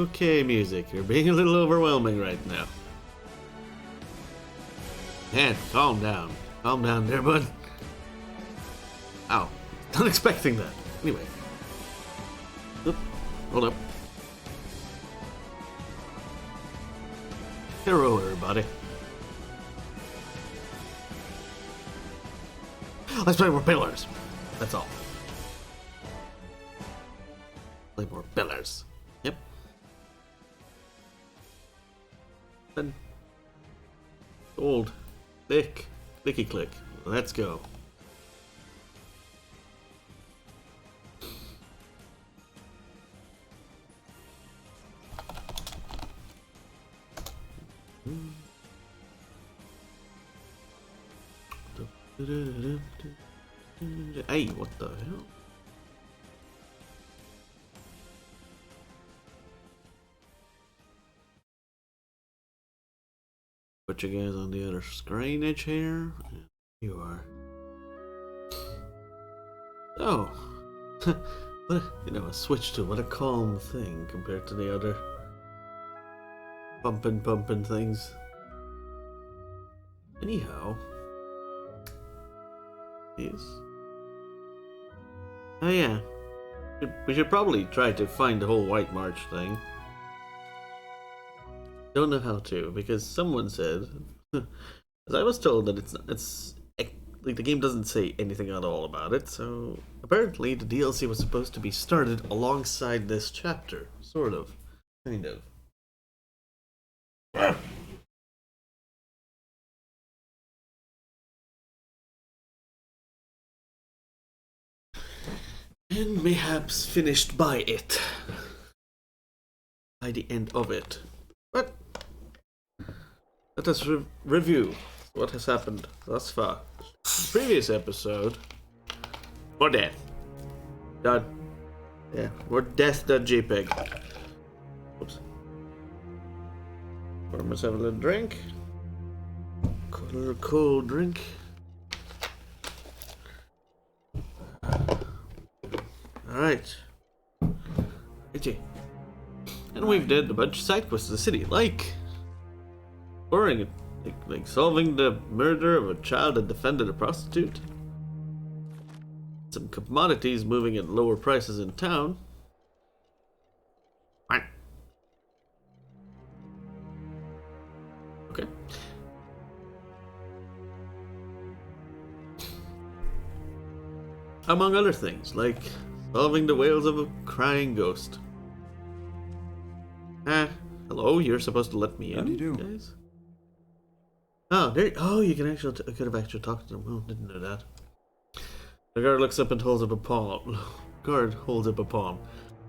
Okay, music, you're being a little overwhelming right now. Man, calm down. Calm down there, bud. Ow. Not expecting that. Anyway. Oop. Hold up. Hello, everybody. Let's play more pillars. That's all. Play more pillars. Yep. Then old, thick, clicky click. Let's go. Hey, what the hell? Put you guys on the other screenage here. You are. Oh. What a switch to what a calm thing compared to the other pumping things. Anyhow. Yes. Oh yeah. We should probably try to find the whole White March thing. Don't know how to, because someone said, as I was told that it's like the game doesn't say anything at all about it, so apparently the DLC was supposed to be started alongside this chapter. Sort of. Kind of. And mayhaps finished by it. By the end of it. But let us review what has happened thus far. Previous episode. More death. Done. Yeah, more death.jpg. Oops. Pour myself a little drink. A little cold drink. Alright. Righty. And we've did a bunch of side quests in the city, like exploring it, like solving the murder of a child that defended a prostitute. Some commodities moving at lower prices in town. Okay. Among other things, like solving the wails of a crying ghost. Hello, you're supposed to let me in, How do you do? guys? Oh, there. Oh, you can actually. I could have actually talked to them. Oh, didn't know that. The guard looks up and holds up a palm. Guard holds up a palm.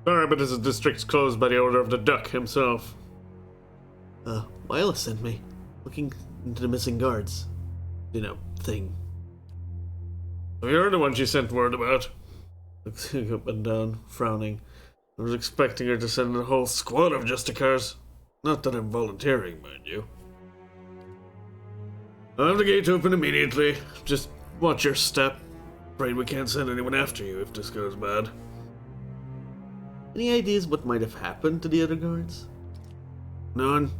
Sorry, but this district's closed by the order of the Duck himself. Wyla sent me, looking into the missing guards. Thing. So you're the one she sent word about. Looking up and down, frowning. I was expecting her to send a whole squad of Justicars. Not that I'm volunteering, mind you. I'll have the gate open immediately. Just watch your step. Afraid we can't send anyone after you if this goes bad. Any ideas what might have happened to the other guards? None.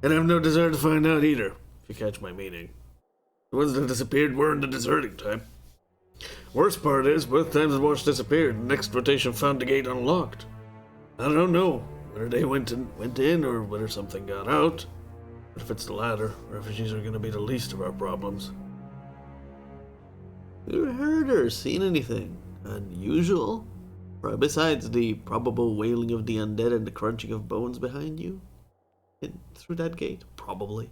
And I have no desire to find out either, if you catch my meaning. The ones that disappeared were in the deserting type. Worst part is, both times the watch disappeared, the next rotation found the gate unlocked. I don't know whether they went in or whether something got out. But if it's the latter, refugees are going to be the least of our problems. You heard or seen anything unusual? Besides the probable wailing of the undead and the crunching of bones behind you? Through that gate? Probably.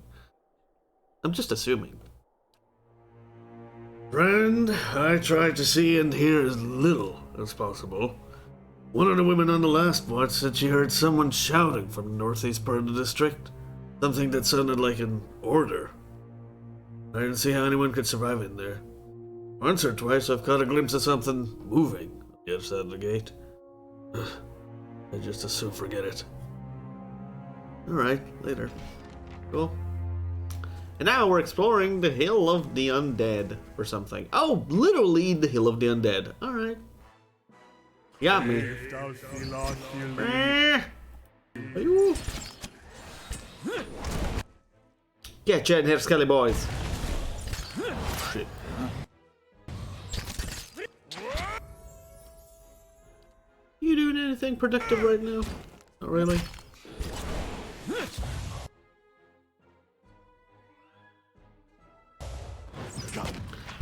I'm just assuming. Friend, I tried to see and hear as little as possible. One of the women on the last watch said she heard someone shouting from the northeast part of the district. Something that sounded like an order. I didn't see how anyone could survive in there. Once or twice I've caught a glimpse of something moving on the other side of the gate. I just as soon forget it. Alright, later. Cool. And now we're exploring the Hill of the Undead or something. Oh, literally the Hill of the Undead. Alright. Got me. Ayoo. Get you in here, Skelly boys. Shit. You doing anything productive right now? Not really.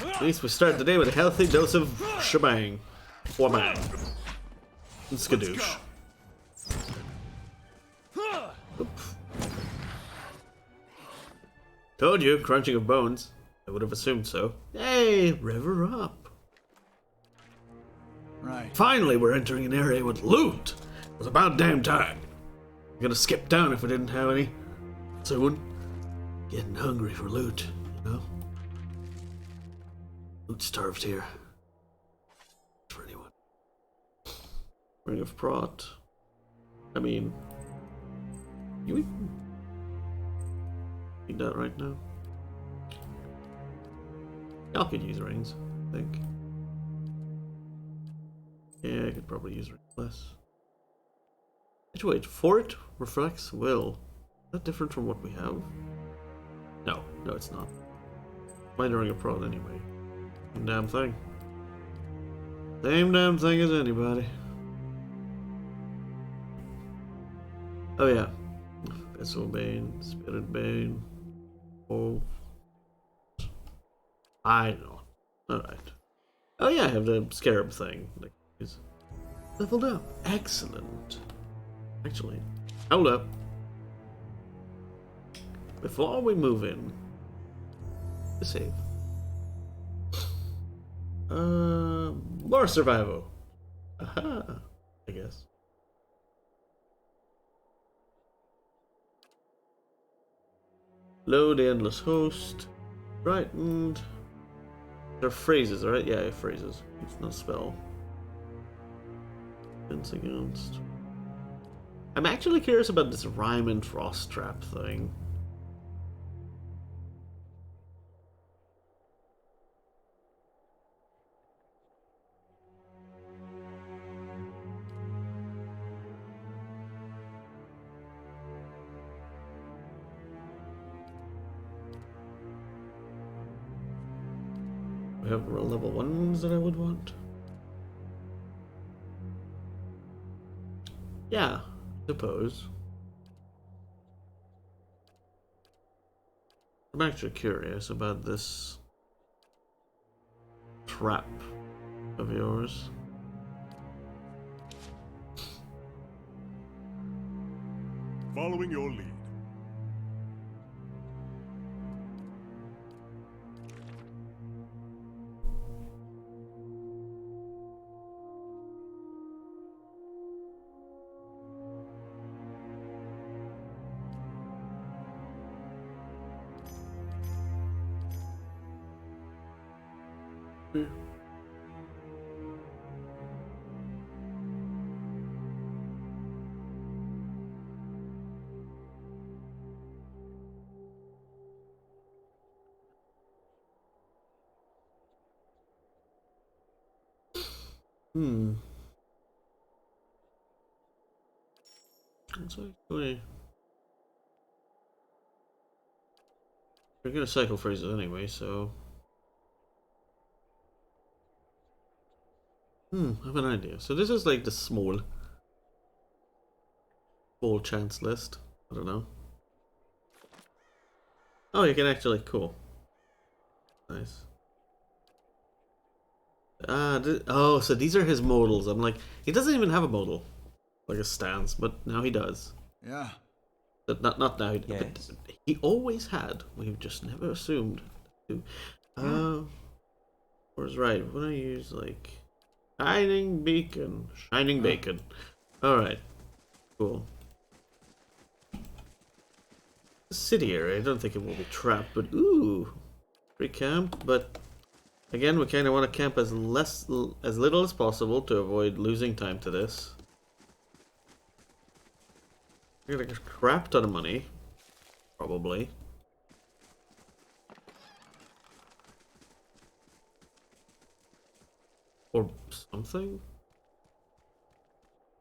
At least we start the day with a healthy dose of shebang. Wabang. And skadoosh. Oop. Told you, crunching of bones. I would have assumed so. Hey, rev her up. Right. Finally, we're entering an area with loot. It was about damn time. I'm gonna skip town if we didn't have any. Soon. Getting hungry for loot, you know? Loot starved here. For anyone. Ring of Prot. I mean, you eat that right now? Y'all could use rings, I think. Yeah, I could probably use rings less. Wait, fort reflects will. Is that different from what we have? No, it's not. Might ring of Prot anyway. Same damn thing. Same damn thing as anybody. Oh yeah. Vessel Bane, Spirit Bane. Oh. I know. Alright. Oh yeah, I have the scarab thing. Like, is leveled up. Excellent. Actually, hold up. Before we move in, save. More survival. Aha, I guess. Load the endless host. Brightened. They're phrases, right? Yeah, phrases. It's not spell. Defense against. I'm actually curious about this rhyme and frost trap thing. We have level 1s that I would want. Yeah, I suppose. I'm actually curious about this trap of yours. Following your lead. It's actually... We're gonna cycle phrases anyway, so... I have an idea. So this is like the small chance list. I don't know. Oh, you can actually... Cool. Nice. Oh, so these are his modals. I'm like, he doesn't even have a modal. Like a stance, but now he does. Yeah. But not now. Yes. But he always had. We've just never assumed. Was right. When I use like shining beacon, shining bacon. All right, cool. The city area. I don't think it will be trapped, but ooh, free camp. But again, we kind of want to camp as little as possible to avoid losing time to this. We're gonna get a crap ton of money, probably. Or something?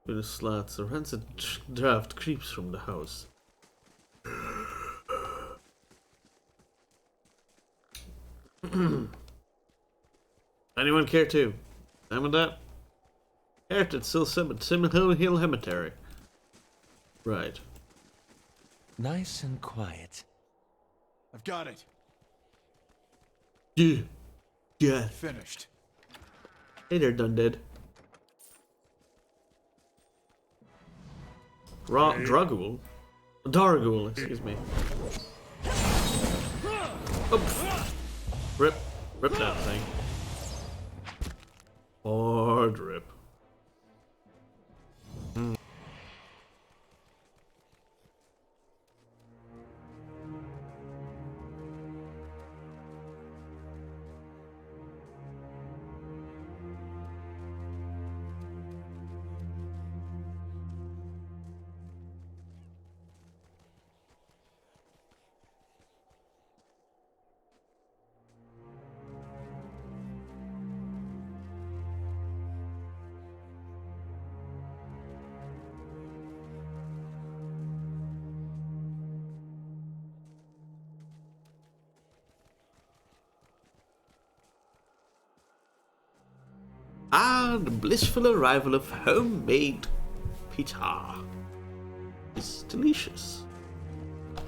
With the slats, a rancid draft creeps from the house. Anyone care to? Examine that? Heritage Simhill Cemetery. Right. Nice and quiet. I've got it. Yeah. Yeah. Finished. Hey there, Dunded. Dragul? Dargul, excuse me. Oh, rip that thing. Hard rip. Ah, the blissful arrival of homemade pita. It's delicious,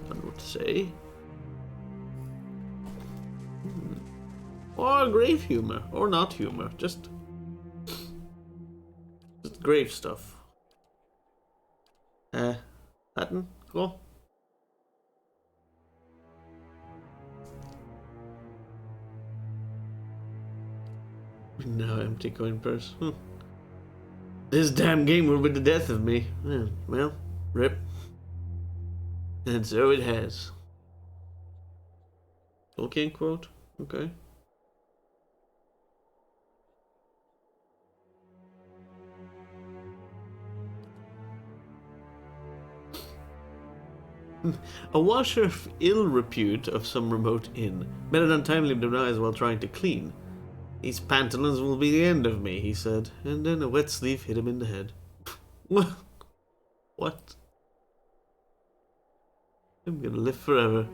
one would say. Or grave humor, or not humor, just grave stuff. Latin, cool. Now empty coin purse. This damn game will be the death of me. Well, rip. And so it has. Tolkien quote? Okay. A washer of ill repute of some remote inn met an untimely demise while trying to clean. These pantaloons will be the end of me, he said, and then a wet sleeve hit him in the head. What? I'm gonna live forever.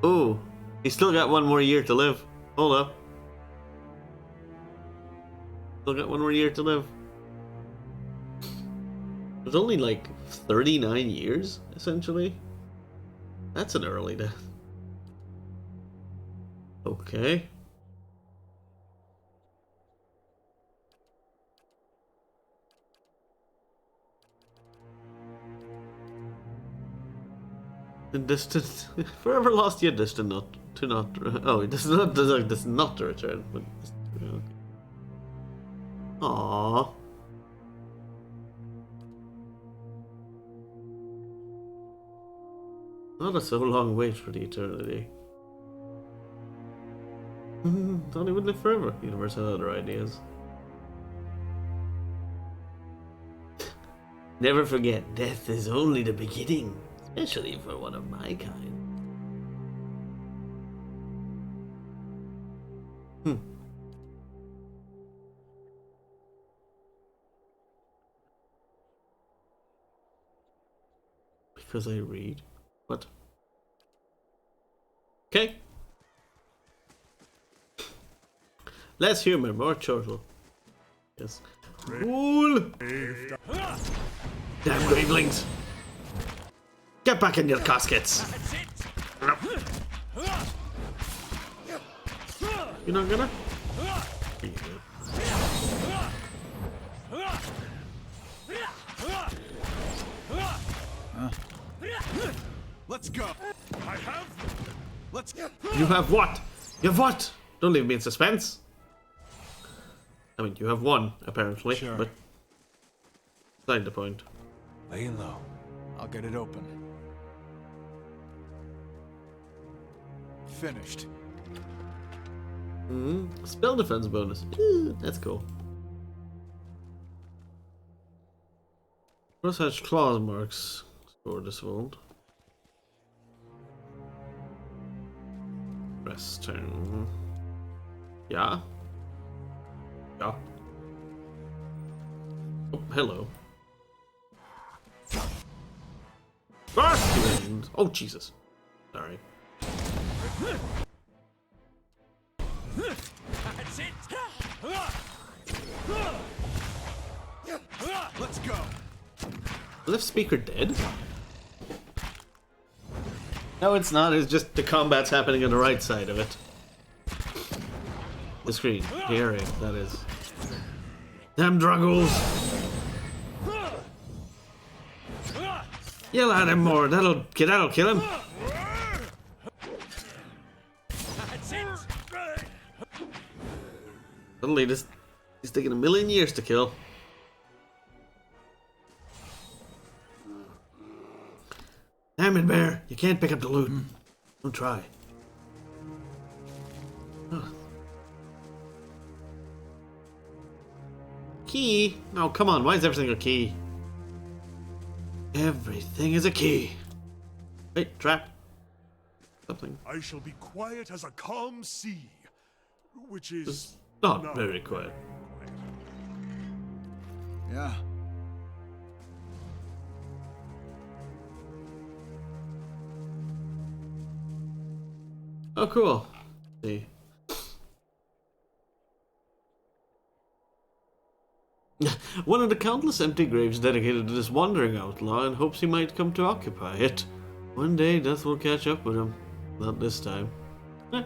Oh, he's still got one more year to live. Hold up. Still got one more year to live. It's only like 39 years, essentially. That's an early death. Okay. In distant, forever lost yet distant not to not. Oh, it does not to return. But okay. Aww. Not a so long wait for the eternity. Thought he would live forever. Universe had other ideas. Never forget, death is only the beginning, especially for one of my kind. Because I read? What? Okay. Less humor, more chortle. Yes. Cool! Damn gravelings! Get back in your caskets! You're not gonna? Let's go. I have. Let's go. You have what? You have what? Don't leave me in suspense. I mean, you have one, apparently, Sure. but beside the point. Laying low. I'll get it open. Finished. Spell defense bonus. Ew, that's cool. Crosshatch claws marks. Score dissolved. Rest turn. Yeah. Yeah. Oh, hello. Ah! Oh, Jesus. Sorry. That's it. Let's go. Left speaker dead? No, it's not. It's just the combat's happening on the right side of it. The screen. The area, that is. Damn Druggles! Yell at him more. That'll kill him. That's it. Suddenly, this he's taking a million years to kill. Damn it, Bear. You can't pick up the loot. Don't try. Key? Oh, come on. Why is everything a key? Everything is a key. Wait, trap. Something. I shall be quiet as a calm sea, which is It's not very quiet. Yeah. Oh, cool. See. One of the countless empty graves dedicated to this wandering outlaw in hopes he might come to occupy it. One day death will catch up with him. Not this time. Eh.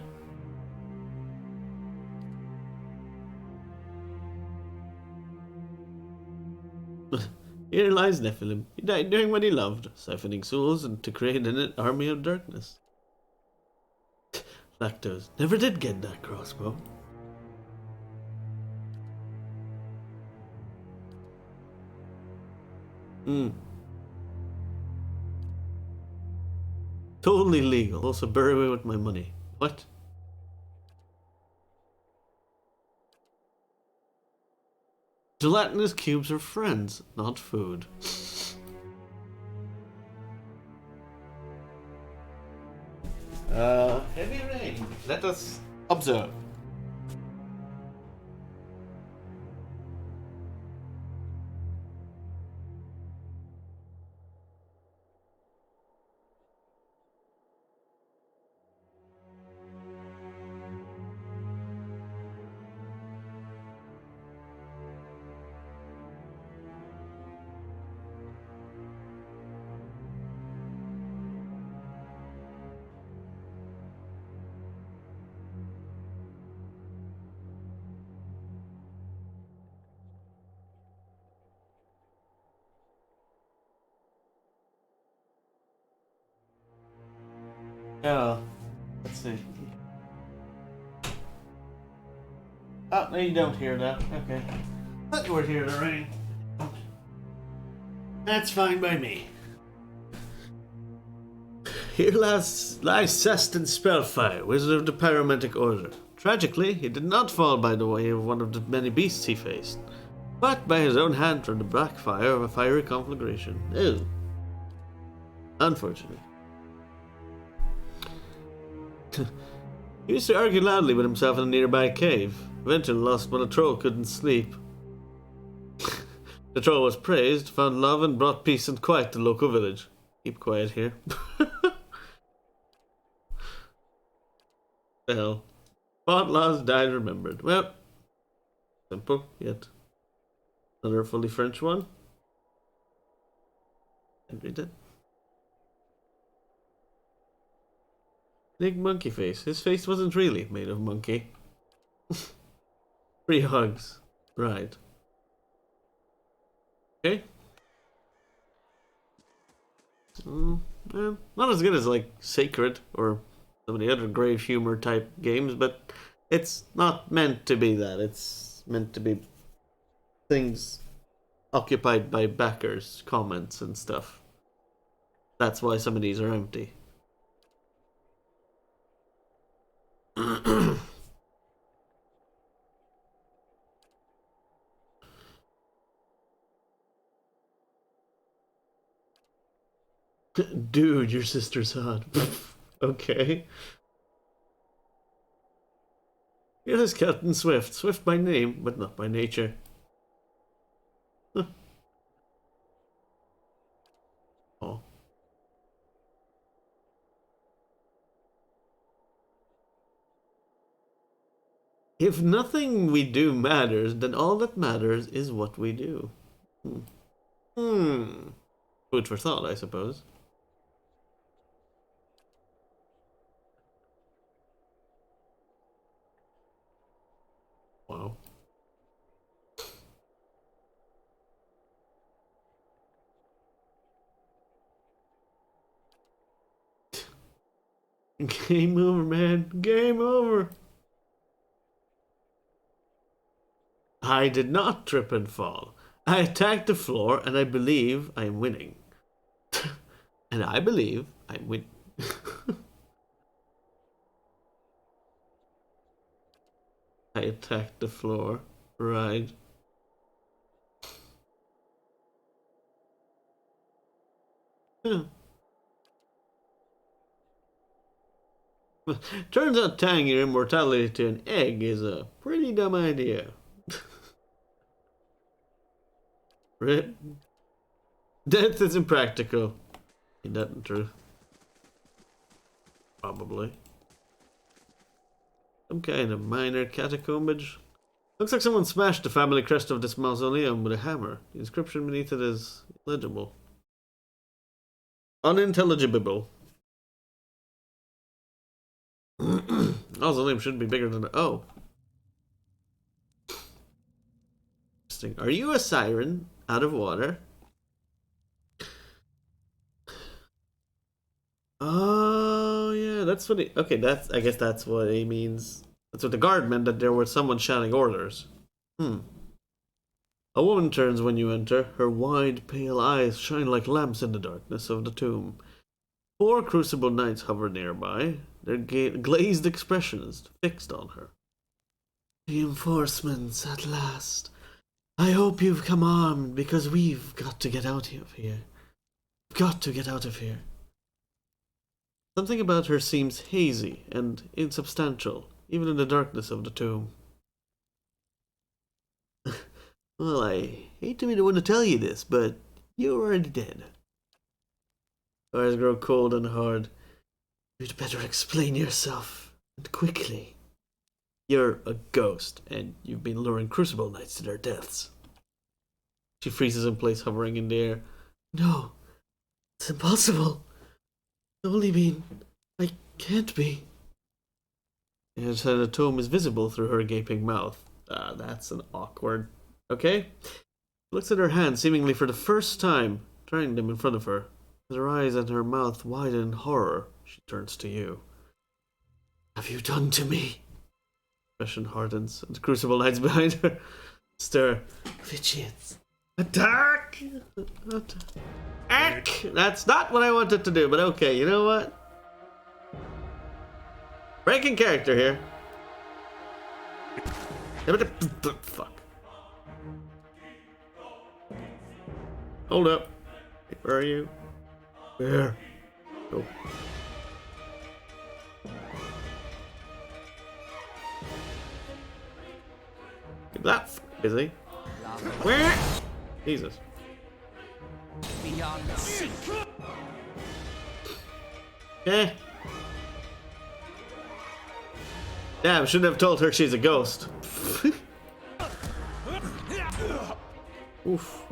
Here lies Nephilim. He died doing what he loved, siphoning souls and to create an army of darkness. Lactose never did get that crossbow. Totally legal. Also bury away with my money. What? Gelatinous cubes are friends, not food. Heavy rain. Let us observe. Yeah, let's see. Oh, no, you don't hear that. Okay. Thought you were hearing the rain. That's fine by me. Here lies Seston Spellfire, Wizard of the Pyromantic Order. Tragically, he did not fall by the way of one of the many beasts he faced, but by his own hand from the black fire of a fiery conflagration. Ew. Unfortunate. He used to argue loudly with himself in a nearby cave, eventually lost when a troll couldn't sleep. The troll was praised, found love, and brought peace and quiet to the local village. Keep quiet here. The hell. Fought, lost, died, remembered. Well, simple, yet another fully French one. And read it. Big monkey face. His face wasn't really made of monkey. 3 hugs. Right. Okay. Not as good as like Sacred or some of the other grave humor type games, but it's not meant to be that. It's meant to be things occupied by backers, comments, and stuff. That's why some of these are empty. Dude, your sister's hot. Okay. Here is Captain Swift. Swift by name, but not by nature. Oh. If nothing we do matters, then all that matters is what we do. Food for thought, I suppose. Wow. Game over, man. Game over. I did not trip and fall. I attacked the floor, and I believe I am winning. And I believe I'm winning. I attacked the floor. Right. Yeah. Turns out tying your immortality to an egg is a pretty dumb idea. Death is impractical. Ain't that the truth? Probably. Some kind of minor catacombage. Looks like someone smashed the family crest of this mausoleum with a hammer. The inscription beneath it is illegible. Unintelligible. Mausoleum shouldn't be bigger than oh. Interesting. Are you a siren out of water? Oh yeah, that's what he. Okay, that's. I guess that's what he means. That's what the guard meant. That there was someone shouting orders. A woman turns when you enter. Her wide, pale eyes shine like lamps in the darkness of the tomb. 4 crucible knights hover nearby, their glazed expressions fixed on her. Reinforcements at last. I hope you've come armed, because we've got to get out of here. Got to get out of here. Something about her seems hazy and insubstantial, even in the darkness of the tomb. Well, I hate to be the one to tell you this, but you're already dead. Her eyes grow cold and hard. You'd better explain yourself, and quickly. You're a ghost, and you've been luring Crucible Knights to their deaths. She freezes in place, hovering in the air. No, it's impossible. The only mean, I can't be. The inside of the tomb is visible through her gaping mouth. That's an awkward. Okay. Looks at her hands, seemingly for the first time, trying them in front of her. As her eyes and her mouth widen in horror, she turns to you. Have you done to me? Expression hardens, and the Crucible Knights behind her stir. Vitians. Attack! Attack! That's not what I wanted to do, but okay, you know what? Breaking character here. Fuck. Hold up. Where are you? Where? Go. Get that busy. Where? Jesus. Beyond sea. Eh. Damn, shouldn't have told her she's a ghost. Oof.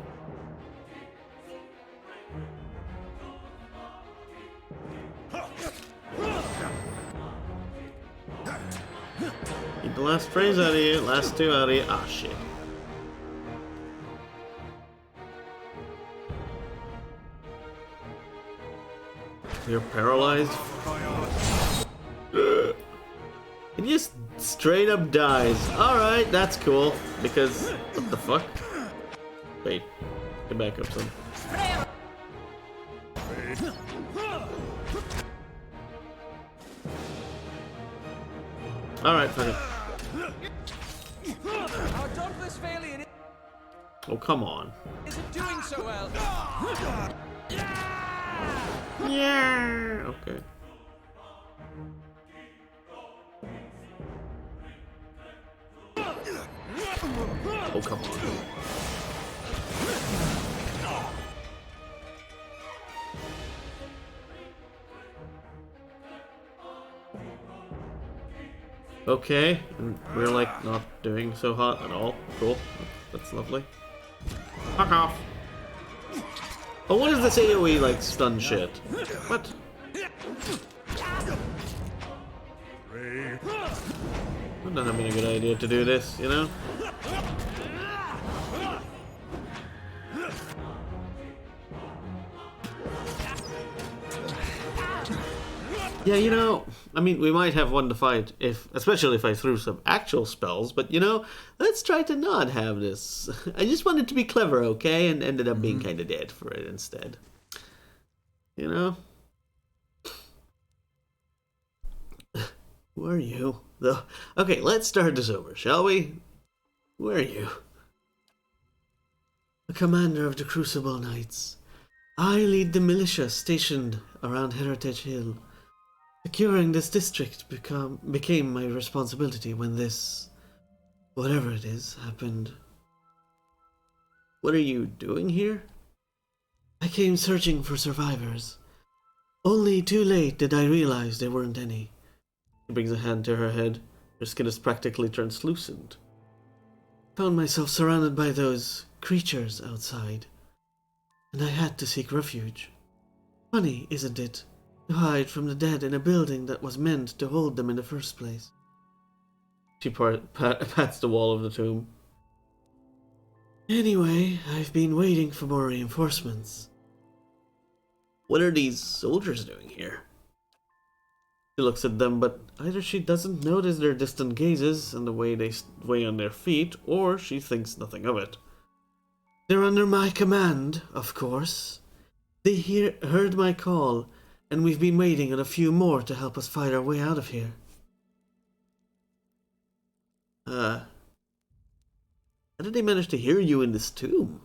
Keep the last phrase out of you, last 2 out of you. Ah, shit. You're paralyzed? He just straight up dies. Alright, that's cool. Because, what the fuck? Wait, get back up, son. Alright, fuck it. Our dauntless Valiant Oh, come on. isn't doing so well. Yeah. Okay. Oh, come on. Okay, and we're like not doing so hot at all. Cool. That's lovely. Fuck off. Oh, what is this AoE like stun shit? What? Would not have been a good idea to do this, you know? Yeah, you know, I mean, we might have one to fight if, especially if I threw some actual spells, but you know, let's try to not have this. I just wanted to be clever, okay, and ended up being kind of dead for it instead. You know? Who are you? Though, okay, let's start this over, shall we? Who are you? The commander of the Crucible Knights. I lead the militia stationed around Heritage Hill. Securing this district became my responsibility when this, whatever it is, happened. What are you doing here? I came searching for survivors. Only too late did I realize there weren't any. She brings a hand to her head. Her skin is practically translucent. Found myself surrounded by those creatures outside, and I had to seek refuge. Funny, isn't it? To hide from the dead in a building that was meant to hold them in the first place. She pats the wall of the tomb. Anyway, I've been waiting for more reinforcements. What are these soldiers doing here? She looks at them, but either she doesn't notice their distant gazes and the way they sway on their feet, or she thinks nothing of it. They're under my command, of course. They heard my call, and we've been waiting on a few more to help us fight our way out of here. How did they manage to hear you in this tomb?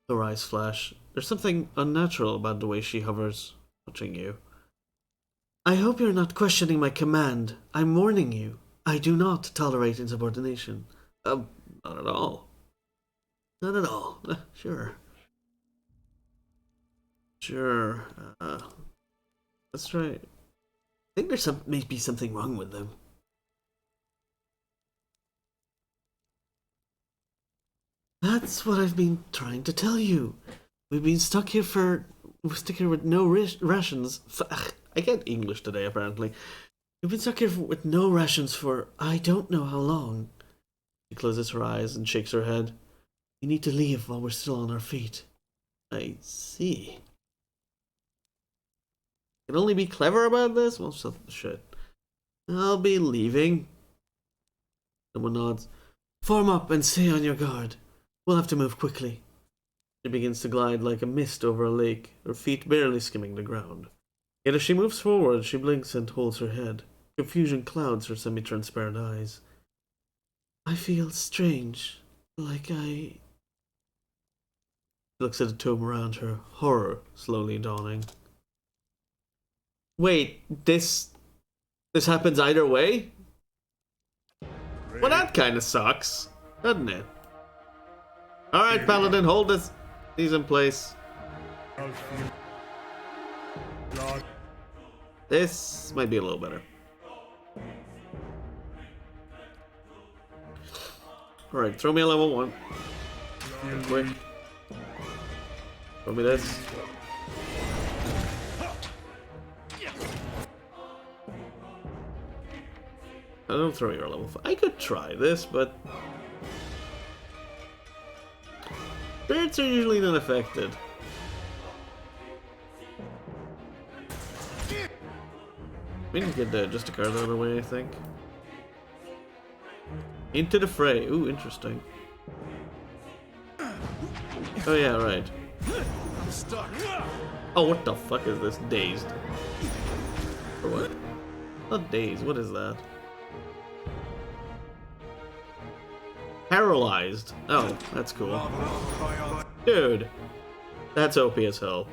Her eyes flash. There's something unnatural about the way she hovers, watching you. I hope you're not questioning my command. I'm warning you. I do not tolerate insubordination. Not at all. Not at all. Sure. Sure. That's right. I think there's maybe something wrong with them. That's what I've been trying to tell you. We've been stuck here with no rations. I get English today, apparently. We've been stuck here with no rations for I don't know how long. She closes her eyes and shakes her head. We need to leave while we're still on our feet. I see. Can only be clever about this? Well, shit. I'll be leaving. Someone nods. Form up and stay on your guard. We'll have to move quickly. She begins to glide like a mist over a lake, her feet barely skimming the ground. Yet as she moves forward, she blinks and holds her head. Confusion clouds her semi-transparent eyes. I feel strange, like I... She looks at the tomb around her, horror slowly dawning. Wait, this happens either way? Well, that kind of sucks, doesn't it? Alright, Paladin, hold this. These in place. This might be a little better. Alright, throw me a level 1. Quick. Throw me this. I don't throw your level 5. I could try this, but spirits are usually not affected. We can get just a card out of the way, I think. Into the fray. Ooh, interesting. Oh yeah, right. I'm stuck. Oh, what the fuck is this? Dazed. Or what? Not dazed. What is that? Paralyzed. Oh, that's cool. Dude, that's OP as hell.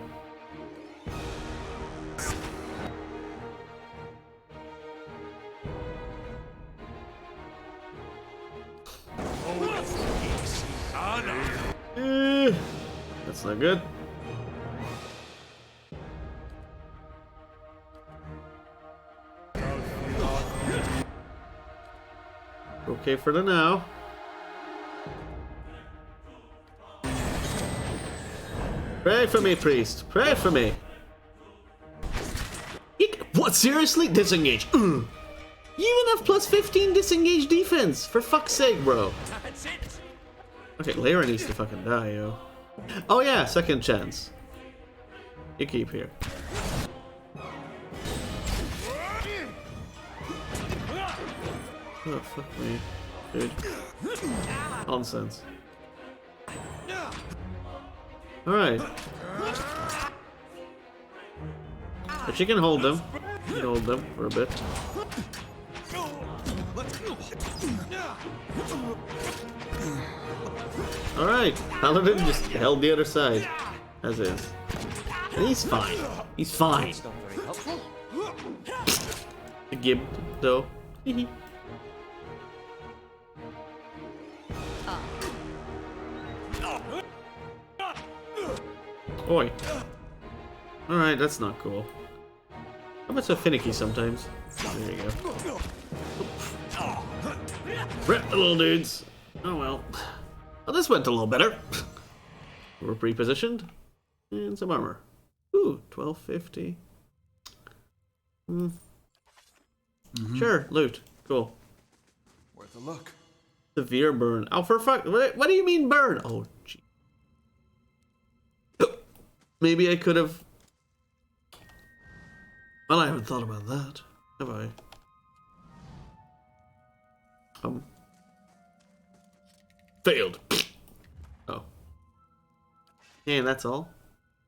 That's not good. okay for the now. Pray for me, priest. Pray for me. What? Seriously? Disengage. You even have plus 15 disengage defense. For fuck's sake, bro. That's it. Okay, Lyra needs to fucking die, yo. Oh yeah, second chance. You keep here. Oh, fuck me. Dude. Nonsense. Alright. But you can hold them. You can hold them for a bit. Alright, Paladin just held the other side. As is. And he's fine. He's fine. It's not very helpful. The Gib, though. Oi. Alright, that's not cool. I'm so finicky sometimes. There you go. Rip the little dudes. Oh well. Oh, this went a little better. We're pre-positioned. And some armor. Ooh, 1250. Sure, loot. Cool. Worth a look. Severe burn. Oh, for fuck. What do you mean burn? Oh, gee. Maybe I could have. Well, I haven't thought about that, have I? Failed. Oh. Yeah, that's all.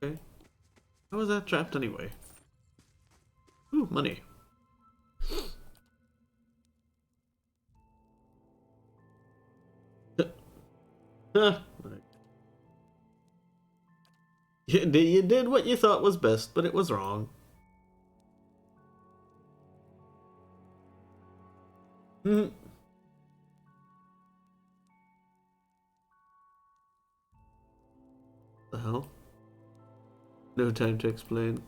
Okay. How was that trapped anyway? Ooh, money. Right. You did what you thought was best, but it was wrong. The hell? No time to explain.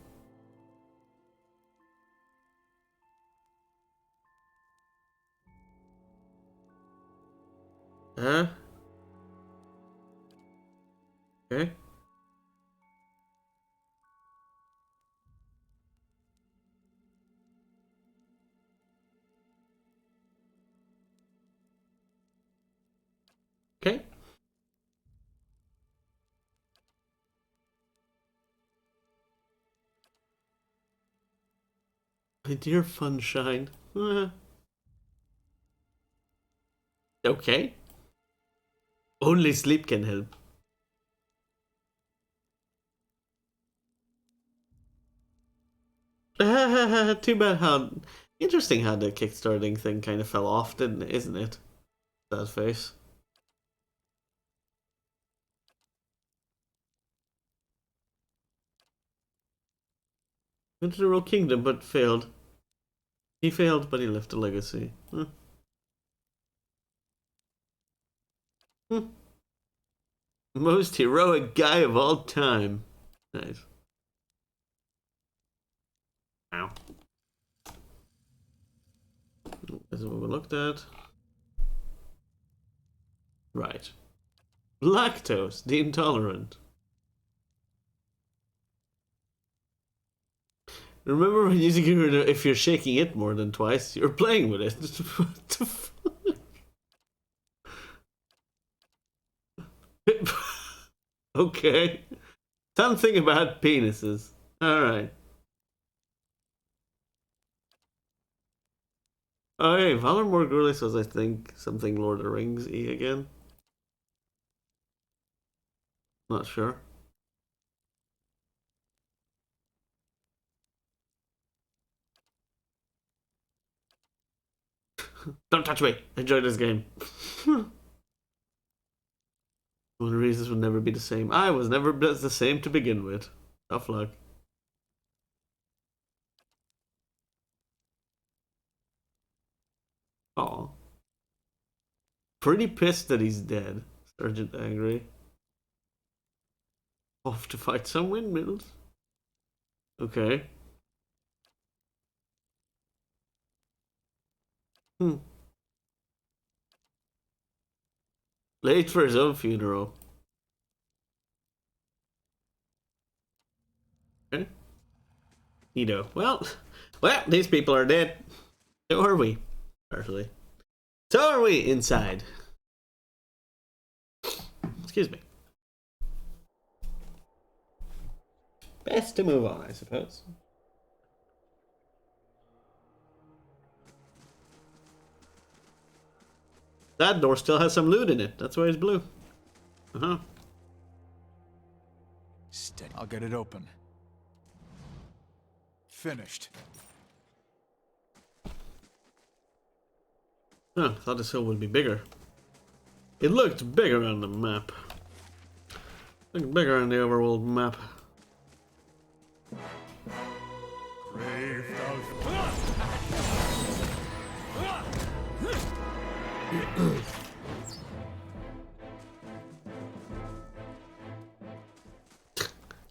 Huh? Okay. Okay. My dear Funshine. Okay. Only sleep can help. Too bad how interesting how the kickstarting thing kind of fell off, didn't it? Isn't it? That face. Went to the Royal Kingdom but failed. He failed, but he left a legacy. Most heroic guy of all time. Nice. Ow. This is what we looked at. Right. Lactose, the intolerant. Remember when using it if you're shaking it more than twice, you're playing with it. What the fuck? Okay. Something about penises. Alright. Oh hey, Valor Morguli says I think something Lord of the Rings E again. Not sure. Don't touch me! Enjoy this game. One of the reasons will never be the same. I was never the same to begin with. Tough luck. Aw. Pretty pissed that he's dead. Sergeant angry. Off to fight some windmills. Okay. Late for his own funeral. Okay. Neato. Well, these people are dead. So are we. Partially. So are we inside. Excuse me. Best to move on, I suppose. That door still has some loot in it. That's why it's blue. Uh-huh. Steady. I'll get it open. Finished. Oh, I thought this hill would be bigger. It looked bigger on the map. Looked bigger on the overworld map.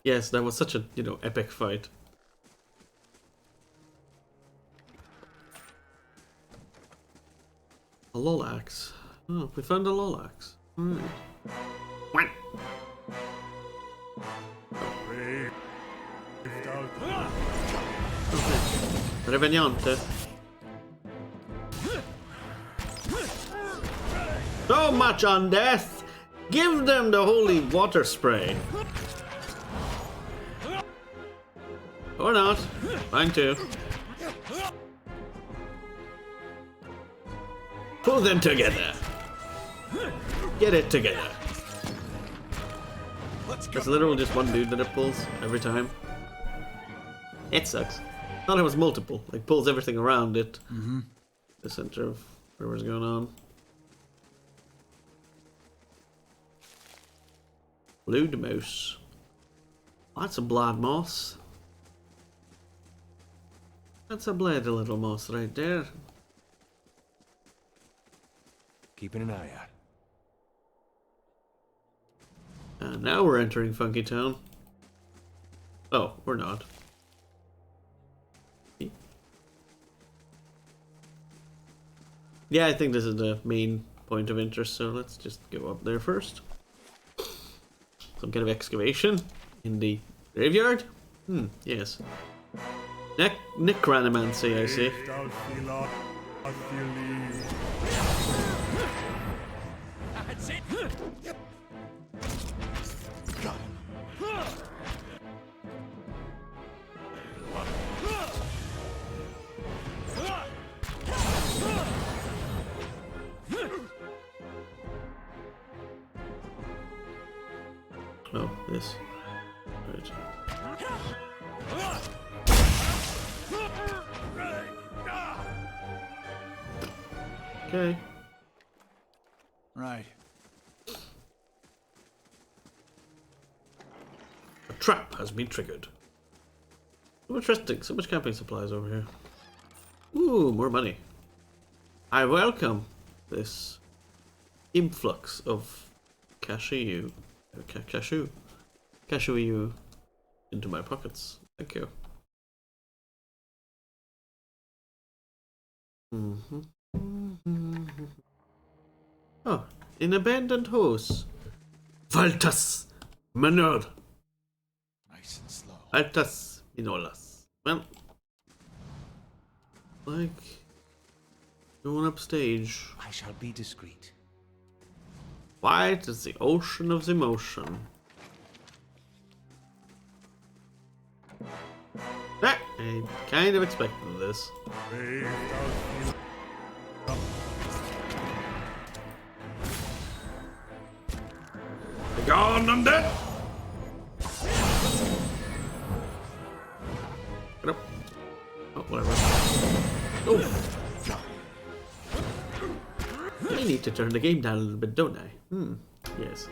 Yes, that was such a, epic fight. A Lolax. Oh, we found a Lolax. Alright. Revenante. So much on death! Give them the holy water spray. Or not. Fine too. Pull them together. Get it together. There's literally just one dude that it pulls every time. It sucks. Thought it was multiple. Like pulls everything around it. The center of whatever's going on. Blood mouse. Oh, that's a blood moss. That's a bloody little moss right there. Keeping an eye out. And now we're entering Funky Town. Oh, we're not. Yeah, I think this is the main point of interest, so let's just go up there first. Some kind of excavation in the graveyard? Yes. Necromancy, I see. That's it. Oh, this. Right. Okay. Right. A trap has been triggered. Oh, interesting. So much camping supplies over here. Ooh, more money. I welcome this influx of cashew into my pockets. Thank you. Oh, an abandoned house. Valtas Manor. Nice and slow. Altas Minolas. Well, like going upstage. I shall be discreet. Wide as the ocean of the motion. Ah, I kind of expected this. Gone undead! Get up. Oh, whatever. Oh. I need to turn the game down a little bit, don't I? Yes.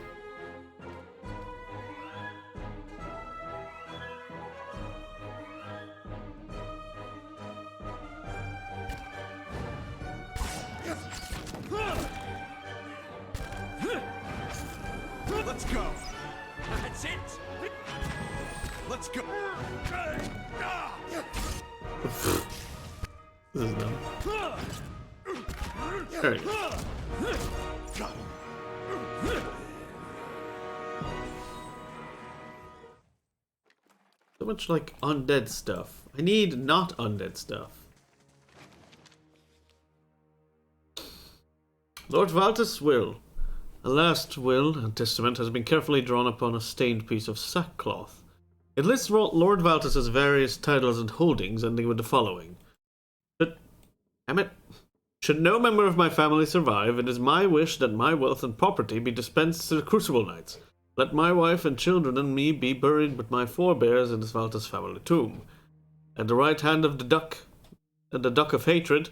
Let's go. That's it. Let's go. This is dumb. Alright. So much like undead stuff. I need not undead stuff. Lord Valtus' will. A last will and testament has been carefully drawn upon a stained piece of sackcloth. It lists Lord Valtus's various titles and holdings, ending with the following. Damn it. Should no member of my family survive, it is my wish that my wealth and property be dispensed to the Crucible Knights. Let my wife and children and me be buried with my forebears in this Valtus family tomb. At the right hand of the duck of hatred.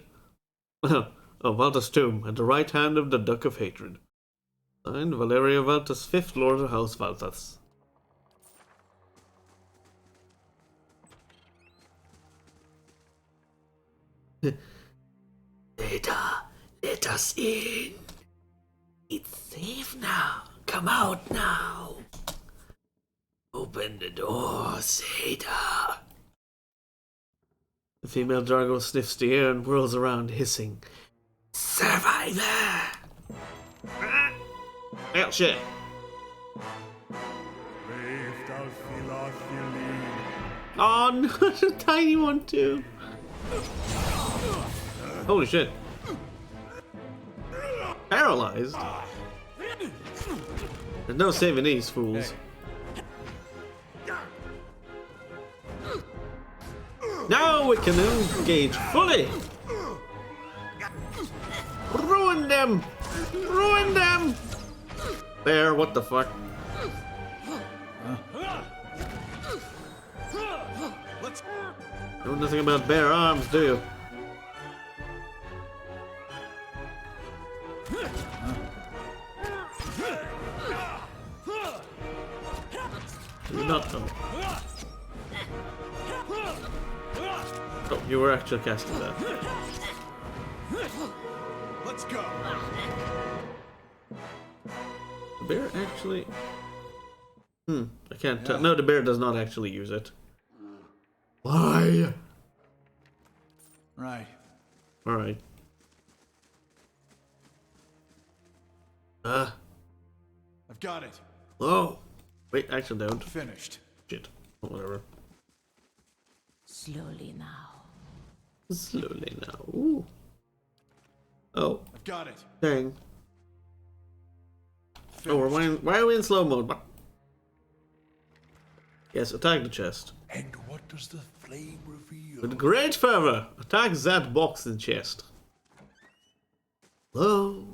Oh, Valtus tomb. At the right hand of the duck of hatred. Signed, Valeria Valtus, 5th Lord of House Valtus. Ada, let us in. It's safe now. Come out now. Open the door, Ada. The female Drago sniffs the air and whirls around, hissing. Survivor! Well, shit. Oh, no, a tiny one too. Holy shit. Paralyzed? There's no saving these fools. Now we can engage fully! Ruin them! Ruin them! There, what the fuck? Know nothing about bare arms, do you? You're not done. Oh, you were actually casting that. Let's go. The bear actually... I can't tell. No, the bear does not actually use it. Why? Right. Alright. I've got it. Oh. Wait, actually don't. Finished. Shit. Oh, whatever. Slowly now. Slowly now. Ooh. Oh. I've got it. Dang. Oh, why are we in slow mode? Yes, attack the chest. And what does the flame reveal? With great fervor, attack that box in the chest. Hello?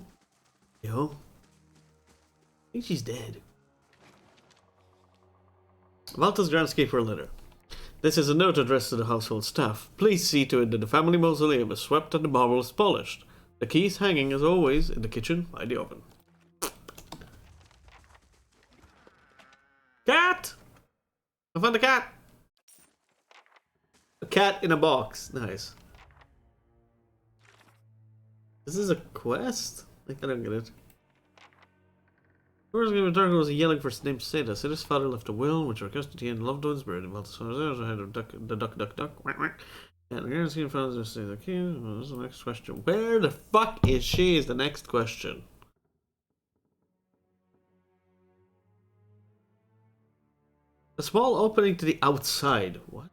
Yo? I think she's dead. Valtus groundskeeper letter. This is a note addressed to the household staff. Please see to it that the family mausoleum is swept and the marbles polished. The keys hanging, as always, in the kitchen by the oven. Cat! I found a cat! A cat in a box. Nice. This is a quest? Like, I don't get it. Where's the Dark was yelling for his name Seda. Seda's father left a will which requested he and loved ones buried in Valtus. The duck. And the girl's found her say the key. This is the next question. Where the fuck is she? Is the next question. A small opening to the outside. What?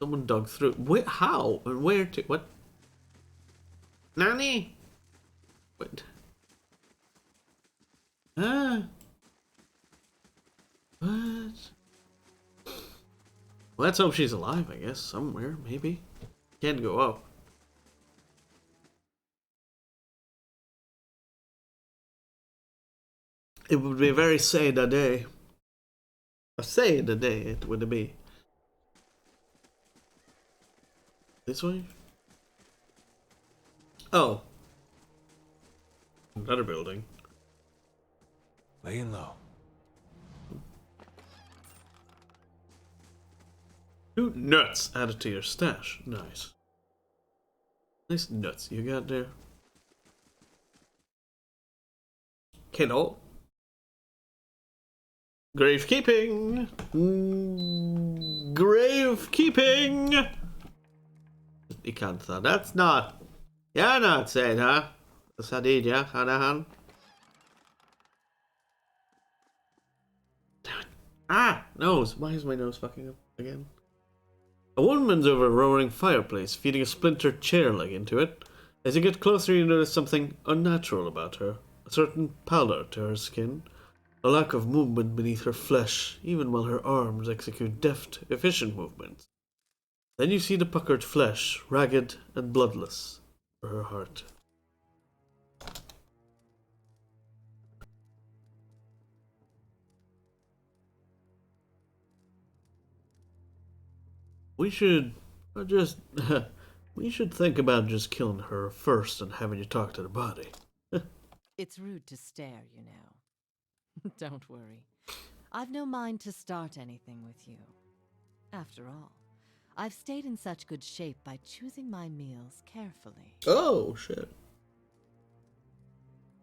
Someone dug through. Wait, how? And where to? What? Nanny? What? Ah. What? Well, let's hope she's alive, I guess. Somewhere, maybe. Can't go up. It would be a very sad day. A sad day it would be. This way? Oh. Another building. Laying low. 2 nuts added to your stash. Nice. Nice nuts you got there. Kiddo. Gravekeeping. Gravekeeping. You can't tell. That's not Ja, not said, huh? Sadid, ja, Hanahan. Damn it. Ah! Nose! Why is my nose fucking up again? A woman's over a roaring fireplace, feeding a splintered chair leg into it. As you get closer, you notice something unnatural about her. A certain pallor to her skin. A lack of movement beneath her flesh, even while her arms execute deft, efficient movements. Then you see the puckered flesh, ragged and bloodless, for her heart. We should just we should think about just killing her first and having you talk to the body. It's rude to stare, you know. Don't worry. I've no mind to start anything with you. After all, I've stayed in such good shape by choosing my meals carefully. Oh shit.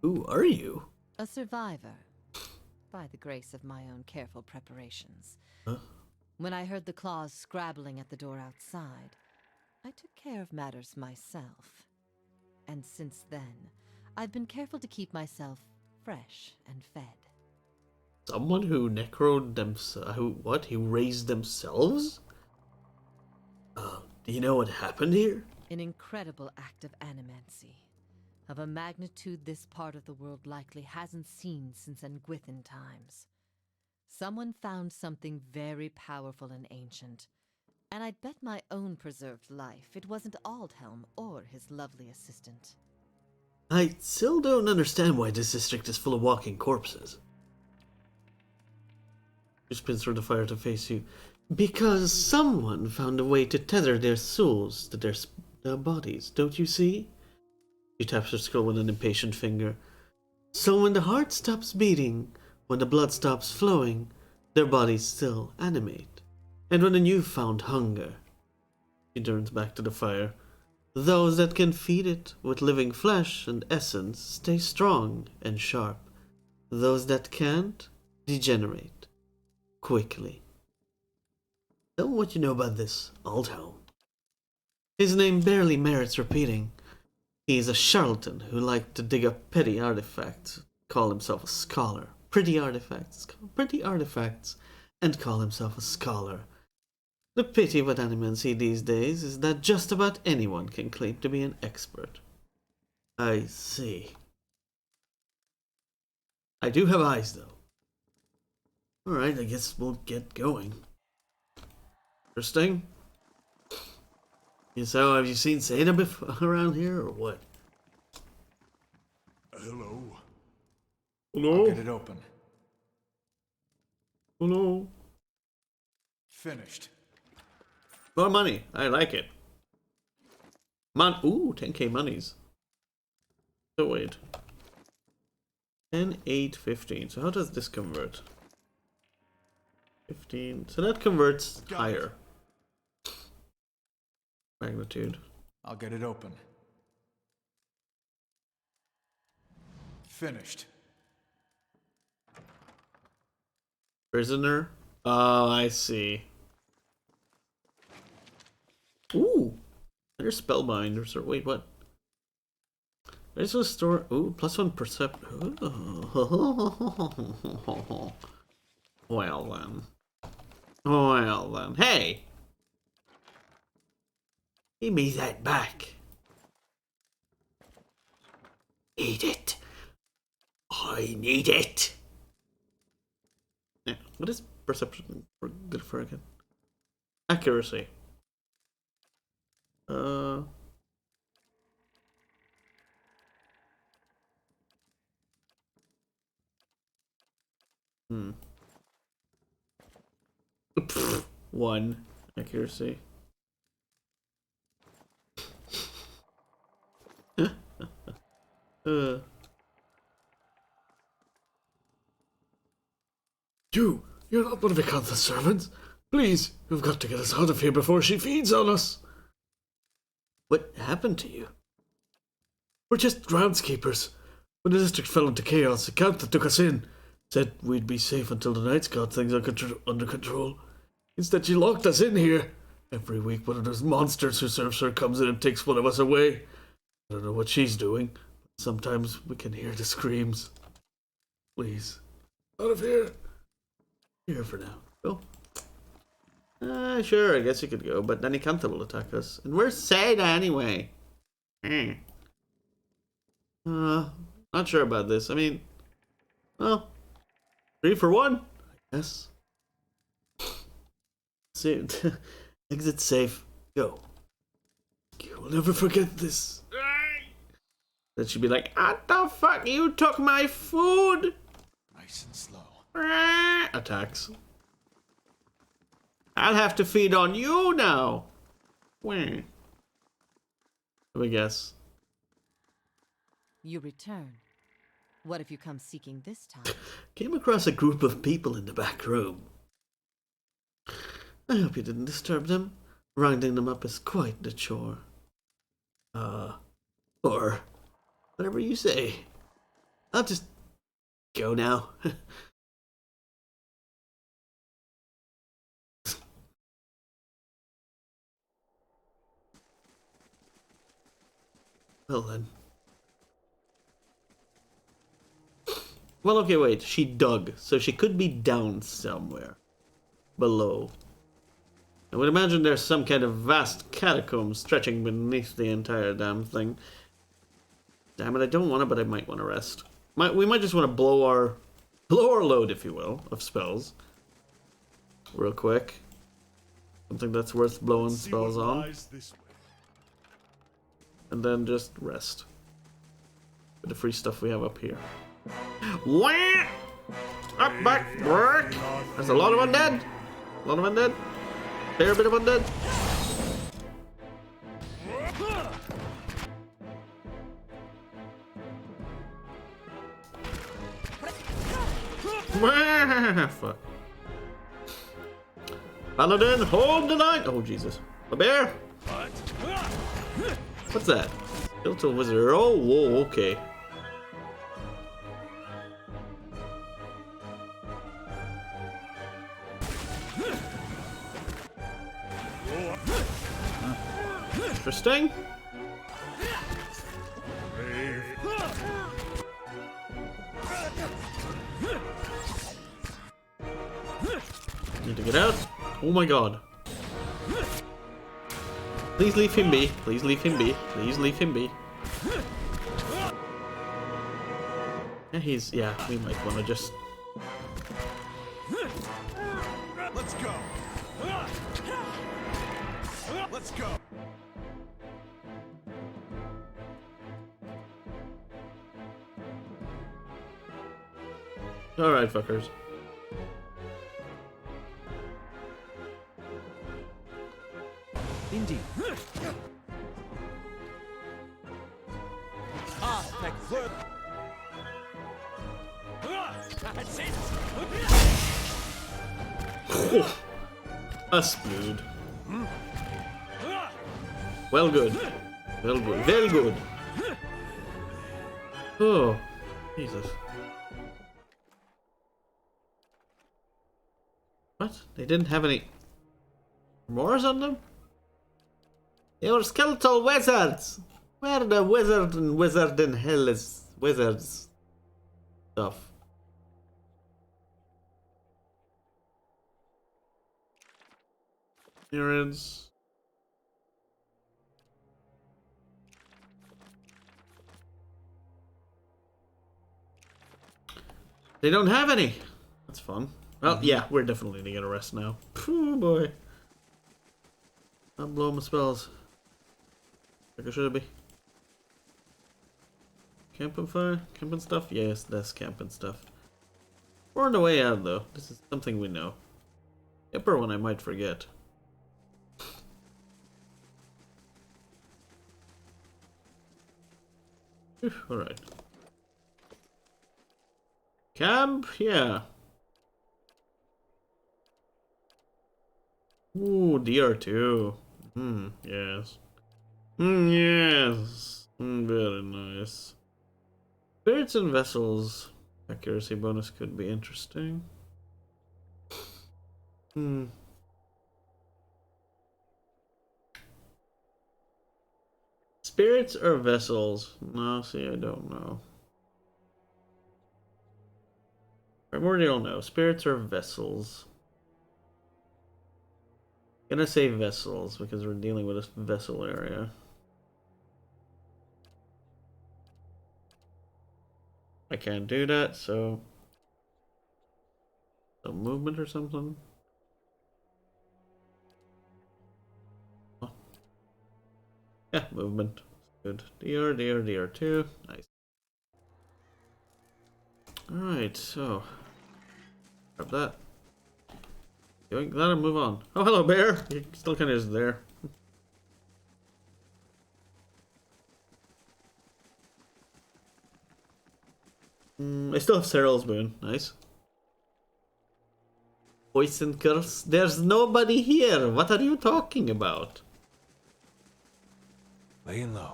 Who are you? A survivor, by the grace of my own careful preparations. Huh? When I heard the claws scrabbling at the door outside, I took care of matters myself. And since then, I've been careful to keep myself fresh and fed. Someone who necroed who raised themselves? Do you know what happened here? An incredible act of animancy, of a magnitude this part of the world likely hasn't seen since Engwithan times. Someone found something very powerful and ancient, and I'd bet my own preserved life it wasn't Aldhelm or his lovely assistant. I still don't understand why this district is full of walking corpses. She spins through the fire to face you. Because someone found a way to tether their souls to their bodies, don't you see? She taps her skull with an impatient finger. So when the heart stops beating, when the blood stops flowing, their bodies still animate. And when a newfound hunger, she turns back to the fire, those that can feed it with living flesh and essence stay strong and sharp. Those that can't degenerate quickly. Tell me what you know about this Aldhelm. His name barely merits repeating. He is a charlatan who liked to dig up petty artifacts, call himself a scholar. Pretty artifacts, and call himself a scholar. The pity with animancy these days is that just about anyone can claim to be an expert. I see. I do have eyes, though. Alright, I guess we'll get going. Interesting. So, have you seen Seda around here, or what? Hello. I'll Hello? get it open. Hello? Finished. More money. I like it. Ooh, 10k monies. So wait. 10, 8, 15. So how does this convert? 15. So that converts Got higher. Magnitude. I'll get it open. Finished. Prisoner? Oh, I see. Ooh! There's spellbinders. Or wait, what? There's a store. Ooh, +1 percept. Well then. Well then. Hey! Give me that back. Eat it. I need it. Yeah, what is perception good for again? Accuracy. Pfft, 1 accuracy. You're not one of Vicantha's servants. Please, you've got to get us out of here before she feeds on us. What happened to you? We're just groundskeepers. When the district fell into chaos, the count that took us in said we'd be safe until the Knights got things under control. Instead, she locked us in here. Every week, one of those monsters who serves her comes in and takes one of us away. I don't know what she's doing. Sometimes we can hear the screams. Please. Out of here. Here for now. Go. Sure, I guess you could go, but then Nicantha will attack us. And where's Seda anyway? Not sure about this. I mean, well, 3 for 1, I guess. See, exit safe. Go. You will never forget this. Then she'd be like, "What the fuck? You took my food!" Nice and slow. Attacks. I'll have to feed on you now. Where? Let me guess. You return. What if you come seeking this time? Came across a group of people in the back room. I hope you didn't disturb them. Rounding them up is quite the chore. Or whatever you say. I'll just go now. Well then. Well, okay, wait. She dug, so she could be down somewhere. Below. I would imagine there's some kind of vast catacomb stretching beneath the entire damn thing. Damn it, I don't want to, but I might want to rest. We might just want to blow our load, if you will, of spells. Real quick. Something that's worth blowing See spells what on. lies this way. And then just rest. With the free stuff we have up here. Wah! Up, back, work! There's a lot of undead. A lot of undead. Fair bit of undead. Fuck. Paladin, hold the line! Oh, Jesus. A bear? What's that? Skeletal wizard. Oh, whoa, okay. Interesting. Need to get out. Oh my god. Please leave him be. Please leave him be. Please leave him be. Yeah, we might want to just... Let's go. Let's go. Alright, fuckers. Indeed. That's it. A splood. Well good. Well good. Very good. Oh, Jesus. What? They didn't have any mores on them? They were skeletal wizards! Where the wizard in hell is wizards stuff? Here is... They don't have any! That's fun. Well, yeah, we're definitely gonna get a rest now. Oh boy. I'm blowing my spells. Like I should be. Camping fire? Camping stuff? Yes, that's camping stuff. We're on the way out though. This is something we know. The upper one I might forget. Alright. Camp? Yeah. Ooh, DR2. Yes. Yes. Very nice. Spirits and vessels. Accuracy bonus could be interesting. spirits or vessels? No, see, I don't know. Primordial, no. Spirits or vessels? Gonna say vessels because we're dealing with a vessel area. I can't do that, so some movement or something. Oh. Yeah, movement. Good. DR2. Nice. Alright, so grab that. Doing that and move on. Oh, hello, bear. You still kind of is there. I still have Cyril's boon. Nice. Poison curse. There's nobody here. What are you talking about? Laying low.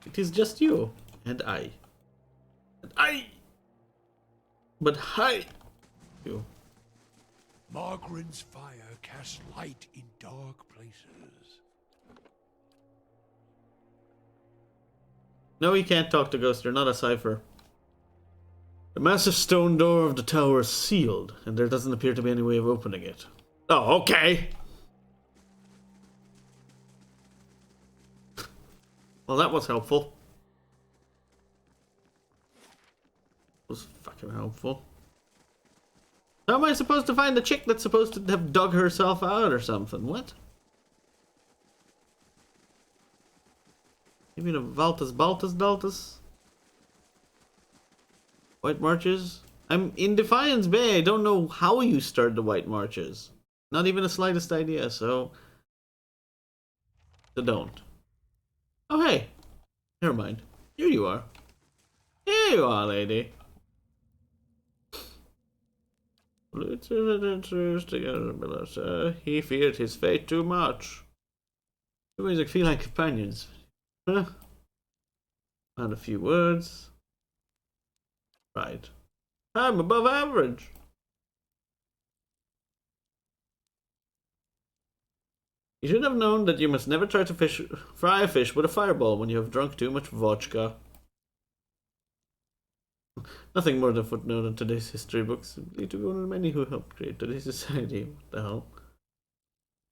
It is just you and I. And I. But hi. You. Margaren's fire casts light in dark places. No, you can't talk to Ghost. You're not a cipher. The massive stone door of the tower is sealed, and there doesn't appear to be any way of opening it. Oh, okay. Well, that was helpful. Was fucking helpful. How am I supposed to find the chick that's supposed to have dug herself out or something? What? You mean a Valtus Daltus? White Marches? I'm in Defiance Bay. I don't know how you start the White Marches. Not even the slightest idea, so don't. Oh, hey. Never mind. Here you are. Here you are, lady. He feared his fate too much. Two ways I feel like companions. Huh? And a few words. Right. I'm above average. You should have known that you must never try to fry a fish with a fireball when you have drunk too much vodka. Nothing more than a footnote in today's history books. Simply to be one of the many who helped create today's society. What the hell?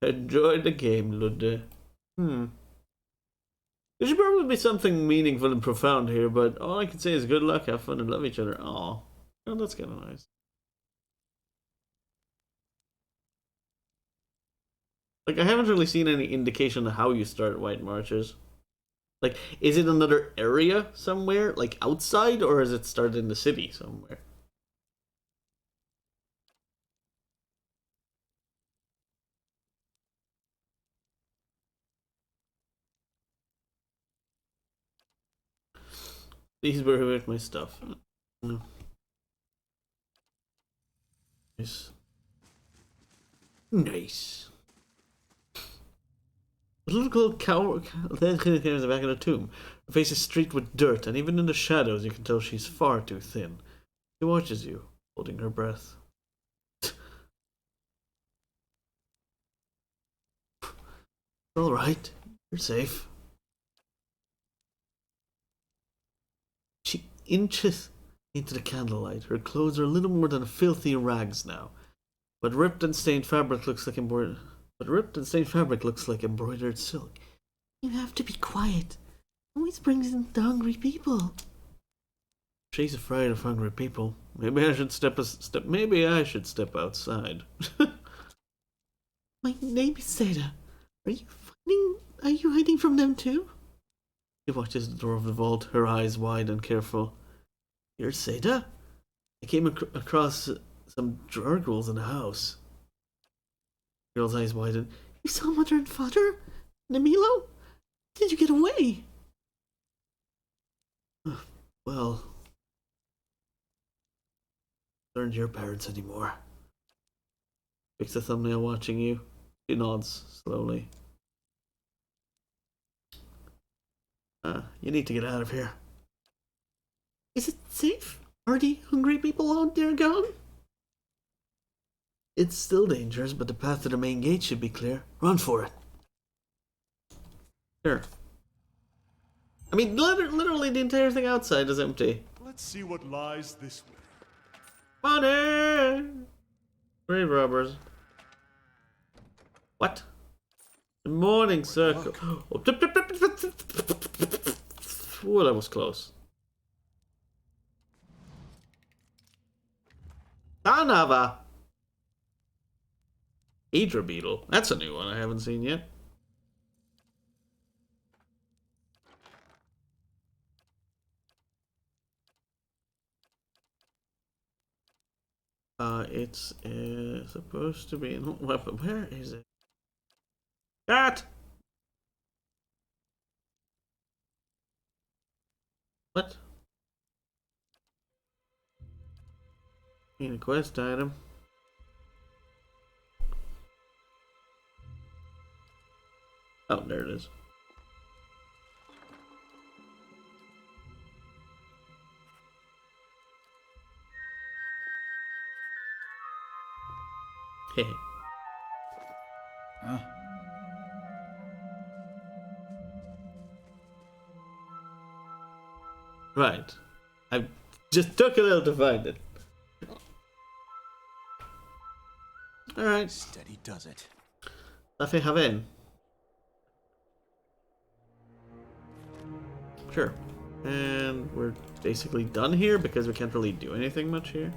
Enjoy the game, Ludde. There should probably be something meaningful and profound here, but all I can say is good luck, have fun, and love each other. Aw. Oh, that's kind of nice. Like, I haven't really seen any indication of how you start White Marches. Like, is it another area somewhere, like outside, or is it started in the city somewhere? These were with my stuff. No. Nice. Nice. A little cow then in the back of the tomb. Her face is streaked with dirt, and even in the shadows you can tell she's far too thin. She watches you, holding her breath. Alright, you're safe. She inches into the candlelight. Her clothes are little more than filthy rags now. But ripped and stained fabric looks like embroidered silk. You have to be quiet. Always brings in the hungry people. She's afraid of hungry people. Maybe I should step outside. My name is Seda. Are you hiding from them too? She watches the door of the vault, her eyes wide and careful. You're Seda? I came across some Drargles in the house. The girl's eyes widen. You saw Mother and Father? Nemilo? Did you get away? Well, aren't your parents anymore. Fix the thumbnail watching you. She nods slowly. You need to get out of here. Is it safe? Are the hungry people out there gone? It's still dangerous, but the path to the main gate should be clear. Run for it. Sure. I mean, literally the entire thing outside is empty. Let's see what lies this way. Money! Grave robbers. What? The morning circle. Oh, ooh, that was close. Anava. Hydra beetle. That's a new one I haven't seen yet. It's supposed to be in weapon. Where is it? Cat! What? In a quest item. Oh, there it is. Hey. Huh? Right. I just took a little to find it. Alright. Steady does it. Nothing have in. Sure. And we're basically done here because we can't really do anything much here.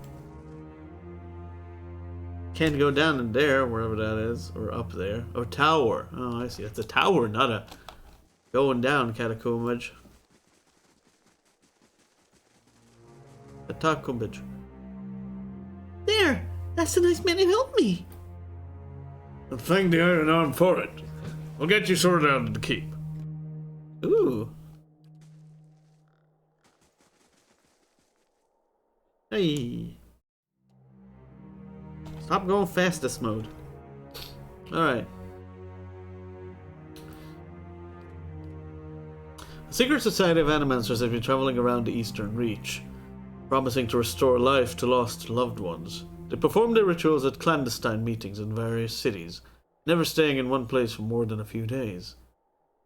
Can't go down in there, wherever that is, or up there. Or tower. Oh, I see. It's a tower, not a going down catacombage. A catacombage. There! That's the nice man who helped me! And thank the Iron Arm for it. We'll get you sorted out at the keep. Ooh. Hey. Stop going fastest mode. Alright. A secret society of animancers have been traveling around the Eastern Reach, promising to restore life to lost loved ones. They perform their rituals at clandestine meetings in various cities, never staying in one place for more than a few days.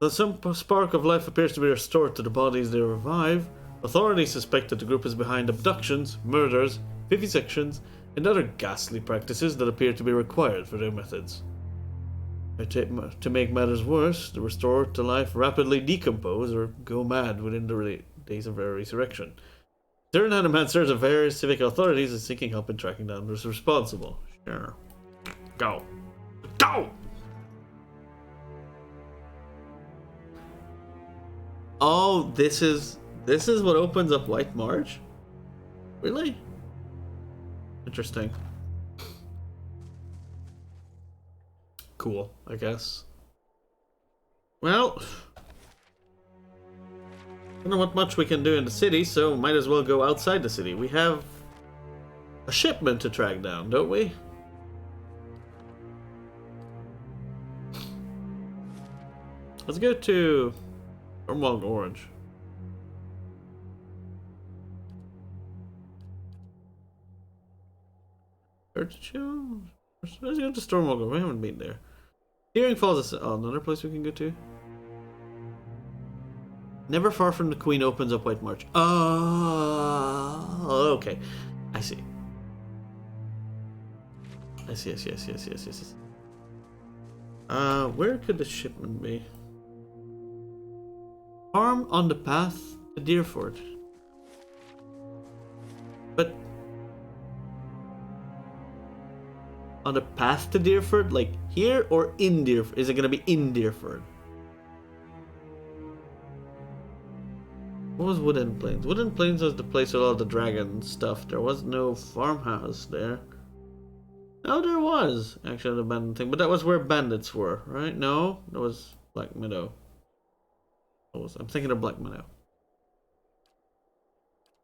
Though some spark of life appears to be restored to the bodies they revive, authorities suspect that the group is behind abductions, murders, vivisections, and other ghastly practices that appear to be required for their methods. To make matters worse, the restored to life rapidly decompose or go mad within the days of their resurrection. Certain animancers of various civic authorities are seeking help in tracking down those responsible. Sure. Go. Go! Oh, this is what opens up White March? Really? Interesting. Cool, I guess. Well, I don't know what much we can do in the city, so might as well go outside the city. We have a shipment to track down, don't we? Let's go to Stormwald Orange. Let's go to Stormwalker. We haven't been there. Hearing Falls is another place we can go to. Never far from the Queen opens up White March. Oh, okay. I see. Yes. Where could the shipment be? Farm on the path to Deerford. But on the path to Deerford, like here or in Deerford? Is it gonna be in Deerford? What was Woodend Plains? Woodend Plains was the place with all the dragon stuff. There was no farmhouse there. No, there was actually an abandoned thing, but that was where bandits were, right? No, that was Black Meadow. I'm thinking of Black Meadow.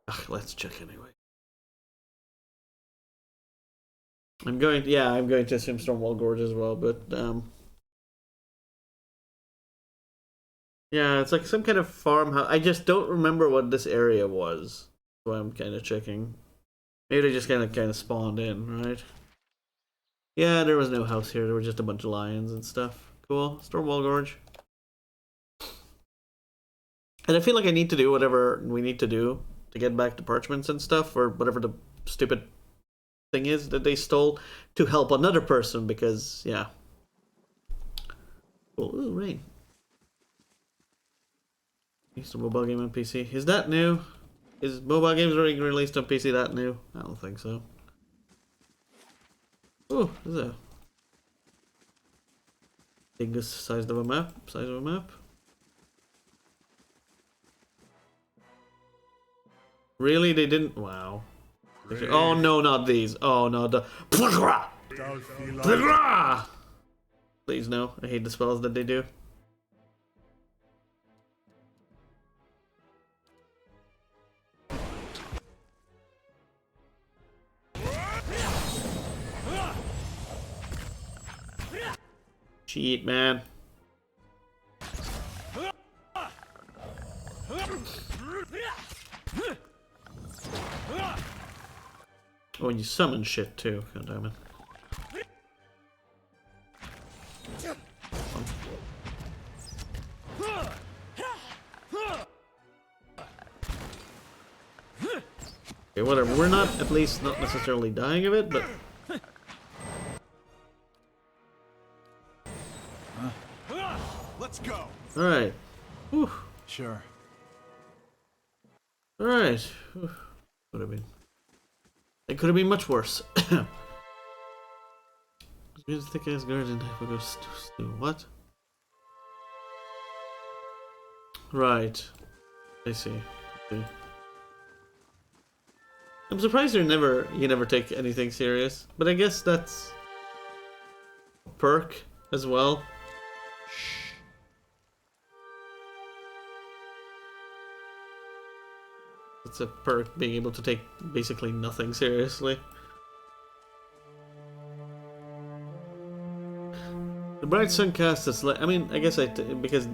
Ugh, let's check anyway. I'm going to assume Stormwall Gorge as well, but yeah, it's like some kind of farmhouse. I just don't remember what this area was, so I'm kind of checking. Maybe they just kind of spawned in, right? Yeah, there was no house here. There were just a bunch of lions and stuff. Cool. Stormwall Gorge. And I feel like I need to do whatever we need to do to get back the parchments and stuff, or whatever the stupid thing is that they stole, to help another person, because, yeah. Cool. Ooh, rain. It's a mobile game on PC. Is that new? Is mobile games being released on PC that new? I don't think so. Oh, is that biggest size of a map? Size of a map? Really? They didn't? Wow. Oh no, not these. Oh no, the. Please no. I hate the spells that they do. Cheat, man. Oh, and you summon shit too. God damn it. Okay, whatever. We're not, at least, not necessarily dying of it, but. Let's go. Alright. Sure. Alright. Could have been. It could have been much worse. Here's the thick ass garden. I go what? Right. I see. Okay. I'm surprised you never take anything serious, but I guess that's a perk as well. It's a perk being able to take basically nothing seriously. The bright sun casts its light. I mean, I guess because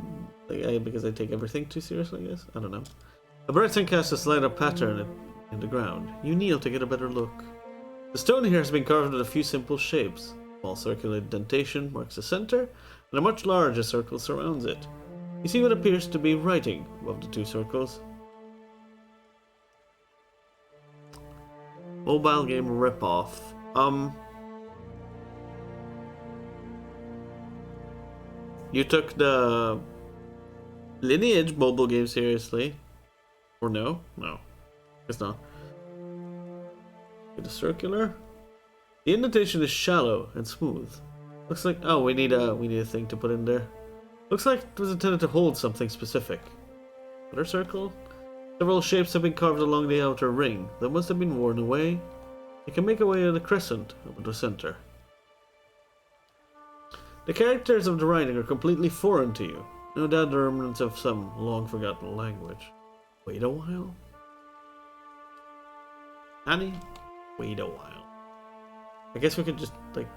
I take everything too seriously. I guess I don't know. A bright sun casts its light up pattern in the ground. You kneel to get a better look. The stone here has been carved with a few simple shapes. A small circular indentation marks the center, and a much larger circle surrounds it. You see what appears to be writing above the two circles. Mobile game ripoff. You took the Lineage mobile game seriously. Or no? No. It's not. Get a circular. The indentation is shallow and smooth. Looks like we need a thing to put in there. Looks like it was intended to hold something specific. Another circle? Several shapes have been carved along the outer ring that must have been worn away. You can make a way in a crescent over the center. The characters of the writing are completely foreign to you. No doubt the remnants of some long-forgotten language. Wait a while? Annie? Wait a while. I guess we could just, like...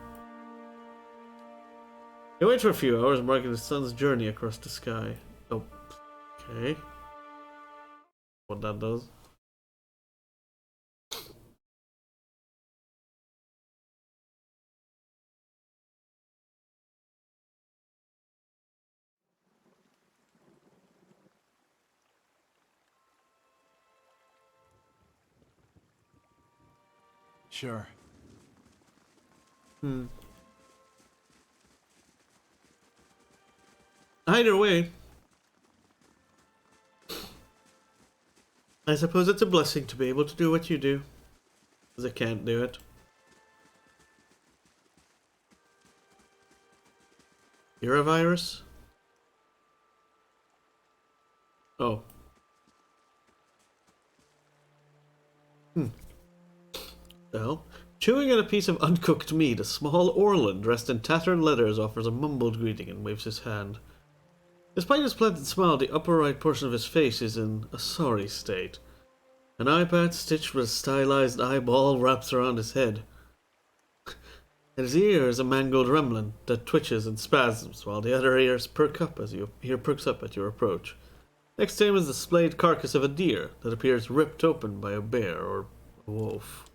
You wait for a few hours, marking the sun's journey across the sky. Oh, okay. What that does. Sure. Either way, I suppose it's a blessing to be able to do what you do, because I can't do it. You're a virus? Oh. Well, chewing at a piece of uncooked meat, a small Orland dressed in tattered leathers offers a mumbled greeting and waves his hand. Despite his pleasant smile, the upper right portion of his face is in a sorry state. An eye patch stitched with a stylized eyeball wraps around his head. At his ear is a mangled remnant that twitches and spasms, while the other ears perks up at your approach. Next to him is the splayed carcass of a deer that appears ripped open by a bear or a wolf.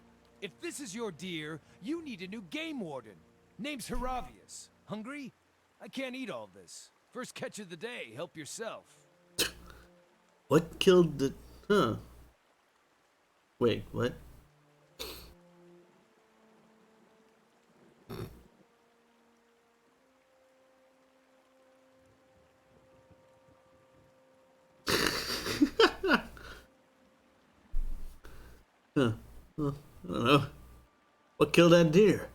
If this is your deer, you need a new game warden. Name's Heravius. Hungry? I can't eat all this. First catch of the day, help yourself. What killed the... Huh. Wait, what? Huh. Well, I don't know. What killed that deer?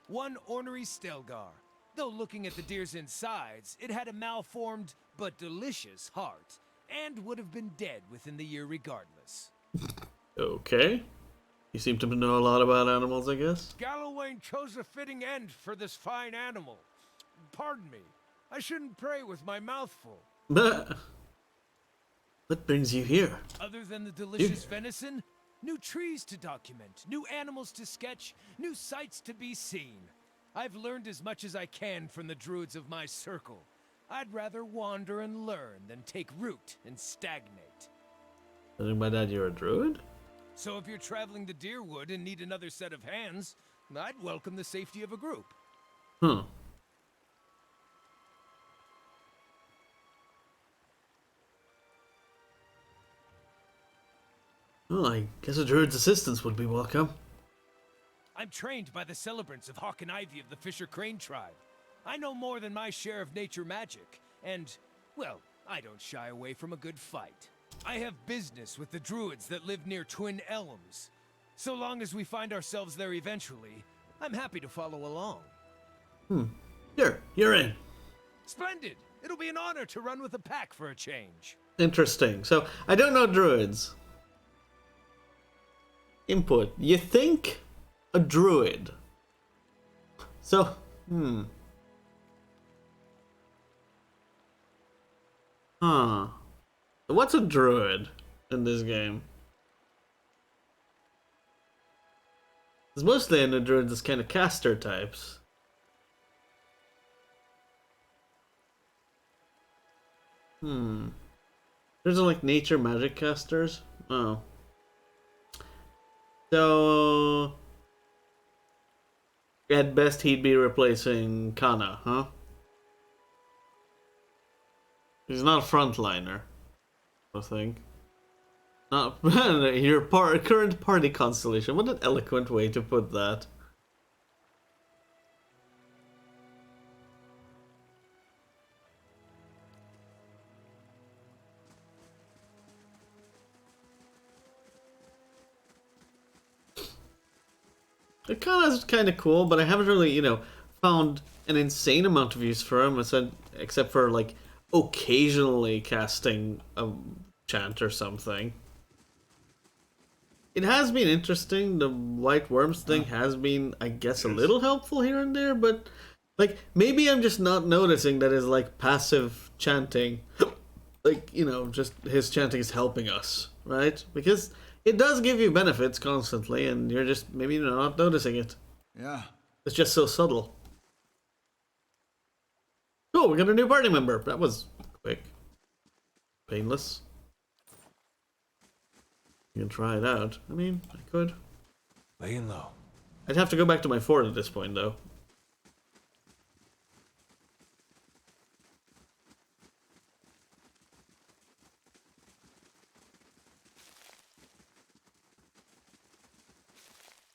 One ornery Stelgar. Though looking at the deer's insides, it had a malformed but delicious heart, and would have been dead within the year regardless. Okay. You seem to know a lot about animals, I guess. Gallowayne chose a fitting end for this fine animal. Pardon me, I shouldn't pray with my mouth full. But what brings you here? Other than the delicious venison, new trees to document, new animals to sketch, new sights to be seen. I've learned as much as I can from the druids of my circle. I'd rather wander and learn than take root and stagnate. Judging by that, you're a druid? So if you're traveling to Deerwood and need another set of hands, I'd welcome the safety of a group. Huh. Well, I guess a druid's assistance would be welcome. I'm trained by the celebrants of Hawk and Ivy of the Fisher Crane tribe. I know more than my share of nature magic, and, well, I don't shy away from a good fight. I have business with the druids that live near Twin Elms. So long as we find ourselves there eventually, I'm happy to follow along. Sure, you're in. Splendid! It'll be an honor to run with a pack for a change. Interesting. So, I don't know druids. Input. You think a druid. So, Huh. What's a druid in this game? Because mostly in the druids is kind of caster types. There's like nature magic casters. Oh. So at best he'd be replacing Kana, huh? He's not a frontliner, I think. Not your current party constellation. What an eloquent way to put that. It is kind of cool, but I haven't really, found an insane amount of use for him, except for, like, occasionally casting a chant or something. It has been interesting. The White Worms thing has been, I guess, a little helpful here and there, but, like, maybe I'm just not noticing that his, like, passive chanting, like, just his chanting is helping us, right? Because it does give you benefits constantly, and you're just maybe not noticing it. Yeah. It's just so subtle. Oh, we got a new party member. That was quick. Painless. You can try it out. I mean, I could. Laying low. I'd have to go back to my fort at this point, though.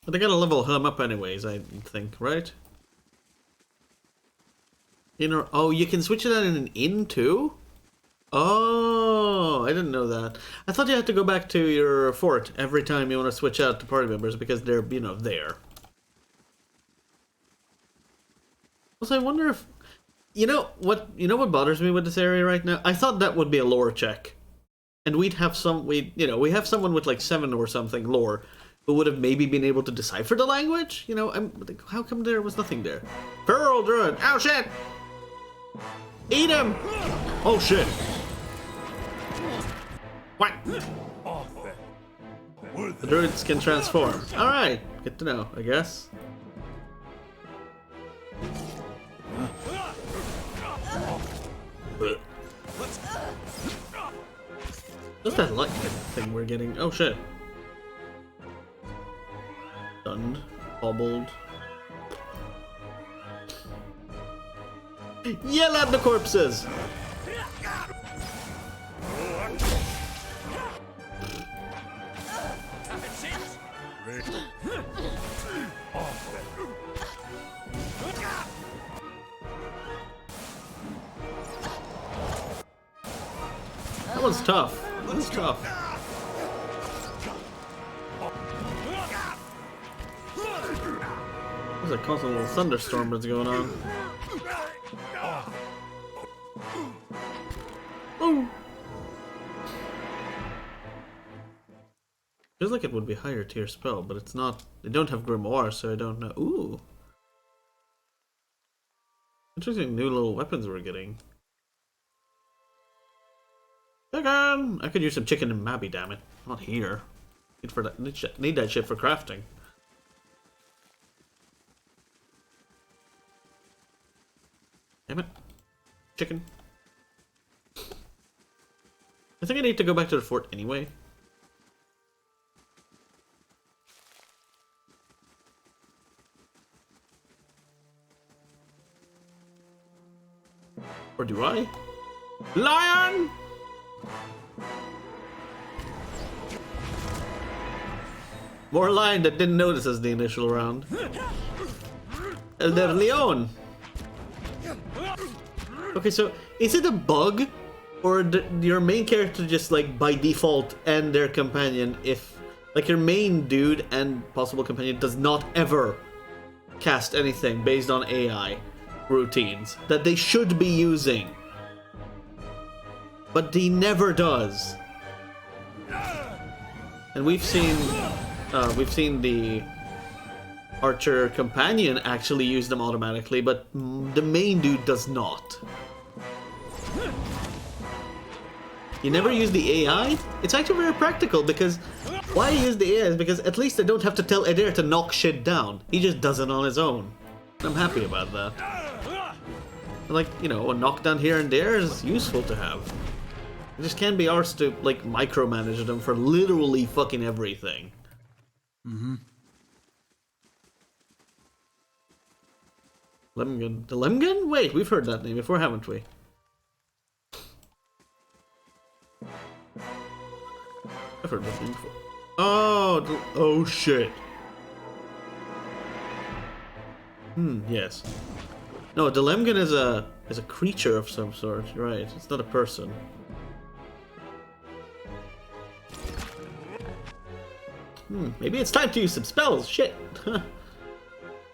But I gotta level him up anyways, I think, right? Oh, you can switch it out in an inn too? Oh, I didn't know that. I thought you had to go back to your fort every time you want to switch out to party members because they're, there. Also, I wonder if... You know what bothers me with this area right now? I thought that would be a lore check. And we'd have we have someone with like 7 or something lore who would have maybe been able to decipher the language? How come there was nothing there? Feral druid! Oh shit! Eat him! Oh shit! What? The druids can transform. Alright, good to know, I guess. What's that light thing we're getting? Oh shit. Stunned, hobbled. Yell at the corpses! That one's tough. That was tough. There's a constant little thunderstorm that's going on. Oh! Feels like it would be higher tier spell, but it's not. They don't have Grimoire, so I don't know. Ooh! Interesting new little weapons we're getting. Chicken! I could use some chicken and Mabby, damn it. Not here. Need that shit for crafting. Damn it. Chicken. I think I need to go back to the fort anyway. Or do I? Lion! More lion that didn't notice us the initial round. Elder Leon! Okay, so is it a bug? Or your main character just like by default and their companion if like your main dude and possible companion does not ever cast anything based on AI routines that they should be using, but he never does. And we've seen the archer companion actually use them automatically, but the main dude does not. You never use the AI? It's actually very practical because why I use the AI is because at least I don't have to tell Adair to knock shit down. He just does it on his own. I'm happy about that. Like, you know, a knockdown here and there is useful to have. It just can't be ours to, like, micromanage them for literally fucking everything. Mm-hmm. Lemgun. The Lemgun? Wait, we've heard that name before, haven't we? I've heard that name before. Oh shit. Yes. No, the Lemgun is a creature of some sort, right? It's not a person. Maybe it's time to use some spells. Shit.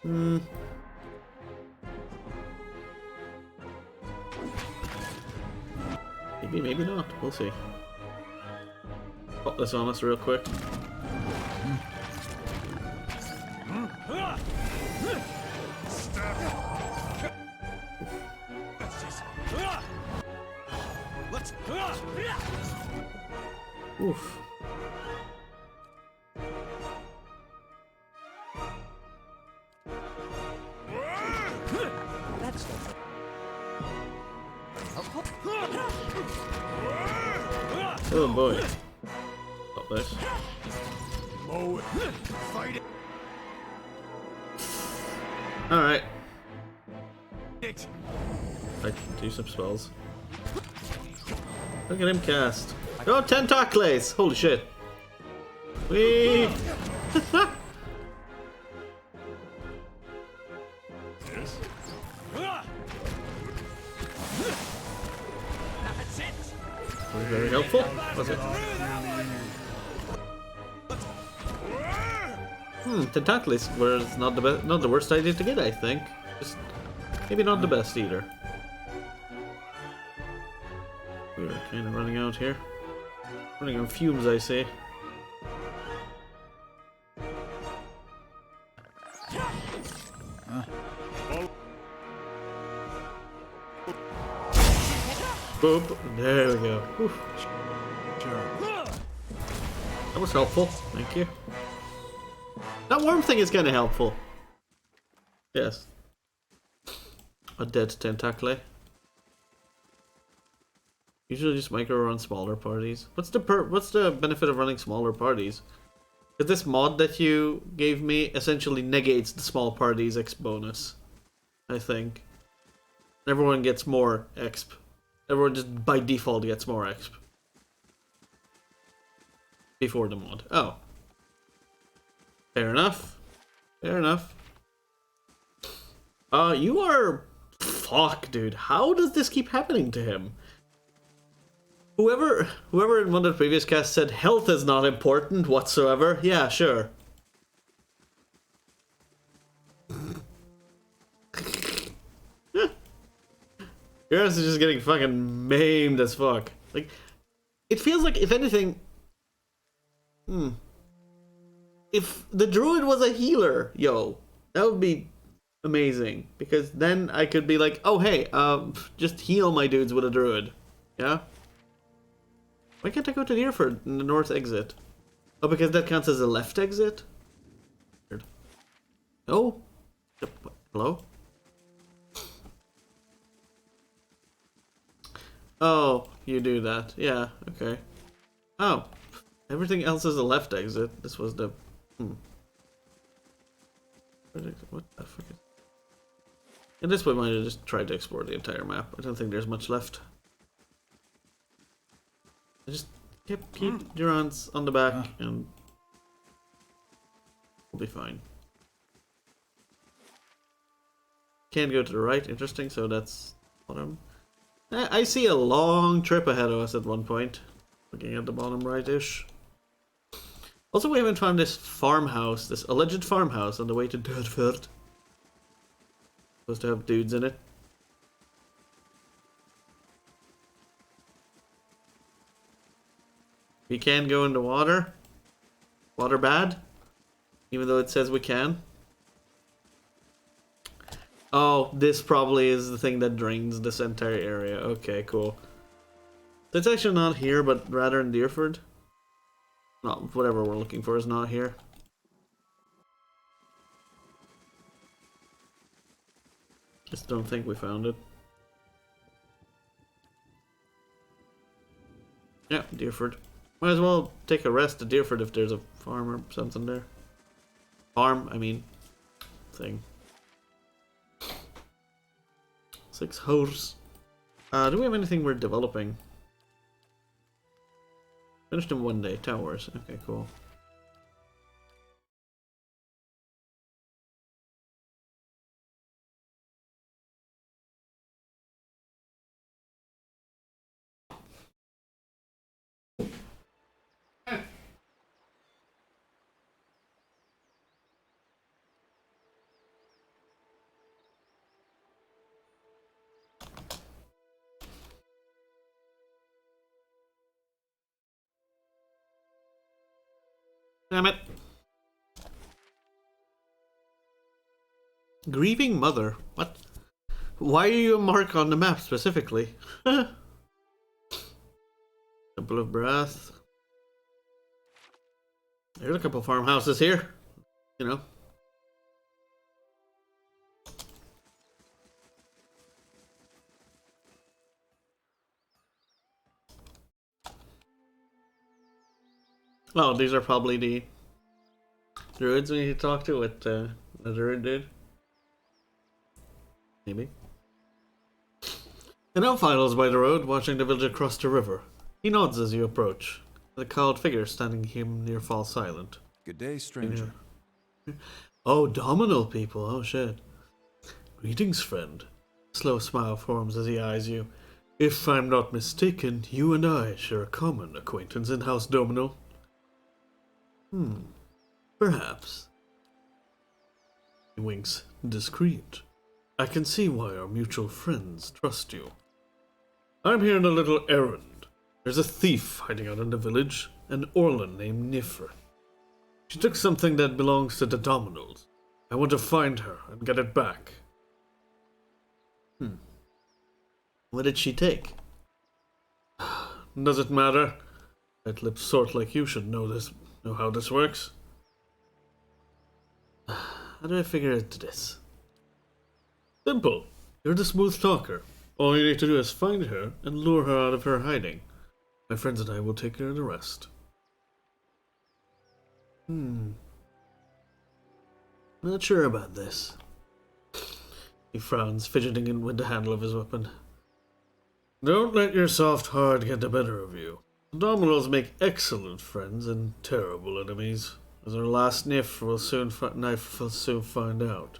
Maybe, maybe not. We'll see. Pop this on us real quick. Oof. Oh boy. Stop this. Alright. I can do some spells. Look at him cast. Oh, Tentacles! Holy shit. Whee! Very helpful. Was it? Tentacles was not the worst idea to get, I think. Just maybe not the best either. We're kind of running out here. Running on fumes, I say. Boop. There we go. Whew. Sure. That was helpful. Thank you. That worm thing is kind of helpful. Yes. A dead tentacle. Usually just micro run smaller parties. What's the benefit of running smaller parties? Because this mod that you gave me essentially negates the small parties X bonus. I think. Everyone gets more exp. Everyone just by default gets more exp. Before the mod. Oh. Fair enough. Fair enough. You are... Fuck, dude. How does this keep happening to him? Whoever in one of the previous casts said health is not important whatsoever. Yeah, sure. Yours is just getting fucking maimed as fuck. Like, it feels like, if anything... If the druid was a healer, yo, that would be amazing. Because then I could be like, oh hey, just heal my dudes with a druid. Yeah? Why can't I go to Deerford in the north exit? Oh, because that counts as a left exit? Weird. Oh? Hello? Oh, you do that. Yeah, okay. Oh. Everything else is a left exit. This was the... What the fuck is... At this point, I might have just tried to explore the entire map. I don't think there's much left. I just keep Durance on the back and we'll be fine. Can't go to the right, interesting, so that's bottom. I see a long trip ahead of us at one point. Looking at the bottom right-ish. Also, we haven't found this farmhouse, this alleged farmhouse on the way to Deerford. Supposed to have dudes in it. We can go into water. Water bad? Even though it says we can. Oh, this probably is the thing that drains this entire area. Okay, cool. It's actually not here, but rather in Deerford. Not whatever we're looking for is not here. Just don't think we found it. Yeah, Deerford. Might as well take a rest at Deerford if there's a farm or something there. Farm, I mean, thing. 6 horse. Do we have anything we're developing? Finished in 1 day. Towers. Okay, cool. Damn it. Grieving mother. What? Why are you a mark on the map specifically? Temple of Breath. There's a couple farmhouses here. You know. Oh, these are probably the druids we need to talk to with the druid dude. Maybe. An elf idles by the road, watching the village across the river. He nods as you approach. The cowled figure standing him near falls silent. Good day, stranger. Oh, Dominal people. Oh, shit. Greetings, friend. A slow smile forms as he eyes you. If I'm not mistaken, you and I share a common acquaintance in House Dominal. Perhaps. He winks. Discreet. I can see why our mutual friends trust you. I'm here on a little errand. There's a thief hiding out in the village, an Orlan named Nifr. She took something that belongs to the Dominals. I want to find her and get it back. What did she take? Does it matter? That lip sort like you should know how this works. How do I figure out this? Simple. You're the smooth talker. All you need to do is find her and lure her out of her hiding. My friends and I will take care of the rest. Not sure about this. He frowns, fidgeting with the handle of his weapon. Don't let your soft heart get the better of you. The Dominals make excellent friends and terrible enemies. as our last knife will soon find out.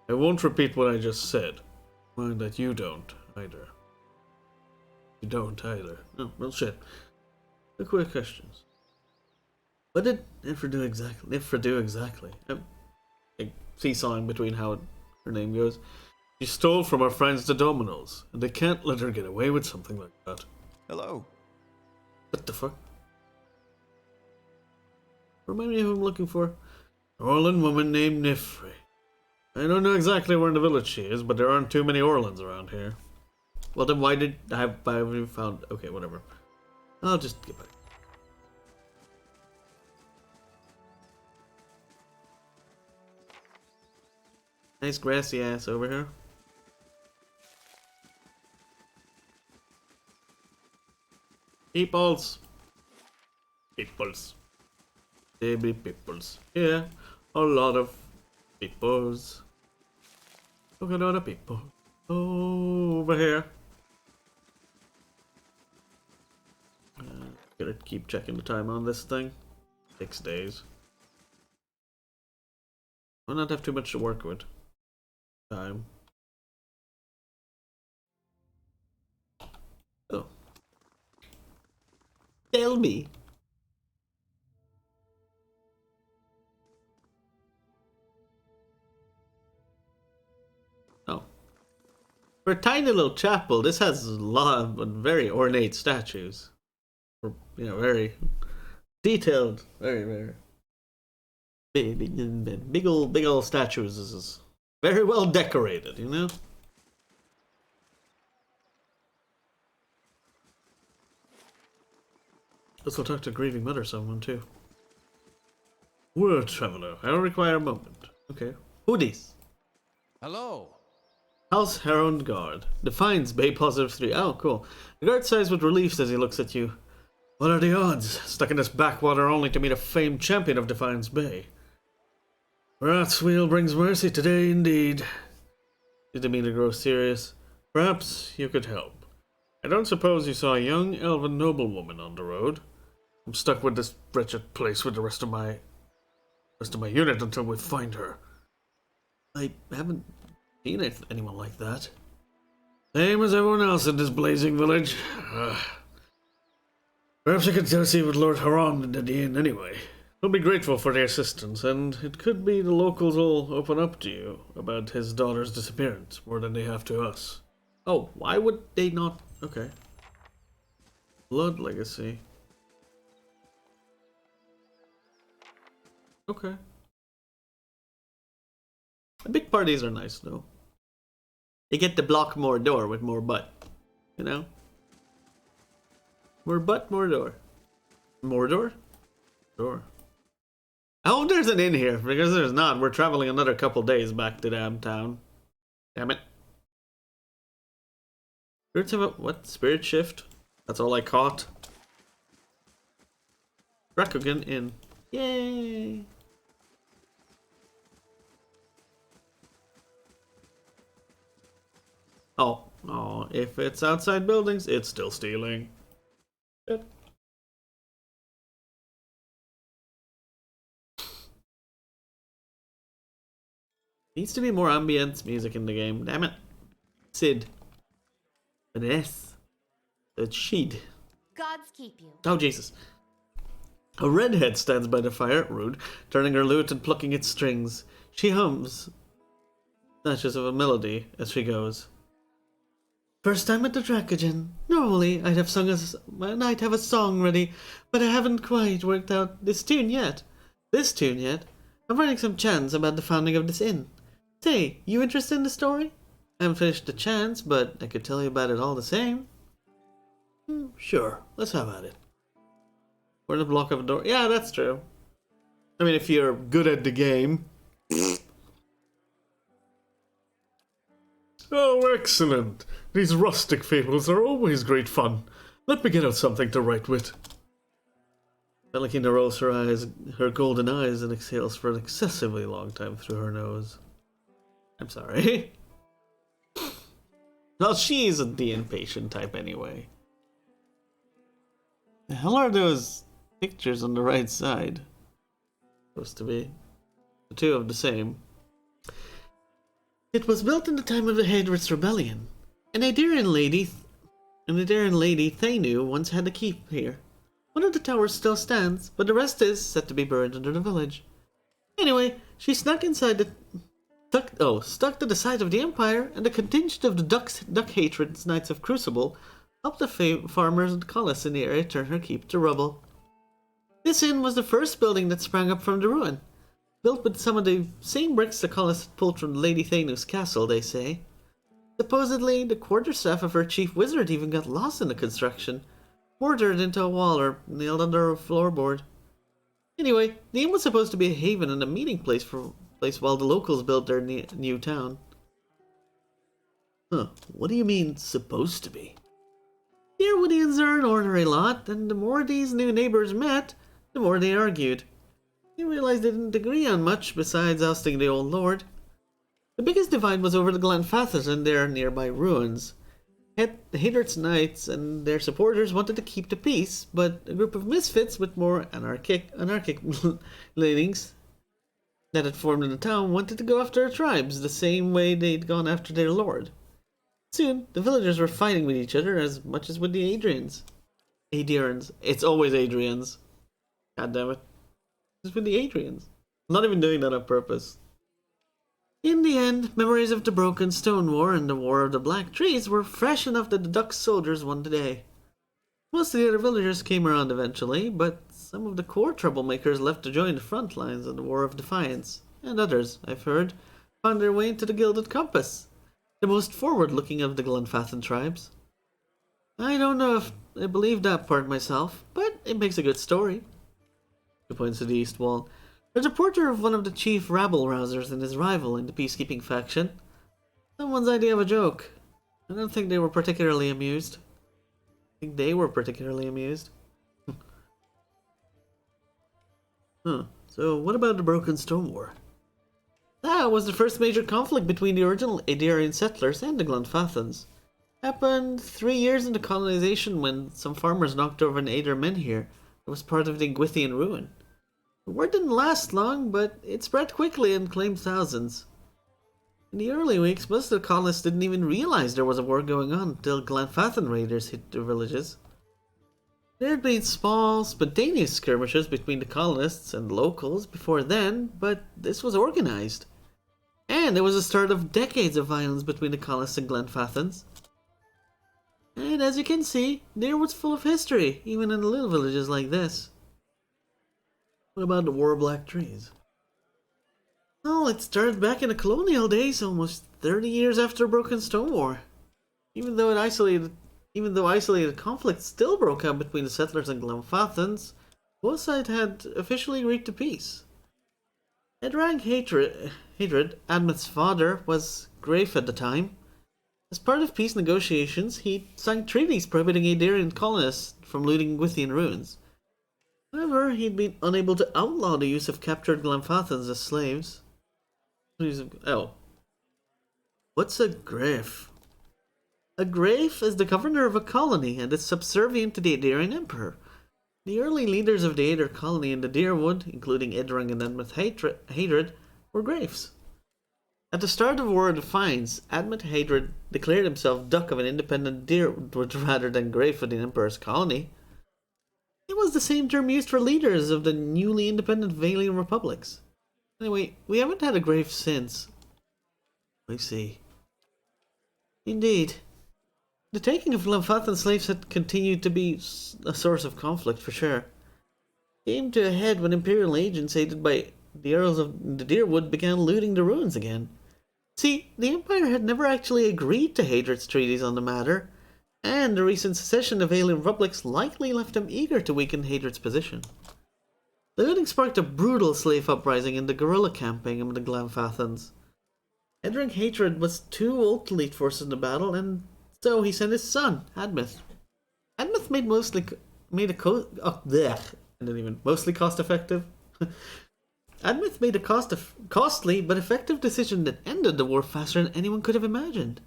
I won't repeat what I just said. Mind that you don't either. You don't either. Oh, well, shit. The quick questions. What did Nifra do exactly? Like, seesawing between how her name goes. She stole from our friends the Dominoes, and they can't let her get away with something like that. Hello. What the fuck? Remind me of who I'm looking for. An Orlan woman named Nifri. I don't know exactly where in the village she is, but there aren't too many Orlans around here. Well, then why have you found... Okay, whatever. I'll just get back. Nice grassy ass over here. Peoples. Peoples. Baby peoples. Yeah, a lot of peoples. Look at all the people over here. Gotta keep checking the time on this thing. 6 days. I'll not have too much to work with. Time. Oh. Tell me. Oh. For a tiny little chapel, this has a lot of very ornate statues. Very detailed, very big old statues. This is very well decorated, you know. Let's go talk to Grieving Mother someone too. Word traveler, I don't require a moment. Okay. Who this? Hello. House Heron Guard. Defines Bay Positive 3. Oh, cool. The guard sighs with relief as he looks at you. What are the odds? Stuck in this backwater only to meet a famed champion of Defiance Bay. Rat's wheel brings mercy today, indeed. His demeanor grows serious. Perhaps you could help. I don't suppose you saw a young elven noblewoman on the road. I'm stuck with this wretched place with the rest of my unit until we find her. I haven't seen anyone like that. Same as everyone else in this blazing village. Perhaps I could go see what Lord Haran did at the inn anyway. He'll be grateful for the assistance, and it could be the locals will open up to you about his daughter's disappearance more than they have to us. Oh, why would they not? Okay. Blood Legacy. Okay. Big parties are nice, though. They get to block more door with more butt. You know? More butt, more door. More door? Door. I hope there's an inn here, because there's not. We're traveling another couple days back to damn town. Damn it. Spirits have a... What? Spirit shift? That's all I caught. Rakugan Inn. Yay! Oh, if it's outside buildings, it's still stealing. Yep. Needs to be more ambience music in the game. Damn it. Sid. An S. It's Sheed. Gods keep you. Oh, Jesus. A redhead stands by the fire, rude, turning her lute and plucking its strings. She hums snatches of a melody as she goes. First time at the Dracogen. Normally, I'd have a song ready, but I haven't quite worked out this tune yet. I'm writing some chants about the founding of this inn. Say, you interested in the story? I haven't finished the chants, but I could tell you about it all the same. Sure, let's have at it. We're in the block of a door. Yeah, that's true. I mean, if you're good at the game. Oh, excellent. These rustic fables are always great fun. Let me get out something to write with. Valentina rolls her golden eyes, and exhales for an excessively long time through her nose. I'm sorry. Well, she isn't the impatient type anyway. The hell are those pictures on the right side? Supposed to be the two of the same. It was built in the time of the Hadrit's rebellion. An Aedirian lady Thainu once had a keep here. One of the towers still stands, but the rest is set to be burned under the village. Anyway, she snuck inside the stuck to the side of the Empire, and the contingent of the Duck Hatred's Knights of Crucible helped the farmers and collists in the area turn her keep to rubble. This inn was the first building that sprang up from the ruin, built with some of the same bricks the collists had pulled from Lady Thanu's castle, they say. Supposedly, the quarterstaff of her chief wizard even got lost in the construction, mortared into a wall or nailed under a floorboard. Anyway, the inn was supposed to be a haven and a meeting place while the locals built their new town. Huh, what do you mean, supposed to be? The Irwoodians are an ornery lot, and the more these new neighbors met, the more they argued. They realized they didn't agree on much besides ousting the old lord. The biggest divide was over the Glenfathers and their nearby ruins. The Hadrit's Knights and their supporters wanted to keep the peace, but a group of misfits with more anarchic leanings that had formed in the town wanted to go after the tribes the same way they'd gone after their lord. Soon, the villagers were fighting with each other as much as with the Adrians. It's always Adrians. God damn it. It's with the Adrians. I'm not even doing that on purpose. In the end, memories of the Broken Stone War and the War of the Black Trees were fresh enough that the Duck soldiers won the day. Most of the other villagers came around eventually, but some of the core troublemakers left to join the front lines of the War of Defiance, and others, I've heard, found their way into the Gilded Compass, the most forward-looking of the Glenfathan tribes. I don't know if I believe that part myself, but it makes a good story. He points to the east wall. There's a portrait of one of the chief rabble-rousers and his rival in the peacekeeping faction. Someone's idea of a joke. I don't think they were particularly amused. So what about the Broken Stone War? That was the first major conflict between the original Aedirian settlers and the Glenfathans. Happened 3 years into colonization when some farmers knocked over an Aedir menhir that was part of the Ingwithian ruin. The war didn't last long, but it spread quickly and claimed thousands. In the early weeks, most of the colonists didn't even realize there was a war going on until Glenfathan raiders hit their villages. There had been small, spontaneous skirmishes between the colonists and locals before then, but this was organized. And it was the start of decades of violence between the colonists and Glenfathans. And as you can see, Deir was full of history, even in little villages like this. What about the War of Black Trees? Well, it started back in the colonial days, almost 30 years after the Broken Stone War. Even though isolated conflicts still broke out between the settlers and Glenfathans, both sides had officially agreed to peace. Edrag Hadrid, Admeth's father, was Grafe at the time. As part of peace negotiations, he signed treaties prohibiting Aedirian colonists from looting Gwithian ruins. However, he'd been unable to outlaw the use of captured Glenfathans as slaves. What's a Grafe? A Grafe is the governor of a colony and is subservient to the Aedirian Emperor. The early leaders of the Aedir colony in the Deerwood, including Idrang and Admeth Hadrid, were Grafes. At the start of War of Defiance, Admeth Hadrid declared himself Duck of an independent Deerwood rather than Grafe of the Emperor's colony. It was the same term used for leaders of the newly independent Vailian republics. Anyway, we haven't had a Grafe since. I see. Indeed. The taking of Glenfathan slaves had continued to be a source of conflict for sure. It came to a head when Imperial agents aided by the Earls of the Deerwood began looting the ruins again. See, the Empire had never actually agreed to Hadrid's treaties on the matter, and the recent secession of Vailian republics likely left them eager to weaken Hadrid's position. The looting sparked a brutal slave uprising and the guerrilla camping among the Glenfathans. Edrag Hadrid was too old to lead forces in the battle, and so he sent his son, Admeth. Admeth mostly cost-effective. Admeth made a costly but effective decision that ended the war faster than anyone could have imagined.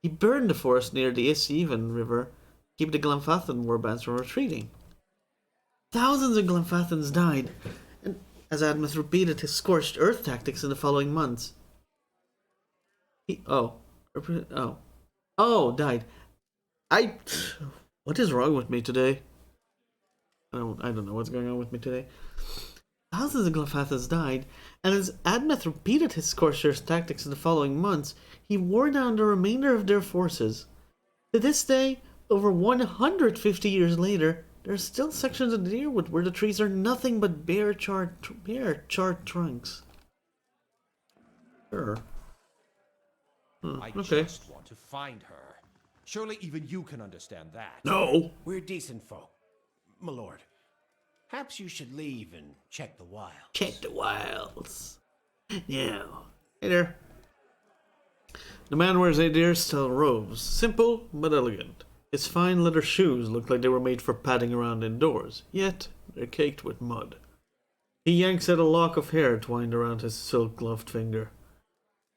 He burned the forest near the Isseven River to keep the Glenfathan warbands from retreating. Thousands of Glenfathans died, and as Admeth repeated his scorched earth tactics in the following months. Died. What is wrong with me today? I don't know what's going on with me today. Thousands of Glefathas died, and as Admeth repeated his scorched earth tactics in the following months, he wore down the remainder of their forces. To this day, over 150 years later, there are still sections of the Deerwood where the trees are nothing but bare charred trunks. Sure. I Okay. just want to find her. Surely even you can understand that. No! We're decent folk, my lord. Perhaps you should leave and check the wild. Check the wilds. Now. Hey there. The man wears a deer-style robes, simple but elegant. His fine leather shoes look like they were made for padding around indoors, yet they're caked with mud. He yanks at a lock of hair twined around his silk-gloved finger.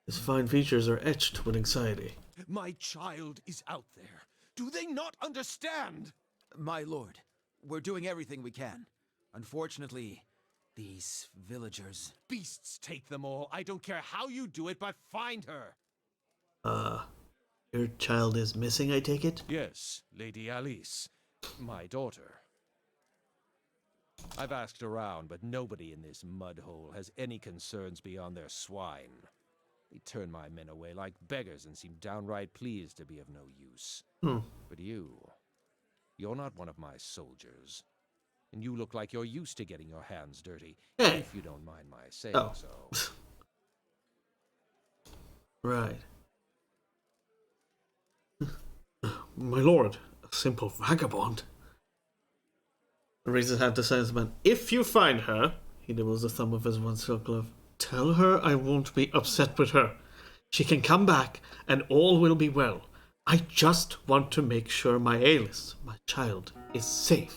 His fine features are etched with anxiety. My child is out there. Do they not understand? My lord, we're doing everything we can. Unfortunately, these villagers... Beasts take them all. I don't care how you do it, but find her. Your child is missing, I take it? Yes, Lady Alice, my daughter. I've asked around, but nobody in this mud hole has any concerns beyond their swine. They turn my men away like beggars and seem downright pleased to be of no use. But you're not one of my soldiers. And you look like you're used to getting your hands dirty, Hey. if you don't mind my saying Oh. so. Right. My lord, a simple vagabond. Raises his hand to silence the man. If you find her, he nibbles the thumb of his one silk glove. Tell her I won't be upset with her. She can come back and all will be well. I just want to make sure my Aelis, my child, is safe.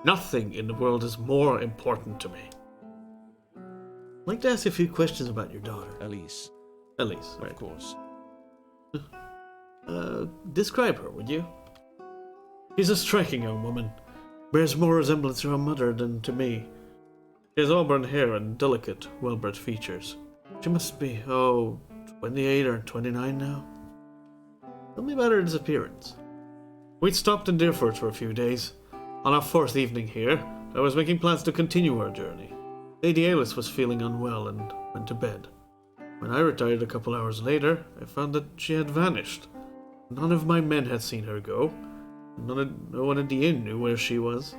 Nothing in the world is more important to me. I'd like to ask you a few questions about your daughter. Alice, Elise, right. of course. Describe her, would you? She's a striking young woman. Bears more resemblance to her mother than to me. She has auburn hair and delicate, well-bred features. She must be, 28 or 29 now. Tell me about her disappearance. We'd stopped in Deerford for a few days. On our fourth evening here, I was making plans to continue our journey. Lady Aelis was feeling unwell and went to bed. When I retired a couple hours later, I found that she had vanished. None of my men had seen her go. No one at the inn knew where she was.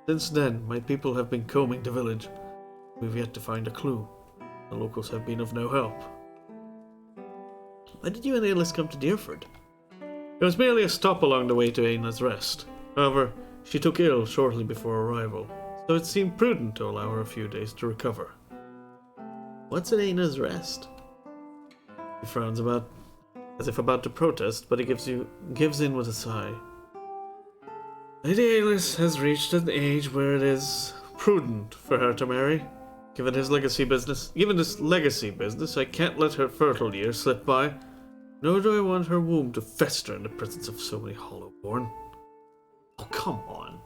Since then, my people have been combing the village. We've yet to find a clue. The locals have been of no help. Why did you and Aelis come to Deerford? It was merely a stop along the way to Aina's Rest. However, she took ill shortly before arrival, so it seemed prudent to allow her a few days to recover. What's at Aina's Rest? He frowns as if about to protest, but he gives in with a sigh. Lady Aelis has reached an age where it is prudent for her to marry. Given this legacy business, I can't let her fertile years slip by. Nor do I want her womb to fester in the presence of so many hollowborn. Oh, come on.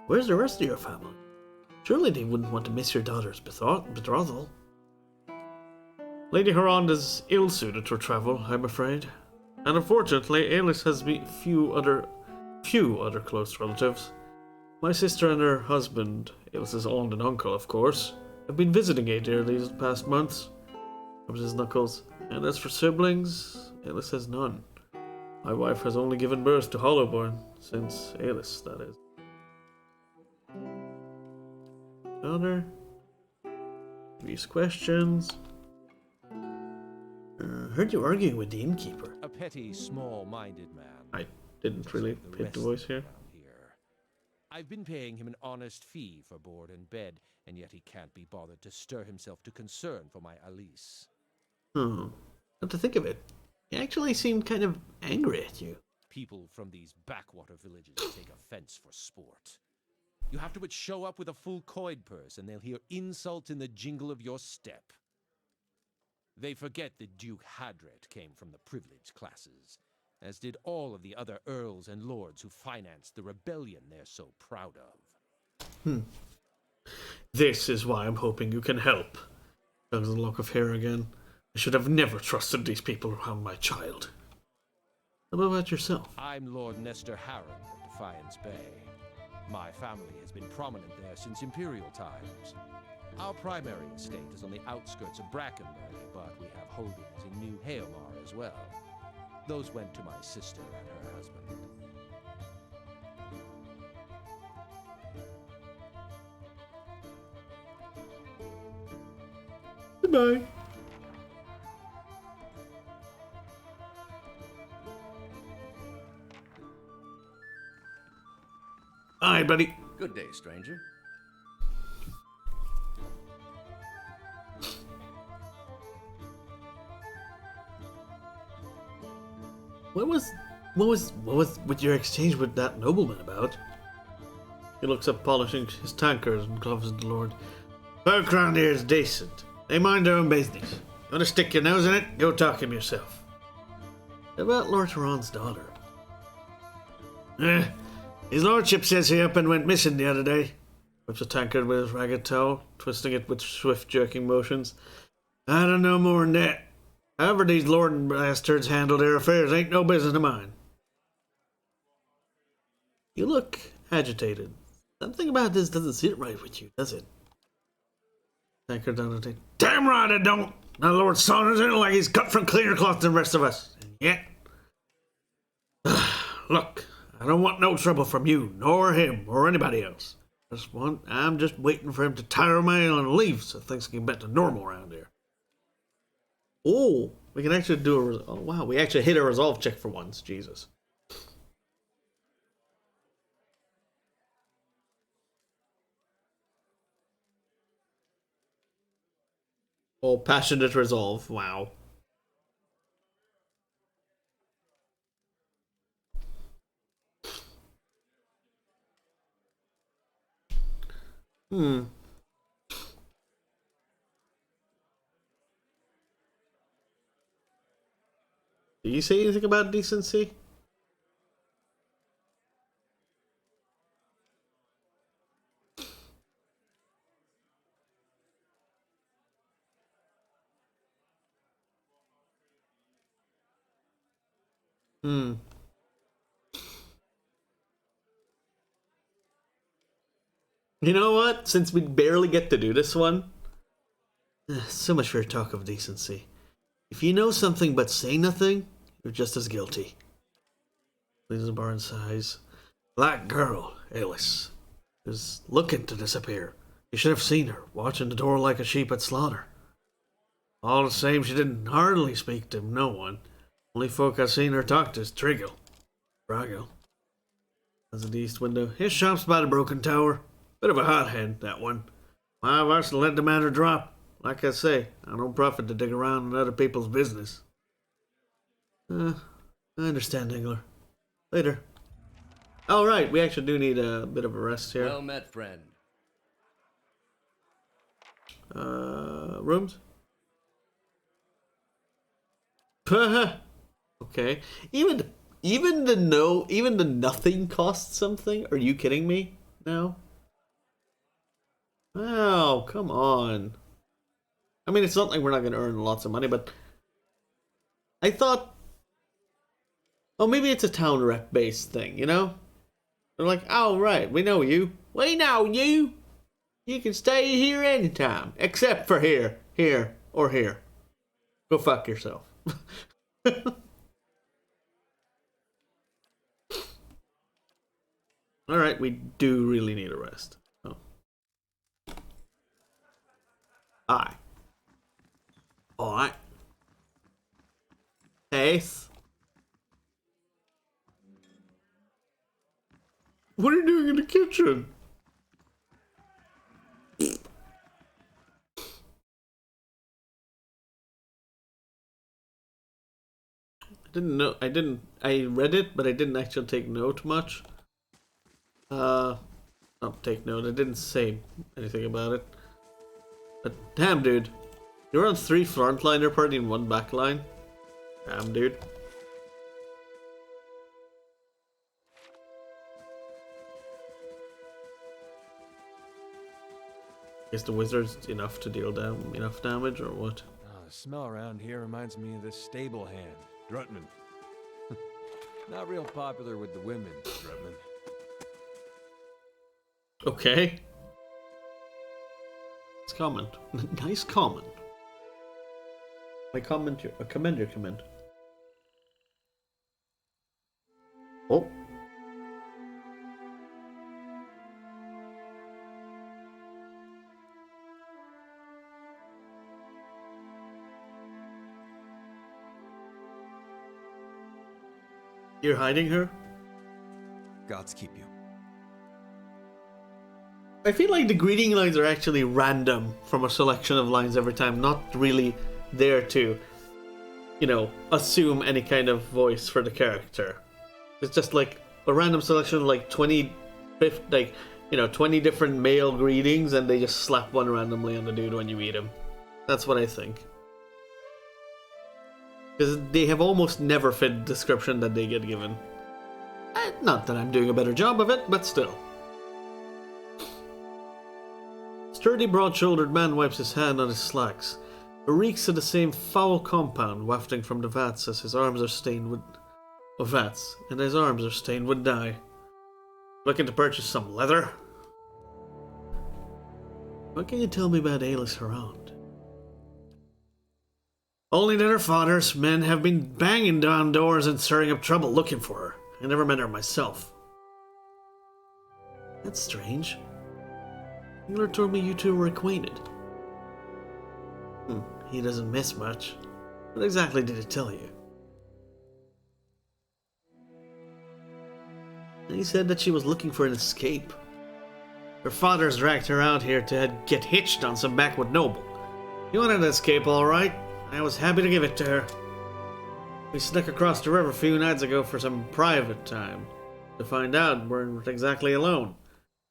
Where's the rest of your family? Surely they wouldn't want to miss your daughter's betrothal. Lady Haronde is ill-suited for travel, I'm afraid. And unfortunately, Aelis has few other close relatives. My sister and her husband, Aelis's aunt and uncle, of course, have been visiting Aedir these past months. Rubs his knuckles. And as for siblings, Aelis has none. My wife has only given birth to Hollowborn, since Aelis, that is. Other these questions. Heard you arguing with the innkeeper. A petty, small-minded man. I didn't really The hit the rest voice here. around here. I've been paying him an honest fee for board and bed, and yet he can't be bothered to stir himself to concern for my Alice. Come to think of it, he actually seemed kind of angry at you. People from these backwater villages take offense for sport. You have to but show up with a full coin purse, and they'll hear insults in the jingle of your step. They forget that Duke Hadret came from the privileged classes, as did all of the other earls and lords who financed the rebellion they're so proud of. This is why I'm hoping you can help. Tugs a lock of hair again. I should have never trusted these people around my child. How about yourself? I'm Lord Nestor Harron of Defiance Bay. My family has been prominent there since Imperial times. Our primary estate is on the outskirts of Brackenbury, but we have holdings in New Haomar as well. Those went to my sister and her husband. Goodbye. Hi, buddy. Good day, stranger. What was with your exchange with that nobleman about? He looks up, polishing his tankers and gloves the Lord. Folk round here is decent. They mind their own business. You want to stick your nose in it? Go talk to him yourself. How about Lord Huron's daughter? His lordship says he up and went missing the other day. Whips a tankard with his ragged towel, twisting it with swift jerking motions. I don't know more than that. However these lord bastards handle their affairs ain't no business of mine. You look agitated. Something about this doesn't sit right with you, does it? Tankard down the table. Damn right it don't! Now Lord Saunders ain't like he's cut from cleaner cloth than the rest of us. And yet... Look, I don't want no trouble from you, nor him, or anybody else. I'm just waiting for him to tire my ale and leave so things can get back to normal around here. Oh, we can actually do a... Oh, wow, we actually hit a resolve check for once. Jesus. Oh, passionate resolve. Wow. Hmm. Do you say anything about decency? Hmm. You know what? Since we barely get to do this one, so much for your talk of decency. If you know something but say nothing, you're just as guilty. Leaves the bar and sighs. That girl, Alice, is looking to disappear. You should have seen her, watching the door like a sheep at slaughter. All the same, she didn't hardly speak to no one. Only folk I've seen her talk to is Triggle. Brago. That's at the east window. His shop's by the broken tower. Bit of a hothead, that one. My wife's to let the matter drop. Like I say, I don't profit to dig around in other people's business. I understand, Engler. Later. All right, we actually do need a bit of a rest here. Well met, friend. Rooms? Okay. Even the nothing costs something? Are you kidding me? No? Oh, come on. I mean, it's not like we're not going to earn lots of money, but I thought, oh, maybe it's a town rep based thing, you know? They're like, oh, right, we know you. We know you. You can stay here anytime, except for here, or here. Go fuck yourself. Alright, we do really need a rest. Oh. Aye. Alright. Ace. What are you doing in the kitchen? I read it, but I didn't actually take note much. Not take note, I didn't say anything about it. But damn, dude. You're on 3 frontliner party and 1 backline. Damn, dude. Is the wizard's enough to deal enough damage, or what? Oh, the smell around here reminds me of this stable hand, Drutman. Not real popular with the women, Drutman. Okay. Nice comment. Nice comment. I commend your comment. Oh. You're hiding her? Gods keep you. I feel like the greeting lines are actually random from a selection of lines every time, not really there to, you know, assume any kind of voice for the character. It's just like a random selection of like 20 different male greetings, and they just slap one randomly on the dude when you meet him. That's what I think. Because they have almost never fit the description that they get given. Not that I'm doing a better job of it, but still. Sturdy, broad-shouldered man wipes his hand on his slacks. It reeks of the same foul compound wafting from the vats as his arms are stained with... and his arms are stained with dye. Looking to purchase some leather? What can you tell me about Aelis Harand? Only that her father's men have been banging down doors and stirring up trouble looking for her. I never met her myself. That's strange. Miller told me you two were acquainted. He doesn't miss much. What exactly did he tell you? He said that she was looking for an escape. Her father's dragged her out here to get hitched on some backwood noble. He wanted an escape, all right. I was happy to give it to her. We snuck across the river a few nights ago for some private time. To find out, we weren't exactly alone.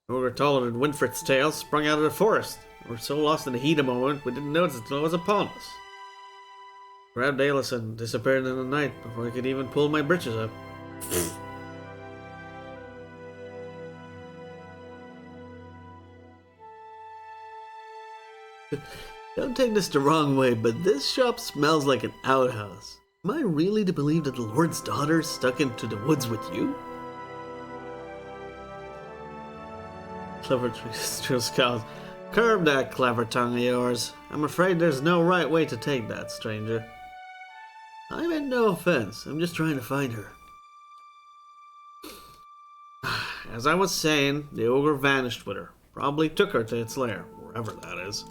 We were taller than Winfred's tail, sprung out of the forest. We were so lost in the heat of the moment, we didn't notice until it was upon us. Grabbed Aelis and disappeared in the night before I could even pull my britches up. Don't take this the wrong way, but this shop smells like an outhouse. Am I really to believe that the Lord's daughter stuck into the woods with you? Clever Scout. Curb that clever tongue of yours. I'm afraid there's no right way to take that, stranger. I meant no offense. I'm just trying to find her. As I was saying, the ogre vanished with her. Probably took her to its lair, wherever that is.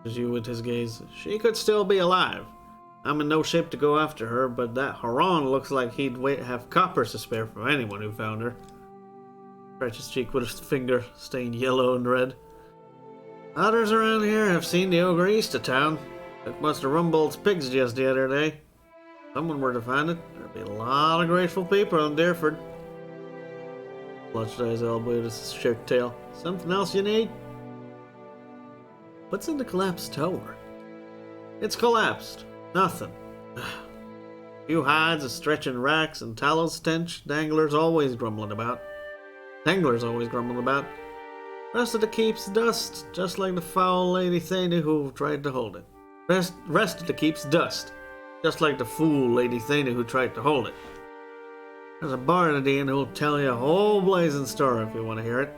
As you with his gaze, she could still be alive. I'm in no shape to go after her, but that Harand looks like he'd have coppers to spare for anyone who found her. Scratched his cheek with his finger, stained yellow and red. Others around here have seen the ogre east of town. Took Master Rumbold's pigs just the other day. If someone were to find it, there'd be a lot of grateful people in Deerford. Clutched at his elbow with his shirt tail. Something else you need? What's in the collapsed tower? It's collapsed. Nothing. Few hides, a stretching racks, and tallow stench danglers always grumbling about. Rest of the keep's dust, just like the foul Lady Thena who tried to hold it. Rest of the keep's dust, just like the fool Lady Thena who tried to hold it. There's a bard at the inn who'll tell you a whole blazing story if you want to hear it.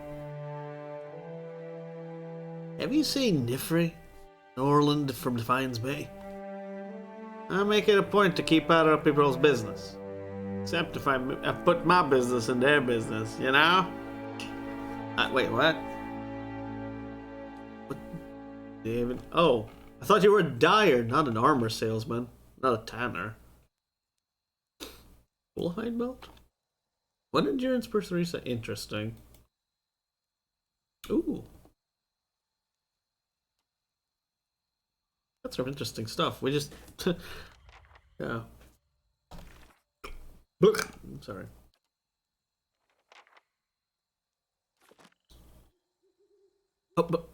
Have you seen Nifri, Norland from Defiance Bay? I make it a point to keep out of people's business. Except if I put my business in their business, you know? Wait, what? What? David? Oh, I thought you were a dyer, not an armor salesman. Not a tanner. Full hide belt? What endurance per 3 set? Interesting. Ooh. That's some interesting stuff. We just... yeah. I'm sorry. Oh, but...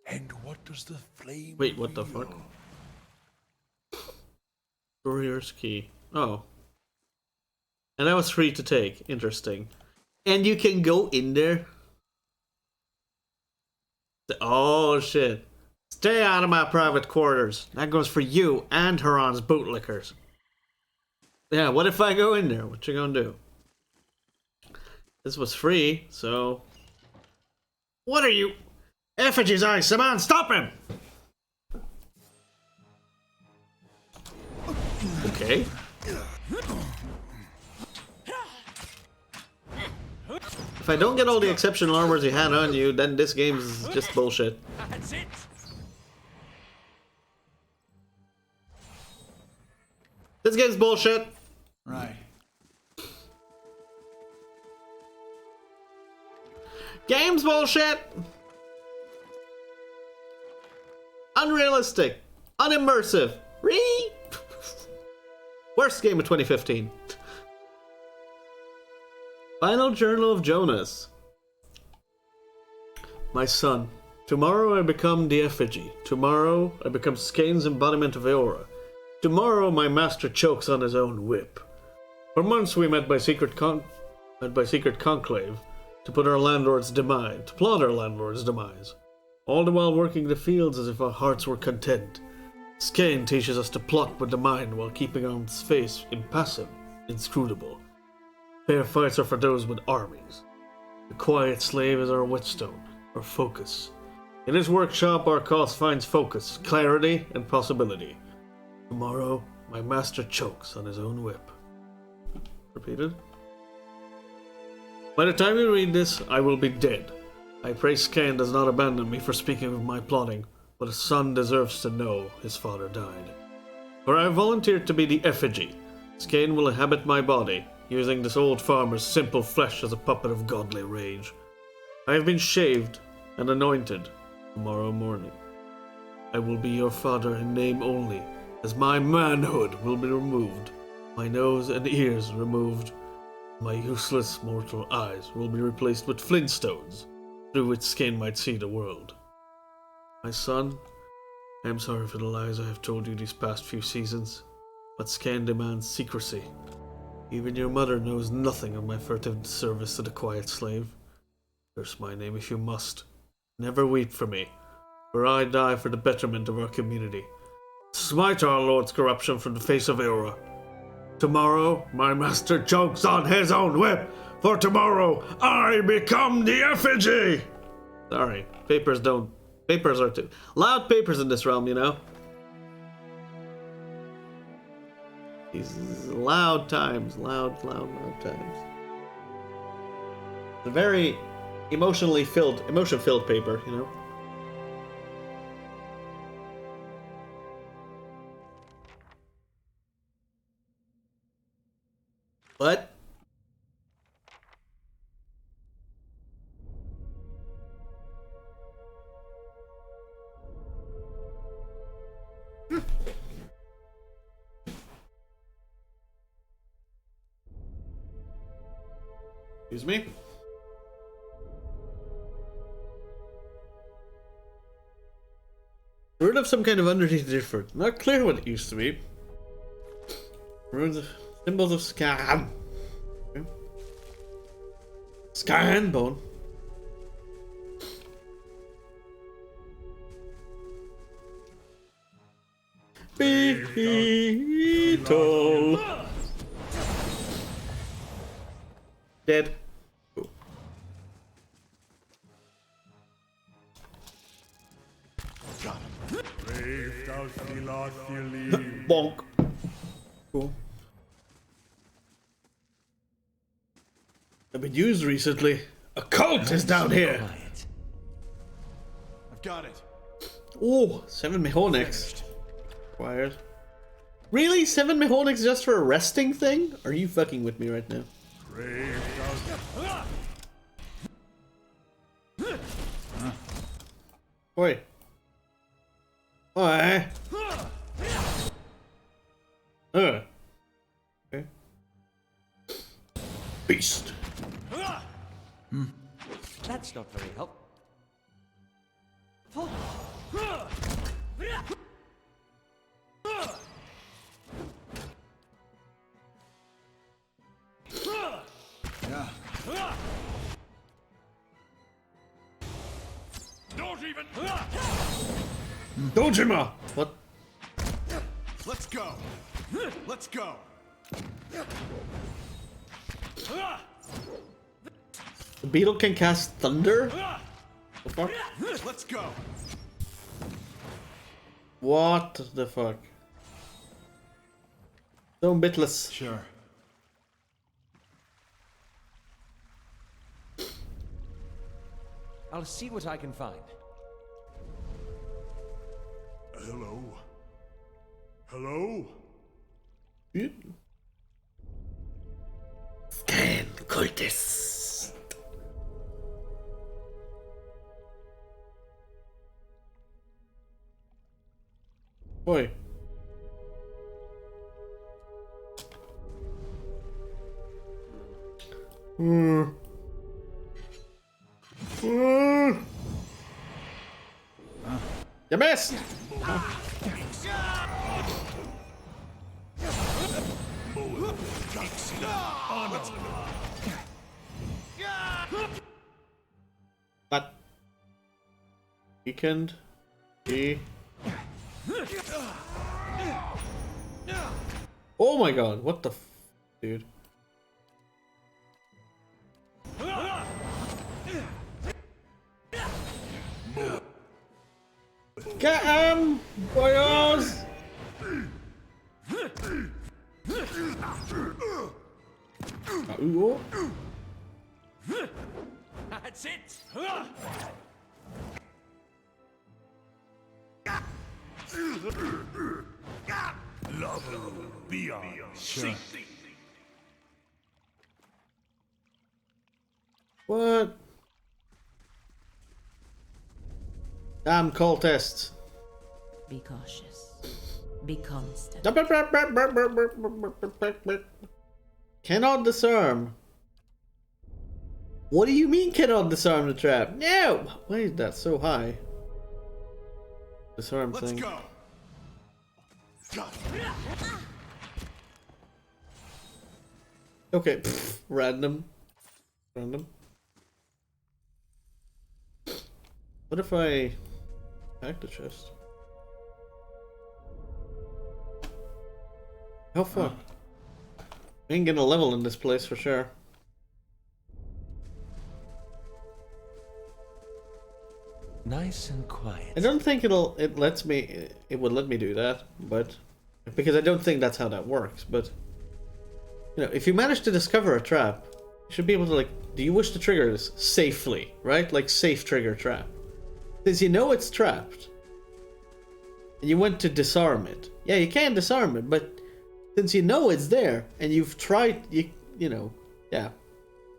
And what does the flame Wait, what the fuck? Warrior's key. Oh. And that was free to take. Interesting. And you can go in there? Oh, shit. Stay out of my private quarters. That goes for you and Huron's bootlickers. Yeah, what if I go in there? What you gonna do? This was free, so... What are you... Effigy's eyes, Saman, stop him! Okay. If I don't get all the exceptional armors you had on you, then this game is just bullshit. That's it. This game's bullshit. Right. Game's bullshit. Unrealistic. Unimmersive. Worst game of 2015. Final Journal of Jonas. My son, tomorrow I become the effigy. Tomorrow I become Skane's embodiment of Eora. Tomorrow my master chokes on his own whip. For months we met by secret conclave to plot our landlord's demise. All the while working the fields as if our hearts were content. Skane teaches us to plot with the mind while keeping our face impassive, inscrutable. Fair fights are for those with armies. The quiet slave is our whetstone, our focus. In his workshop our cause finds focus, clarity, and possibility. Tomorrow, my master chokes on his own whip. Repeated. By the time you read this, I will be dead. I pray Skane does not abandon me for speaking of my plotting, but a son deserves to know his father died. For I have volunteered to be the effigy. Skane will inhabit my body, using this old farmer's simple flesh as a puppet of godly rage. I have been shaved and anointed tomorrow morning. I will be your father in name only, as my manhood will be removed, my nose and ears removed. My useless mortal eyes will be replaced with flintstones, through which Skane might see the world. My son, I am sorry for the lies I have told you these past few seasons, but Skane demands secrecy. Even your mother knows nothing of my furtive service to the quiet slave. Curse my name if you must. Never weep for me, for I die for the betterment of our community. Smite our lord's corruption from the face of Eora. Tomorrow, my master chokes on his own whip, for tomorrow I become the effigy! Sorry, papers are too loud papers in this realm, you know? These loud times, loud times. It's a very emotion-filled paper, you know? What? Excuse me? Word of some kind of underneath different. Not clear what it used to be. Runes of symbols of Scan. Okay. Scan bone. Beetle. Dead. Cool. Bonk. Cool. I've been used recently. A cult is down here. I've got it. Oh, 7 Mehonics. Required. Really? 7 Mehonics just for a resting thing? Are you fucking with me right now? Oi. Oi. Okay. Beast. That's not very helpful. Yeah. Naughty even. Dojima! What? Let's go. Let's go. The beetle can cast thunder? The fuck? Let's go. What the fuck? Stone bitless. Sure. I'll see what I can find. Hello. Hello. Scan cultist. Boy. You missed! That weekend. Oh my god, what the dude? Get him, boyos! That's it. Love beyond. Sure. What? Damn cultists. Be cautious. Be constant. Cannot disarm. What do you mean cannot disarm the trap? No! Why is that so high? Disarm Let's thing. go. Got it. Okay, pfft, random. Random. What if I pack the chest? How fuck? I ain't getting a level in this place for sure. Nice and quiet. I don't think it would let me do that, but because I don't think that's how that works, but you know, if you manage to discover a trap, you should be able to, like, do you wish to trigger this safely, right? Like safe trigger trap. Since you know it's trapped and you went to disarm it. Yeah, you can disarm it, but since you know it's there and you've tried, you know, yeah.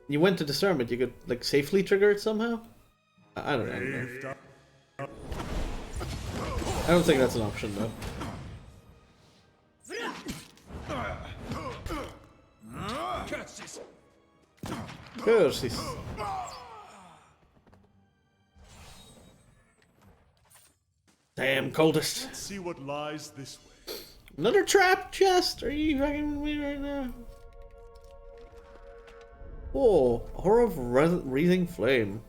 You went to disarm it, you could like safely trigger it somehow? I don't know. I don't think that's an option though. Curses. Damn cultist. Let's see what lies this way. Another trap chest? Are you fucking with me right now? Whoa, Horror of Wreathing Flame.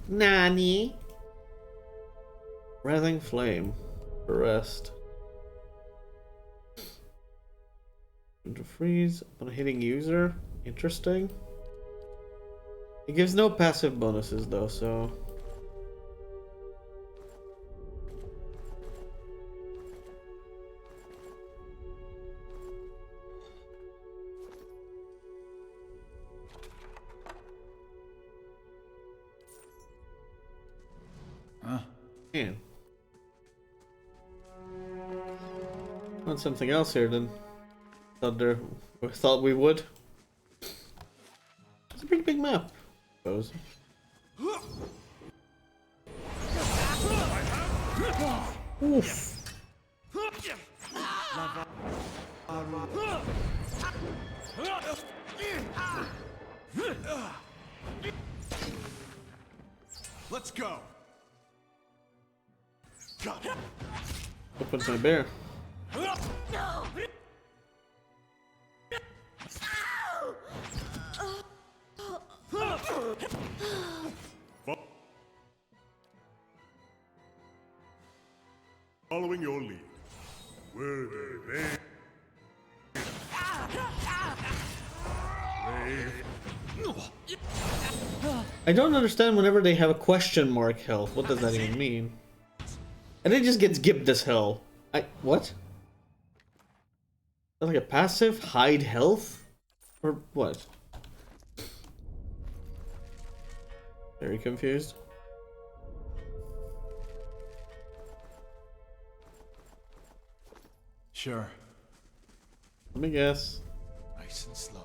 Nani? Wreathing Flame. Arrest. To freeze upon hitting user. Interesting. It gives no passive bonuses though, so. Man. Want something else here then? Thought we would. It's a pretty big map, I suppose. Oof. Let's go. Got it. Opens my bear. following your lead. Were they brave? I don't understand whenever they have a question mark health. What does that even mean? And it just gets gibbed as hell. What? Is that like a passive? Hide health? Or what? Very confused. Sure. Let me guess. Nice and slow.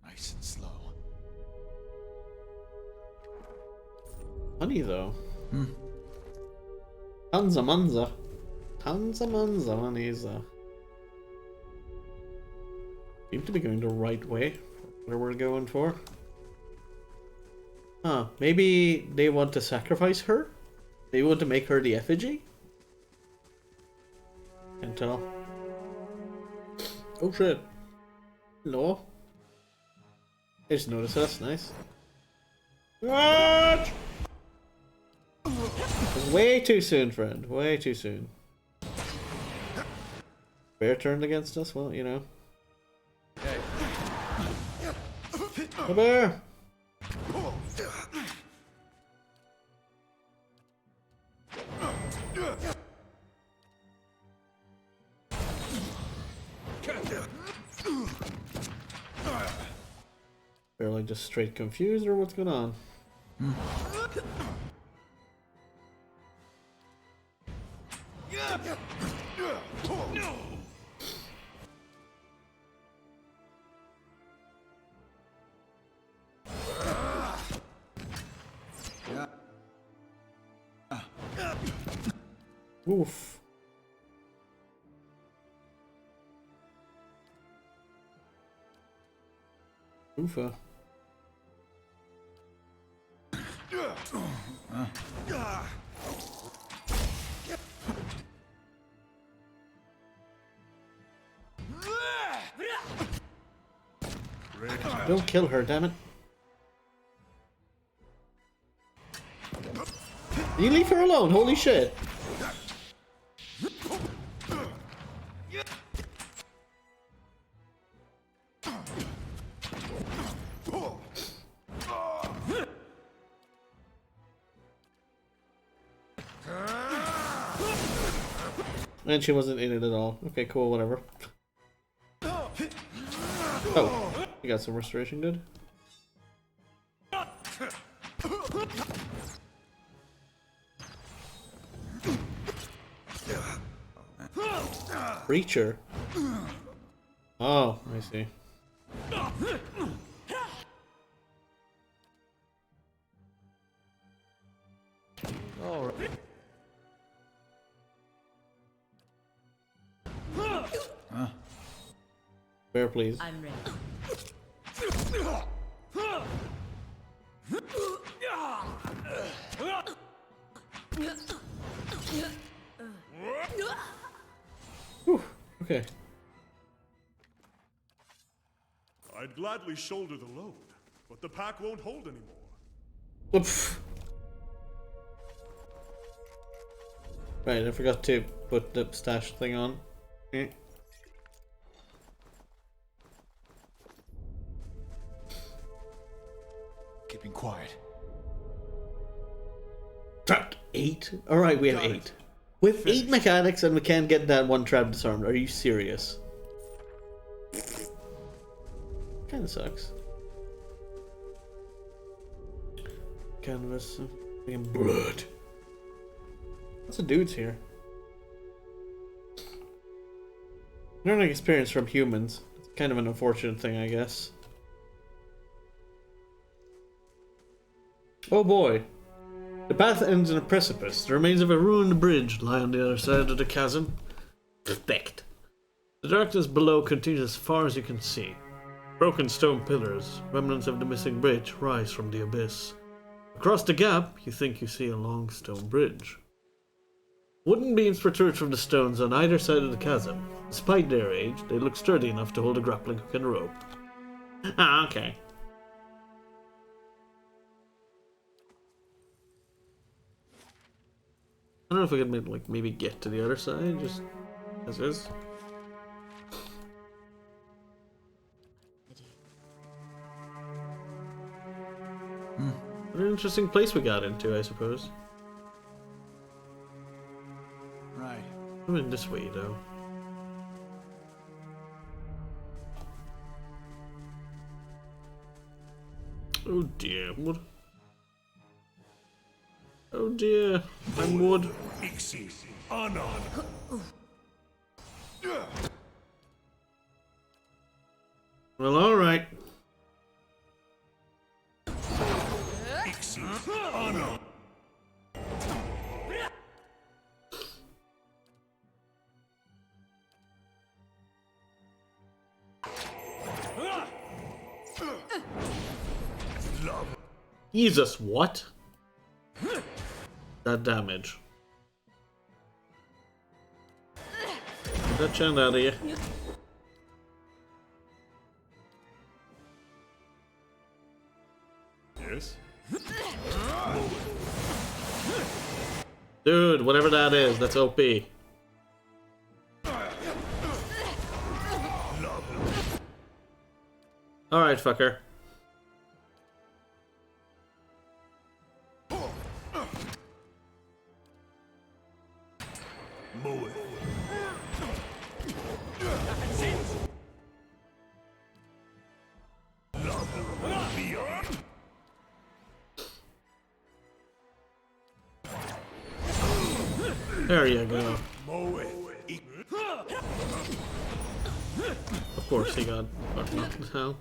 Nice and slow. Funny though. Tanza manza. Tanza manza maniza. Seem to be going the right way. Where we're going for. Huh, maybe they want to sacrifice her? They want to make her the effigy? Can't tell. Oh shit. Hello. I just noticed that's nice. What? Way too soon, friend. Way too soon. Bear turned against us? Well, you know. Hey. The bear! They're like just straight confused or what's going on? Oof. Oofa. Don't kill her, damn it. You leave her alone, holy shit. And she wasn't in it at all. Okay, cool, whatever. Oh, you got some restoration, good. Breacher. Oh, I see. All right. Bear, please. I'm ready. Whew, okay. I'd gladly shoulder the load, but the pack won't hold anymore. Oof. Right, I forgot to put the stash thing on. Keeping quiet. Trapped 8? Alright, we have 8. With 8 mechanics and we can't get that one trap disarmed. Are you serious? Kinda sucks. Canvas. And blood. Lots of dudes here. Learning experience from humans. It's kind of an unfortunate thing, I guess. Oh boy. The path ends in a precipice. The remains of a ruined bridge lie on the other side of the chasm. Perfect. The darkness below continues as far as you can see. Broken stone pillars, remnants of the missing bridge, rise from the abyss. Across the gap, you think you see a long stone bridge. Wooden beams protrude from the stones on either side of the chasm. Despite their age, they look sturdy enough to hold a grappling hook and rope. Ah, okay. don't know if we can like maybe get to the other side just as is. What an interesting place we got into, I suppose. Right. I'm in this way though. Oh dear, what? Oh dear, I'm wood. Well, alright. Jesus, what? That damage. Get that chant out of you. Yes? Dude, whatever that is, that's OP. Alright, fucker. There you go. Of course he got fucking knocked down.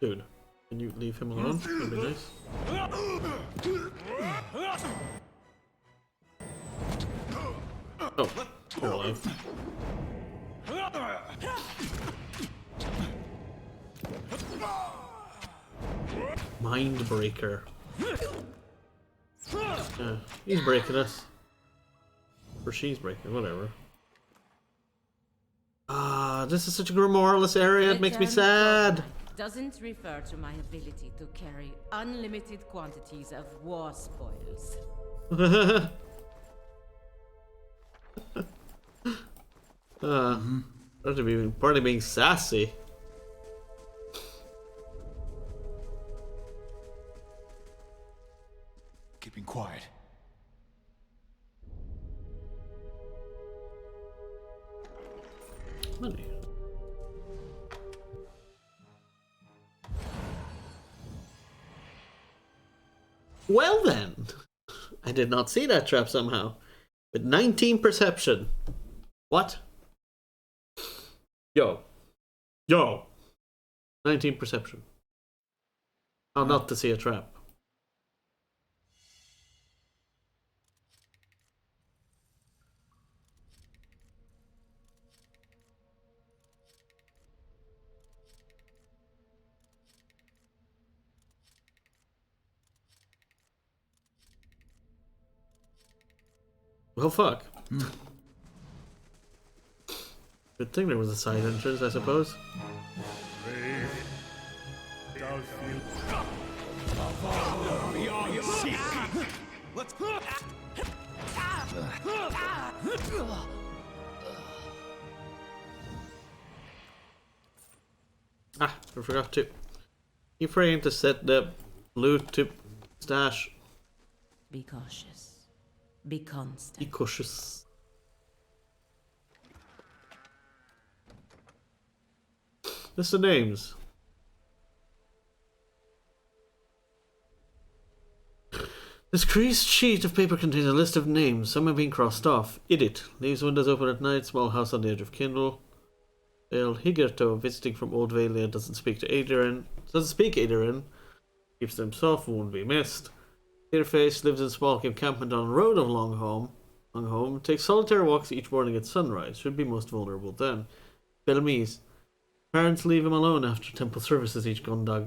Dude, can you leave him alone? That'd be nice. Oh, you're alive. Mindbreaker. Yeah, he's breaking us. Or she's breaking, whatever. Ah, this is such a grimoireless area, it makes me sad. Doesn't refer to my ability to carry unlimited quantities of war spoils. Part of being sassy. Keeping quiet. Money. Well then, I did not see that trap somehow. With 19 perception. What? Yo. 19 perception. How not to see a trap. Well, fuck. Good thing there was a side entrance, I suppose. Ah, I forgot to. You forgetting to set the loot to stash. Be cautious. Be constant. Be cautious. List of names. This creased sheet of paper contains a list of names. Some have been crossed off. Idiot. Leaves windows open at night. Small house on the edge of Kindle. El Higerto, visiting from Old Valia, doesn't speak Adrian. Keeps to himself, won't be missed. Clearface lives in small encampment on road of Longhome. Takes solitary walks each morning at sunrise. Should be most vulnerable then. Bellamese. Parents leave him alone after temple services each Godandag.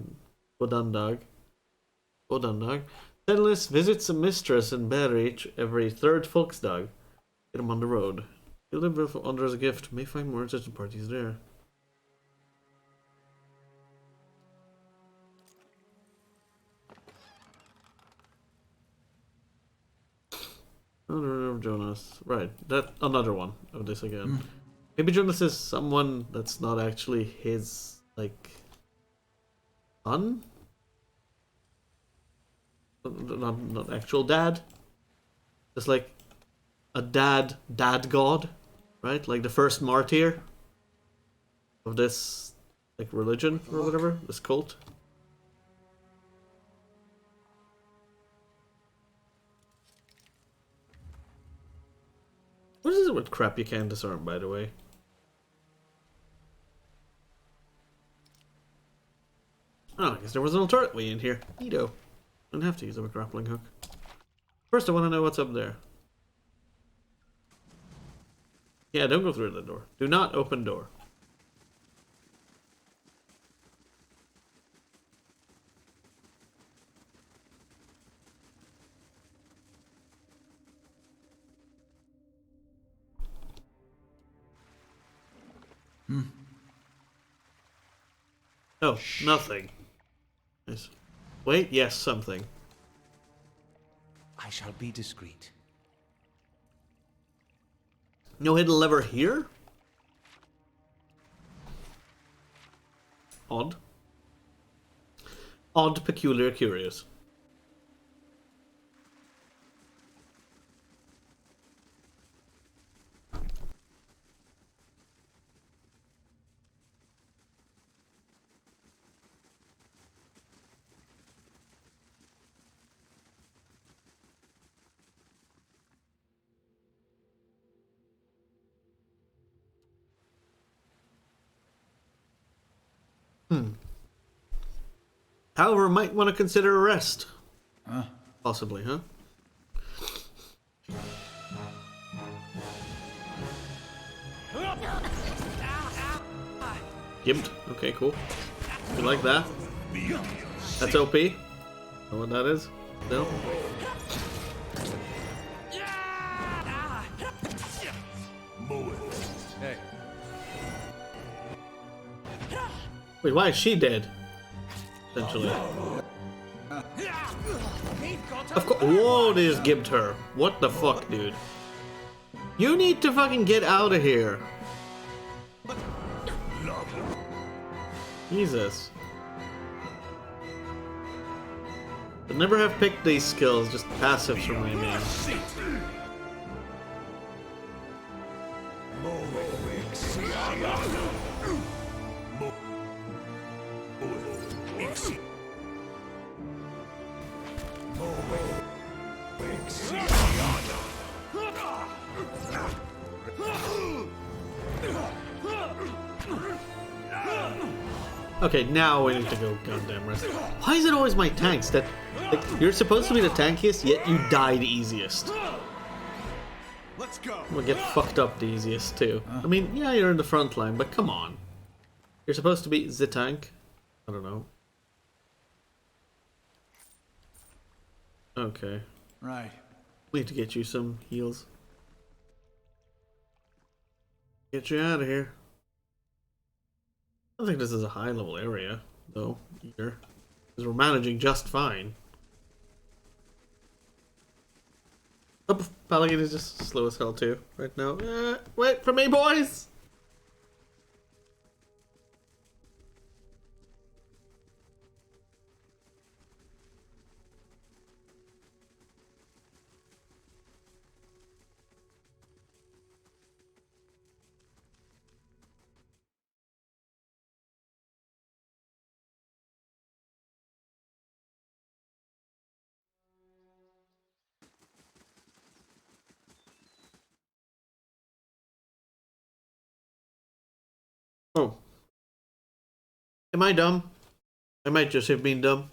Penniless visits a mistress in Berich every third Folksdag. Get him on the road. He'll live under as a gift. May find more interesting parties there. Honor of Jonas. Right, that another one of this again. Maybe Jonas is someone that's not actually his, like, son? Not actual dad. Just like a dad god, right? Like the first martyr of this, like, religion or whatever, this cult. What is it with crap you can't disarm, by the way? Oh, I guess there was an alternate way in here. Neato. Don't have to use a grappling hook. First, I want to know what's up there. Yeah, don't go through the door. Do not open door. Oh, nothing. Yes. Wait, yes, something. I shall be discreet. No hidden lever here? Odd. Odd, peculiar, curious. However, might want to consider a rest. Possibly, huh? Gimped. Okay, cool. You like that? That's OP. Know what that is? No? Hey. Wait, why is she dead? Essentially. Of course. Whoa, they just gimped her. What the fuck, dude? You need to fucking get out of here. Jesus. I'd never have picked these skills, just passives from my main. Okay, now we need to go goddamn rest. Why is it always my tanks that, like, you're supposed to be the tankiest, yet you die the easiest? Let's go. We'll get fucked up the easiest too. I mean, yeah, you're in the front line, but come on. You're supposed to be the tank? I don't know. Okay. Right. Need to get you some heals. Get you out of here. I don't think this is a high level area, though, either. Because we're managing just fine. Oh, Paladin is just slow as hell too, right now. Wait for me, boys! Oh. Am I dumb? I might just have been dumb.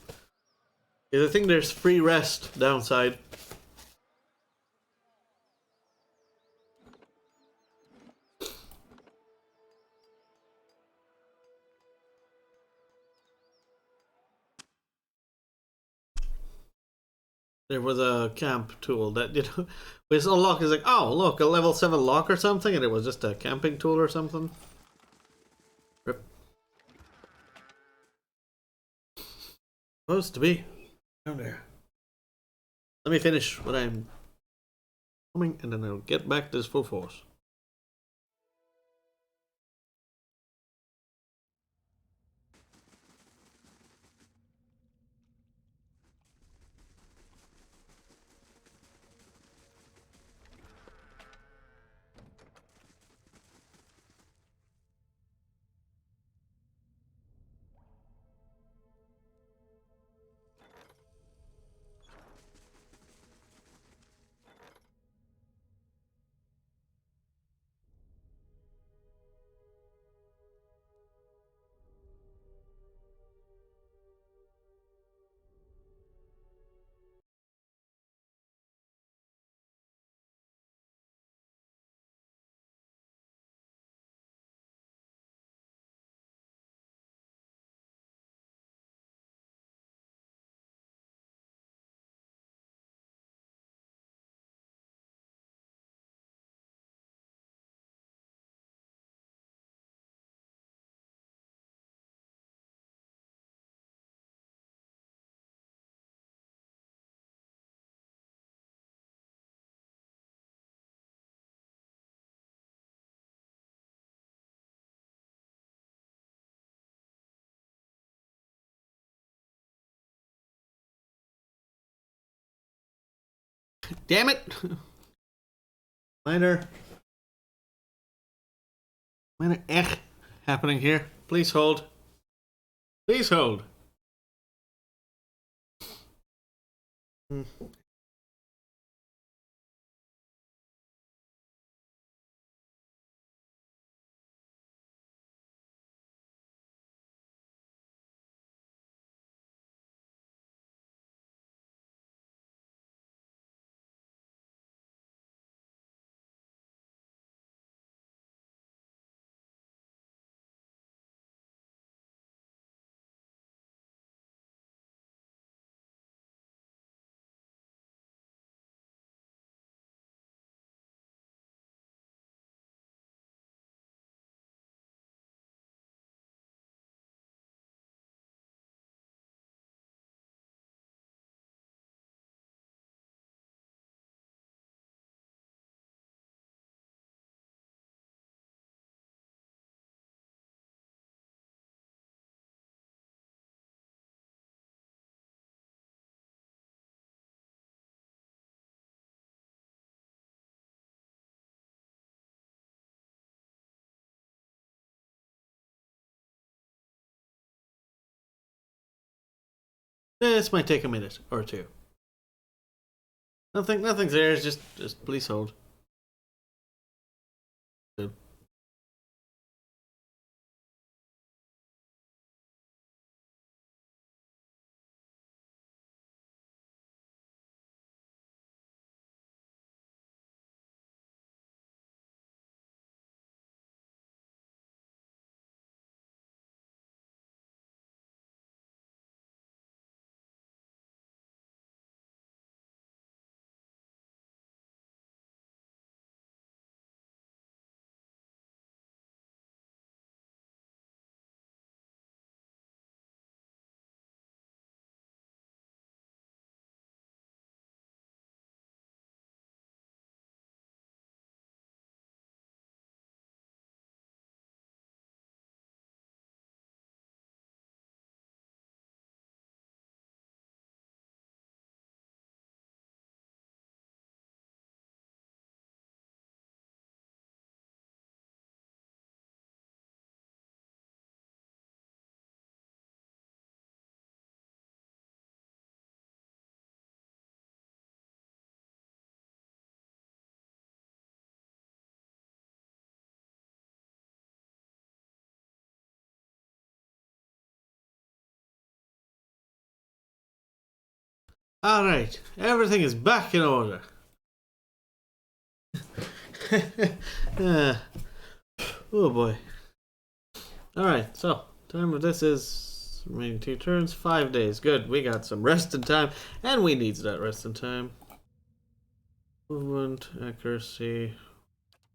Because I think there's free rest downside. There was a camp tool that, you know, was unlocked. It's like, oh, look, a level 7 lock or something, and it was just a camping tool or something. Rip. Supposed to be down there. Let me finish what I'm coming, and then I'll get back to this full force. Damn it! Minor happening here. Please hold. Please hold. This might take a minute or two. Nothing's there. It's just please hold. Good. All right, everything is back in order. Oh boy. All right, so time of this is remaining 2 turns, 5 days. Good, we got some resting time, and we needs that resting time. Movement, accuracy,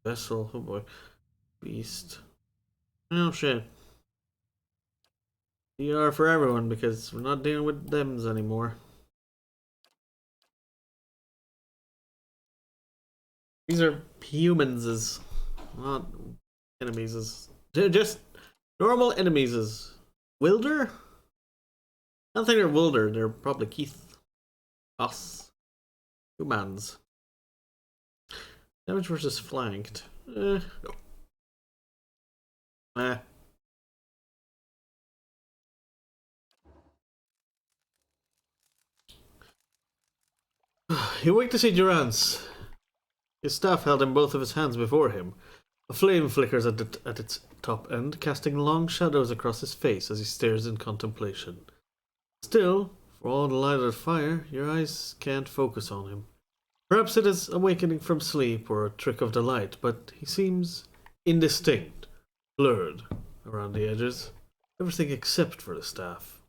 vessel. Oh boy, beast. Oh shit. DR for everyone because we're not dealing with thems anymore. These are humans, not enemies. They're just normal enemies. Wilder? I don't think they're Wilder. They're probably Keith. Us. Humans. Damage versus flanked. No. You wait to see Durance. His staff held in both of his hands before him. A flame flickers at its top end, casting long shadows across his face as he stares in contemplation. Still, for all the light of the fire, your eyes can't focus on him. Perhaps it is awakening from sleep or a trick of the light, but he seems indistinct, blurred around the edges. Everything except for the staff.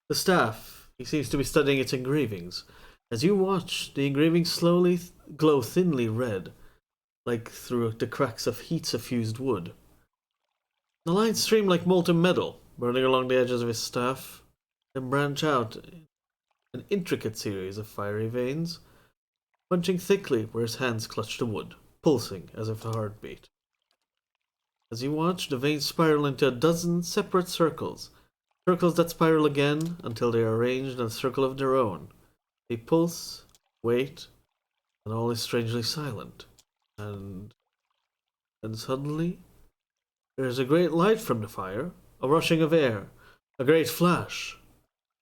The staff, he seems to be studying its engravings. As you watch, the engravings slowly glow thinly red, like through the cracks of heat-suffused wood. The lines stream like molten metal, burning along the edges of his staff, then branch out in an intricate series of fiery veins, punching thickly where his hands clutch the wood, pulsing as if a heartbeat. As you watch, the veins spiral into a dozen separate circles, circles that spiral again until they are arranged in a circle of their own. They pulse, wait, and all is strangely silent. And suddenly, there is a great light from the fire, a rushing of air, a great flash.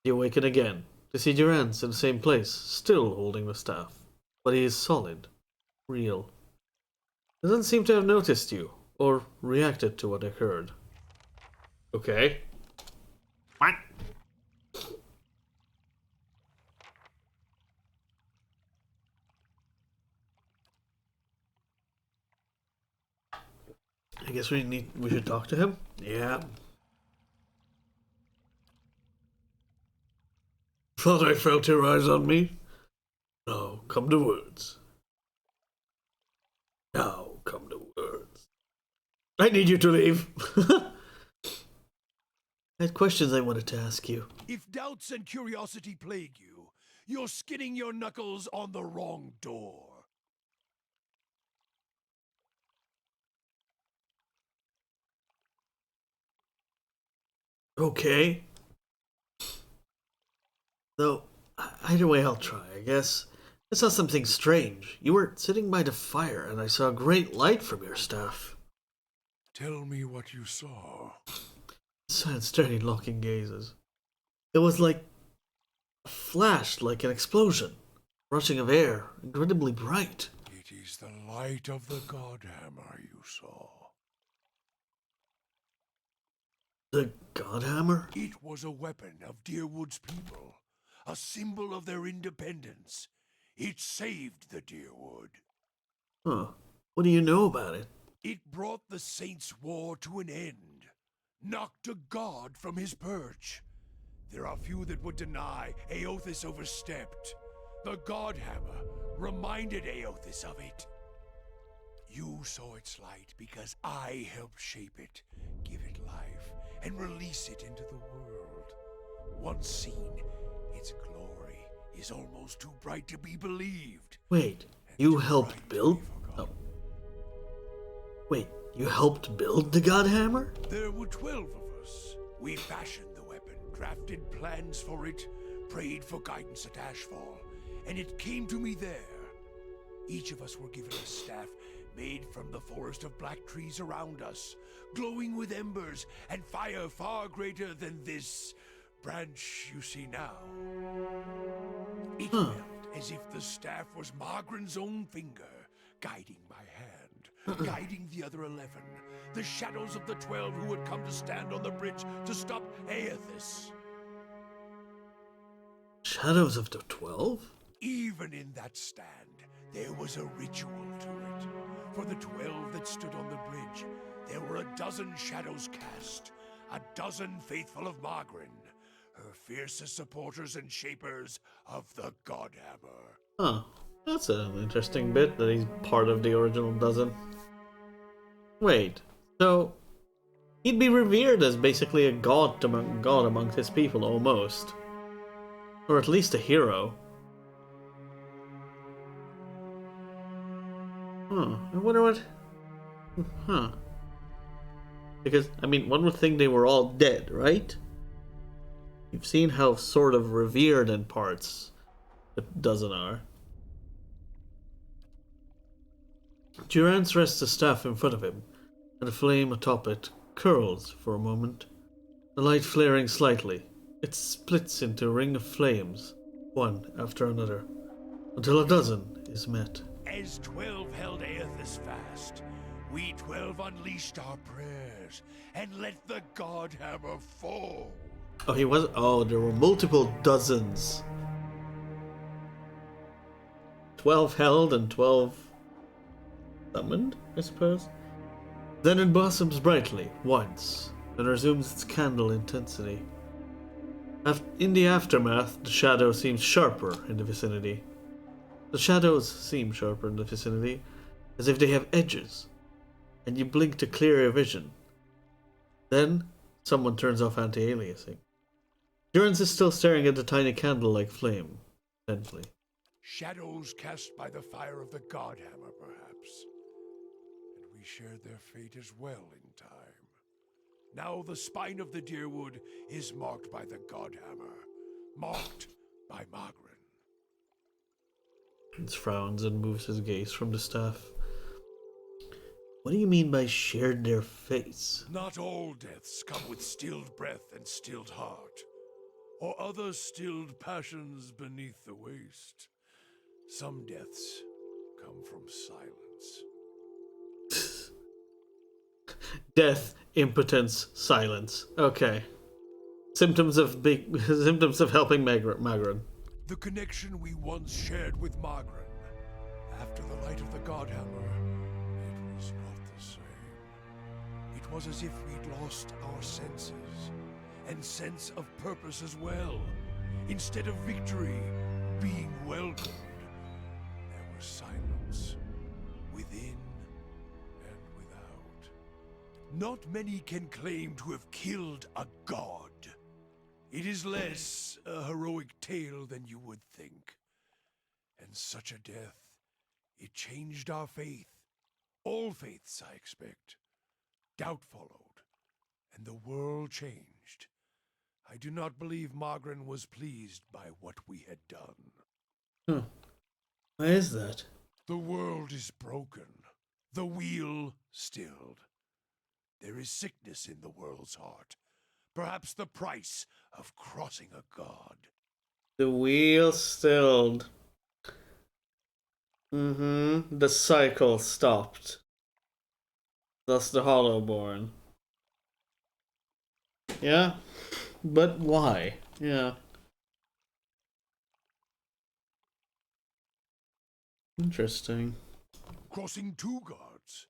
You awaken again, to see Durance in the same place, still holding the staff. But he is solid, real. He doesn't seem to have noticed you, or reacted to what occurred. Okay. What? I guess we should talk to him? Yeah. Thought I felt your eyes on me? Now come to words. Now come to words. I need you to leave. I had questions I wanted to ask you. If doubts and curiosity plague you, you're skinning your knuckles on the wrong door. Okay. Though, either way I'll try, I guess. I saw something strange. You were sitting by the fire, and I saw a great light from your staff. Tell me what you saw. Sad, staring, locking gazes. It was like a flash, like an explosion. Rushing of air, incredibly bright. It is the light of the Godhammer you saw. The Godhammer? It was a weapon of Deerwood's people, a symbol of their independence. It saved the Deerwood. Huh. What do you know about it? It brought the Saints' War to an end, knocked a god from his perch. There are few that would deny Eothas overstepped. The Godhammer reminded Eothas of it. You saw its light because I helped shape it, give it life, and release it into the world. Once seen, its glory is almost too bright to be believed. Wait, you helped build? Oh. Wait, you helped build the Godhammer? There were 12 of us. We fashioned the weapon, drafted plans for it, prayed for guidance at Ashfall, and it came to me there. Each of us were given a staff made from the forest of black trees around us, glowing with embers and fire far greater than this branch you see now. It felt as if the staff was Margaren's own finger, guiding my hand, guiding the other 11, the shadows of the 12 who had come to stand on the bridge to stop Eothas. Shadows of the 12? Even in that stand, there was a ritual to it. For the 12 that stood on the bridge, there were 12 shadows cast, 12 faithful of Margren, her fiercest supporters and shapers of the Godhammer. Huh. That's an interesting bit that he's part of the original dozen. Wait, so he'd be revered as basically a god amongst his people, almost. Or at least a hero. Huh. I wonder what. Huh. Because, I mean, one would think they were all dead, right? You've seen how sort of revered in parts a dozen are. Durance rests the staff in front of him, and the flame atop it curls for a moment, the light flaring slightly. It splits into a ring of flames, one after another, until a dozen is met. As 12 held Aethys fast, we 12 unleashed our prayers and let the Godhammer fall. Oh, he was. Oh, there were multiple dozens. 12 held and 12 summoned, I suppose. Then it blossoms brightly once and resumes its candle intensity. In the aftermath, the shadow seems sharper in the vicinity. The shadows seem sharper in the vicinity, as if they have edges, and you blink to clear your vision. Then, someone turns off anti-aliasing. Durance is still staring at the tiny candle-like flame, intently. Shadows cast by the fire of the Godhammer, perhaps. And we shared their fate as well in time. Now the spine of the Deerwood is marked by the Godhammer, marked by Magrin. He frowns and moves his gaze from the staff. What do you mean by shared their fates? Not all deaths come with stilled breath and stilled heart, or other stilled passions beneath the waste. Some deaths come from silence. Death, impotence, silence. Okay. Symptoms of helping Magrin. The connection we once shared with Magrin, after the light of the Godhammer, it was not the same. It was as if we'd lost our senses, and sense of purpose as well. Instead of victory being welcomed, there was silence, within and without. Not many can claim to have killed a god. It is less a heroic tale than you would think. And such a death, it changed our faith. All faiths, I expect. Doubt followed, and the world changed. I do not believe Magrin was pleased by what we had done. Huh. Why is that? The world is broken, the wheel stilled. There is sickness in the world's heart. Perhaps the price of crossing a god. The wheel stilled. The cycle stopped. Thus the Hollowborn. Yeah, but why? Yeah. Interesting. Crossing two gods.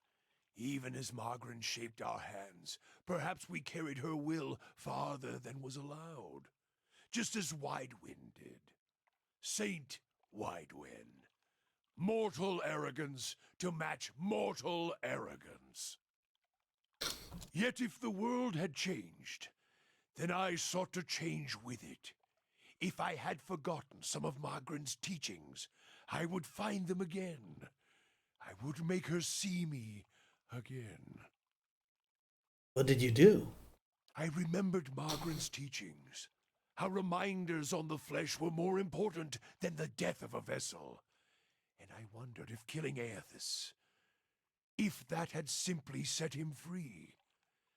Even as Magrin shaped our hands, perhaps we carried her will farther than was allowed. Just as Widewind did. Saint Widewind. Mortal arrogance to match mortal arrogance. Yet if the world had changed, then I sought to change with it. If I had forgotten some of Magrin's teachings, I would find them again. I would make her see me again. What did you do? I remembered Magrin's teachings. How reminders on the flesh were more important than the death of a vessel. And I wondered if killing Aethys, if that had simply set him free.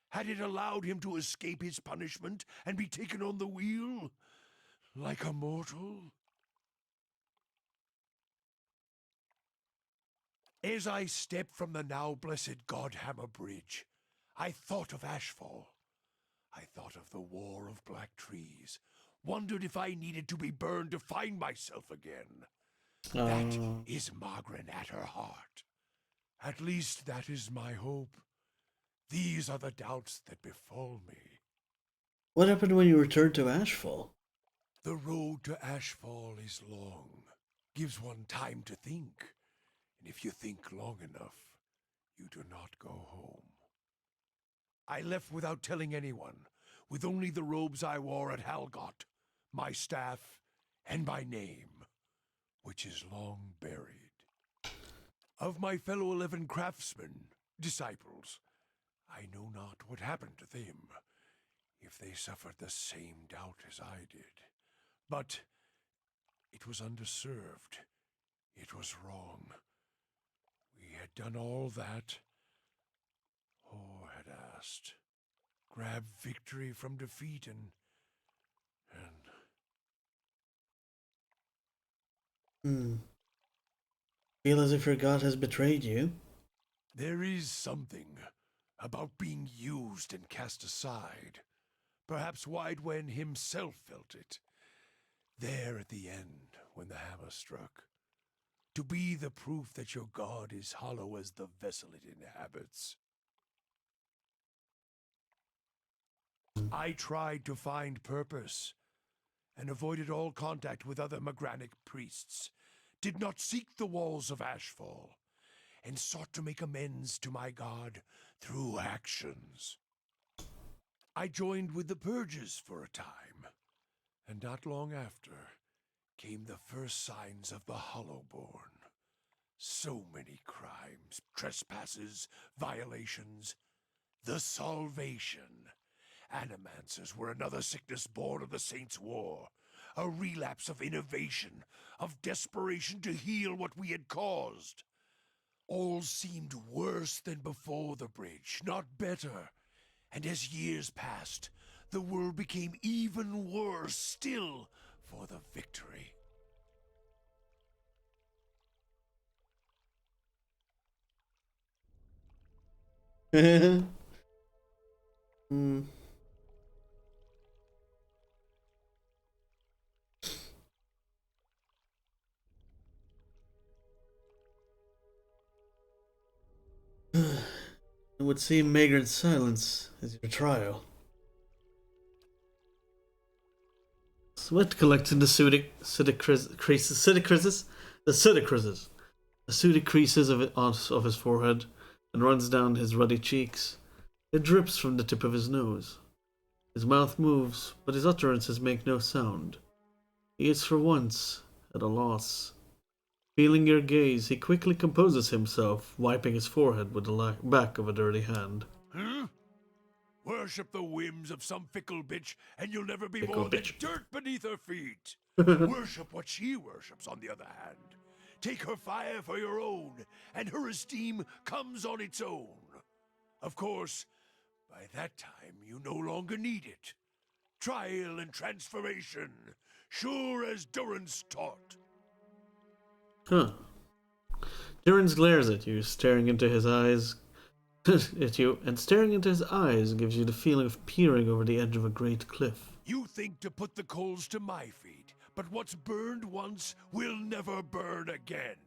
Had it allowed him to escape his punishment and be taken on the wheel? Like a mortal? As I stepped from the now blessed Godhammer Bridge, I thought of Ashfall. I thought of the War of Black Trees. Wondered if I needed to be burned to find myself again. That is Magrin at her heart. At least that is my hope. These are the doubts that befall me. What happened when you returned to Ashfall? The road to Ashfall is long. Gives one time to think. And if you think long enough, you do not go home. I left without telling anyone, with only the robes I wore at Halgot, my staff, and my name, which is long buried. Of my fellow 11 craftsmen, disciples, I know not what happened to them, if they suffered the same doubt as I did. But it was underserved. It was wrong. We had done all that Or had asked. Grab victory from defeat and Feel as if your god has betrayed you? There is something about being used and cast aside. Perhaps Widewen himself felt it. There at the end, when the hammer struck. To be the proof that your god is hollow as the vessel it inhabits. I tried to find purpose, and avoided all contact with other Magranic priests, did not seek the walls of Ashfall, and sought to make amends to my god through actions. I joined with the Purges for a time, and not long after came the first signs of the Hollowborn. So many crimes, trespasses, violations. The Salvation. Animancers were another sickness born of the Saints' War. A relapse of innovation, of desperation to heal what we had caused. All seemed worse than before the bridge, not better. And as years passed, the world became even worse still for the victory. It would seem Maegren's silence is your trial. Sweat collects in the sooty creases of his forehead and runs down his ruddy cheeks. It drips from the tip of his nose. His mouth moves, but his utterances make no sound. He is for once at a loss. Feeling your gaze, he quickly composes himself, wiping his forehead with the back of a dirty hand. Huh? Worship the whims of some fickle bitch, and you'll never be more than dirt beneath her feet. Worship what she worships, on the other hand. Take her fire for your own, and her esteem comes on its own. Of course, by that time you no longer need it. Trial and transformation, sure as Durance taught. Huh. Durance glares at you, staring into his eyes. And staring into his eyes gives you the feeling of peering over the edge of a great cliff. You think to put the coals to my feet, but what's burned once will never burn again.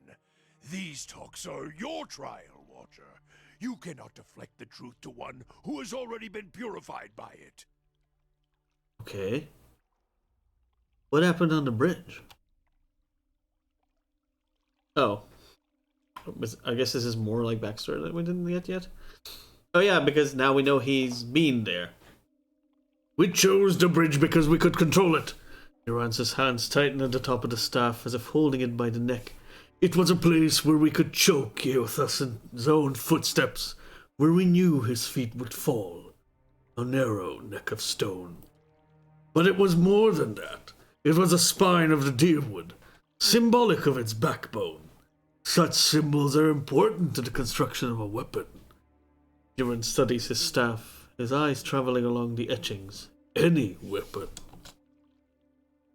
These talks are your trial, Watcher. You cannot deflect the truth to one who has already been purified by it. Okay. What happened on the bridge? Oh. I guess this is more like backstory that we didn't get yet. Oh yeah, because now we know he's been there. We chose the bridge because we could control it. Durance's hands tighten at the top of the staff as if holding it by the neck. It was a place where we could choke Eothas in his own footsteps, where we knew his feet would fall. A narrow neck of stone. But it was more than that. It was a spine of the deerwood, symbolic of its backbone. Such symbols are important to the construction of a weapon. Durance studies his staff, his eyes traveling along the etchings. Any weapon.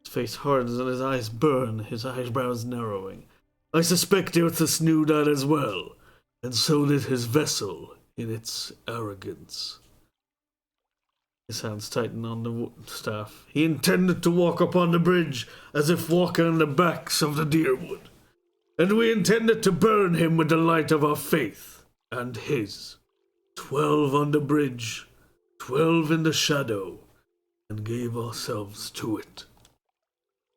His face hardens and his eyes burn, his eyebrows narrowing. I suspect Eothas knew that as well, and so did his vessel in its arrogance. His hands tighten on the staff. He intended to walk upon the bridge as if walking on the backs of the deerwood. And we intended to burn him with the light of our faith and his. 12 on the bridge, 12 in the shadow, and gave ourselves to it.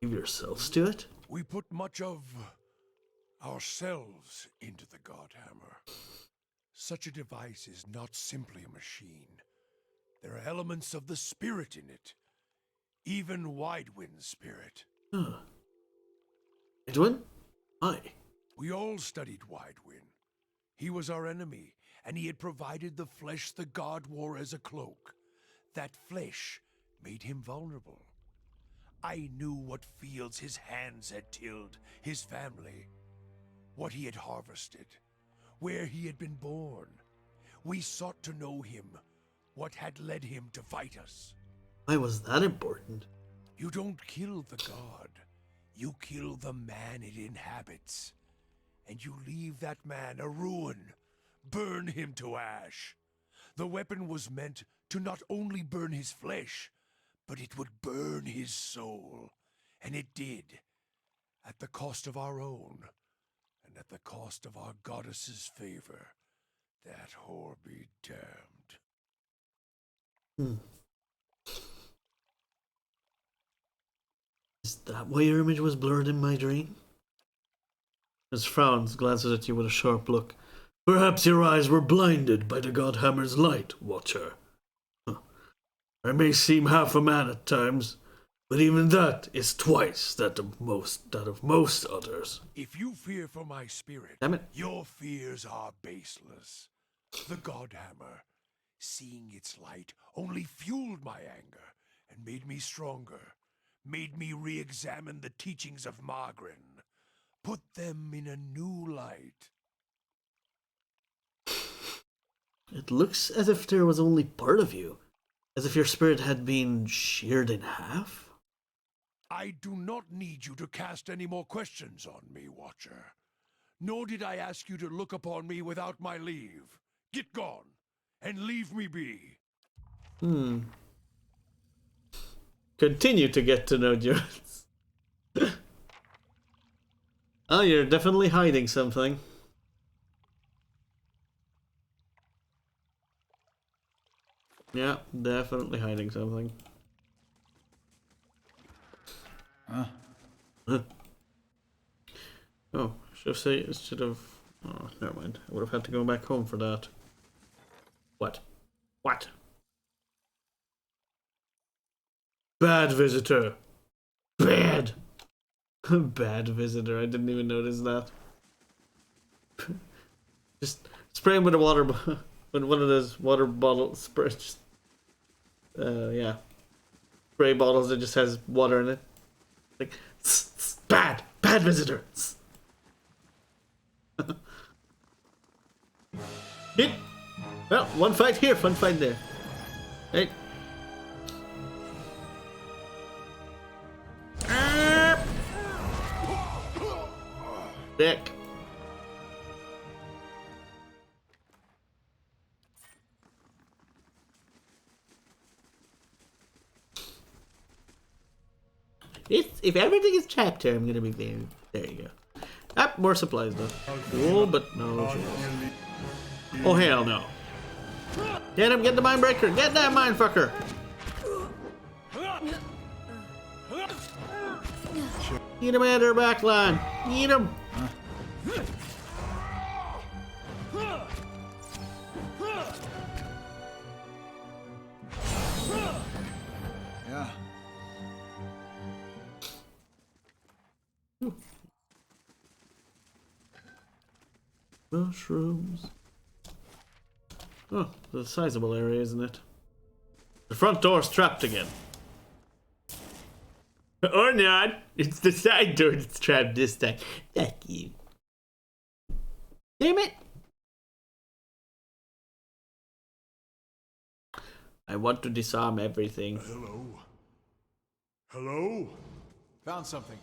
Give yourselves to it? We put much of ourselves into the Godhammer. Such a device is not simply a machine. There are elements of the spirit in it. Even Widewind's spirit. Huh. Widewin? Why? We all studied Widewind. He was our enemy, and he had provided the flesh the god wore as a cloak. That flesh made him vulnerable. I knew what fields his hands had tilled, his family, what he had harvested, where he had been born. We sought to know him, what had led him to fight us. Why was that important? You don't kill the god. You kill the man it inhabits. And you leave that man a ruin. Burn him to ash. The weapon was meant to not only burn his flesh, but it would burn his soul. And it did. At the cost of our own. And at the cost of our goddess's favor. That whore be damned. Is that why your image was blurred in my dream? As Frowns glances at you with a sharp look. Perhaps your eyes were blinded by the Godhammer's light, Watcher. I may seem half a man at times, but even that is twice that of most others. If you fear for my spirit, Damn it. your fears are baseless. The Godhammer, seeing its light, only fueled my anger and made me stronger, made me re-examine the teachings of Margren, put them in a new light. It looks as if there was only part of you, as if your spirit had been sheared in half. I do not need you to cast any more questions on me, Watcher. Nor did I ask you to look upon me without my leave. Get gone, and leave me be. Continue to get to know Jones. Oh, you're definitely hiding something. Yeah, definitely hiding something. Oh, should have. Oh, never mind. I would have had to go back home for that. What? What? Bad visitor. Bad. Bad visitor. I didn't even notice that. Just spray him with a water, with one of those water bottle spray. Just, yeah, spray bottles that just has water in it. Like bad visitor. Hit. Well, one fight here, one fight there. Right. Dick. If everything is trapped here, I'm gonna be very. There you go. Ah, more supplies though. Cool, but no. Oh hell no! Get him! Get the mine breaker! Get that mine fucker! Eat him at her back line. Eat him. Yeah. Mushrooms. Oh, it's a sizable area, isn't it? The front door's trapped again. Or not. It's the side door that's trapped this time. Fuck you. Damn it. I want to disarm everything. Hello? Hello? Found something.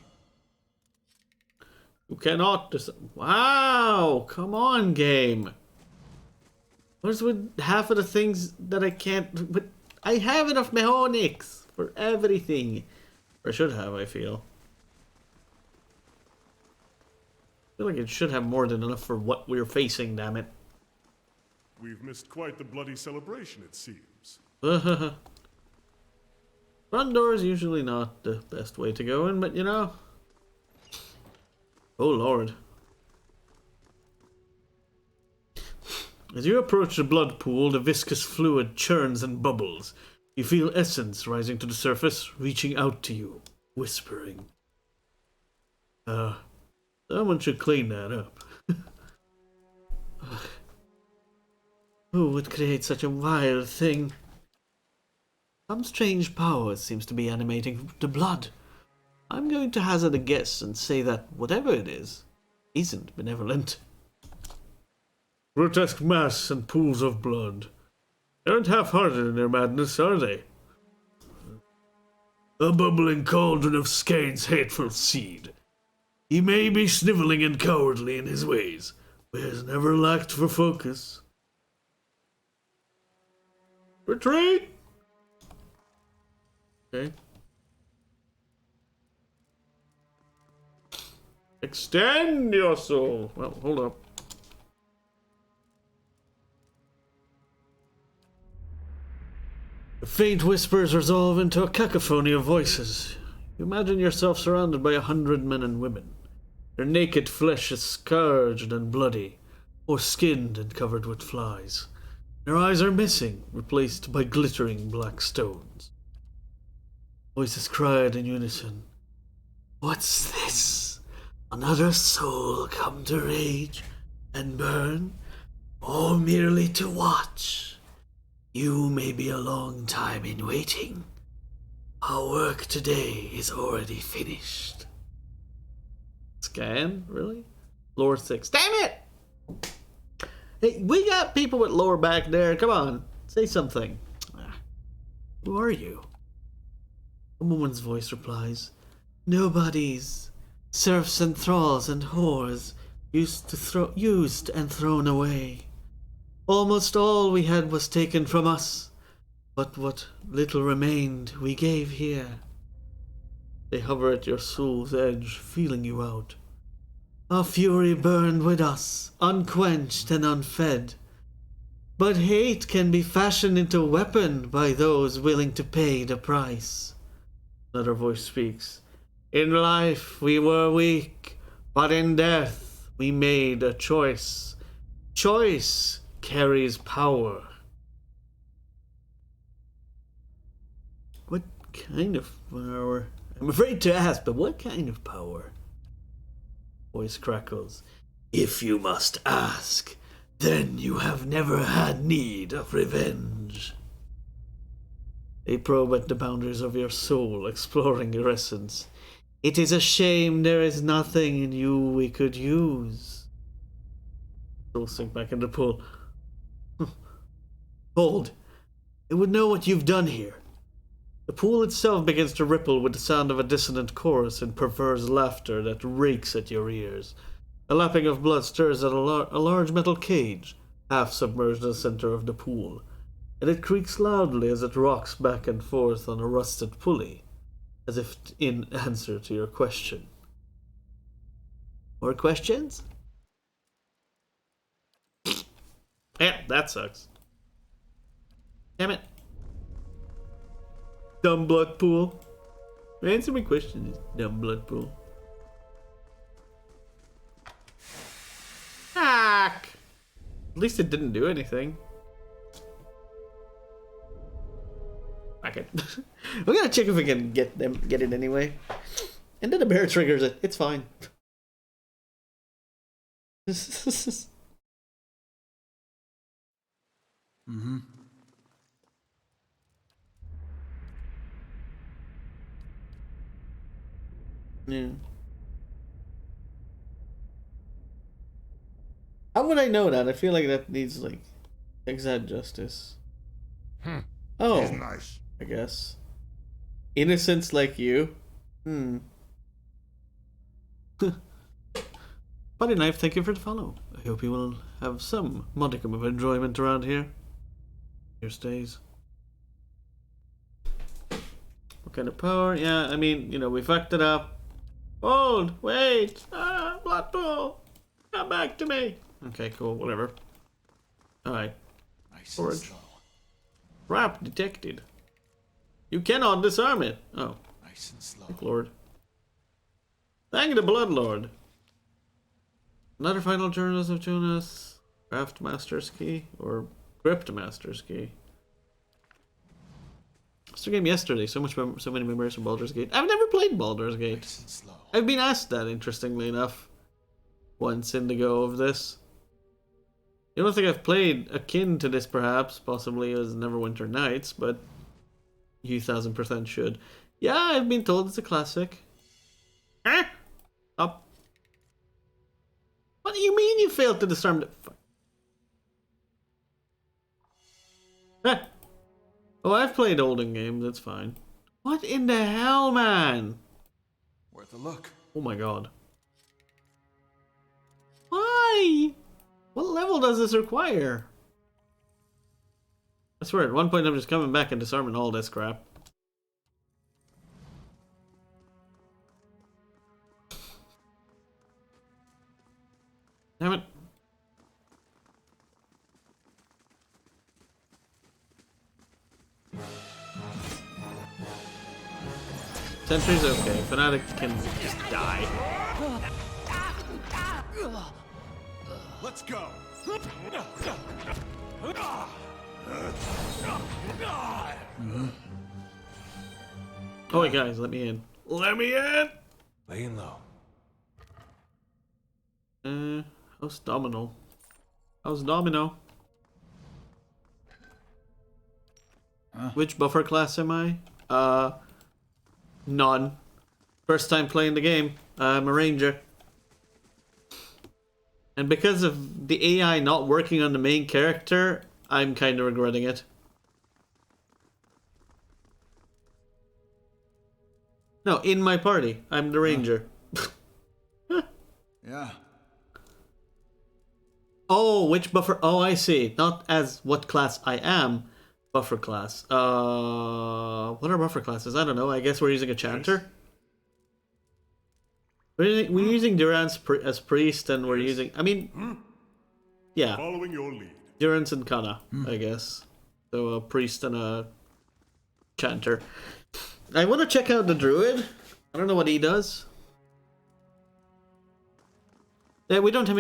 You cannot Wow! Come on, game. What's with half of the things that I can't... But I have enough mechanics for everything. Or I should have, I feel. I feel like it should have more than enough for what we're facing, damn it. We've missed quite the bloody celebration, it seems. Front door is usually not the best way to go in, but you know... Oh lord. As you approach the blood pool, the viscous fluid churns and bubbles. You feel essence rising to the surface, reaching out to you, whispering. The Someone should clean that up. Who would create such a wild thing? Some strange power seems to be animating the blood. I'm going to hazard a guess and say that whatever it is, isn't benevolent. Grotesque mass and pools of blood. They aren't half-hearted in their madness, are they? A bubbling cauldron of Skane's hateful seed. He may be sniveling and cowardly in his ways, but has never lacked for focus. Retreat! Okay. Extend your soul. Well, hold up. The faint whispers resolve into a cacophony of voices. You imagine yourself surrounded by 100 men and women. Their naked flesh is scourged and bloody, or skinned and covered with flies. Their eyes are missing, replaced by glittering black stones. Voices cried in unison. What's this? Another soul come to rage and burn, or merely to watch? You may be a long time in waiting. Our work today is already finished. Scan? Really? Lore 6. Damn it! Hey, we got people with lore back there. Come on. Say something. Who are you? A woman's voice replies. Nobodies. Serfs and thralls and whores used and thrown away. Almost all we had was taken from us, but what little remained we gave here. They hover at your soul's edge, feeling you out. Our fury burned with us, unquenched and unfed. But hate can be fashioned into a weapon by those willing to pay the price. Another voice speaks. In life we were weak, but in death we made a choice. Choice carries power. What kind of power? I'm afraid to ask, but what kind of power? Voice crackles. If you must ask, then you have never had need of revenge. They probe at the boundaries of your soul, exploring your essence. It is a shame there is nothing in you we could use. Soul sink back in the pool. Hold. It would know what you've done here. The pool itself begins to ripple with the sound of a dissonant chorus in perverse laughter that rakes at your ears. A lapping of blood stirs at a large metal cage, half submerged in the center of the pool, and it creaks loudly as it rocks back and forth on a rusted pulley, as if in answer to your question. More questions? Yeah, that sucks. Damn it. Dumb blood pool. Answer my question, dumb blood pool. Fuck! At least it didn't do anything. Fuck it. We're gonna check if we can get it anyway. And then the bear triggers it. It's fine. Mm-hmm. Yeah. How would I know that? I feel like that needs like exact justice. Oh, He's nice. I guess. Innocents like you. Buddy Knife, thank you for the follow. I hope you will have some modicum of enjoyment around here. Your stays. What kind of power? Yeah, I mean, you know, we fucked it up. Hold! Wait! Ah, blood pool! Come back to me! Okay, cool, whatever. Alright. Nice Forage. Trap detected. You cannot disarm it. Oh. Nice and slow. Thank Lord. Thank the Blood Lord. Another final journalist of Jonas. Craft Master's Key. Or Crypt Master's Key. It's the game yesterday. So many memories from Baldur's Gate. I've never played Baldur's Gate. Nice and slow. I've been asked that, interestingly enough. once in the go of this. The only thing I've played akin to this, perhaps, possibly, is Neverwinter Nights, but you 1000% should. Yeah, I've been told it's a classic. Huh? Up. What do you mean you failed to disarm the... Huh? Oh, I've played olden games, that's fine. What in the hell, man? Worth a look. Oh my god. Why? What level does this require? I swear, at one point I'm just coming back and disarming all this crap. Damn it. Sentry's okay. Fanatic can just die. Let's go. Oh, wait, guys, let me in. Let me in! Laying low. How's Domino? How's Domino? Which buffer class am I? None. First time playing the game. I'm a ranger. And because of the AI not working on the main character, I'm kind of regretting it. No, in my party, I'm the ranger. Yeah. Oh, which buffer? Oh, I see. Not as what class I am. Buffer class. What are buffer classes? I don't know. I guess we're using a chanter. We're using Durance as priest, and we're using... I mean... Yeah. Following your lead. Durance and Kana, I guess. So a priest and a chanter. I want to check out the druid. I don't know what he does. Yeah, we don't have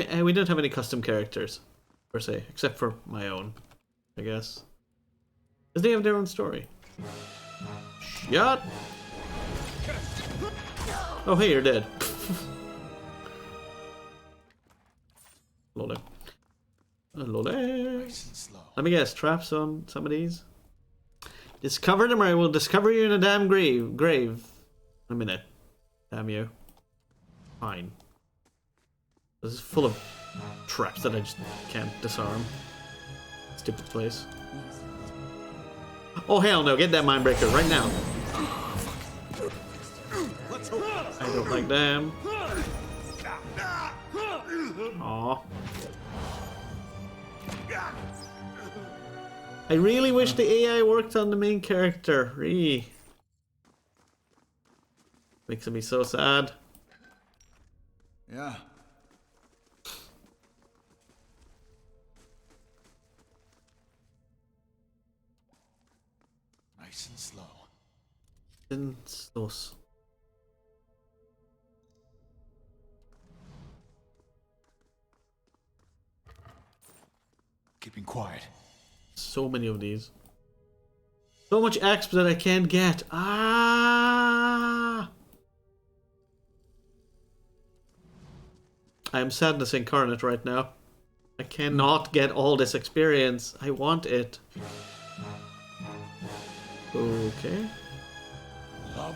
any custom characters, per se, except for my own, I guess. Because they have their own story. Shut! Oh, hey, you're dead. Lole. Lole. Let me guess, traps on some of these? Discover them or I will discover you in a damn grave. A minute. Damn you. Fine. This is full of traps that I just can't disarm. Stupid place. Oh hell no, get that mindbreaker right now. I don't like them. Aww. I really wish the AI worked on the main character. Makes me so sad. Yeah. Nice and slow. And slows. Keeping quiet. So many of these. So much exp that I can't get. Ah! I am sadness incarnate right now. I cannot get all this experience. I want it. Okay. Oh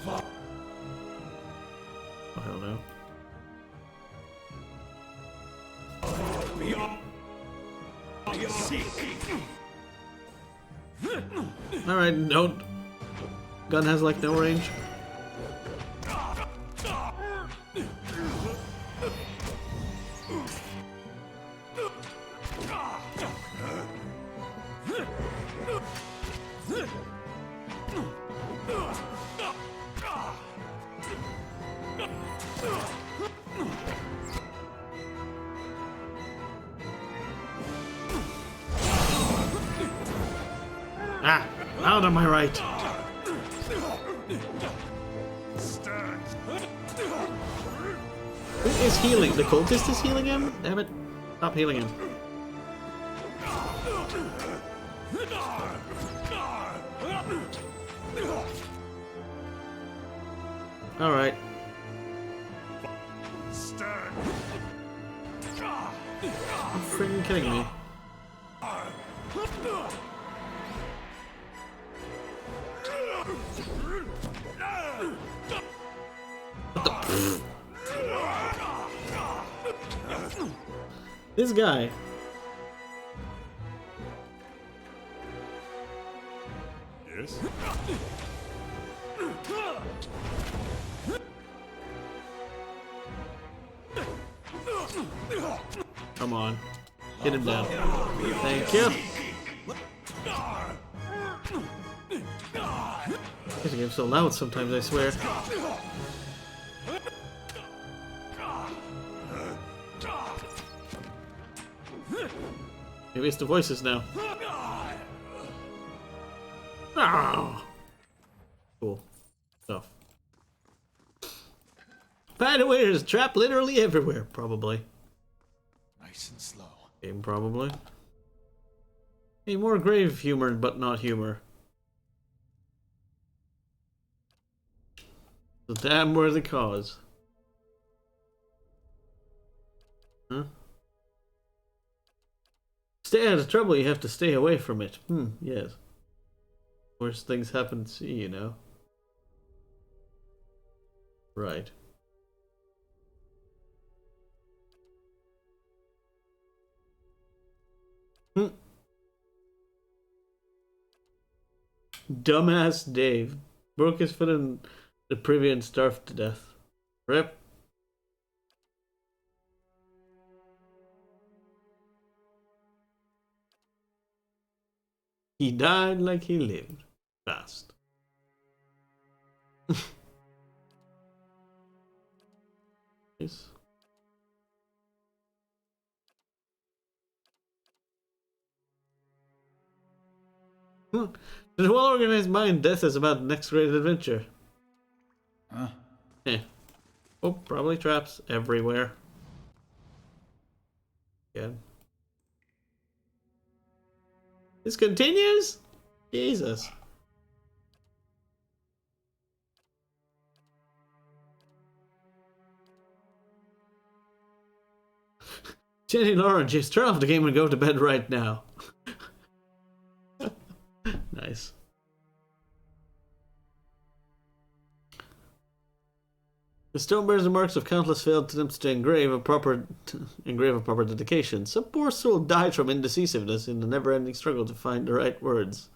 hell no. Alright, no. Gun has like no range. Ah! Out on my right! Who is healing? The cultist is healing him? Damn it. Stop healing him. Alright. freaking kidding me? This guy. Yes? Come on. Get him down. Thank you. This game's so loud sometimes, I swear. Maybe it's the voices now. Ah. Cool stuff. By the way, there's a trap literally everywhere, probably. Nice and slow. Game probably. Hey, more grave humor, but not humor. The damn worthy cause. Huh? Stay out of trouble, you have to stay away from it. Yes. Worse things happen to you, you know. Right. Dumbass Dave. Broke his foot in the privy and starved to death. Rip. He died like he lived. Fast. Yes. In a well-organized mind, death is about the next great adventure. Huh? Eh. Oh, probably traps everywhere. Yeah. This continues? Jesus. Jenny Lauren, just turn off the game and go to bed right now. Nice. The stone bears the marks of countless failed attempts to engrave a proper dedication. Some poor soul died from indecisiveness in the never-ending struggle to find the right words.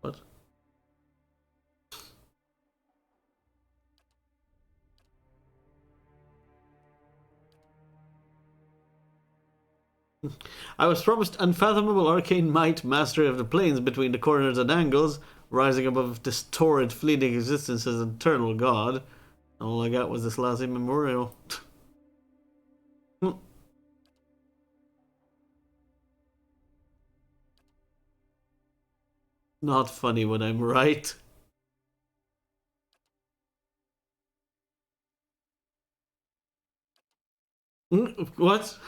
What? I was promised unfathomable arcane might, mastery of the planes between the corners and angles, rising above this torrid, fleeting existence as an eternal god. All I got was this lousy memorial. Not funny when I'm right. What?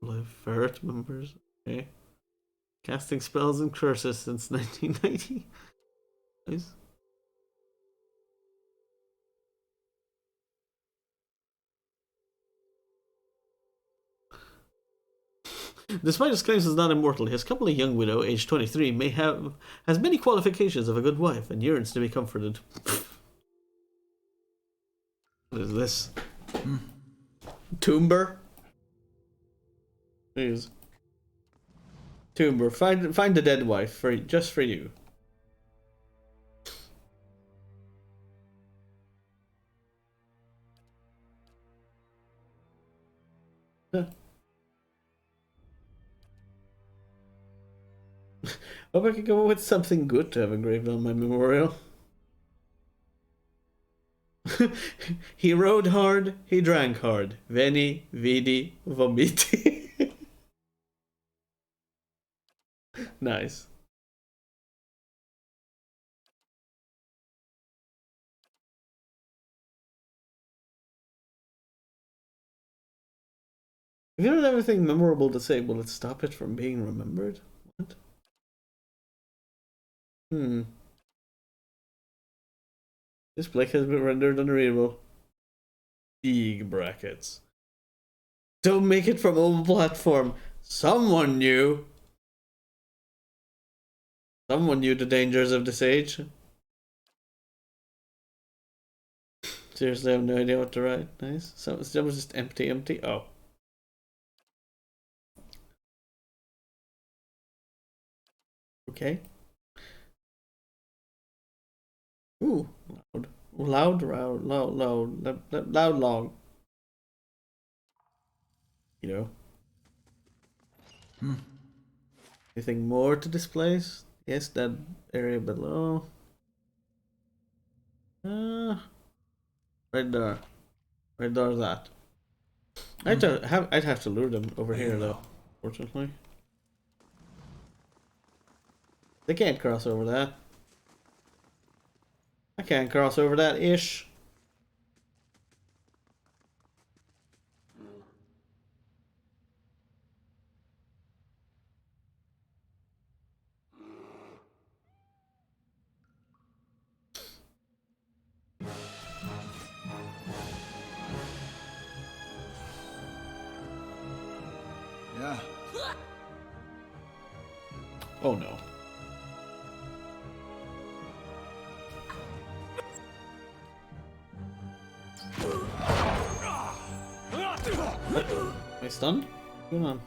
Live ferret members. Okay. Casting spells and curses since 1990. Nice. Despite his claims as not immortal, his comely young widow, aged 23, has many qualifications of a good wife and yearns to be comforted. What is this? Toomber? Please. Toomber, find the dead wife just for you. Huh. Hope I could come up with something good to have engraved on my memorial. He rode hard, he drank hard. Veni, vidi, vomiti. Nice. If you don't have anything memorable to say, will it stop it from being remembered? What? This Blake has been rendered unreadable. Big brackets. Don't make it from old platform. Someone knew. Someone knew the dangers of this age. Seriously, I have no idea what to write. Nice. So that was just empty. Oh. Okay. Ooh, loud, long. You know. Anything more to this place? Yes, that area below. Right there. Right there's that. I'd have to lure them over here though, fortunately. They can't cross over that. I can't cross over that ish. Yeah. Oh no. Am I stunned? What's going on?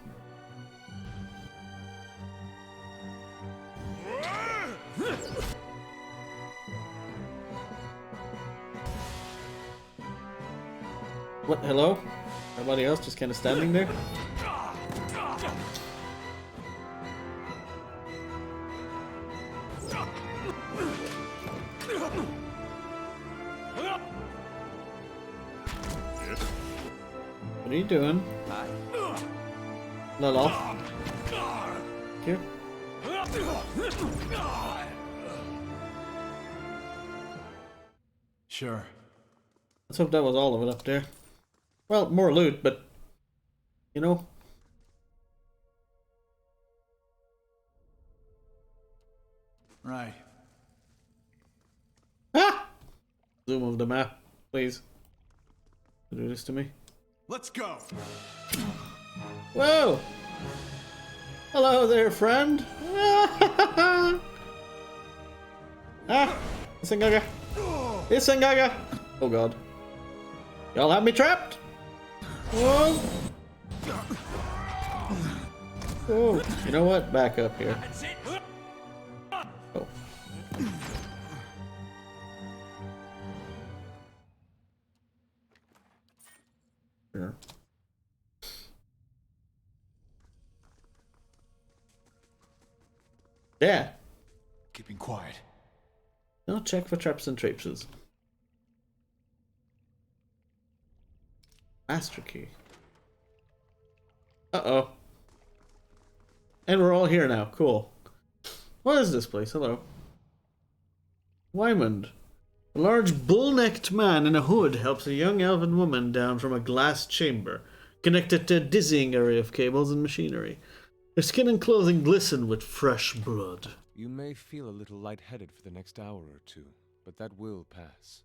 What? Hello? Everybody else just kind of standing there? What are you doing? Lolo. Here. Sure. Let's hope that was all of it up there. Well, more loot, but you know. Right. Ah! Zoom of the map, please. Do this to me. Let's go. Whoa! Hello there, friend. Ah! Isengaga! Isengaga! Oh god. Y'all have me trapped? Whoa! Oh, you know what? Back up here. Oh. Sure. Yeah. Keeping quiet. Now check for traps and traipses. Master key. Uh-oh. And we're all here now. Cool. What is this place? Hello. Wymond. A large bull-necked man in a hood helps a young elven woman down from a glass chamber, connected to a dizzying array of cables and machinery. Her skin and clothing glisten with fresh blood. You may feel a little lightheaded for the next hour or two, but that will pass.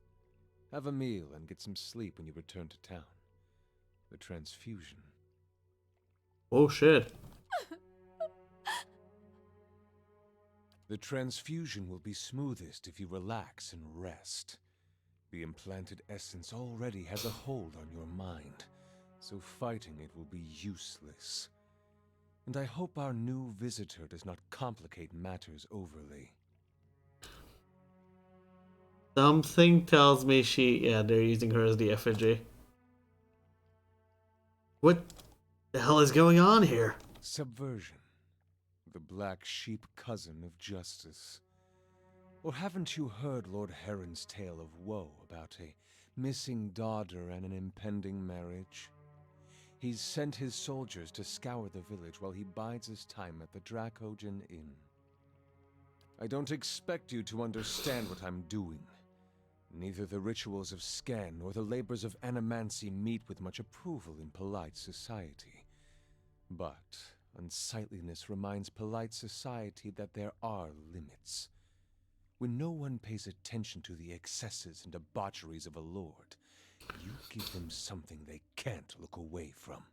Have a meal and get some sleep when you return to town. The transfusion. Oh shit. The transfusion will be smoothest if you relax and rest. The implanted essence already has a hold on your mind, so fighting it will be useless. And I hope our new visitor does not complicate matters overly. Something tells me yeah, they're using her as the effigy. What the hell is going on here? Subversion. The black sheep cousin of justice. Or haven't you heard Lord Heron's tale of woe about a missing daughter and an impending marriage? He's sent his soldiers to scour the village while he bides his time at the Dracogen Inn. I don't expect you to understand what I'm doing. Neither the rituals of Scan nor the labors of Animancy meet with much approval in polite society. But unsightliness reminds polite society that there are limits. When no one pays attention to the excesses and debaucheries of a lord, you give them something they can't look away from.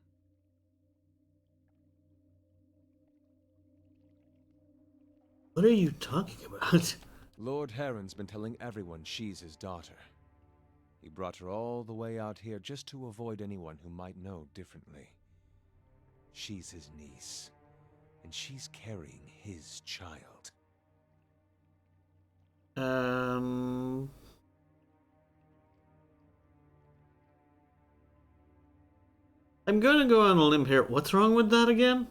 What are you talking about? Lord Heron's been telling everyone she's his daughter. He brought her all the way out here just to avoid anyone who might know differently. She's his niece, and she's carrying his child. I'm gonna go on a limb here. What's wrong with that again?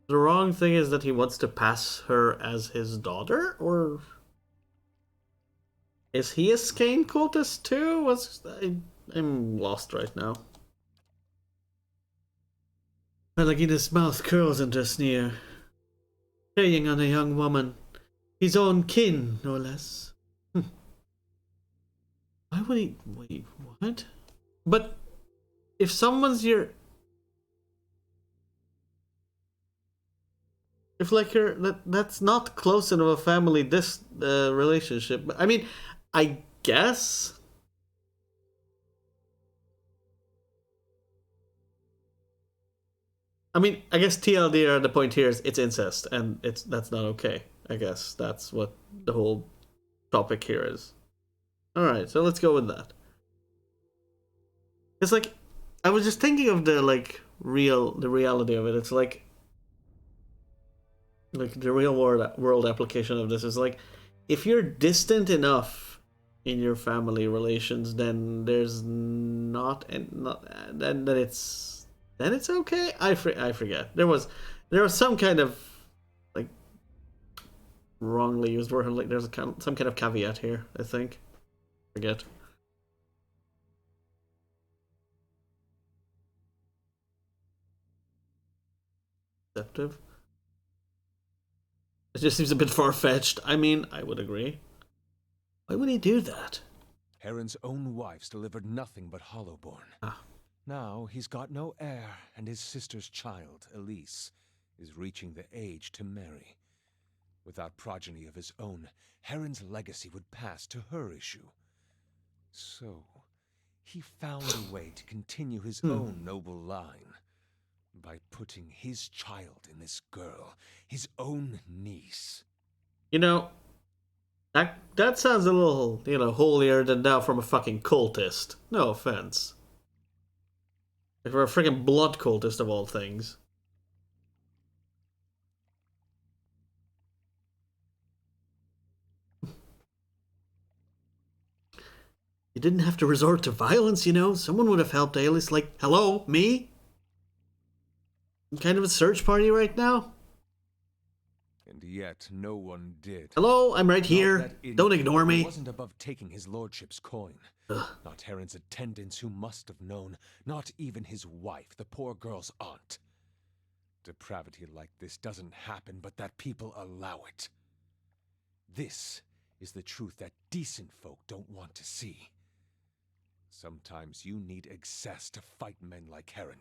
The wrong thing is that he wants to pass her as his daughter, or is he a Skane cultist too? I'm lost right now. Pelagina's mouth curls into a sneer, preying on a young woman, his own kin, no less. Why would he? Wait, what? But if someone's your, if like that's not close enough a family this relationship. I mean, I guess. I mean, I guess TLDR, the point here is it's incest, and that's not okay. I guess that's what the whole topic here is. All right, so let's go with that. It's like, I was just thinking of the reality of it. It's like the real world application of this is like, if you're distant enough in your family relations, then there's then it's okay. I forget. There was some kind of like wrongly used word. Like there's some kind of caveat here. I think. Forget. Deceptive. It just seems a bit far-fetched. I mean, I would agree. Why would he do that? Heron's own wife's delivered nothing but Hollowborn. Now he's got no heir, and his sister's child, Elise, is reaching the age to marry. Without progeny of his own, Heron's legacy would pass to her issue. So, he found a way to continue his own noble line by putting his child in this girl, his own niece. You know, that sounds a little, holier than thou from a fucking cultist. No offense. If we're a freaking blood cultist of all things. You didn't have to resort to violence, Someone would have helped Aelis. Like, hello, me? I'm kind of a search party right now. And yet, no one did. Hello, I'm right here. Don't ignore me. He wasn't above taking his lordship's coin. Not Heron's attendants, who must have known. Not even his wife, the poor girl's aunt. Depravity like this doesn't happen, but that people allow it. This is the truth that decent folk don't want to see. Sometimes you need excess to fight men like Heron.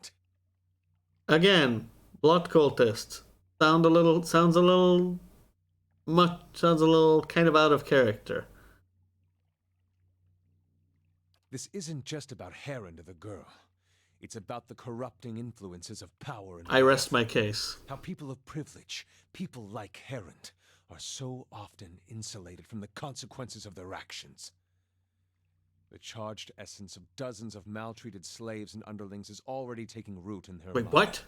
Again, blood cultist. Sounds a little kind of out of character. This isn't just about Heron to the girl. It's about the corrupting influences of power and I rest my case. How people of privilege, people like Heron, are so often insulated from the consequences of their actions. The charged essence of dozens of maltreated slaves and underlings is already taking root in her mind. Wait, what?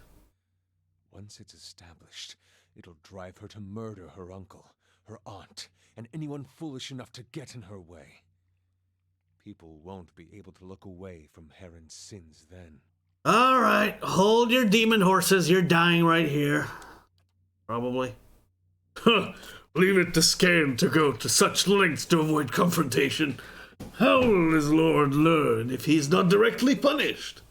Once it's established, it'll drive her to murder her uncle, her aunt, and anyone foolish enough to get in her way. People won't be able to look away from Heron's sins then. All right, hold your demon horses. You're dying right here. Probably. Leave it to Scan to go to such lengths to avoid confrontation. How will his lord learn if he is not directly punished?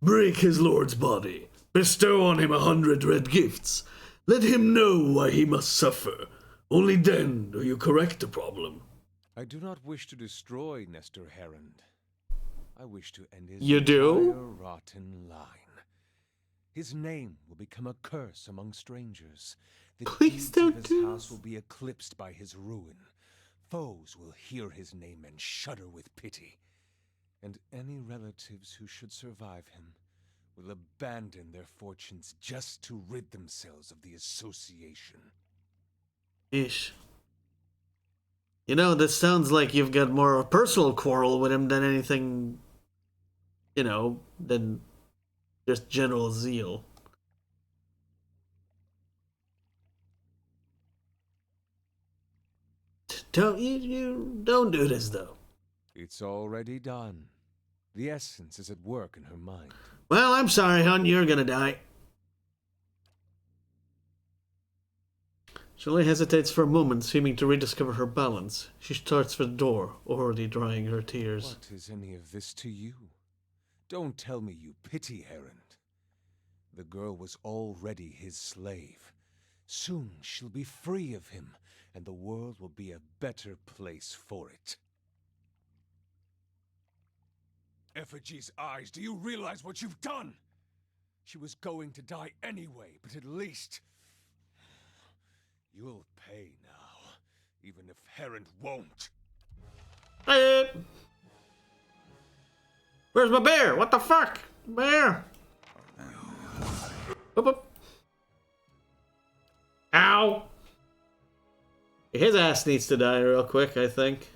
Break his lord's body. Bestow on him 100 red gifts. Let him know why he must suffer. Only then do you correct the problem. I do not wish to destroy Nestor Herond. I wish to end his You do? entire rotten line. His name will become a curse among strangers. The Please deeds don't of his do house will be eclipsed by his ruin. Foes will hear his name and shudder with pity. And any relatives who should survive him will abandon their fortunes just to rid themselves of the association. Ish. You know, this sounds like you've got more of a personal quarrel with him than anything, you know, than just general zeal. You don't do this though. It's already done. The essence is at work in her mind. Well, I'm sorry, hon, you're gonna die. Jolie hesitates for a moment, seeming to rediscover her balance. She starts for the door, already drying her tears. What is any of this to you? Don't tell me you pity Herond. The girl was already his slave. Soon she'll be free of him, and the world will be a better place for it. Effigy's eyes, do you realize what you've done? She was going to die anyway, but at least you'll pay now, even if Herond won't. Hey! Where's my bear? What the fuck? Bear! Up, up. Ow! His ass needs to die real quick, I think.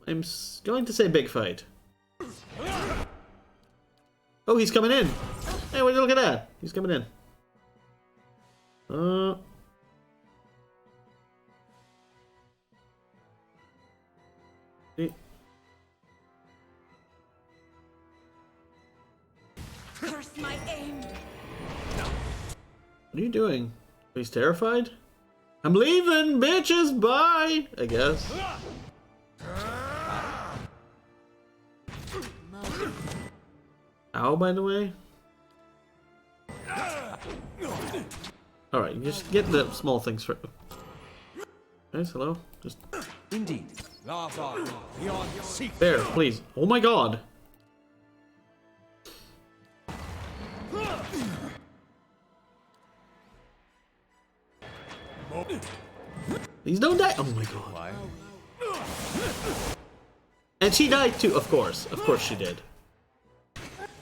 I'm going to say big fight. Oh, he's coming in. Hey, would you look at that? He's coming in. Curse my aim. What are you doing? He's terrified? I'm leaving, bitches! Bye! I guess. Ow, by the way? Alright, you just get the small things for. Guys, hello? Just. Indeed. Bear, please. Oh my god! Please don't die! Oh my god. And she died too, of course. Of course she did.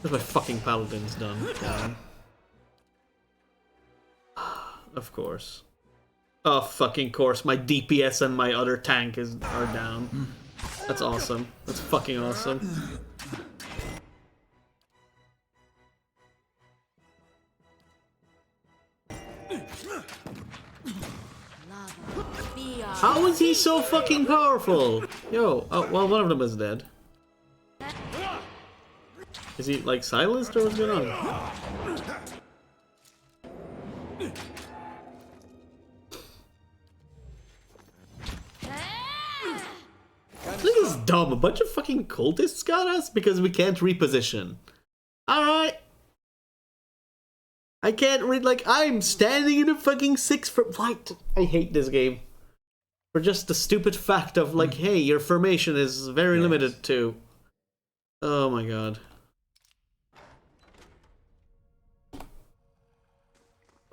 That's my fucking paladin's done. Of course. Oh, fucking course. My DPS and my other tank are down. That's awesome. That's fucking awesome. How is he so fucking powerful? Yo, oh, well, one of them is dead. Is he, like, silenced or what's going on? This is dumb. A bunch of fucking cultists got us because we can't reposition. Alright. I can't read, like, I'm standing in a fucking 6-foot. What? I hate this game. For just the stupid fact of, like, hey, your formation is very limited to. Oh my god.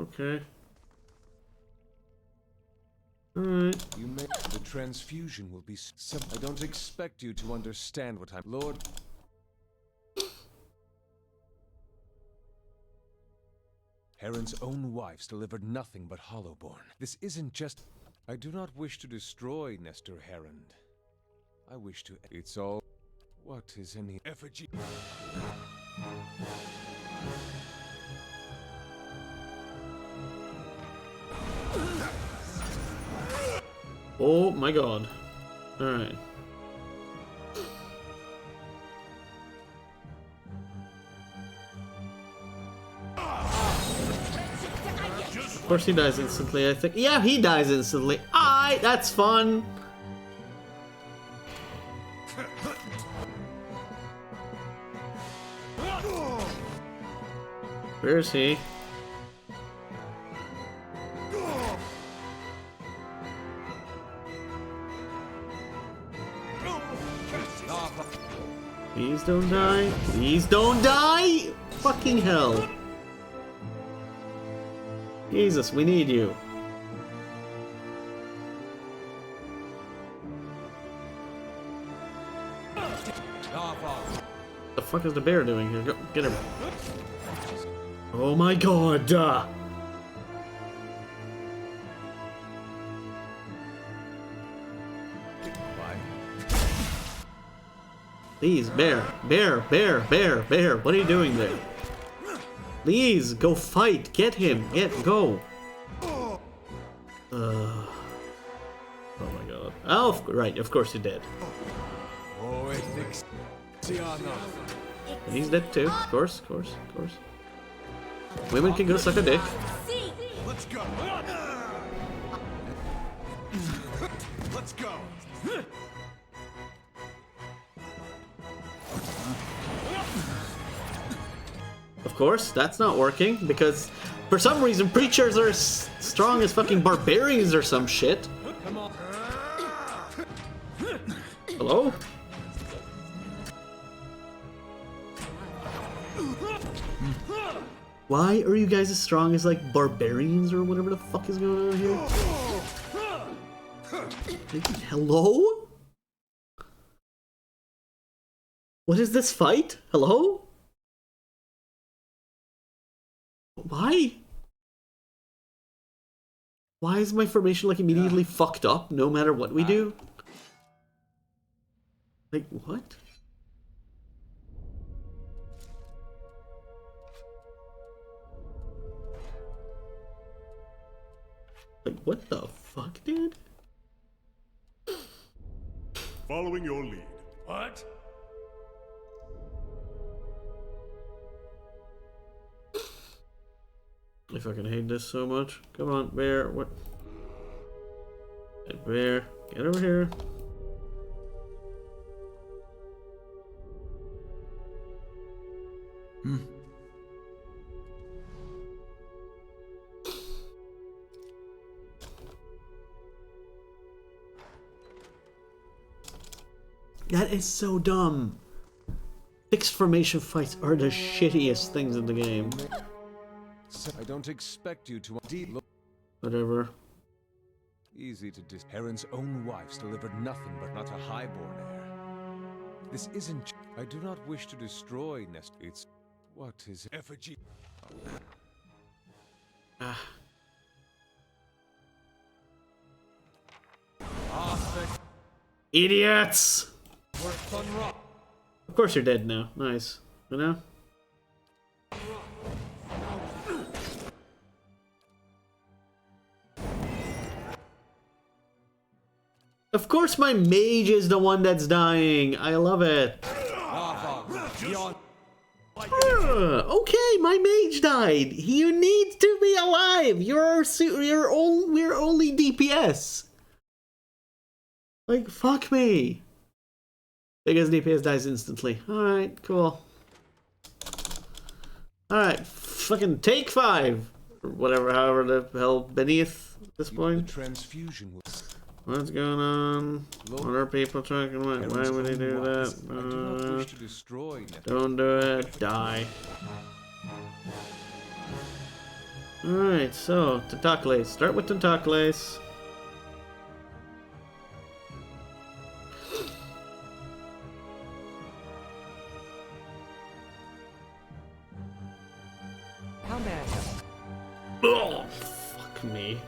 Okay. Alright. You may. The transfusion will be. I don't expect you to understand what I'm. Lord. Herond's own wives delivered nothing but Hollowborn. This isn't just. I do not wish to destroy Nestor Herond. I wish to. It's all. What is any effigy? Oh my god. Alright. course he dies instantly, I think. Yeah, he dies instantly. Alright, that's fun. Where is he? Please don't die. Please don't die! Fucking hell. Jesus, we need you. What the fuck is the bear doing here? Go, get him. Oh my god! Please, bear, bear, bear, bear, bear, what are you doing there? Please, go fight, get him, go. Oh my god. Oh, right, of course you're dead. And he's dead too, of course, of course, of course. Women can go suck a dick. Let's go. Let's go. Of course, that's not working because for some reason preachers are as strong as fucking barbarians or some shit. Hello? Why are you guys as strong as like barbarians or whatever the fuck is going on here? Hello? What is this fight? Hello? Why? Why is my formation like immediately fucked up no matter what we do? Like, what? Like, what the fuck, dude? Following your lead. What? I fucking hate this so much. Come on, bear. What? Hey, bear, get over here. That is so dumb. Fixed formation fights are the shittiest things in the game. I don't expect you to indeed look. Whatever. Easy to dis. Heron's own wives delivered nothing but not a highborn heir. This isn't. I do not wish to destroy Nest. It's. What is it? Effigy. Idiots! Of course you're dead now. Nice. You know? Of course my mage is the one that's dying. I love it. Okay, my mage died. You need to be alive. We're only DPS. Like, fuck me. Because DPS dies instantly. Alright, cool. Alright, fucking take 5. Or whatever, however the hell beneath at this point. The transfusion was. What's going on? What are people talking about? Why would they do that? I do not wish to destroy. Don't do it. Die. Alright, so, Tentacles. Start with Tentacles. How may I help? Oh, fuck me.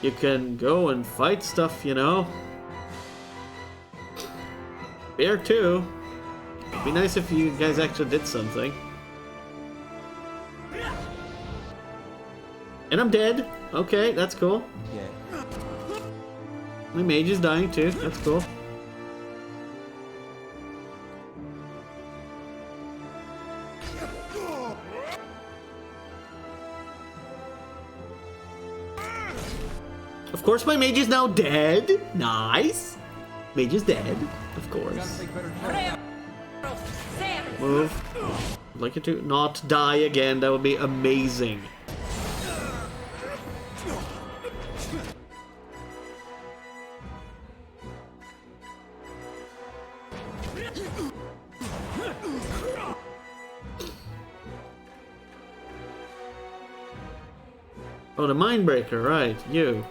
You can go and fight stuff, you know. Bear too. It'd be nice if you guys actually did something. And I'm dead. Okay, that's cool. Yeah. My mage is dying too. That's cool. Of course, my mage is now dead. Nice. Mage is dead. Of course. Move. I'd like it to not die again. That would be amazing. Oh, the Mindbreaker, right, you.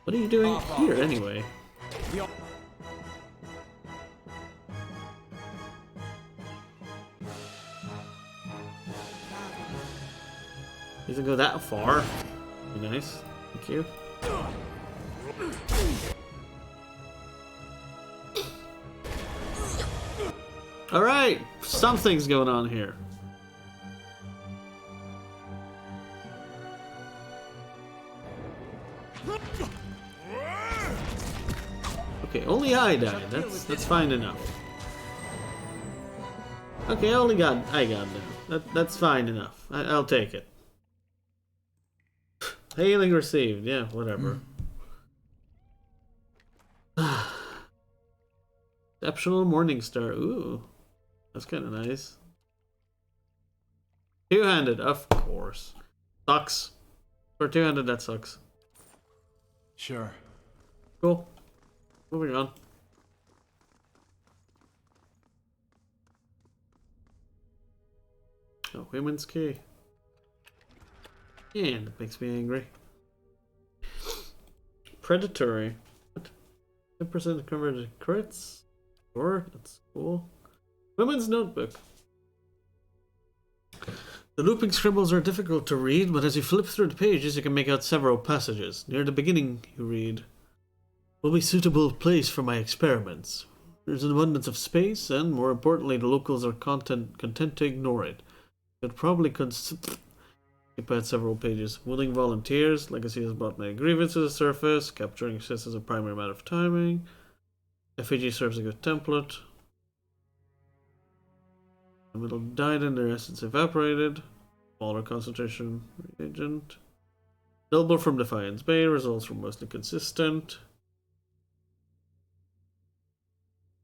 What are you doing here, anyway? He doesn't go that far. Be nice. Thank you. Alright, something's going on here. Okay, only I died. That's fine enough. Okay, I got that. That's fine enough. I'll take it. Hailing received. Yeah, whatever. Exceptional Morningstar. Ooh. That's kind of nice. Two-handed, of course. Sucks. For two-handed, that sucks. Sure. Cool. Moving on. Oh, women's key. Yeah, that makes me angry. Predatory. What? 10% converted crits? Sure, that's cool. Women's notebook. The looping scribbles are difficult to read, but as you flip through the pages, you can make out several passages. Near the beginning, you read, "Will be suitable place for my experiments. There's an abundance of space, and more importantly, the locals are content to ignore it. Could probably keep out several pages. Willing volunteers. Legacy has brought many grievances to the surface. Capturing exists as a primary matter of timing. Effigy serves a good template. The middle died and their essence evaporated. Smaller concentration reagent. Noble from Defiance Bay. Results were mostly consistent.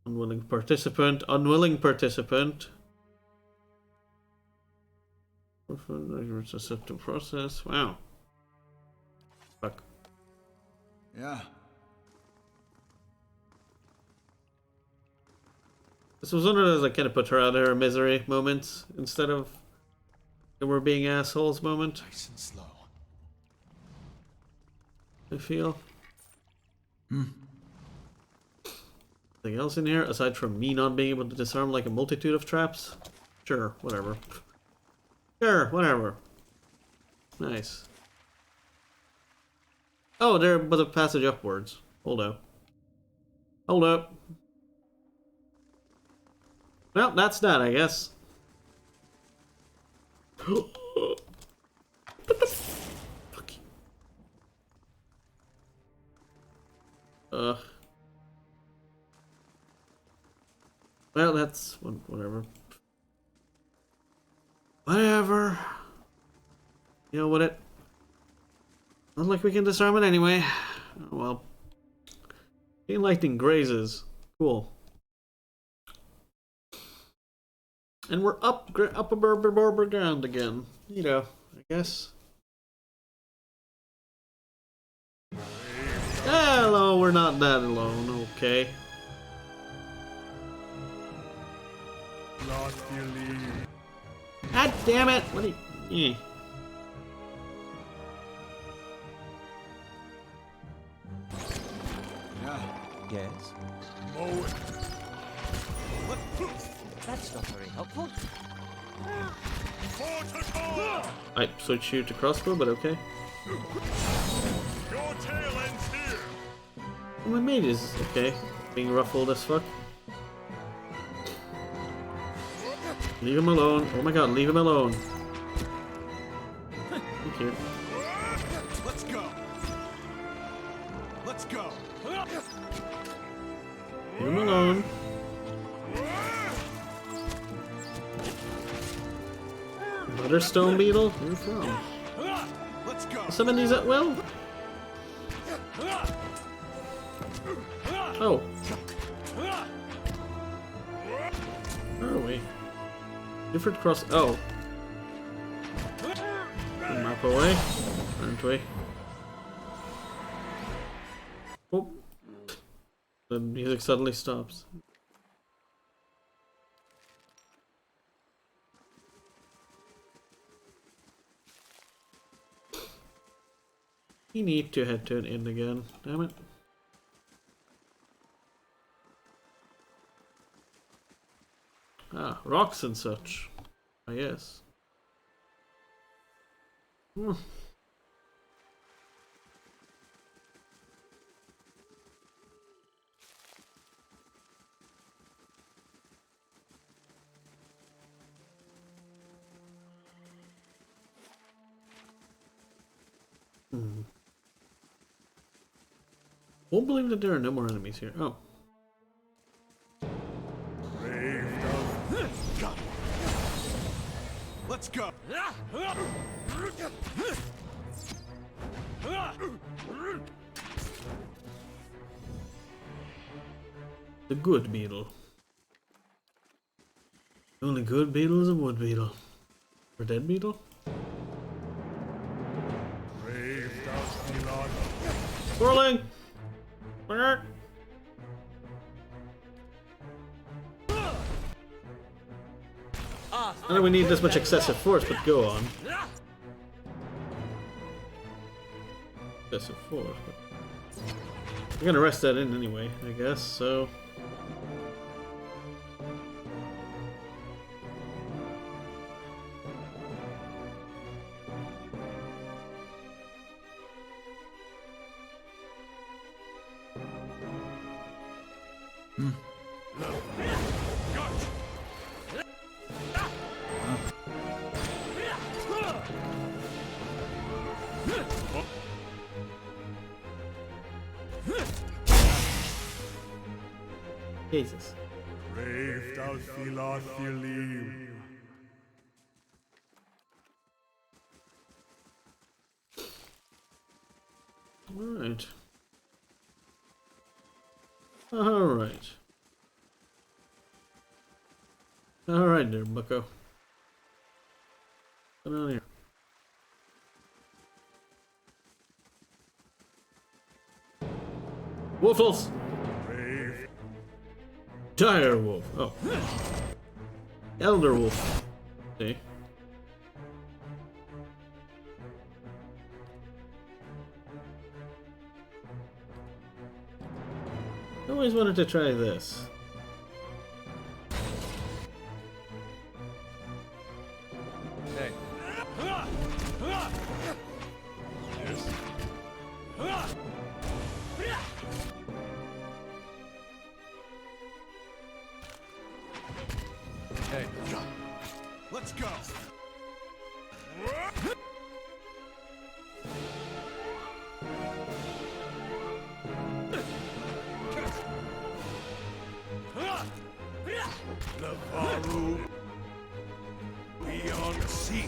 Unwilling participant. Unwilling participant. Receptive process. Wow. Fuck. Yeah. This was one of those like kind of put her out of her misery moments instead of we're being assholes moment. Nice and slow. I feel. Anything else in here aside from me not being able to disarm like a multitude of traps? Sure, whatever. Sure, whatever. Nice. Oh, there was a passage upwards. Hold up. Hold up. Well, that's that, I guess. What the fuck? Well, that's whatever. Whatever. You know what it? Not like we can disarm it anyway. Oh, well. Chain lightning grazes. Cool. And we're up above ground again. You know, I guess. Hello, we're not that alone. Okay. God damn it! What are you? Yes. That's not very helpful. I switch you to crossbow, but okay. Your tail ends here. My mage is okay. Being ruffled as fuck. Leave him alone. Oh my god, leave him alone. Thank you. Let's go. Let's go. Leave him alone. Another stone beetle? Where are you from? Let's go. Summon these at will? Oh. Where are we? Different cross. Oh. Map away, aren't we? Oh. The music suddenly stops. We need to head to an inn again, damn it. Ah, rocks and such. I guess. Hmm. Won't believe that there are no more enemies here. Oh. Let's go. The good beetle. The only good beetle is a wood beetle. Or dead beetle? Swirling! I don't know we need this much excessive force, but go on. Excessive force, but we're gonna rest that in anyway, I guess, so. Jesus. Alright. Alright. Alright there, bucko. Come on here. Waffles! Dire wolf. Oh. Elder wolf. See? I always wanted to try this. Hey. Hey. Let's go. Navarro beyond sea.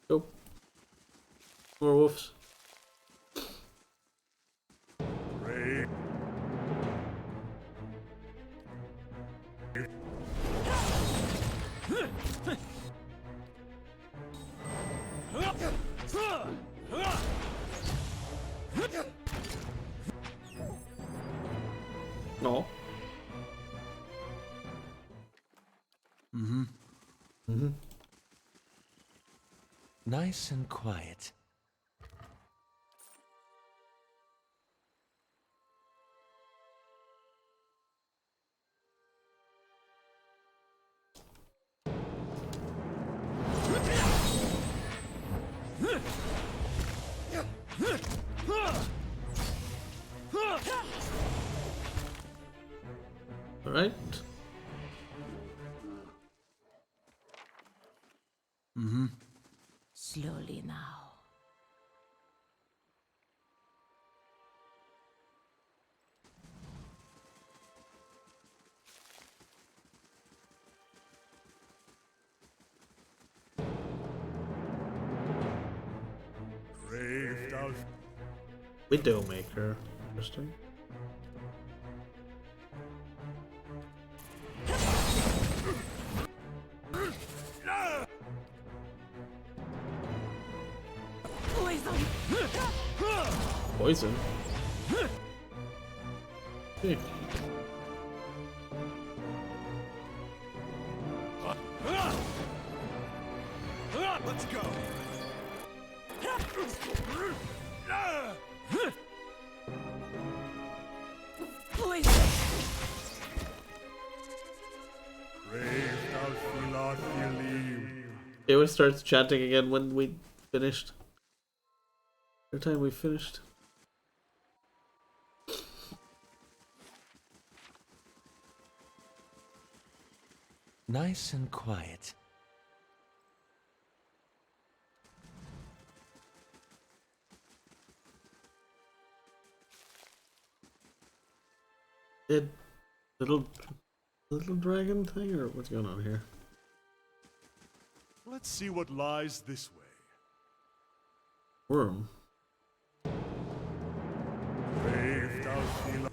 Go. More wolves. No. Nice and quiet. Alright. Widowmaker. Interesting. Poison? Hey. Let's go. He always starts chanting again when we finished. Every time we finished. Nice and quiet. Did little dragon thing, or what's going on here? Let's see what lies this way. Worm. Brave thou feel.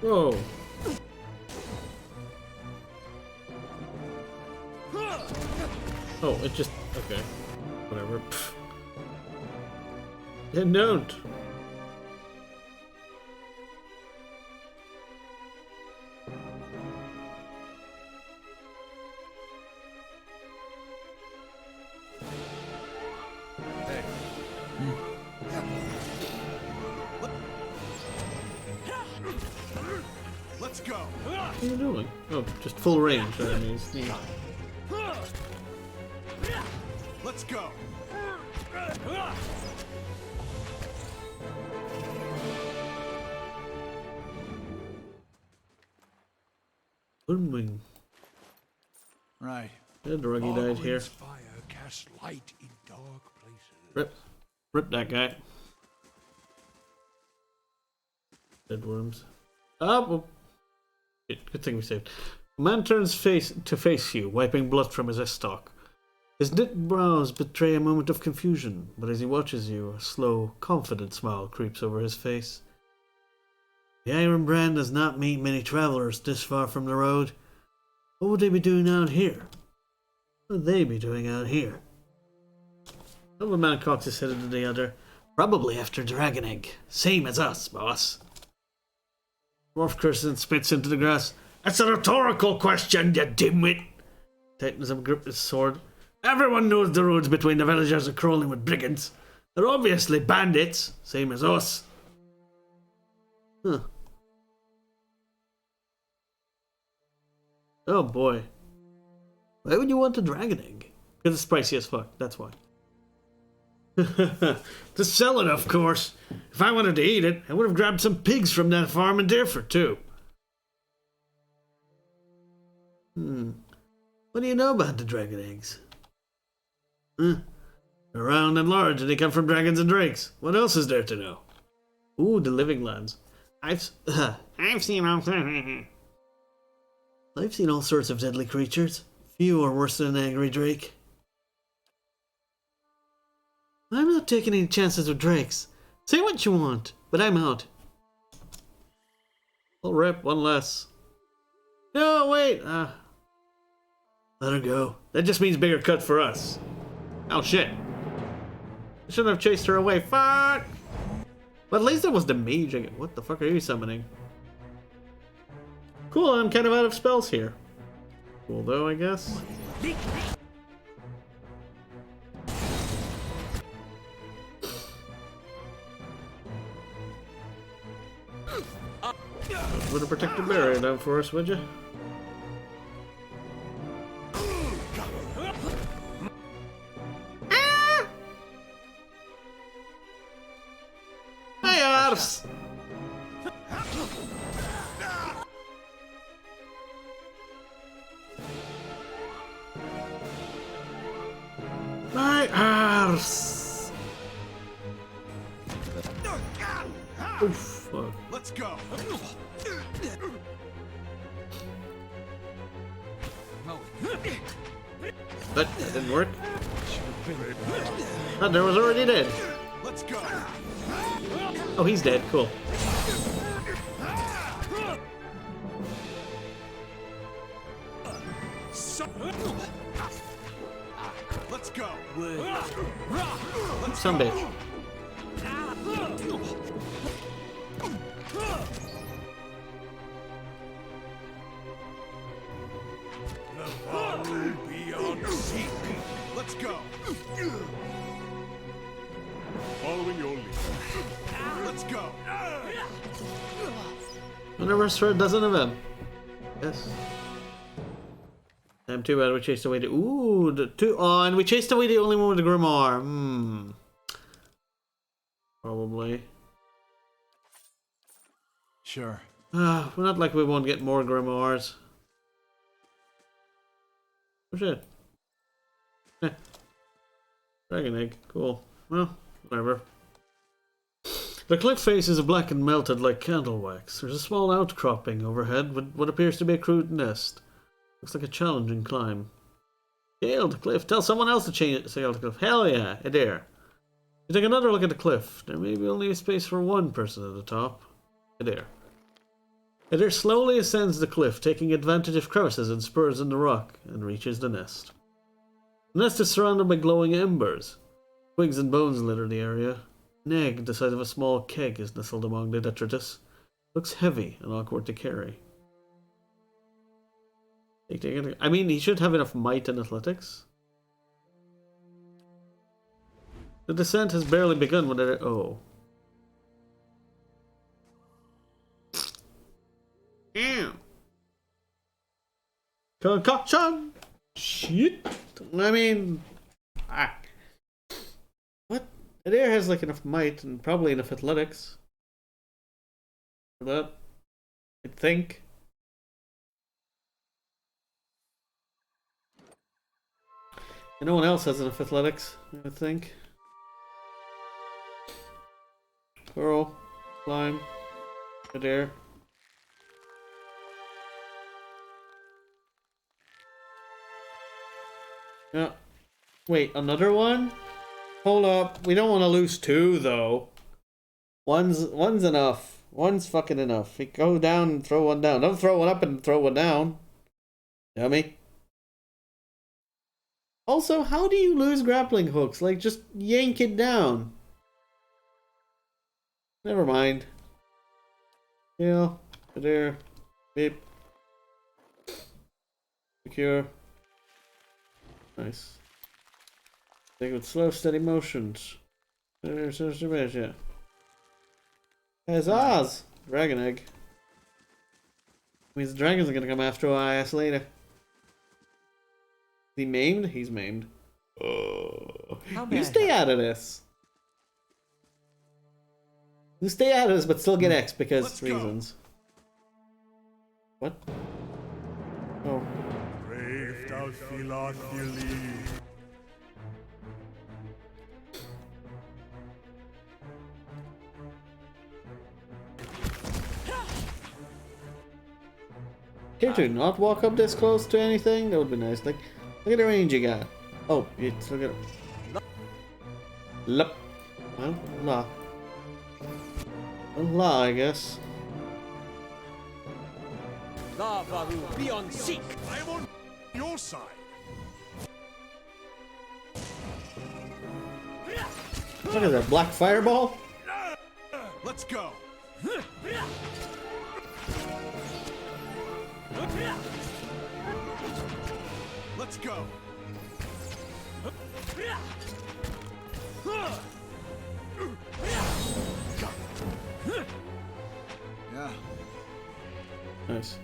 Whoa. Oh, it just... okay. Whatever. Pfft. Yeah, don't. Let's go. What are you doing? Oh, just full range. I mean, it's neat. Let's go. Wing. Right. Yeah, Druggy died here. Ogwyn's fire casts light in dark places. Rip that guy. Dead worms. Ah, well. Good thing we saved. A man turns to face you, wiping blood from his estoc. His knit brows betray a moment of confusion, but as he watches you, a slow, confident smile creeps over his face. The Iron Brand does not meet many travelers this far from the road. What would they be doing out here? What would they be doing out here? One man cocks his head into the other. Probably after Dragon Egg. Same as us, boss. Dwarf Kirsten spits into the grass. That's a rhetorical question, you dimwit! Tightens up grip his sword. Everyone knows the roads between the villagers are crawling with brigands. They're obviously bandits, same as us. Huh. Oh boy. Why would you want a dragon egg? Because it's pricey as fuck, that's why. To sell it, of course. If I wanted to eat it, I would have grabbed some pigs from that farm in Deerford, too. What do you know about the dragon eggs? They're round and large, and they come from dragons and drakes. What else is there to know? Ooh, the living lands. I've seen all sorts of deadly creatures. Few are worse than an angry drake. I'm not taking any chances with drakes. Say what you want, but I'm out. I'll rip one less. No, wait. Let her go. That just means bigger cut for us. Oh shit. I shouldn't have chased her away. Fuck! But at least it was the mage. What the fuck are you summoning? Cool, I'm kind of out of spells here. Cool though, I guess. Put a protective barrier down for us, would you? Hey, arse! My arse! Oof, fuck. Let's go. That didn't work. Oh, there was already dead. Let's go. Oh, he's dead. Cool. Let's go. Some bitch. Beyond seek. Let's go. Following your lead. Let's go. Whenever a dozen of them. Yes. I'm too bad we chased away the. Ooh, the two. Oh, and we chased away the only one with the Grimoire. Hmm. Probably. Sure. We're not like we won't get more Grimoires. Oh shit. Dragon egg. Cool. Well, whatever. The cliff face is black and melted like candle wax. There's a small outcropping overhead with what appears to be a crude nest. Looks like a challenging climb. Scale the cliff. Tell someone else to scale the cliff. Hell yeah, Adair. You take another look at the cliff. There may be only space for one person at the top. Adair. Adair slowly ascends the cliff, taking advantage of crevices and spurs in the rock, and reaches the nest. The nest is surrounded by glowing embers. Twigs and bones litter the area. An egg the size of a small keg is nestled among the detritus. Looks heavy and awkward to carry. I mean, he should have enough might and athletics. The descent has barely begun when it. Oh. Ew. Concoction! Shit! I mean. What? Adair has like enough might and probably enough athletics. For that. I think. And no one else has enough athletics, I think. Curl, climb, Adair. Yeah. Wait, another one? Hold up. We don't want to lose two, though. One's enough. One's fucking enough. We go down and throw one down. Don't throw one up and throw one down. Dummy. Also, how do you lose grappling hooks? Like, just yank it down. Never mind. Yeah, there. Beep. Secure. Nice. Take it with slow, steady motions. There's the bit, yeah. There's Oz! Dragon egg. Means the dragons are gonna come after our ass later. Is he maimed? He's maimed. You stay out of this. You stay out of this, but still get X because reasons. What? Oh. Brave thou Philothili. Care to not walk up this close to anything? That would be nice. Like, look at the range you got. Oh, it's look at it. Lup. Well, la. Well, la, I guess. La Varu, be on seek. I am on your side. Look at that black fireball. Let's go. Let's go. Yeah. Nice.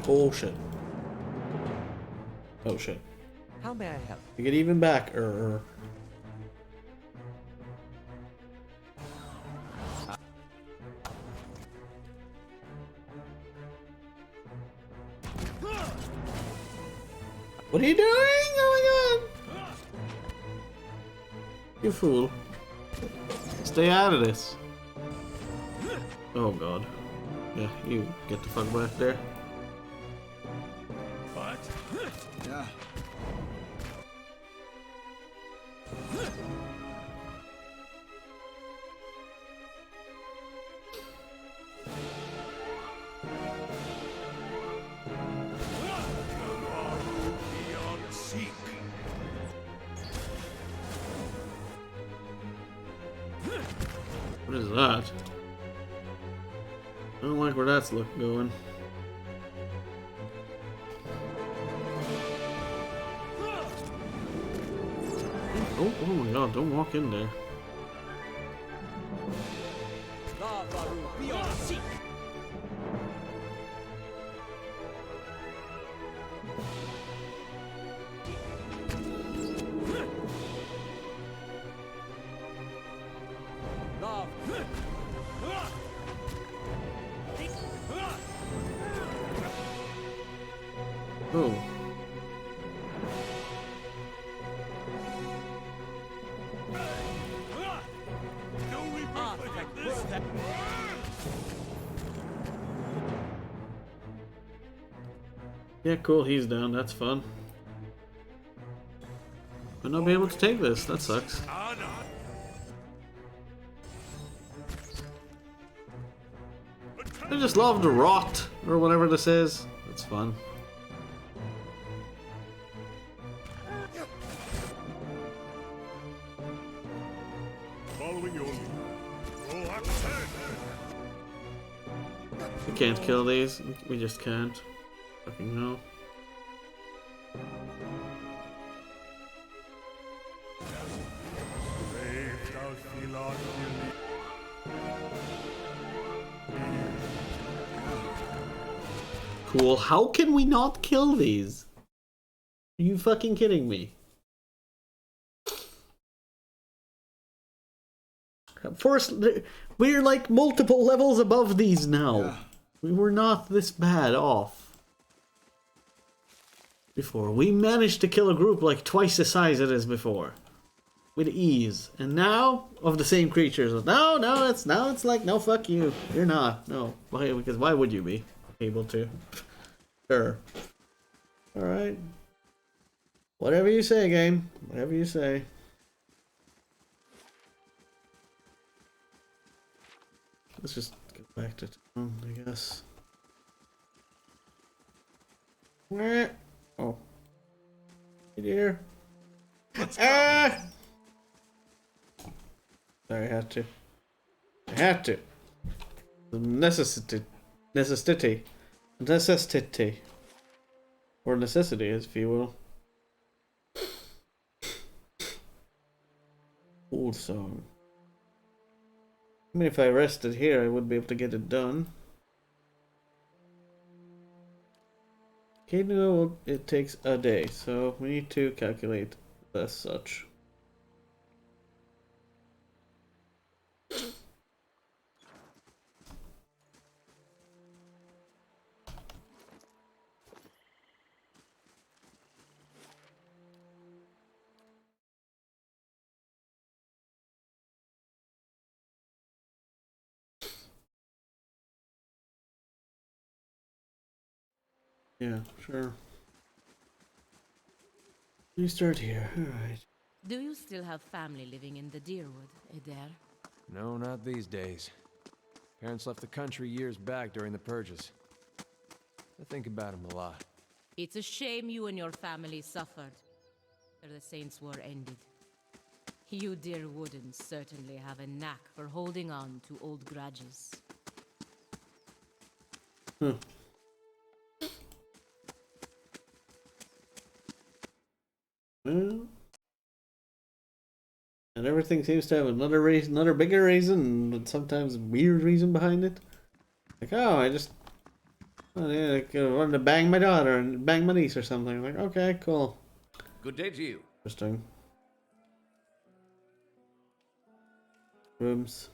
Oh shit. Oh shit. How may I help? You get even back, What are you doing? Oh my god! You fool. Stay out of this. Oh god. Yeah, you get the fuck back there. But Yeah. beyond seek. What is that? I don't like where that's going. Oh my god, don't walk in there. Lavaru beyond seek. Oh. No rebirth like this. Yeah, cool, he's down, that's fun. Might not be able to take this, that sucks. I just love to rot, or whatever this is. That's fun. Following your lead. Roll up We can't kill these, we just can't. Fucking hell. Cool, how can we not kill these? Are you fucking kidding me? First, we're like multiple levels above these now. Yeah. We were not this bad off before. We managed to kill a group like twice the size it is before. With ease. And now, of the same creatures. No, it's like, no, fuck you. You're not. No. Why? Because why would you be able to? Sure. Alright. Whatever you say, game. Whatever you say. Let's just get back to town, I guess. Where? Oh. Hey dear. Ah! Sorry, I had to. I had to. The necessity. Or necessity, if you will. Old song. I mean, if I rested here, I would be able to get it done. Kano, it takes a day, so we need to calculate as such. Yeah, sure. You start here, alright. Do you still have family living in the Deerwood, Eder? No, not these days. Parents left the country years back during the purges. I think about them a lot. It's a shame you and your family suffered. After the Saints' War ended. You Deerwoodens certainly have a knack for holding on to old grudges. Well, and everything seems to have another reason, another bigger reason, and sometimes a weird reason behind it. Like, oh, I wanted to bang my daughter and bang my niece or something. Like, okay, cool. Good day to you. Interesting. Rooms.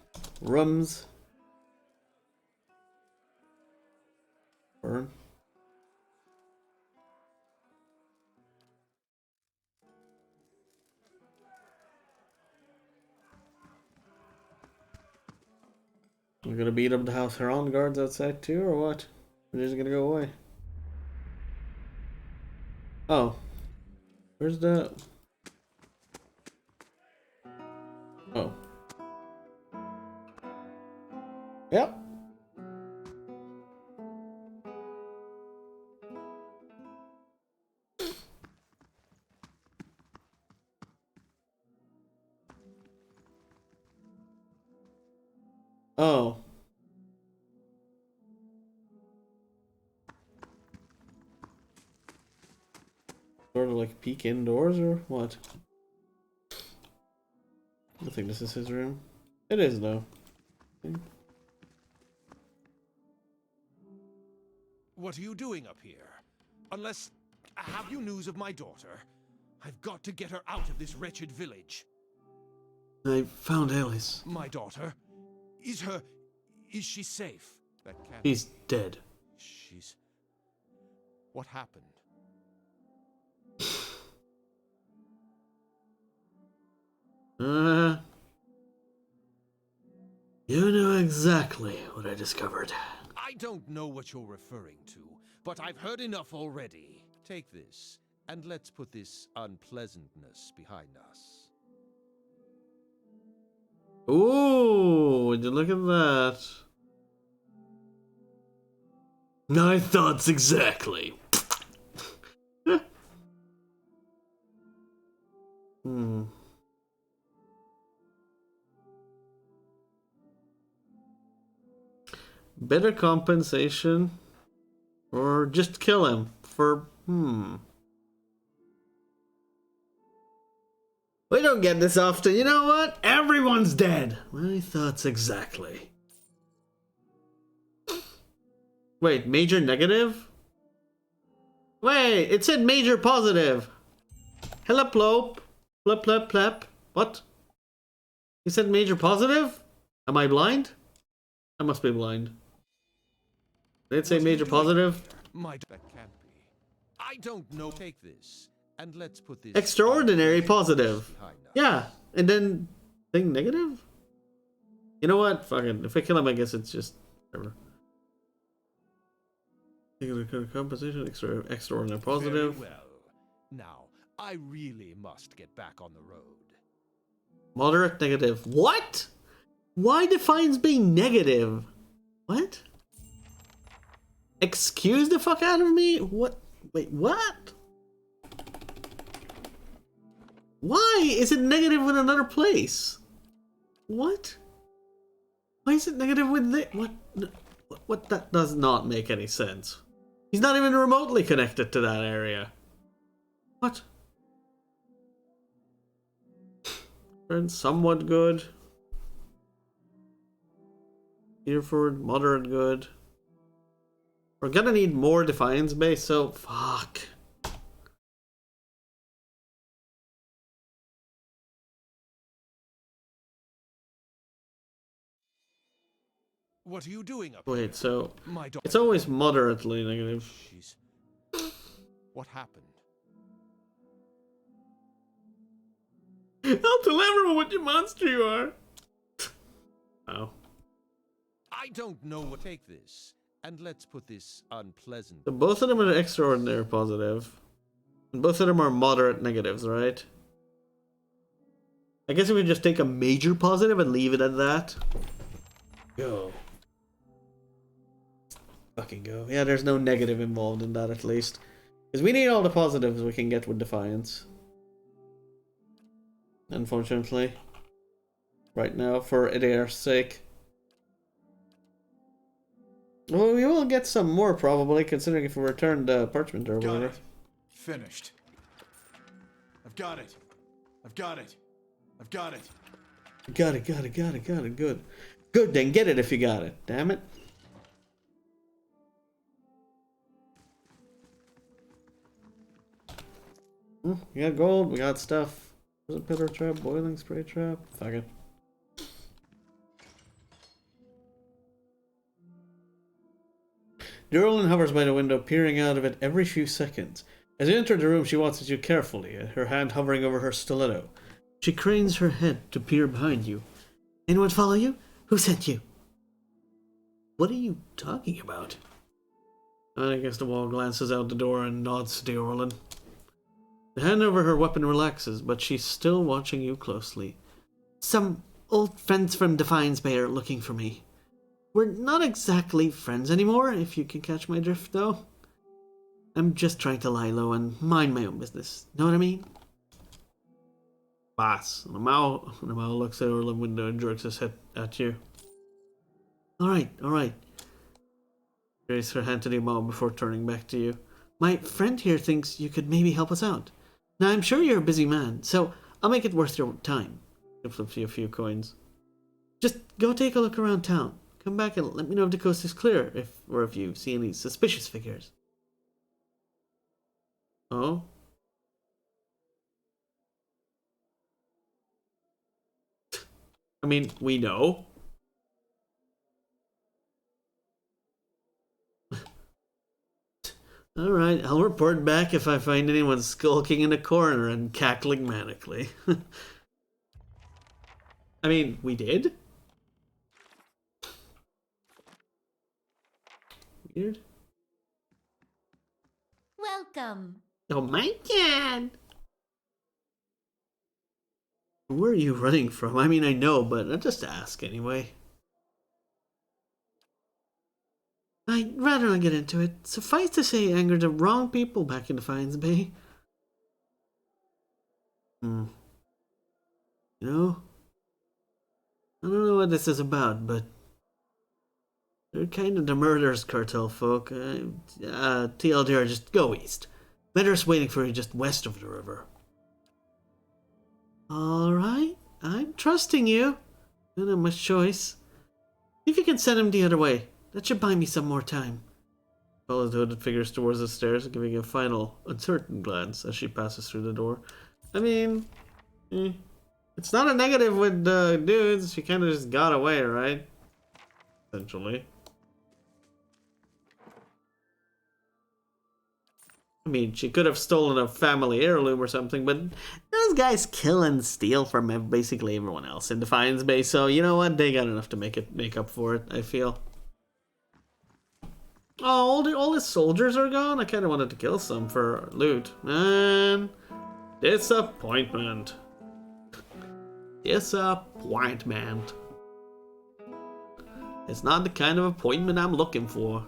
Burn. We're gonna beat up the House Heron guards outside too, or what? We're just gonna go away. Oh. Where's the... Oh. Yep. Oh. Sort of like peek indoors or what? I think this is his room. It is though. Okay. What are you doing up here? Unless... Have you news of my daughter? I've got to get her out of this wretched village. I found Alice. My daughter? Is she safe? That can't... She's dead. She's... What happened? You know exactly what I discovered. I don't know what you're referring to, but I've heard enough already. Take this, and let's put this unpleasantness behind us. Ooh, would you look at that? My thoughts exactly. Better compensation, or just kill him for We don't get this often. You know what? Everyone's dead. My thoughts exactly. Wait, major negative? Wait, it said major positive. Hello, plop. Plep, plep, plep. What? You said major positive? Am I blind? I must be blind. Did it say major positive? That can't be. I don't know. Take this, and let's put this... Extraordinary positive. Yeah, and then thing negative? You know what? Fucking, if I kill him, I guess it's just whatever. Composition, extraordinary positive. Very well. Now, I really must get back on the road. Moderate negative. What? Why defines being negative? What? Excuse the fuck out of me? What? Wait, what? Why is it negative in another place? What? Why is it negative with this? What? That does not make any sense. He's not even remotely connected to that area. What? Friend, somewhat good. Hereford, moderate good. We're gonna need more Defiance base, so fuck. What are you doing up Wait, here? so My it's always moderately negative. She's... What happened? I'll tell everyone what you monster you are. Oh. I don't know what... Take this, and let's put this unpleasant... So both of them are extraordinary positive. And both of them are moderate negatives, right? I guess if we just take a major positive and leave it at that. Go. Fucking go. Yeah, there's no negative involved in that at least. Because we need all the positives we can get with Defiance. Unfortunately. Right now, for Idair's sake. Well, we will get some more probably, considering if we return the parchment or whatever. Finished. I've got it. I've got it. I've got it. Got it, good. Good, then get it if you got it. Damn it. We got gold, we got stuff. There's a pillar trap, boiling spray trap. Fuck it. Durlin hovers by the window, peering out of it every few seconds. As you enter the room, she watches you carefully, her hand hovering over her stiletto. She cranes her head to peer behind you. Anyone follow you? Who sent you? What are you talking about? I guess the wall glances out the door and nods to Orlin. The hand over her weapon relaxes, but she's still watching you closely. Some old friends from Defiance Bay are looking for me. We're not exactly friends anymore, if you can catch my drift, though. I'm just trying to lie low and mind my own business. Know what I mean? Boss. And Amal looks out the window and jerks his head at you. Alright. Raise her hand to the Amal before turning back to you. My friend here thinks you could maybe help us out. Now, I'm sure you're a busy man, so I'll make it worth your time. He flips you a few coins. Just go take a look around town. Come back and let me know if the coast is clear, if you see any suspicious figures. Oh? I mean, we know. Alright, I'll report back if I find anyone skulking in a corner and cackling manically. I mean, we did? Weird. Welcome. Oh my god! Where are you running from? I mean, I know, but I'll just ask anyway. I'd rather not get into it. Suffice to say, I angered the wrong people back in Defiance Bay. You know? I don't know what this is about, but they're kind of the murderers cartel folk. TLDR, just go east. Better's waiting for you just west of the river. Alright, I'm trusting you. I don't have much choice. If you can send him the other way, that should buy me some more time. Follows the hooded figures towards the stairs, giving a final, uncertain glance as she passes through the door. I mean, it's not a negative with dudes. She kind of just got away, right? Essentially. I mean, she could have stolen a family heirloom or something, but those guys kill and steal from basically everyone else in Defiance Bay, so you know what? They got enough to make up for it, I feel. Oh, all the soldiers are gone? I kind of wanted to kill some for loot. Man, disappointment. Disappointment. It's not the kind of appointment I'm looking for.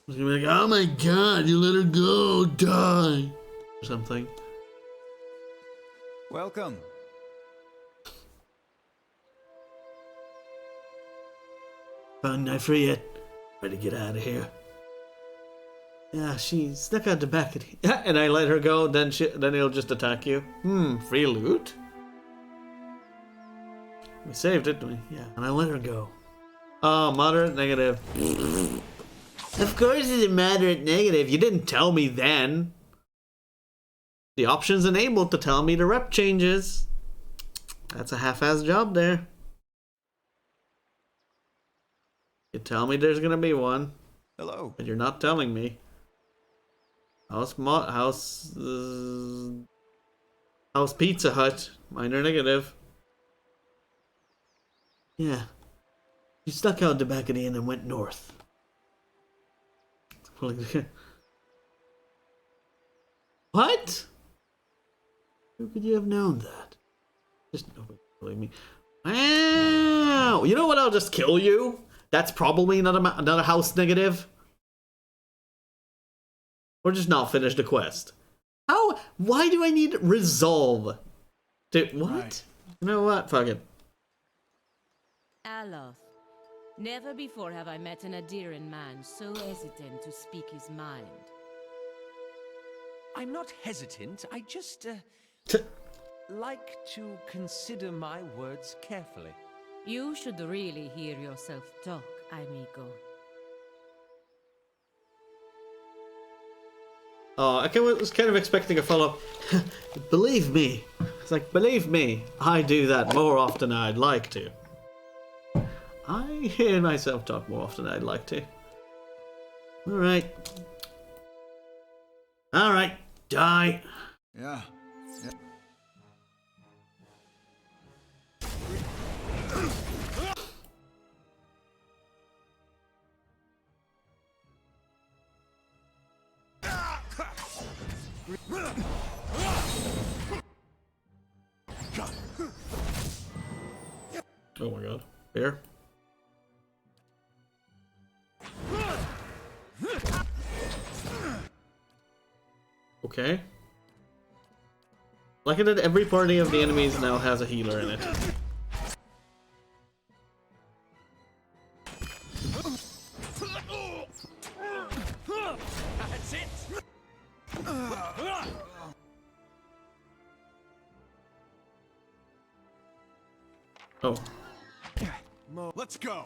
He's gonna be like, oh my god, you let her go, die! Or something. Welcome. Found knife for yet? Ready to get out of here. Yeah, she snuck out the back of the... and I let her go, then he'll just attack you. Free loot? We saved it, didn't we? Yeah, and I let her go. Oh, moderate negative. Of course it's a moderate negative. You didn't tell me then. The option's enabled to tell me the rep changes. That's a half-ass job there. You tell me there's gonna be one. Hello. But you're not telling me. House Pizza Hut. Minor negative. Yeah. You stuck out the back of the inn and went north. What? Who could you have known that? Just nobody believe me. Wow! You know what? I'll just kill you. That's probably another house negative. Or just not finish the quest. How? Why do I need resolve? What? Right. You know what? Fuck it. Aloth, never before have I met an Adiran man so hesitant to speak his mind. I'm not hesitant. I just, like to consider my words carefully. You should really hear yourself talk, amigo. I was kind of expecting a follow-up. Believe me. It's like, believe me, I do that more often than I'd like to. I hear myself talk more often than I'd like to. Alright. Alright, die. Yeah. Oh my god. Bear? Okay. Like I did, every party of the enemies now has a healer in it. That's it. Oh. Let's go.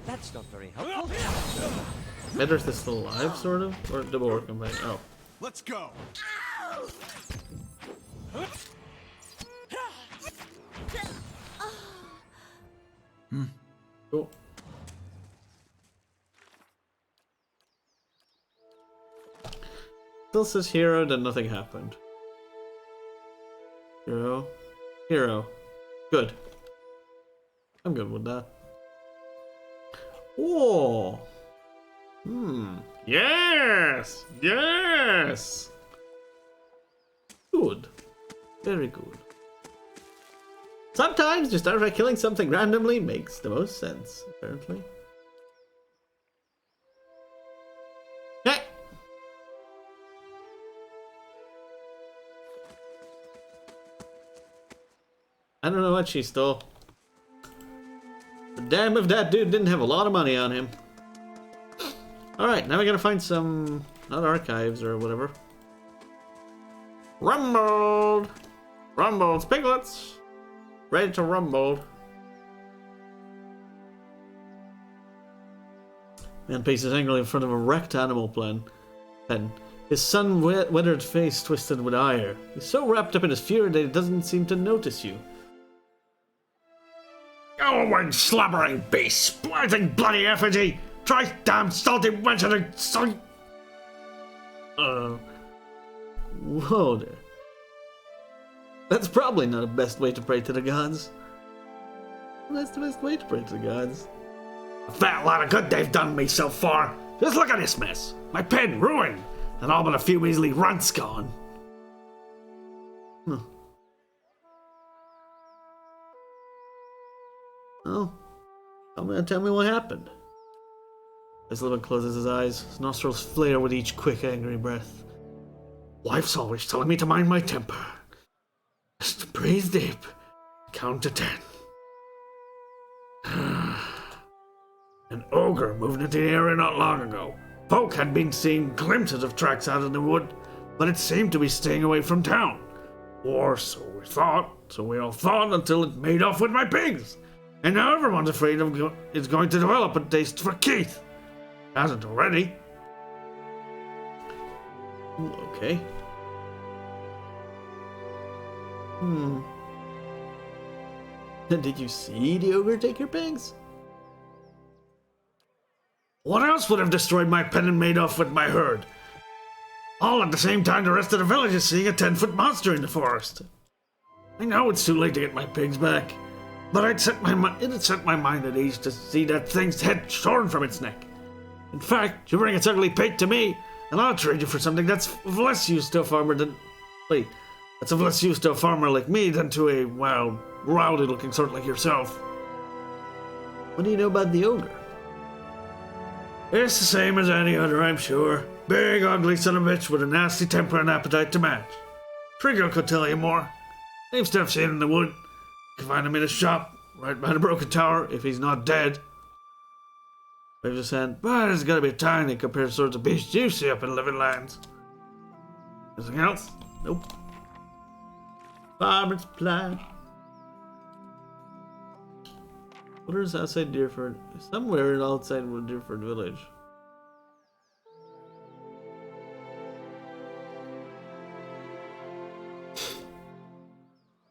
That's not very helpful. Medrith is still alive, sort of? Or double work campaign? Oh. Let's go. Cool. Still says hero, then nothing happened. Hero. Hero. Good. I'm good with that. Whoa! Yes! Yes! Good. Very good. Sometimes just outright killing something randomly makes the most sense, apparently. Hey! I don't know what she stole. But damn if that dude didn't have a lot of money on him. Alright, now we gotta find some... not archives or whatever. Rumbled! Rumbled piglets! Ready to rumble. Man paces angrily in front of a wrecked animal pen. His sun-weathered face twisted with ire. He's so wrapped up in his fury that he doesn't seem to notice you. Go away, slobbering beast, splitting bloody effigy! Try damn salty wench and salty... Whoa there. That's probably not the best way to pray to the gods. That's the best way to pray to the gods. A fat lot of good they've done me so far. Just look at this mess. My pen ruined, and all but a few measly runts gone. Oh. Tell me what happened. Islevan closes his eyes. His nostrils flare with each quick, angry breath. Life's always telling me to mind my temper. Just breathe deep. Count to 10. An ogre moved into the area not long ago. Folk had been seeing glimpses of tracks out in the wood, but it seemed to be staying away from town. Or so we thought. So we all thought until it made off with my pigs. And now everyone's afraid it's going to develop a taste for Keith. Hasn't already. Okay. Did you see the ogre take your pigs? What else would have destroyed my pen and made off with my herd? All at the same time the rest of the village is seeing a 10-foot monster in the forest. I know it's too late to get my pigs back, but it set my mind at ease to see that thing's head shorn from its neck. In fact, you bring its ugly pate to me, and I'll trade you for something that's of less use to a farmer than... Wait, that's of less use to a farmer like me than to a, well, rowdy-looking sort like yourself. What do you know about the ogre? It's the same as any other, I'm sure. Big, ugly son of a bitch with a nasty temper and appetite to match. Trigger could tell you more. Same stuff seen in the wood. You can find him in his shop, right by the broken tower, if he's not dead. Waves his hand, but it's gotta be tiny compared to the sorts of beasts you see up in Living Lands. Anything else? Nope. Farmer's plan. What is outside Deerford? Somewhere outside Deerford village.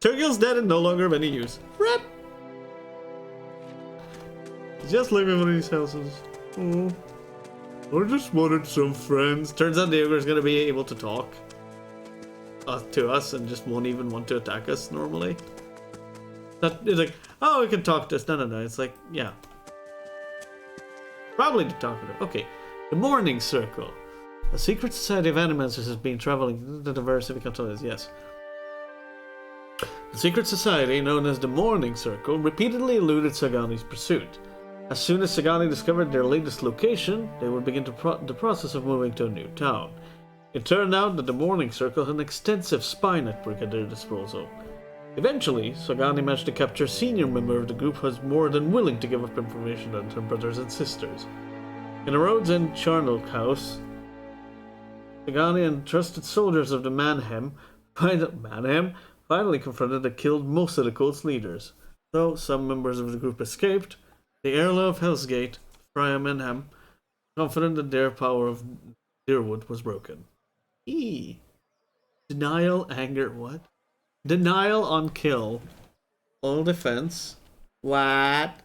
Turgil's dead and no longer of any use. Rip! Just living in one of these houses. Oh. I just wanted some friends. Turns out the ogre's gonna be able to talk to us and just won't even want to attack us normally. It's like, oh, we can talk to us. No. It's like, yeah. Probably to talk to them. Okay. The Morning Circle. A secret society of animancers has been traveling to diverse continents. Yes. The secret society, known as the Morning Circle, repeatedly eluded Sagani's pursuit. As soon as Sagani discovered their latest location, they would begin the process of moving to a new town. It turned out that the Morning Circle had an extensive spy network at their disposal. Eventually, Sagani managed to capture a senior member of the group who was more than willing to give up information on her brothers and sisters. In a Rhodes End charnel house, Sagani and trusted soldiers of the Manhem finally confronted and killed most of the cult's leaders. Though some members of the group escaped, the Earl of Hellsgate, Freya Manhem, confident that their power of Deerwood was broken. Denial, anger, what? Denial on kill. All defense. What?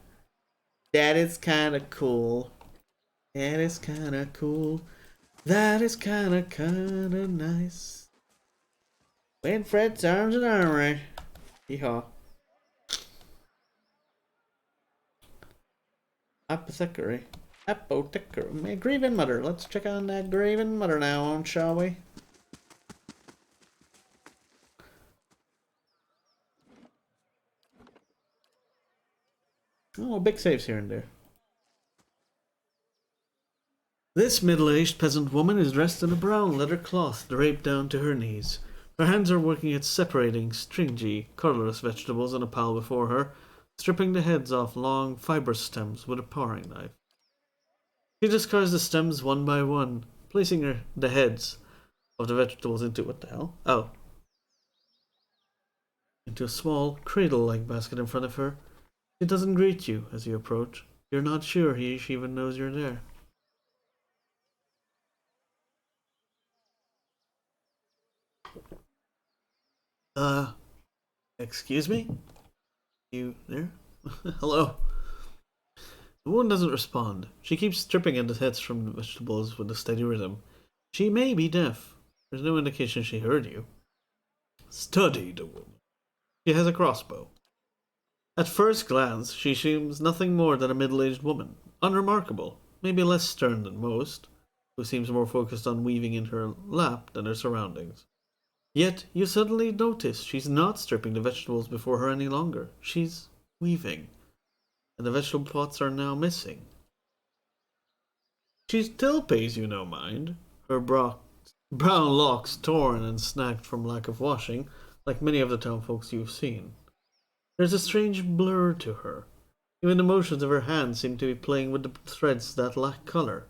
That is kinda cool. That is kinda cool. That is kinda nice. When Fred's arms and armory. Yeehaw. Apothecary. Apothecary. Graven Mother. Let's check on that Graven Mother now, shall we? Oh, big saves here and there. This middle-aged peasant woman is dressed in a brown leather cloth draped down to her knees. Her hands are working at separating stringy, colourless vegetables in a pile before her, stripping the heads off long, fibrous stems with a paring knife. She discards the stems one by one, placing the heads of the vegetables into what the hell? Oh. Into a small, cradle-like basket in front of her. She doesn't greet you as you approach. You're not sure she even knows you're there. Excuse me? You there? Hello. The woman doesn't respond. She keeps stripping at the heads from the vegetables with a steady rhythm. She may be deaf. There's no indication she heard you. Study the woman. She has a crossbow. At first glance, she seems nothing more than a middle-aged woman. Unremarkable, maybe less stern than most, who seems more focused on weaving in her lap than her surroundings. Yet, you suddenly notice she's not stripping the vegetables before her any longer. She's weaving. And the vegetable plots are now missing. She still pays you no mind. Her brown locks torn and snagged from lack of washing, like many of the townfolks you've seen. There's a strange blur to her. Even the motions of her hands seem to be playing with the threads that lack color,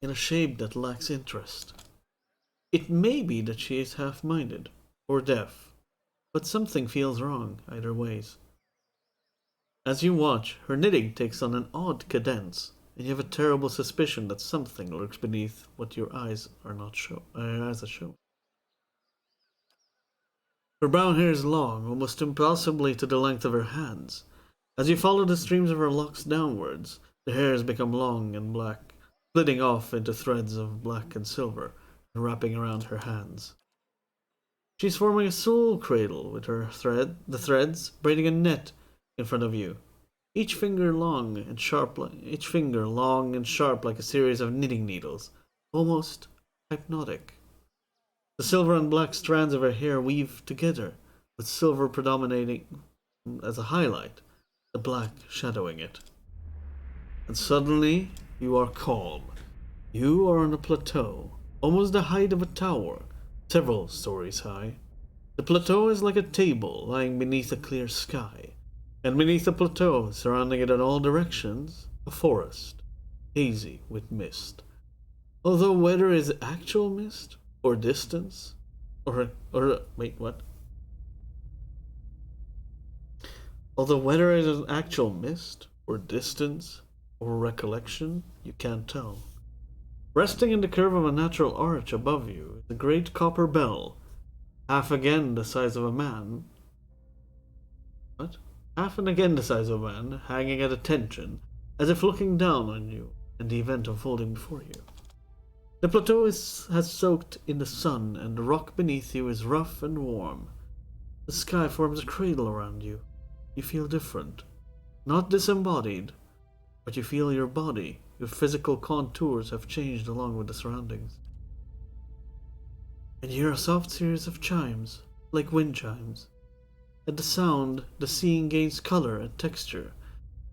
in a shape that lacks interest. It may be that she is half-minded, or deaf, but something feels wrong either ways. As you watch, her knitting takes on an odd cadence, and you have a terrible suspicion that something lurks beneath what your eyes are showing. Her brown hair is long, almost impossibly to the length of her hands. As you follow the streams of her locks downwards, the hair has become long and black, splitting off into threads of black and silver, and wrapping around her hands. She's forming a soul cradle with the threads braiding a net in front of you, each finger long and sharp like a series of knitting needles, almost hypnotic. The silver and black strands of her hair weave together, with silver predominating as a highlight, the black shadowing it. And suddenly, you are calm. You are on a plateau, almost the height of a tower, several stories high. The plateau is like a table lying beneath a clear sky, and beneath the plateau, surrounding it in all directions, a forest, hazy with mist. Although whether it is actual mist, or distance, wait, what? Although whether it is actual mist, or distance, or recollection, you can't tell. Resting in the curve of a natural arch above you is a great copper bell, half again the size of a man, half and again the size of a man, hanging at attention, as if looking down on you and the event unfolding before you. The plateau has soaked in the sun, and the rock beneath you is rough and warm. The sky forms a cradle around you. You feel different. Not disembodied, but you feel your body, your physical contours have changed along with the surroundings. And you hear a soft series of chimes, like wind chimes. At the sound, the scene gains color and texture,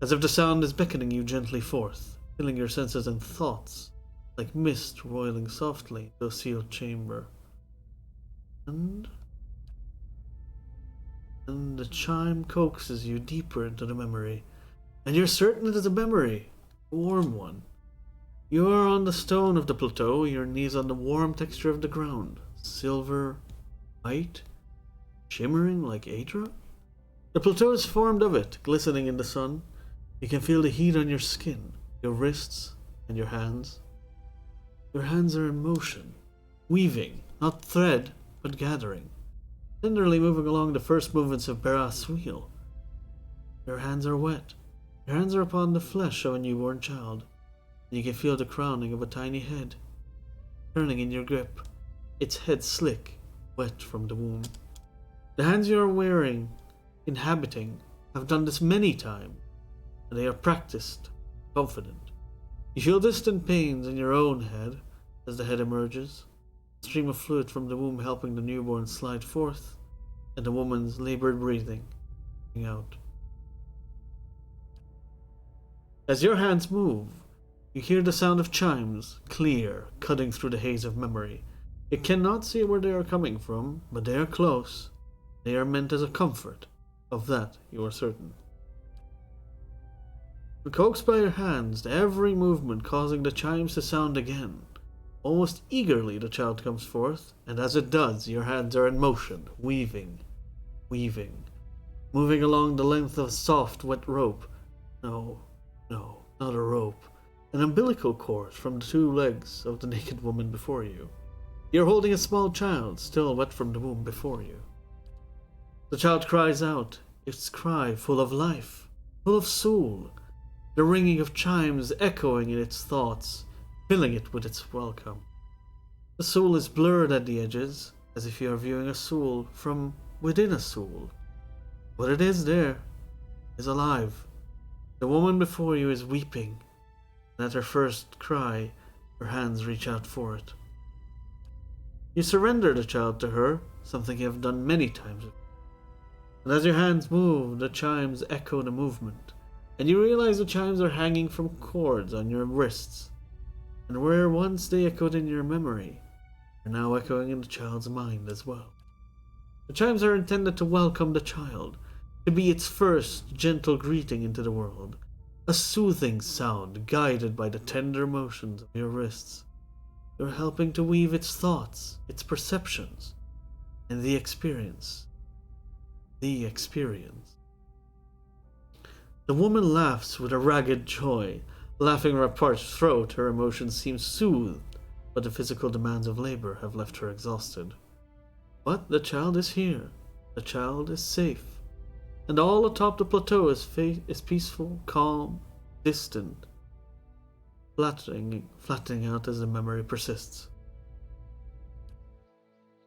as if the sound is beckoning you gently forth, filling your senses and thoughts, like mist roiling softly into a sealed chamber. And the chime coaxes you deeper into the memory, and you're certain it is a memory, a warm one. You are on the stone of the plateau, your knees on the warm texture of the ground, silver, white, shimmering like Adra. The plateau is formed of it, glistening in the sun. You can feel the heat on your skin, your wrists, and your hands. Your hands are in motion, weaving, not thread, but gathering, tenderly moving along the first movements of Berath's wheel. Your hands are wet. Your hands are upon the flesh of a newborn child, and you can feel the crowning of a tiny head, turning in your grip, its head slick, wet from the womb. The hands you are wearing, inhabiting, have done this many times, and they are practiced, confident. You feel distant pains in your own head as the head emerges, a stream of fluid from the womb helping the newborn slide forth, and the woman's labored breathing out. As your hands move, you hear the sound of chimes, clear, cutting through the haze of memory. You cannot see where they are coming from, but they are close. They are meant as a comfort. Of that you are certain. Coaxed by your hands, every movement causing the chimes to sound again. Almost eagerly the child comes forth, and as it does, your hands are in motion, weaving, moving along the length of a soft, wet rope. No, not a rope. An umbilical cord from the two legs of the naked woman before you. You're holding a small child, still wet from the womb before you. The child cries out, its cry full of life, full of soul, the ringing of chimes echoing in its thoughts, filling it with its welcome. The soul is blurred at the edges, as if you are viewing a soul from within a soul. What it is there is alive. The woman before you is weeping, and at her first cry, her hands reach out for it. You surrender the child to her, something you have done many times. And as your hands move, the chimes echo the movement, and you realize the chimes are hanging from cords on your wrists, and where once they echoed in your memory, are now echoing in the child's mind as well. The chimes are intended to welcome the child, to be its first gentle greeting into the world, a soothing sound guided by the tender motions of your wrists. You're helping to weave its thoughts, its perceptions, and the experience. The experience. The woman laughs with a ragged joy, laughing her parched throat. Her emotions seem soothed, but the physical demands of labor have left her exhausted. But the child is here. The child is safe. And all atop the plateau is peaceful, calm, distant, flattening out as the memory persists.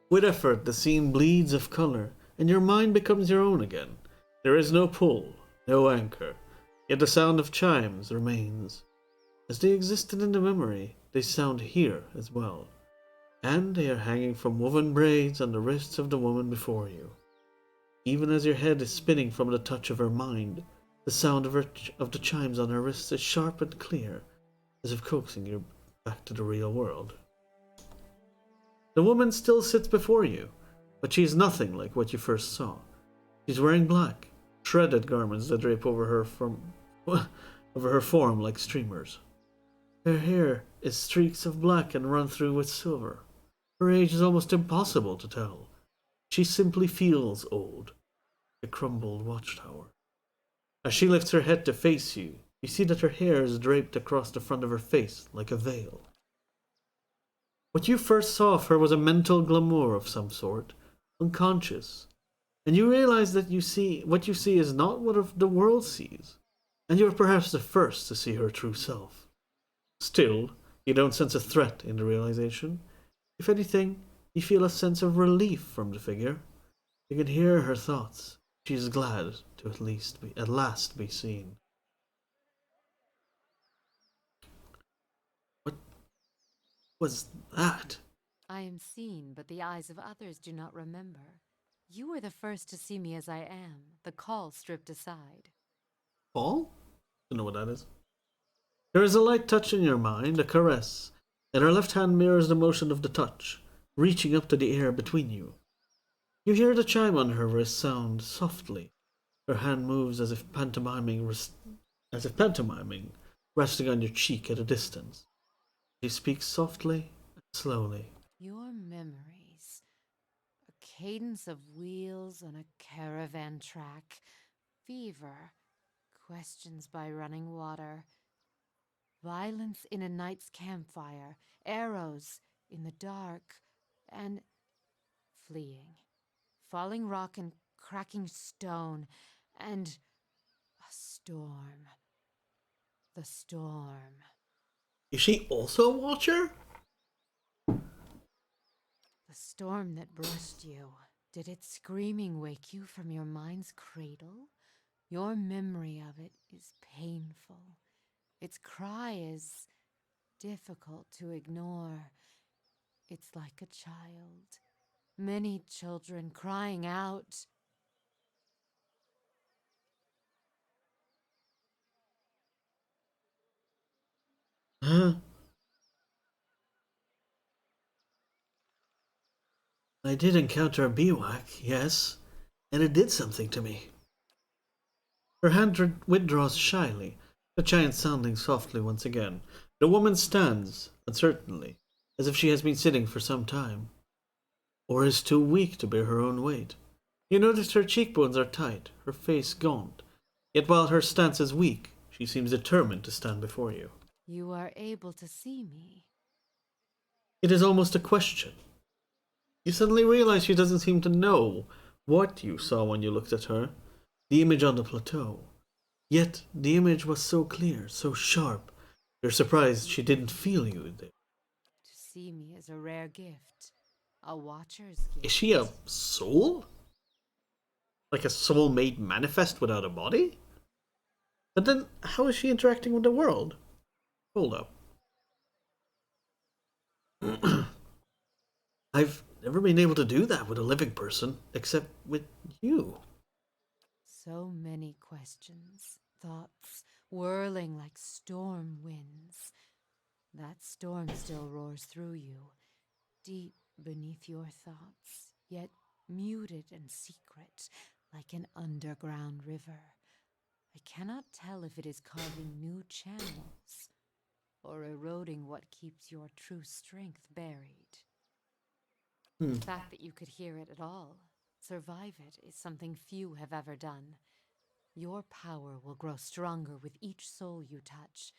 With effort, the scene bleeds of color, and your mind becomes your own again. There is no pull, no anchor, yet the sound of chimes remains. As they existed in the memory, they sound here as well, and they are hanging from woven braids on the wrists of the woman before you. Even as your head is spinning from the touch of her mind, the sound of the chimes on her wrists is sharp and clear, as if coaxing you back to the real world. The woman still sits before you, but she is nothing like what you first saw. She's wearing black, shredded garments that drape over her form like streamers. Her hair is streaks of black and run through with silver. Her age is almost impossible to tell. She simply feels old, a crumbled watchtower. As she lifts her head to face you, you see that her hair is draped across the front of her face like a veil. What you first saw of her was a mental glamour of some sort, unconscious, and you realize that what you see is not what the world sees, and you are perhaps the first to see her true self. Still, you don't sense a threat in the realization. If anything, you feel a sense of relief from the figure. You can hear her thoughts. She is glad to at last be seen. What was that? I am seen, but the eyes of others do not remember. You were the first to see me as I am, the call stripped aside. Paul? Don't know what that is. There is a light touch in your mind, a caress, and her left hand mirrors the motion of the touch, reaching up to the air between you. You hear the chime on her wrist sound softly. Her hand moves as if pantomiming, resting on your cheek at a distance. She speaks softly and slowly. Your memories. A cadence of wheels on a caravan track. Fever. Questions by running water. Violence in a night's campfire. Arrows in the dark. And fleeing. Falling rock and cracking stone. And a storm. The storm. Is she also a watcher? The storm that brushed you. Did its screaming wake you from your mind's cradle? Your memory of it is painful. Its cry is difficult to ignore. It's like a child. Many children crying out. Huh? I did encounter a Biwak, yes, and it did something to me. Her hand withdraws shyly, the giant sounding softly once again. The woman stands, uncertainly, as if she has been sitting for some time, or is too weak to bear her own weight. You notice her cheekbones are tight, her face gaunt, yet while her stance is weak, she seems determined to stand before you. You are able to see me. It is almost a question. You suddenly realize she doesn't seem to know what you saw when you looked at her, the image on the plateau. Yet the image was so clear, so sharp, you're surprised she didn't feel you there. To see me is a rare gift, a watcher's gift. Is she a soul? Like a soul made manifest without a body? But then, how is she interacting with the world? Hold up. I've never been able to do that with a living person, except with you. So many questions, thoughts, whirling like storm winds. That storm still roars through you, deep beneath your thoughts, yet muted and secret, like an underground river. I cannot tell if it is carving new channels, or eroding what keeps your true strength buried. The fact that you could hear it at all, survive it, is something few have ever done. Your power will grow stronger with each soul you touch,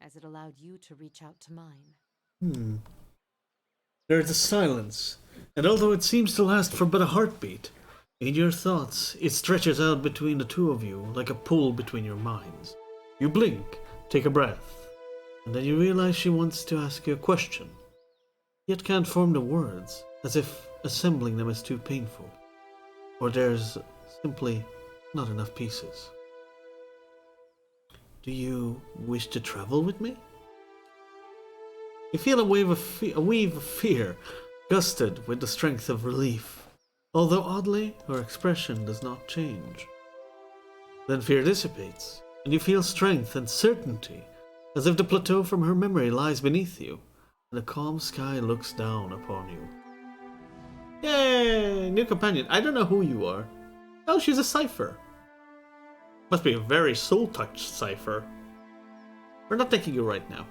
as it allowed you to reach out to mine. There is a silence, and although it seems to last for but a heartbeat, in your thoughts it stretches out between the two of you like a pull between your minds. You blink, take a breath, and then you realize she wants to ask you a question, yet can't form the words, as if assembling them is too painful, or there's simply not enough pieces. Do you wish to travel with me? You feel a wave of fear, gusted with the strength of relief, although oddly her expression does not change. Then fear dissipates, and you feel strength and certainty, as if the plateau from her memory lies beneath you, and a calm sky looks down upon you. Yay! New companion. I don't know who you are. Oh, she's a cipher. Must be a very soul-touched cipher. We're not taking you right now.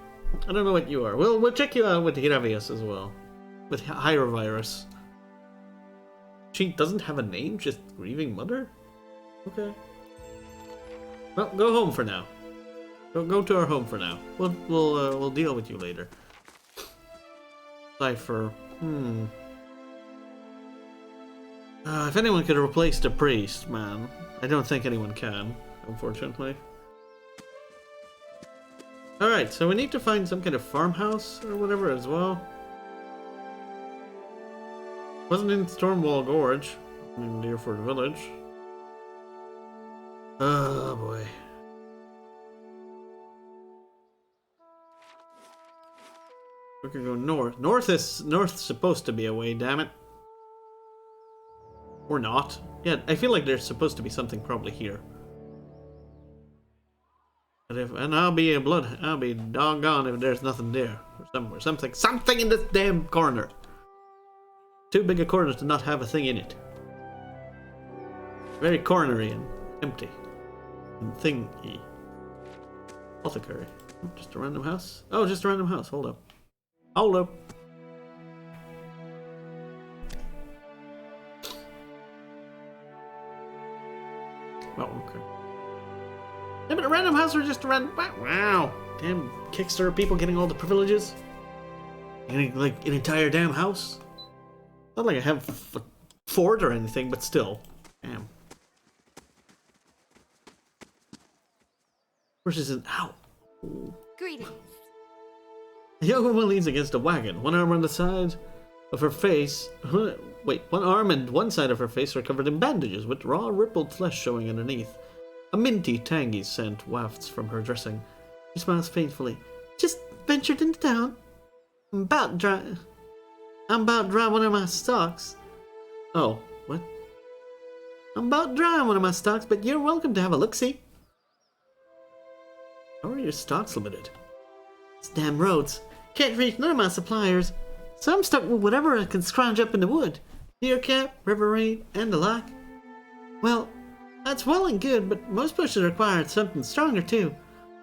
I don't know what you are. We'll check you out with Hiravius as well. With Hyrovirus. She doesn't have a name, just Grieving Mother? Okay. Well, go home for now. Go to our home for now. We'll deal with you later. Cipher. If anyone could replace the priest, man. I don't think anyone can, unfortunately. Alright, so we need to find some kind of farmhouse or whatever as well. Wasn't in Stormwall Gorge, in Deerford Village. Oh boy. We could go north. North's supposed to be a way, damn it. Or not. Yeah, I feel like there's supposed to be something probably here. And I'll be doggone if there's nothing there. Or somewhere. Something in this damn corner. Too big a corner to not have a thing in it. Very cornery and empty. And thingy. Apothecary. Just a random house? Oh, just a random house. Hold up. Hold up. Oh, okay. Yeah, but a random house or just a random... Wow. Damn Kickstarter people getting all the privileges. Getting, like, an entire damn house. Not like I have a fort or anything, but still. Damn. Where's his... Ow. Greetings. A young woman leans against a wagon. One arm on the side of her face... Wait, one arm and one side of her face are covered in bandages, with raw, rippled flesh showing underneath. A minty, tangy scent wafts from her dressing. She smiles painfully. Just ventured into town. I'm about dry one of my stocks. Oh, what? I'm about dry one of my stocks, but you're welcome to have a look-see. How are your stocks limited? It's damn roads. Can't reach none of my suppliers. So I'm stuck with whatever I can scrounge up in the wood. Deercap, river reed, and the like. Well, that's well and good, but most bushes require something stronger too.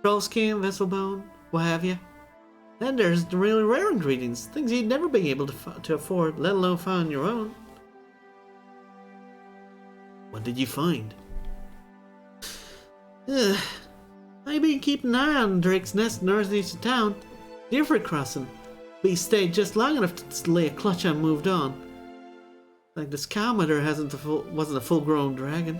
Troll skin, vessel bone, what have you. Then there's the really rare ingredients, things you'd never be able to afford, let alone find your own. What did you find? I've been keeping an eye on Drake's Nest northeast of town. Deerford Crossing. We stayed just long enough to lay a clutch on moved on. Like this Calmater wasn't a full-grown dragon.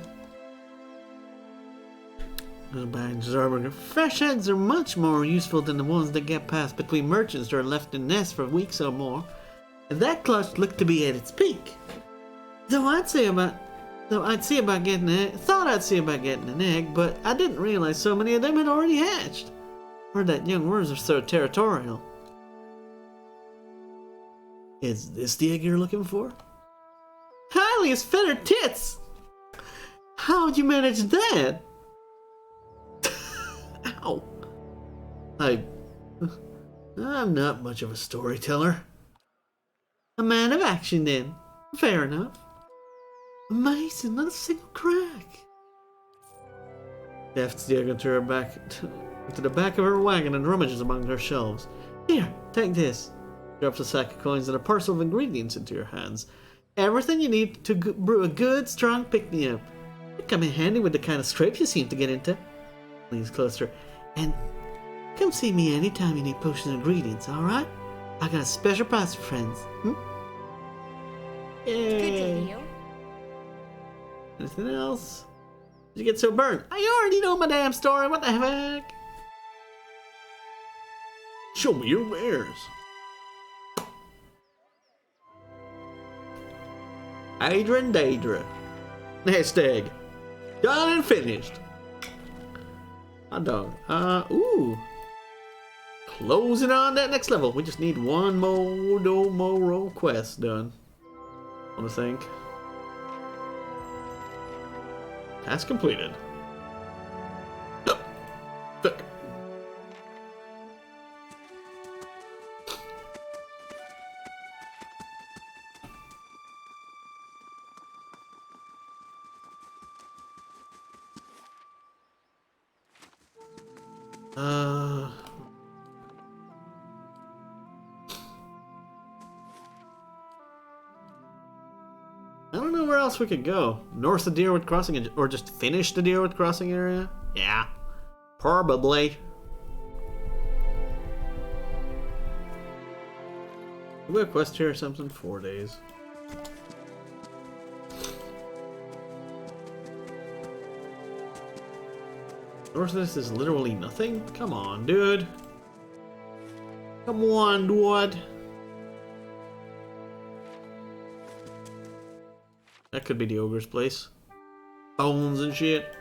Fresh eggs are much more useful than the ones that get passed between merchants that are left in nests for weeks or more. And that clutch looked to be at its peak. I'd see about getting an egg, but I didn't realize so many of them had already hatched. Heard that young worms are so territorial. Is this the egg you're looking for? Highly feathered tits! How'd you manage that? Ow. I'm not much of a storyteller. A man of action then. Fair enough. Amazing, not a single crack. Defts the egg into the back of her wagon and rummages among her shelves. Here, take this. Drops a sack of coins and a parcel of ingredients into your hands. Everything you need to brew a good, strong pick-me-up. It'd come in handy with the kind of scrapes you seem to get into. Leans closer. And come see me anytime you need potion ingredients, alright? I got a special price for friends. Yay. Good to hear. Anything else? Did you get so burned? I already know my damn story, what the heck? Show me your wares. Adrian Daedra. Hashtag. Done and finished. Hot dog. Ooh. Closing on that next level. We just need one more quest done. I want to think. Task completed. No. Fuck. I don't know where else we could go. North of Deerwood Crossing, or just finish the Deerwood Crossing area? Yeah, probably. Do we have a quest here or something? 4 days. North of this is literally nothing? Come on, dude. Come on, dude. That could be the ogre's place. Bones and shit.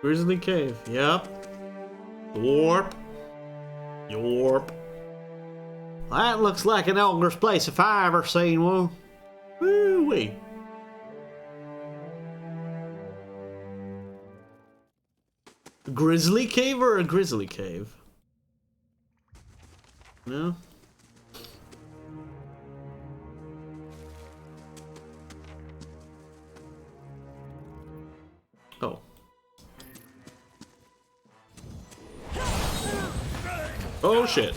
Grizzly Cave, yep. Yorp. Yorp. That looks like an ogre's place if I ever seen one. Woo-wee. A grizzly cave or a grizzly cave? No? Oh. Oh shit.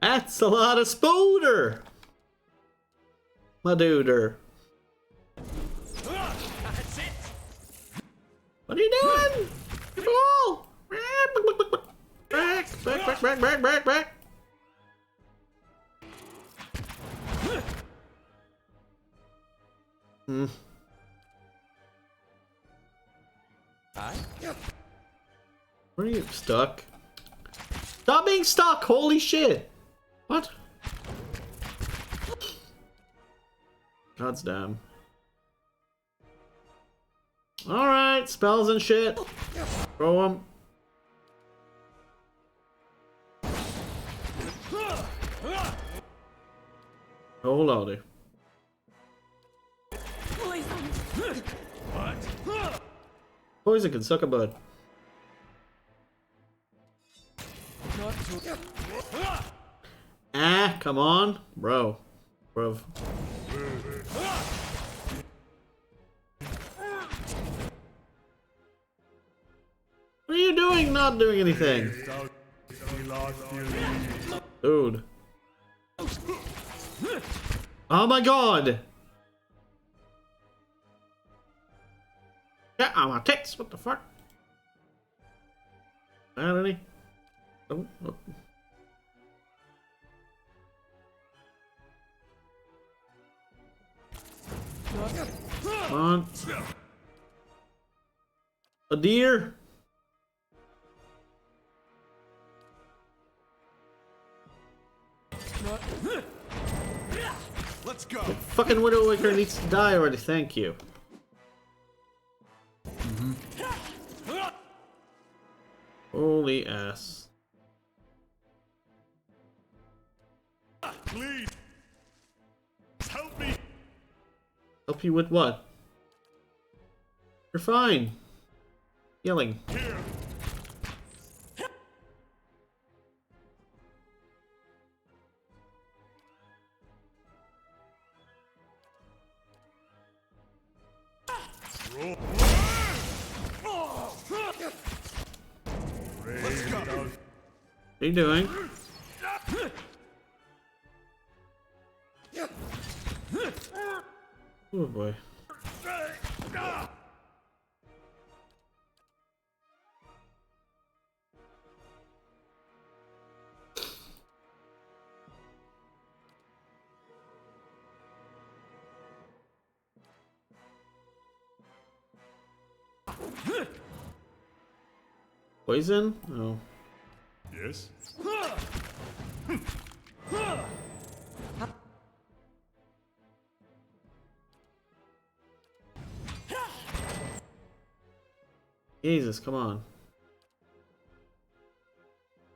That's a lot of spooder. My duder. That's it. What are you doing? Oh! Back. Hmm. Where are you stuck? Stop being stuck! Holy shit! What? God's damn. Alright, spells and shit. Throw them. Oh lordy. What? Poison can suck a bud. Ah, come on. Bro. Bruv. What are you doing? Not doing anything. Dude. Oh my god! Yeah, on my tits. What the fuck? Not any? Oh, oh. Come on. A deer? Let's go. The fucking Widowmaker needs to die already, thank you. Holy ass. Please. Help me. Help you with what? You're fine. Yelling. Here. Roll. Let's go. What are you doing? Oh boy. Poison? Oh. Yes. Jesus, come on.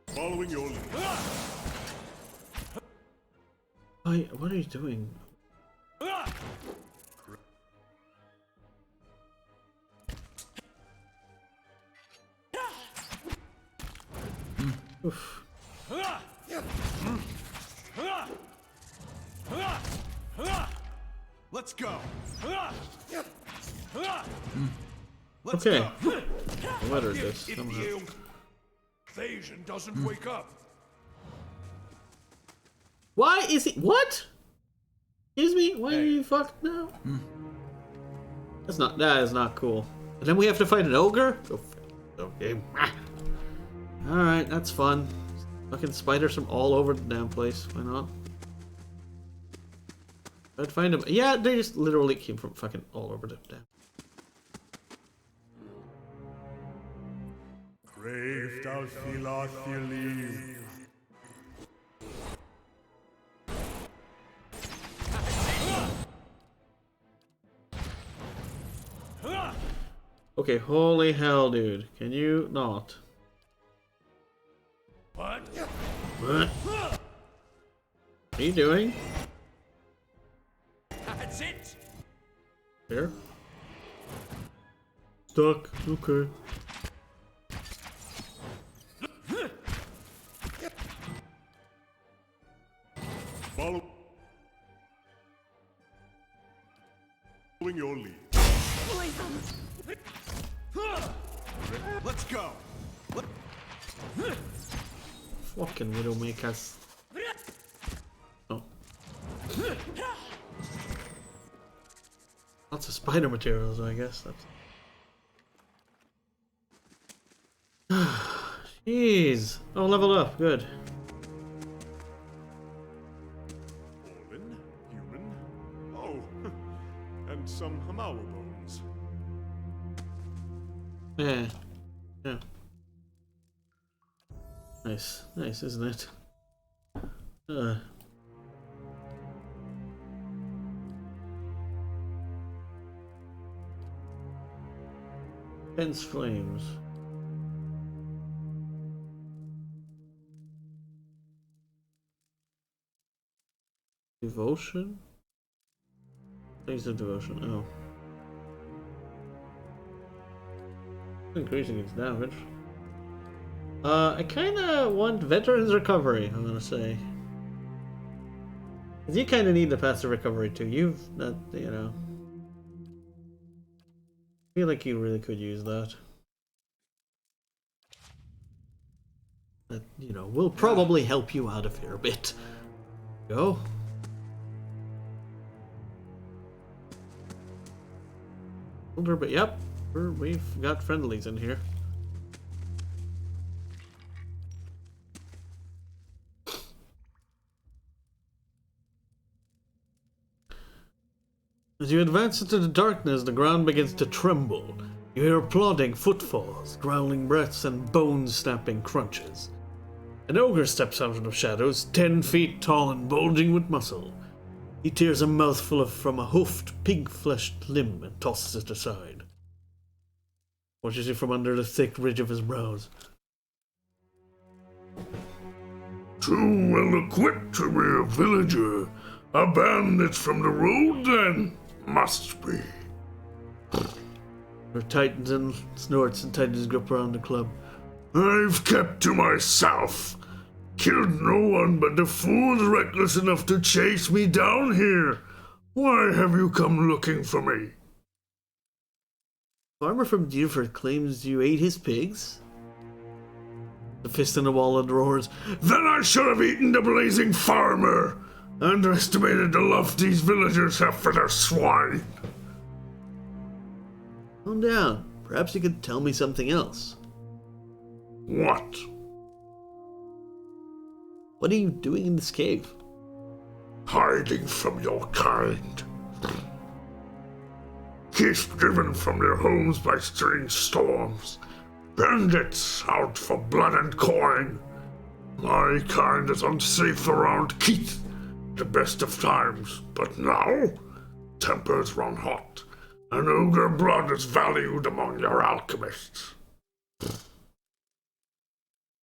Following your lead. What are you doing? Oof. Let's go. Let's Okay. go. What are this? If Somehow. the invasion doesn't wake up. Why is he? What? Excuse me? Why are you fucked now? That is not cool. And then we have to fight an ogre? Okay. Alright, that's fun. Fucking spiders from all over the damn place. Why not? I'd find them. Yeah, they just literally came from fucking all over the damn. Brave Dalfila Thili. Okay, holy hell, dude. Can you not? What? What? What are you doing? That's it. Here? Stuck. Okay. Following your lead. Let's go. Fucking Widowmakers. Oh. Lots of spider materials, I guess. That's. Jeez. Oh, leveled up. Good. Fallen, human. Oh, and some Hamawa bones. Yeah. Yeah. Nice. Nice, isn't it? Tense flames. Devotion? Things of devotion. Oh. Increasing its damage. I kinda want Veteran's Recovery, I'm gonna say. Cause you kinda need the passive recovery too. You've that, you know. I feel like you really could use that. That, you know, will probably help you out a fair bit. Go. But yep, we've got friendlies in here. As you advance into the darkness, the ground begins to tremble. You hear plodding footfalls, growling breaths, and bone-snapping crunches. An ogre steps out of the shadows, 10 feet tall and bulging with muscle. He tears a mouthful from a hoofed, pig-fleshed limb and tosses it aside. Watches you from under the thick ridge of his brows. Too well equipped to be a villager. A bandit from the road, then? Must be. He tightens and snorts and tightens his grip around the club. I've kept to myself. Killed no one but the fools reckless enough to chase me down here. Why have you come looking for me? Farmer from Deerford claims you ate his pigs? The fist in the wall and roars. Then I should have eaten the blazing farmer. Underestimated the love these villagers have for their swine. Calm down. Perhaps you could tell me something else. What? What are you doing in this cave? Hiding from your kind. Kids driven from their homes by strange storms. Bandits out for blood and coin. My kind is unsafe around Keith. The best of times, but now tempers run hot, and ogre blood is valued among your alchemists.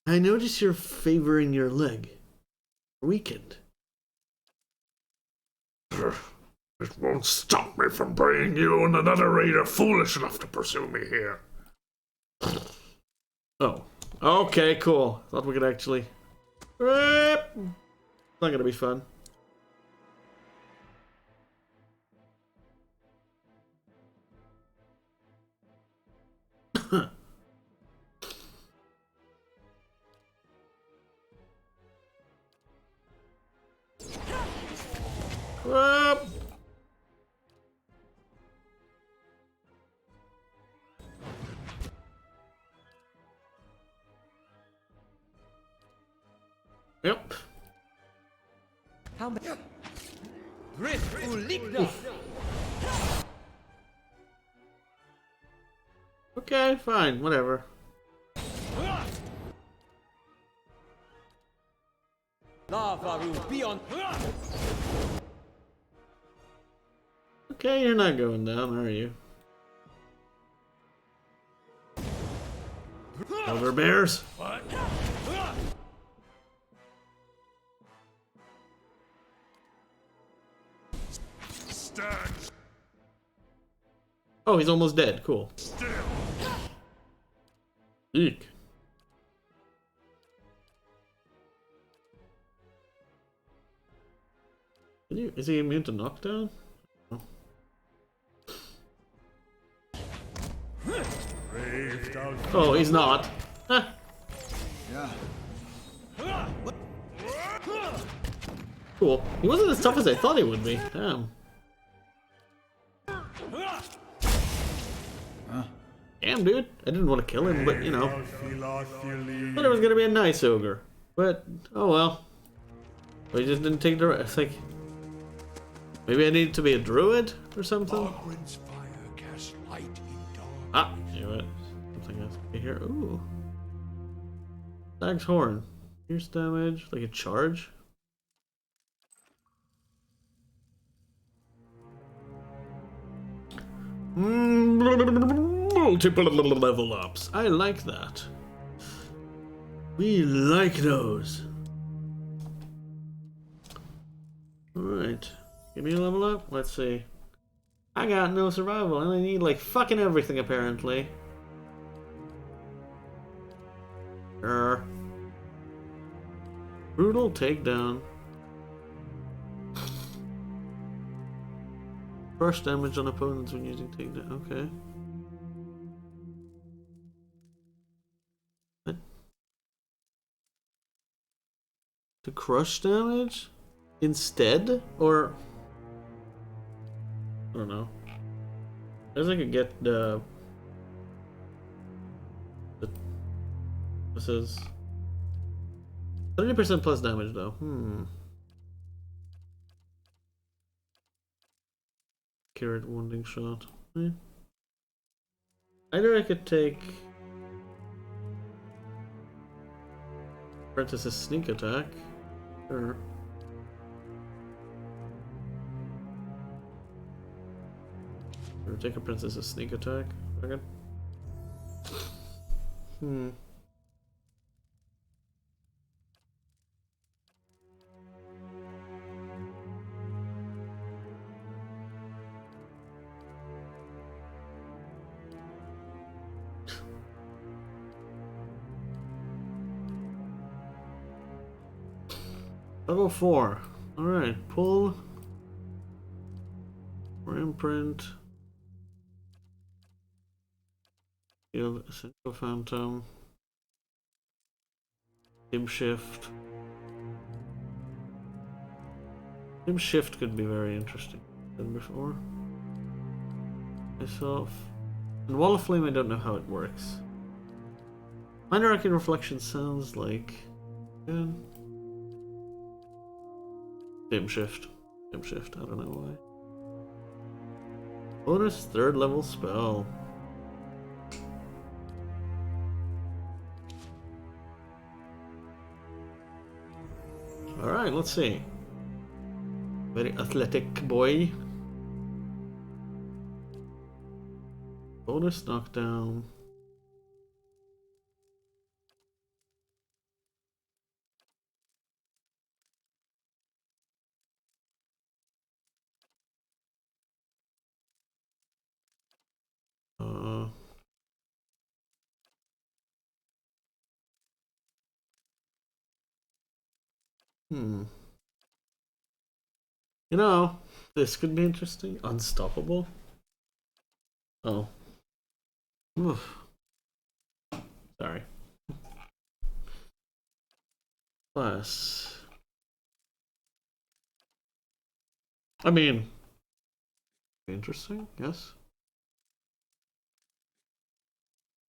I notice you're favoring your leg. Weakened. It won't stop me from bringing you and another raider foolish enough to pursue me here. Oh. Okay, cool. Thought we could actually... Not gonna be fun. Yep. How many? Okay, fine, whatever. Okay, you're not going down, are you? Elder bears. Stand Oh, he's almost dead. Cool. still. Eek. Is he immune to knockdown? No. Brave down. Oh, he's not. Huh. Yeah. Cool. He wasn't as tough as I thought he would be. Damn. Damn, dude. I didn't want to kill him, but you know. I thought it was gonna be a nice ogre. But, oh well. We just didn't take the rest. Like, maybe I needed to be a druid or something? Ogren's fire casts light in dark. Ah, you know what? Something else here. Ooh. Stag's horn. Pierce damage, like a charge. Multiple level ups. I like that. We like those. Alright. Give me a level up. Let's see. I got no survival and I need like fucking everything apparently. Brutal takedown. Crush damage on opponents when using takedown. Okay. What? To crush damage? Instead? Or... I don't know. I guess I could get the... This is... 30% plus damage though. Accurate wounding shot. Either I could take Apprentice's sneak attack, or take a Princess's sneak attack. Second. Level 4. Alright, pull. Or imprint. Shield, Essential Phantom. Dim Shift. Dim Shift could be very interesting than before. Myself. And Wall of Flame, I don't know how it works. Minor Arcane Reflection sounds like... Good. Dim Shift. Dim Shift, I don't know why. Bonus 3rd level spell. Alright, let's see. Very athletic boy. Bonus knockdown. You know, this could be interesting. Unstoppable. Oh. Oof. Sorry. Plus. I mean, interesting, yes.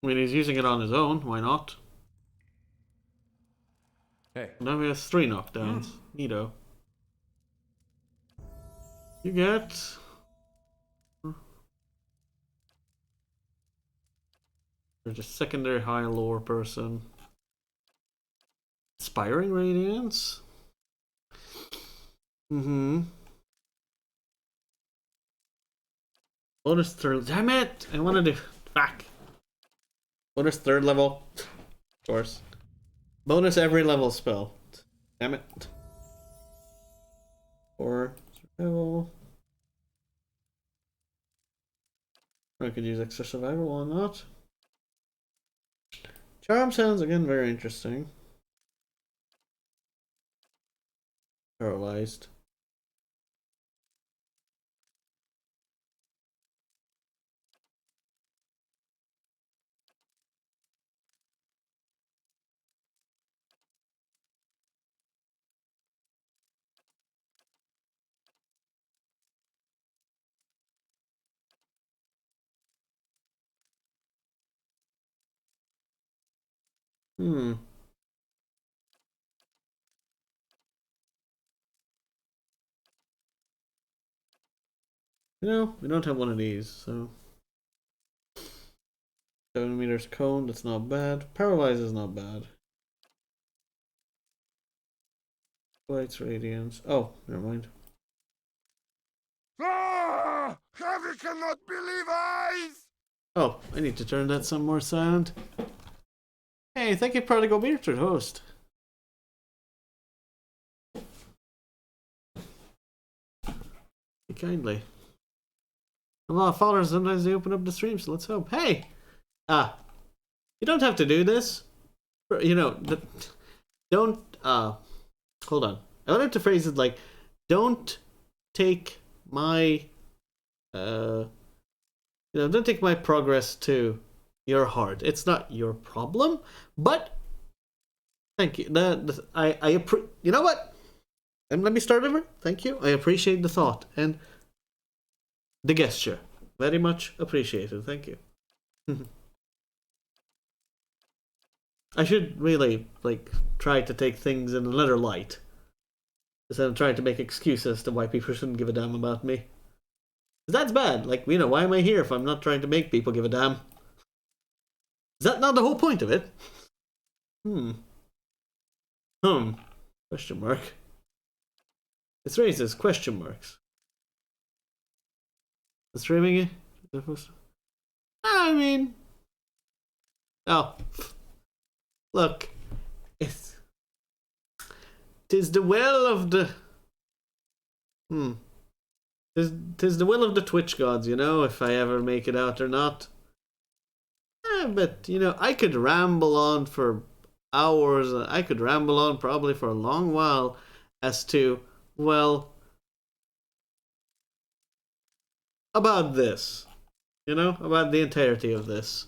I mean, he's using it on his own, why not? Hey. Now he has 3 knockdowns. Neato. You get... There's a secondary high lower person. Inspiring Radiance? Bonus 3rd. Damn it! I wanted to. Fuck. Bonus 3rd level. Of course. Bonus every level spell. Damn it. 4 survival. I could use extra survival, why not? Charm sounds again very interesting. Paralyzed. Hmm. No, we don't have one of these, so 7 meters cone, that's not bad. Paralyze is not bad. Lights, radiance. Oh, never mind. Ah! Heavy cannot believe eyes! Oh, I need to turn that some more sound. Hey, thank you, Prodigal Beardred host. Kindly. A lot of followers, sometimes they open up the stream, so let's hope. Hey! You don't have to do this. You know, don't, hold on. I wanted to phrase it like, don't take my, don't take my progress to your heart. It's not your problem, but thank you. You know what? And let me start over. Thank you. I appreciate the thought and the gesture. Very much appreciated. Thank you. I should really, try to take things in another light. Instead of trying to make excuses to why people shouldn't give a damn about me. That's bad. Why am I here if I'm not trying to make people give a damn? Is that not the whole point of it? Question mark. It raises question marks. The streaming? I mean... Oh. Look. Tis the will of the... Tis the will of the Twitch gods, if I ever make it out or not. But, I could ramble on for hours. I could ramble on probably for a long while as to, well, about this. About the entirety of this.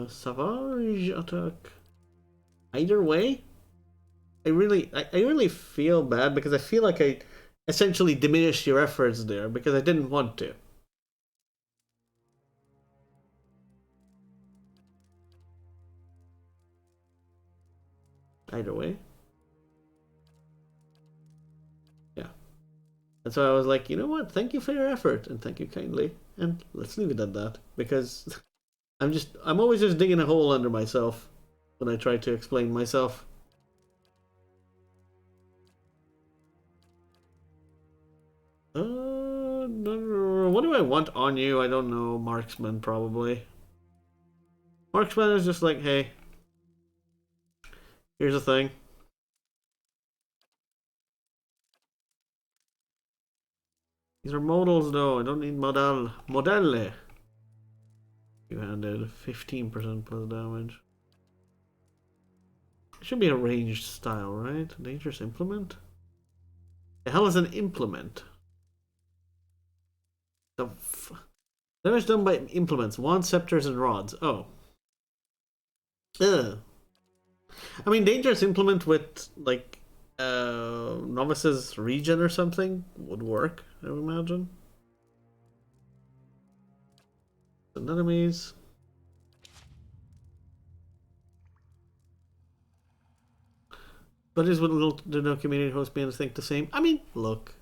Savage attack. Either way, I really feel bad because I feel like I essentially diminished your efforts there because I didn't want to. Either way. Yeah. And so I was like, you know what? Thank you for your effort and thank you kindly. And let's leave it at that because I'm always just digging a hole under myself when I try to explain myself. What do I want on you? I don't know. Marksman, probably. Marksman is just like, hey, here's the thing. These are modals, though. I don't need modal. Modelle. Two-handed, 15% plus damage. It should be a ranged style, right? Dangerous implement? The hell is an implement? Damage done by implements, wands, scepters, and rods. Oh. Ugh. I mean, dangerous implement with, novice's regen or something would work, I would imagine. And enemies. But is what the no community host being think the same? I mean, look.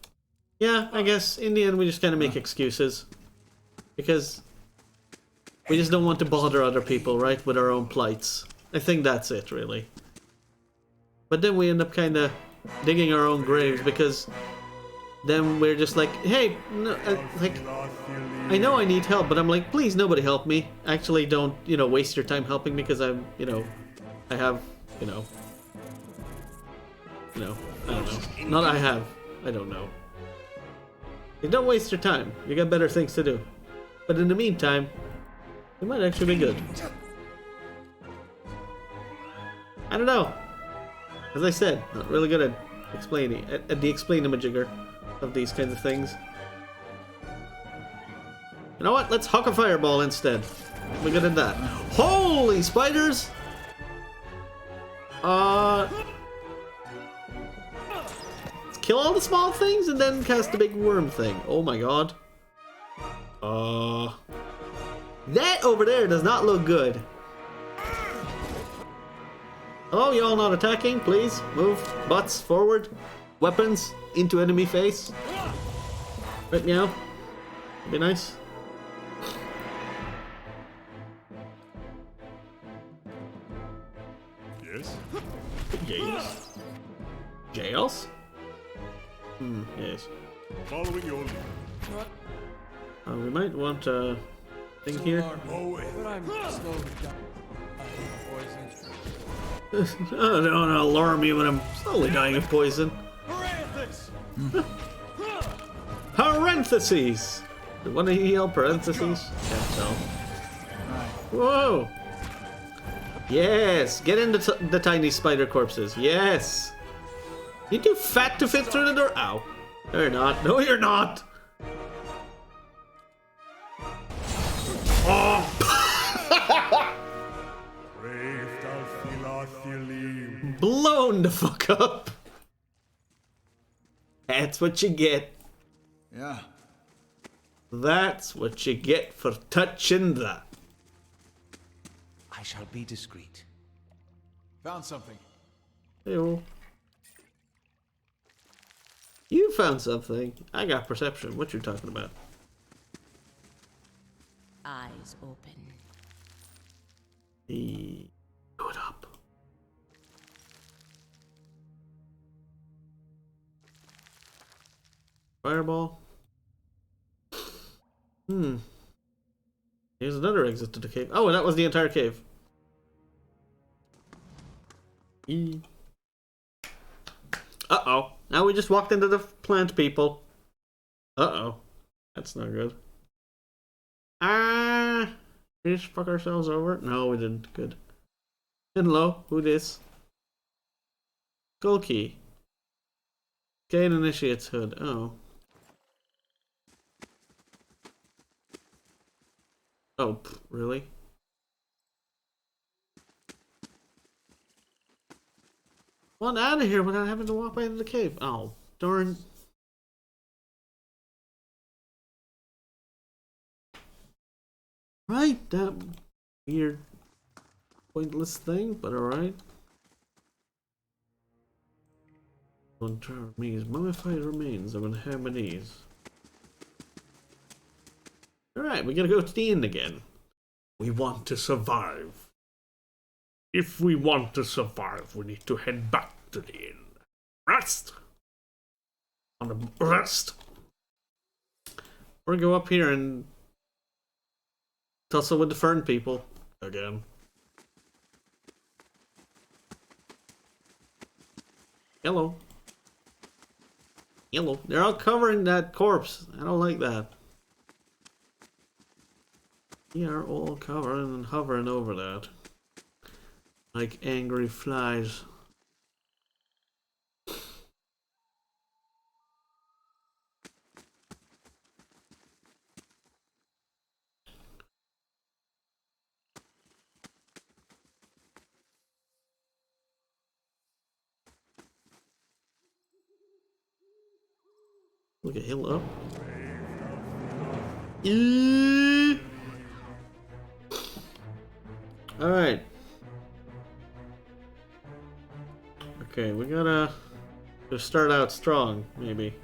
Yeah, I guess in the end we just kind of make excuses. Because we just don't want to bother other people, right, with our own plights. I think that's it, really. But then we end up kind of digging our own graves because then we're just like, hey, no, like, I know I need help, but I'm like, please, nobody help me. Actually, don't, waste your time helping me because I'm, I have, I don't know. Not I have. I don't know. You don't waste your time. You got better things to do. But in the meantime, it might actually be good. I don't know. As I said, not really good at explaining, at the explain-a-majigger of these kinds of things. You know what? Let's huck a fireball instead. We're good at that. Holy spiders! Let's kill all the small things and then cast the big worm thing. Oh my god. That over there does not look good. Hello, y'all not attacking? Please, move. Butts, forward. Weapons, into enemy face. Right meow. Be nice. Yes? Jails? Jails? Yes. Following your lead. We might want a thing here. But I'm slowly poison. I don't want to alarm you when I'm slowly dying of poison. Parentheses! Did one of you yell parentheses? Can't tell. Whoa! Yes! Get into the tiny spider corpses. Yes! You too fat to fit through the door? Ow. No, you're not. No, you're not! Oh! Blown the fuck up! That's what you get. Yeah. That's what you get for touching that. I shall be discreet. Found something. Hey-o. You found something. I got perception. What you talking about? Eyes open. Do it up. Fireball. Here's another exit to the cave. Oh, and that was the entire cave. Uh-oh. Now we just walked into the plant people. Uh-oh. That's not good. We just fuck ourselves over? No, we didn't. Good. Hello, who this? Skull key. Gain initiate's hood. Oh. Oh, really? Want out of here without having to walk by into the cave. Oh, darn. Right, that weird, pointless thing, but alright. Mummified remains of an Hamanese. Alright, we gotta go to the inn again. We want to survive. If we want to survive, we need to head back to the inn. Rest! On the rest! Or go up here and tussle with the fern people again. Hello. Hello. They're all covering that corpse. I don't like that. They are all covering and hovering over that. Like angry flies. Look at hill up. Alright. Okay, we gotta just start out strong, maybe.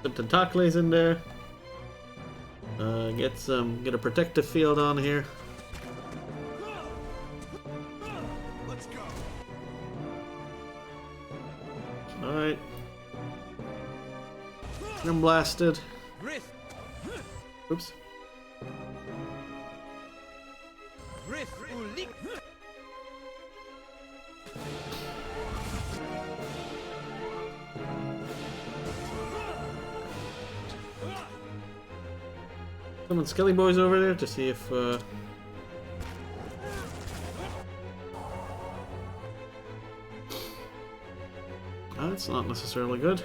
Some Tentacles in there. Get a protective field on here. Let's go. Alright. I'm blasted. Oops. Summon Skelly Boys over there to see if oh, that's not necessarily good.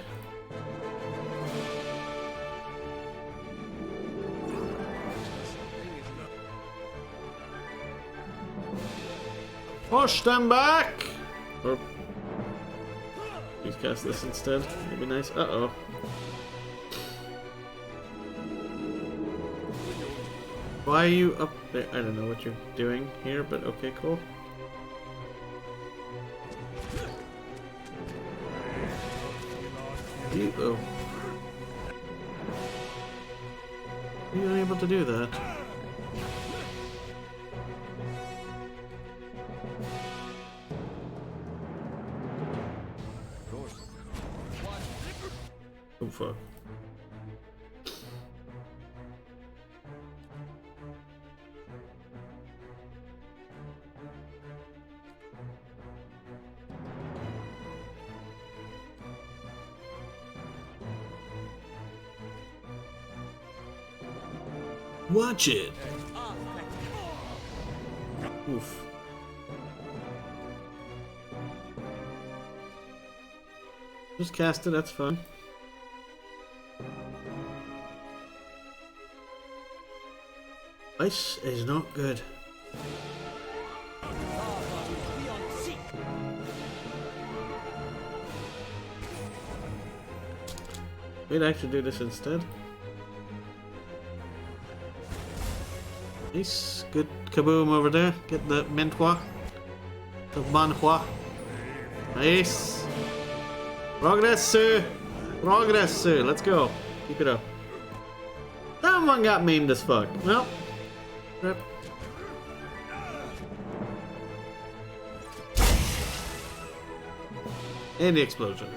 Push them back! Or please cast this instead. That'd be nice. Uh-oh. Why are you up there? I don't know what you're doing here, but okay, cool. Oh. Are you unable to do that? Oh fuck. Watch it! Oof. Just cast it, that's fine. Ice is not good. We'd actually do this instead. Nice, good kaboom over there. Get the Menhua. The Manhua. Nice. Progressu! Progressu! Let's go. Keep it up. That one got memed as fuck. Well. Rip. And the explosion.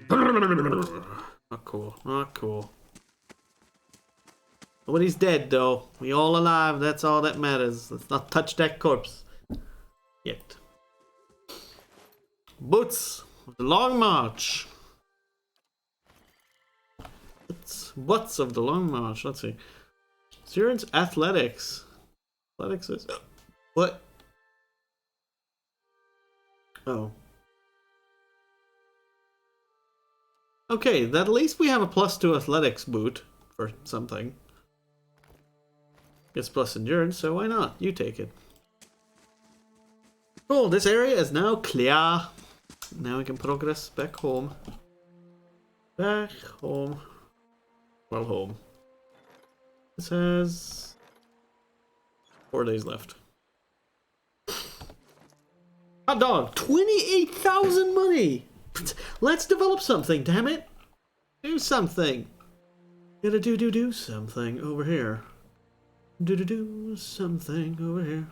Not cool. Not cool. Nobody's dead though. We all alive. That's all that matters. Let's not touch that corpse. Yet. Boots. The Long March. What's of the Long March? Let's see. Siren's Athletics. Athletics is... What? Oh. Okay, at least we have a +2 athletics boot for something. It's plus endurance, so why not? You take it. Cool, this area is now clear. Now we can progress back home. Back home. Well, home. This has 4 days left. Hot dog! 28,000 money! Let's develop something, damn it! Do something! Gotta do something over here. Do something over here.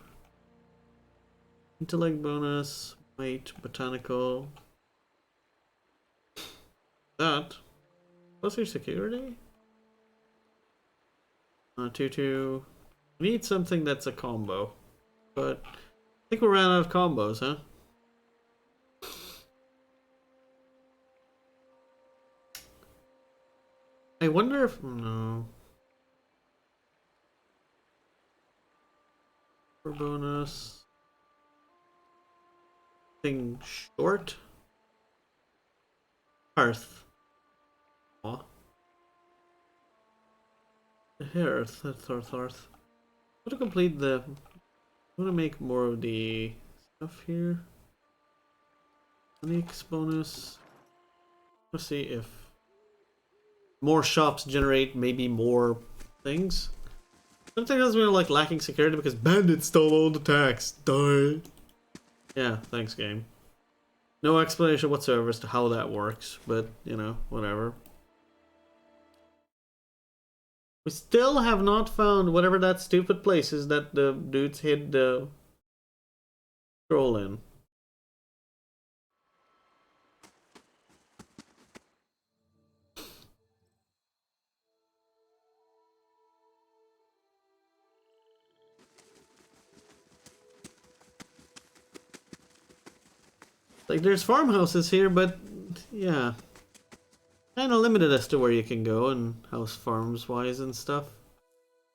Intellect bonus, weight, botanical. That. What's your security? 2-2. We need something that's a combo. But I think we ran out of combos, huh? I wonder if... No. For bonus. Thing short. Hearth. Aw. The Hearth. Hearth. To complete the... I want to make more of the stuff here. Unique bonus. Let's see if more shops generate maybe more things. Don't think that's like lacking security because bandits stole all the tax. Die. Yeah, thanks, game. No explanation whatsoever as to how that works, but you know, whatever. We still have not found whatever that stupid place is that the dudes hid the scroll in. Like, there's farmhouses here, but yeah. Kind of limited as to where you can go and house farms wise and stuff.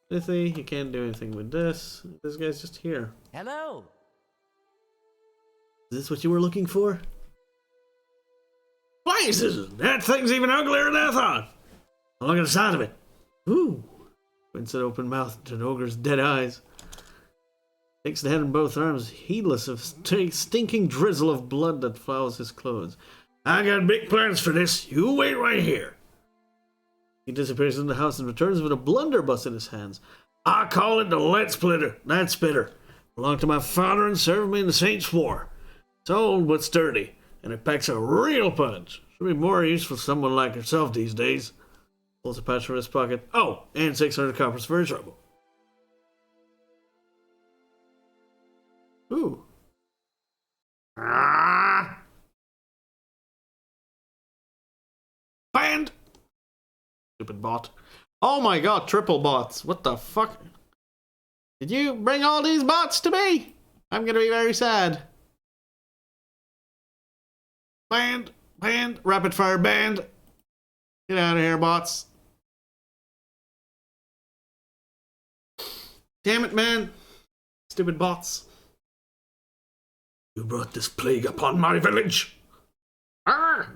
Smithy, you can't do anything with this. This guy's just here. Hello. Is this what you were looking for? Blazes! That thing's even uglier than I thought. Look at the size of it. Ooh. Vincent open mouth to an ogre's dead eyes. Takes the head in both arms, heedless of stinking drizzle of blood that fouls his clothes. I got big plans for this. You wait right here. He disappears in the house and returns with a blunderbuss in his hands. I call it the lead splitter. That spitter belonged to my father and served me in the Saints' War. It's old but sturdy, and it packs a real punch. Should be more useful for someone like yourself these days. Pulls a patch from his pocket. Oh, and 600 coppers for his trouble. Ooh. Ah! Banned! Stupid bot. Oh my god, triple bots. What the fuck? Did you bring all these bots to me? I'm gonna be very sad. Banned! Banned! Rapid fire banned. Get out of here, bots. Damn it, man. Stupid bots. You brought this plague upon my village. Ah!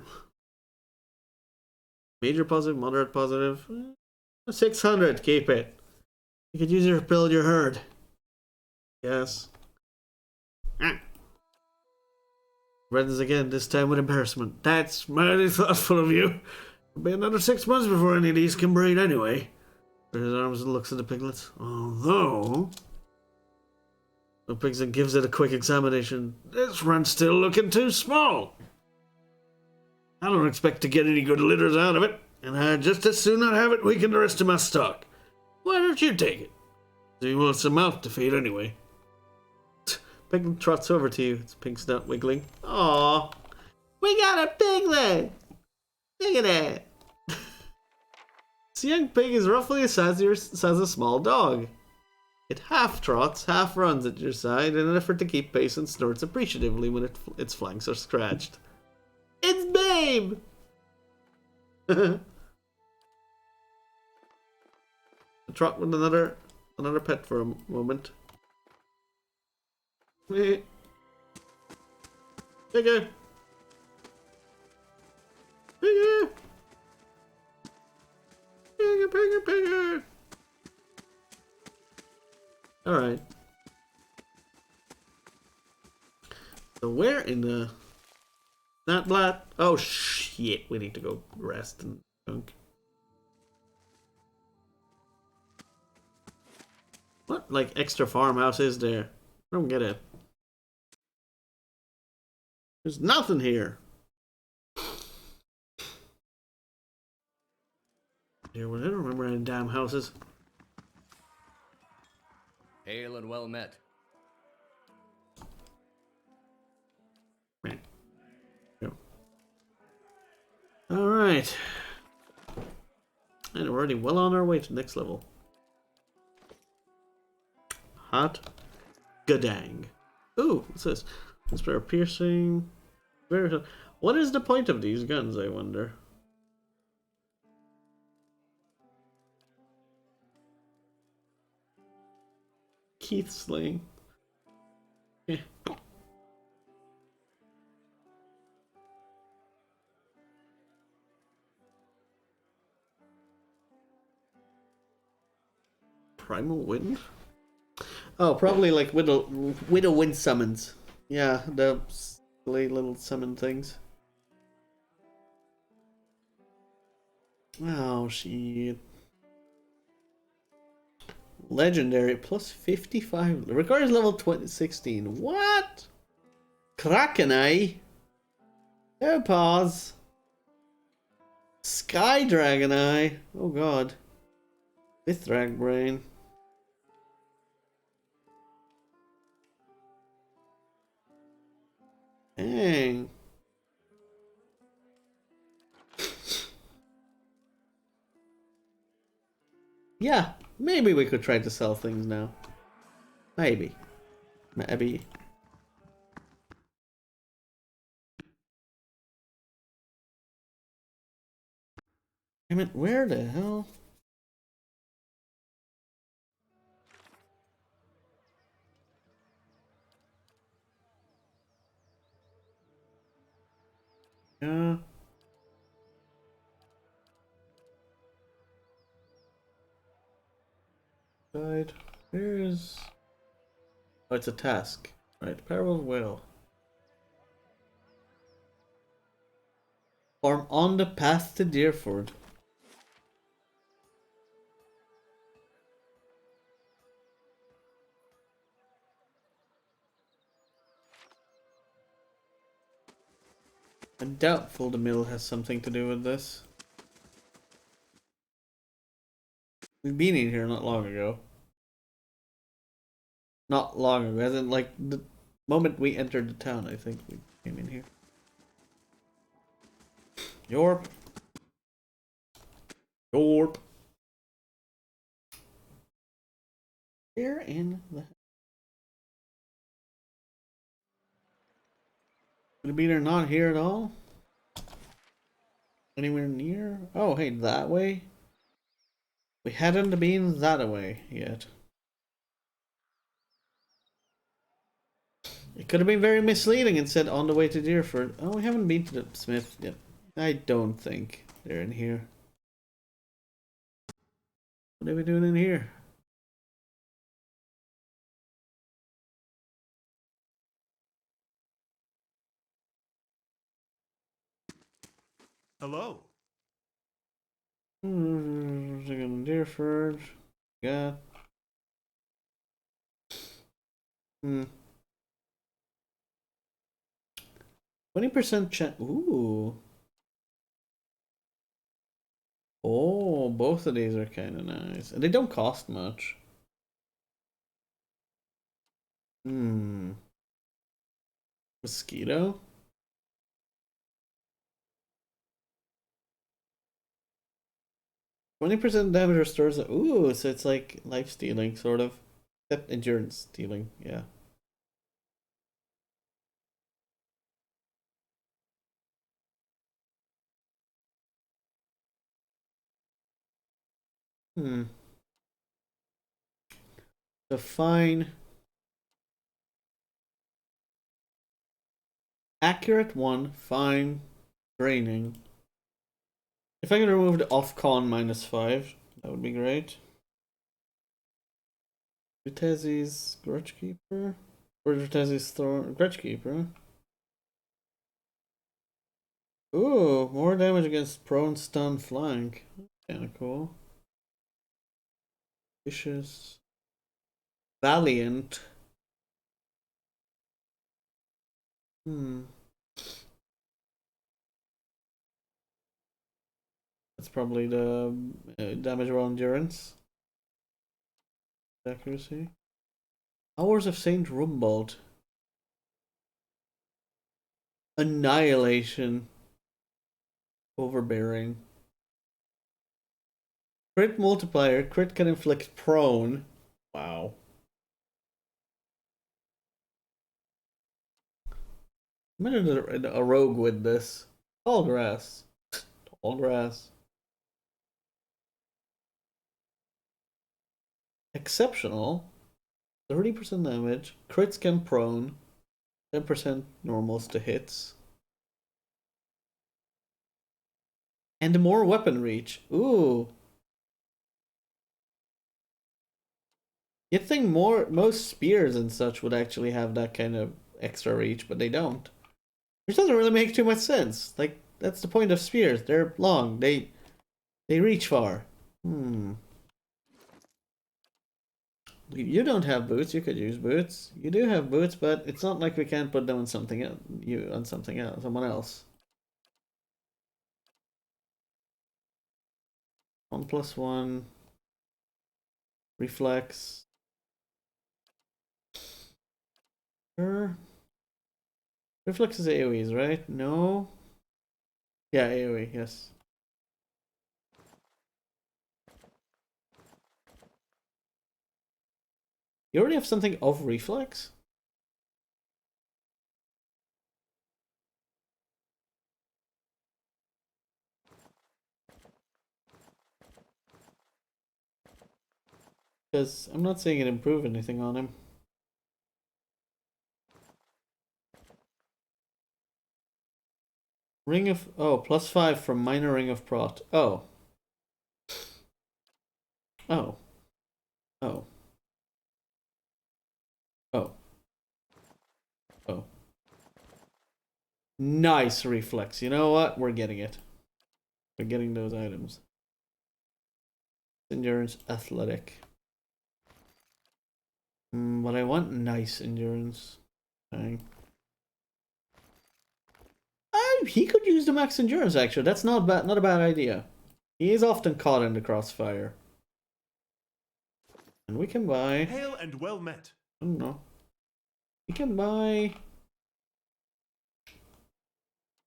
Major positive, moderate positive. 600, keep it. You could use it to build your herd. Yes. Ah. Reddens again, this time with embarrassment. That's mighty thoughtful of you. It'll be another 6 months before any of these can breed anyway. His arms and looks at the piglets. Although... The piglet gives it a quick examination. This run's still looking too small. I don't expect to get any good litters out of it, and I'd just as soon not have it weaken the rest of my stock. Why don't you take it? He wants a mouth to feed anyway. Piglet trots over to you, its pink snout wiggling. Aww, we got a piglet! Look at that! This young pig is roughly the size of a small dog. It half trots, half runs at your side in an effort to keep pace and snorts appreciatively when its flanks are scratched. It's Babe! Trot with another pet for a moment. Bigger! Bigger! Bigger, bigger, bigger! Alright. So where in the... Not Blat? Oh shit, we need to go rest and junk. What, like, extra farmhouse is there? I don't get it. There's nothing here. Here, well, I don't remember any damn houses. Hail and well met. Alright. And we're already well on our way to next level. Hot Gadang. Ooh, what's this? Spare piercing. What is the point of these guns, I wonder? Keith sling. Yeah. Primal Wind? Oh, probably like Widow Wind summons. Yeah, the silly little summon things. Oh, shit. Legendary plus 55. Requires level 16. What? Krakeneye? Oh, pause. Sky Dragoneye. Oh god. Vithrak Brain. Dang. Yeah, maybe we could try to sell things now. Maybe. Maybe. I mean, where the hell? Yeah. Side. Where is... Oh, it's a task. Right, Peril Whale. Farm on the path to Deerford. I'm doubtful the mill has something to do with this. We've been in here not long ago. Not long ago, as in like the moment we entered the town, I think we came in here. Yorp. Yorp. Where in the... Would it be they're not here at all? Anywhere near? Oh, hey, that way? We hadn't been that way yet. It could have been very misleading and said on the way to Deerford. Oh, we haven't been to the Smith yet. I don't think they're in here. What are we doing in here? Hello. Deerford. Yeah. 20% chance. Ooh. Oh, both of these are kind of nice. And they don't cost much. Mosquito? %20 damage restores. Ooh, so it's like life stealing, sort of. Except endurance stealing, yeah. So fine. Accurate 1, fine, draining. If I could remove the off-con -5, that would be great. Vitezzi's Grudgekeeper? Or Vitezzi's Grudgekeeper? Ooh, more damage against prone, stun, flank. Kinda cool. Vicious. Valiant. That's probably the damage roll endurance. Accuracy. Hours of Saint Rumbold. Annihilation. Overbearing. Crit multiplier. Crit can inflict prone. Wow. I'm gonna a rogue with this. Tall grass. Tall grass. Exceptional. 30% damage. Crits can prone. 10% normals to hits. And more weapon reach. Ooh. You'd think most spears and such would actually have that kind of extra reach, but they don't. Which doesn't really make too much sense. Like, that's the point of spears. They're long. They reach far. You don't have boots. You could use boots. You do have boots, but it's not like we can't put them on something else. Someone else. 1+1 reflex. Sure. Reflex is AoEs, right? No. Yeah, AoE. Yes. You already have something of reflex? Because I'm not seeing it improve anything on him. Ring of... Oh, +5 from minor ring of prot. Oh. Oh. Oh. Oh. Oh. Nice reflex. You know what? We're getting it. We're getting those items. Endurance, athletic. But I want nice endurance. Dang. He could use the max endurance actually. That's not bad. Not a bad idea. He is often caught in the crossfire. And we can buy. Hail and well met. I don't know. We can buy.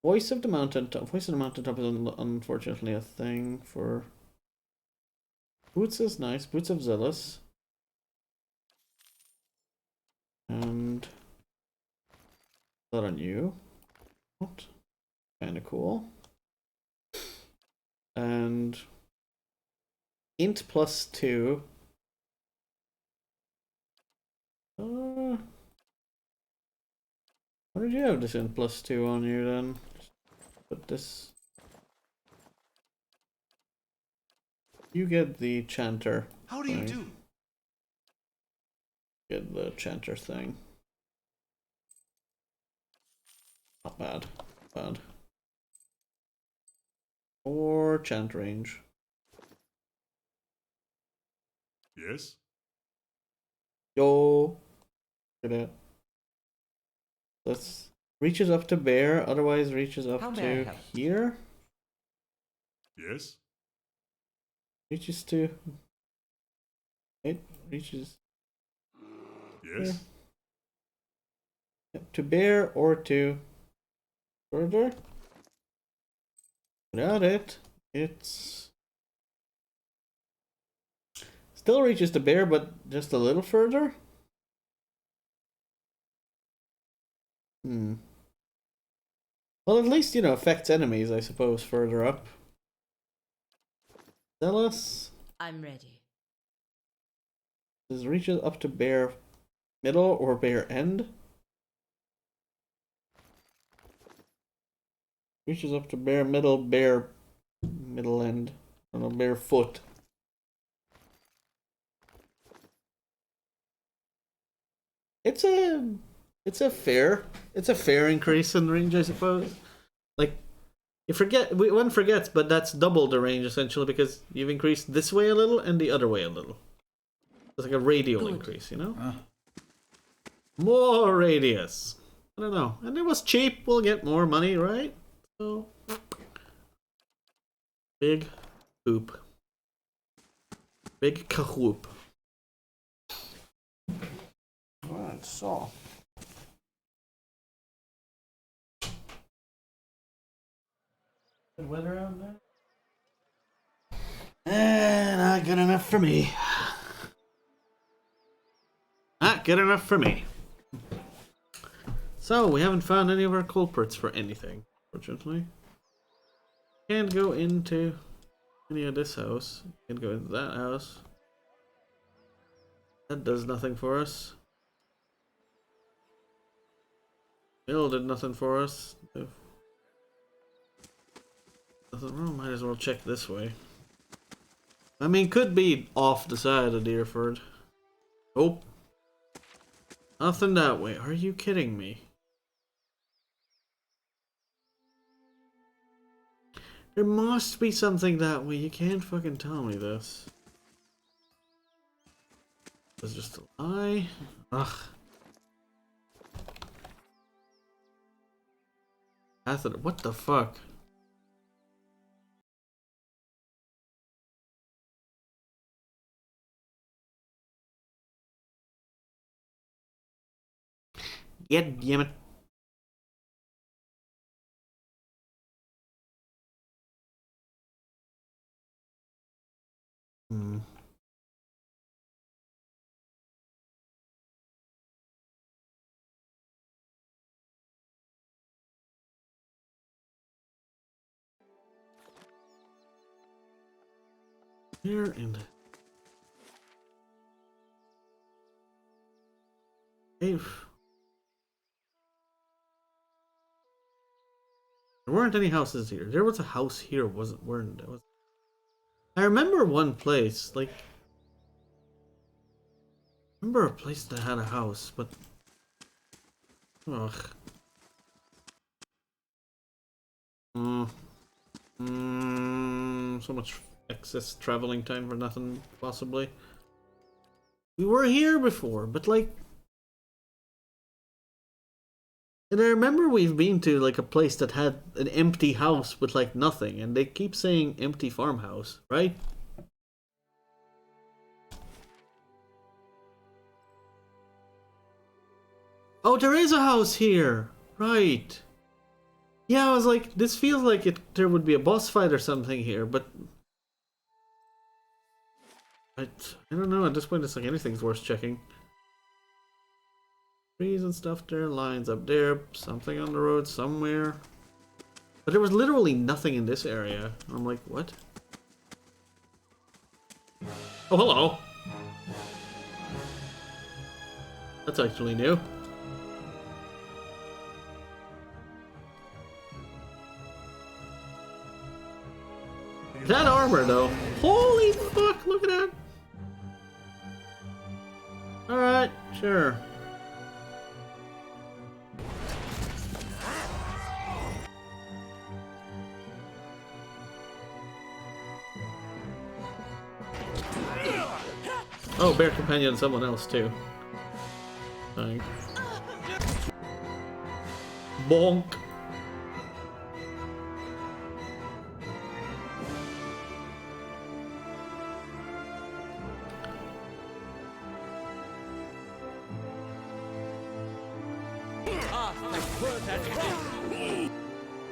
Voice of the Mountaintop. Voice of the Mountaintop is unfortunately a thing for. Boots is nice. Boots of Zealous. And that on you. What? Kind of cool. And int +2. Why did you have this int +2 on you then? Just put this. You get the chanter. How do you do? Get the chanter thing. Not bad. Bad. Or chant range. Yes. Yo. Look at that. This reaches up to bear, otherwise reaches up to here. Yes. Reaches to. It reaches. Yes. Here. To bear or to further. Without it, it's still reaches the bear, but just a little further. Well, at least, you know, affects enemies, I suppose, further up. Zealous. I'm ready. Does reaches up to bear middle or bear end? Reaches up to bear middle, bear middle end. I don't know, bear foot. It's a fair increase in range, I suppose. Like, one forgets, but that's double the range essentially because you've increased this way a little and the other way a little. It's like a radial increase, you know? More radius. I don't know. And it was cheap, we'll get more money, right? So, big hoop. Big kahoop. Alright, so. Good weather out there? Not good enough for me. Not good enough for me. So, we haven't found any of our culprits for anything. Fortunately, can't go into any of this house. Can't go into that house. That does nothing for us. Hill did nothing for us. Nothing wrong. Might as well check this way. I mean, could be off the side of Deerford. Oh, nothing that way. Are you kidding me? There must be something that way. You can't fucking tell me this. That's just a lie. Ugh. Catheter. What the fuck? Yeah, damn it. Hmm. Here and if there weren't any houses here. There was a house here, weren't there? I remember one place, like I remember a place that had a house, but ugh. So much excess traveling time for nothing, possibly. We were here before, but like, and I remember we've been to like a place that had an empty house with like nothing, and they keep saying empty farmhouse, right? Oh, there is a house here, right? Yeah, I was like, this feels like there would be a boss fight or something here, but I don't know, at this point it's like anything's worth checking. Trees and stuff there, lines up there, something on the road somewhere. But there was literally nothing in this area. I'm like, what? Oh, hello! That's actually new. That armor, though. Holy fuck, look at that. Alright, sure. Oh, bear companion, someone else too. Thanks. Bonk.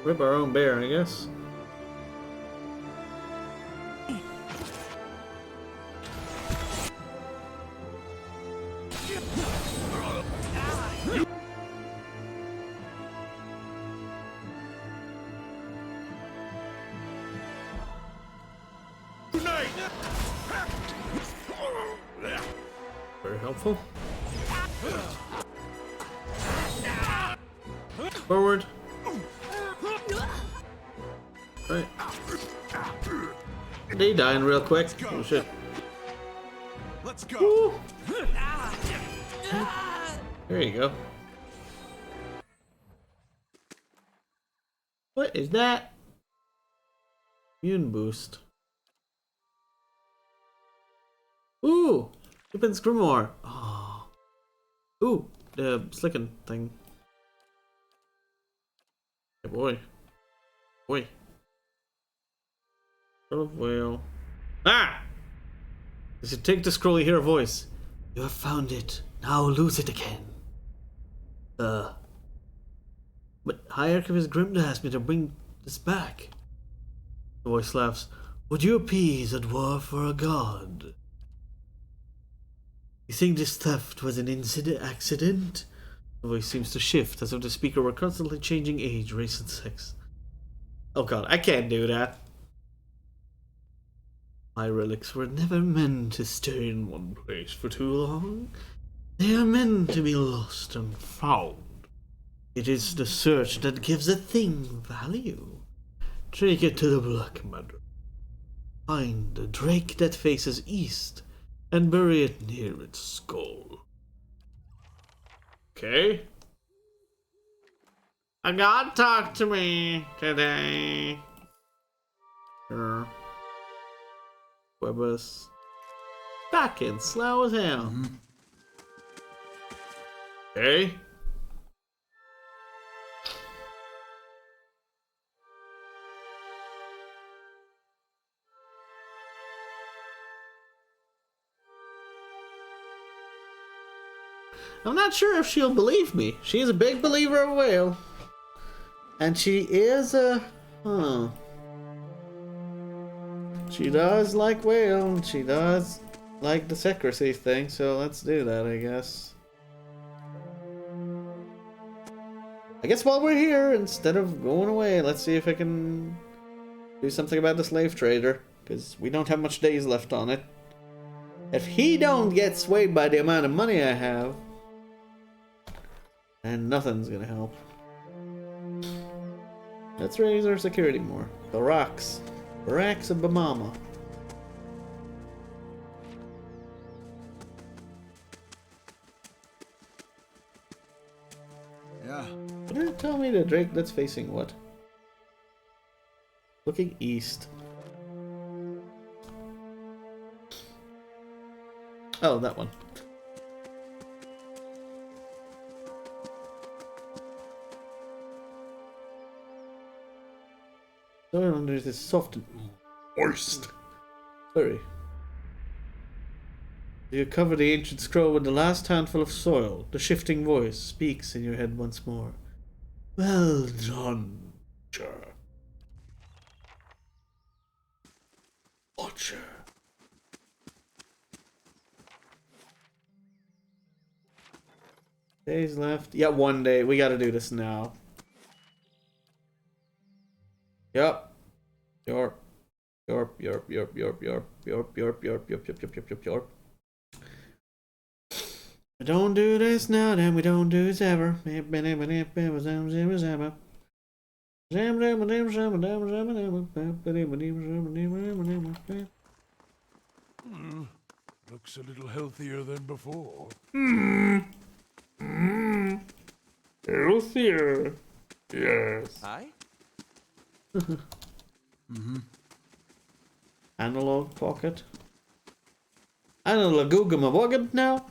Rip our own bear, I guess. Very helpful. Forward. Right. They dying real quick. Oh shit. Let's go. Woo. There you go. What is that? Immune boost. Ooh! Lupin's Grimoire. Oh. Ooh, the slicking thing. Hey boy. Boy. Scroll of whale. Ah! You should take the scroll, you hear a voice. You have found it. Now lose it again. But High Archivist Grimda asked me to bring this back. The voice laughs. Would you appease a dwarf or a god? You think this theft was an accident? The voice seems to shift, as if the speaker were constantly changing age, race, and sex. Oh god, I can't do that. My relics were never meant to stay in one place for too long. They are meant to be lost and found. It is the search that gives a thing value. Take it to the Black Meadow. Find the drake that faces east and bury it near its skull. Okay. A god talk to me today. Sure. Webus. back in, slow as hell. Hey? I'm not sure if she'll believe me. She's a big believer of whale. And she is a... She does like whale, and she does like the secrecy thing, so let's do that, I guess. I guess while we're here, instead of going away, let's see if I can do something about the slave trader, because we don't have much days left on it. If he don't get swayed by the amount of money I have, then nothing's gonna help. Let's raise our security more. Barracks. Barracks of Bamama. Yeah. What did it tell me the Drake that's facing what? Looking east. Oh, that one. Soil under this soft and moist. Sorry. You cover the ancient scroll with the last handful of soil. The shifting voice speaks in your head once more. Well done, Watcher. Watcher. Days left. Yeah, 1 day. We gotta do this now. Yup. Yorp. Yorp, yorp, yorp, yorp, yorp, yorp, yorp, yorp, yorp, yorp, yorp, yorp, yorp. We don't do this now, then we don't do this ever. Looks a little healthier than before. Healthier. Yes. Hi? Analog pocket. Analog Google pocket now.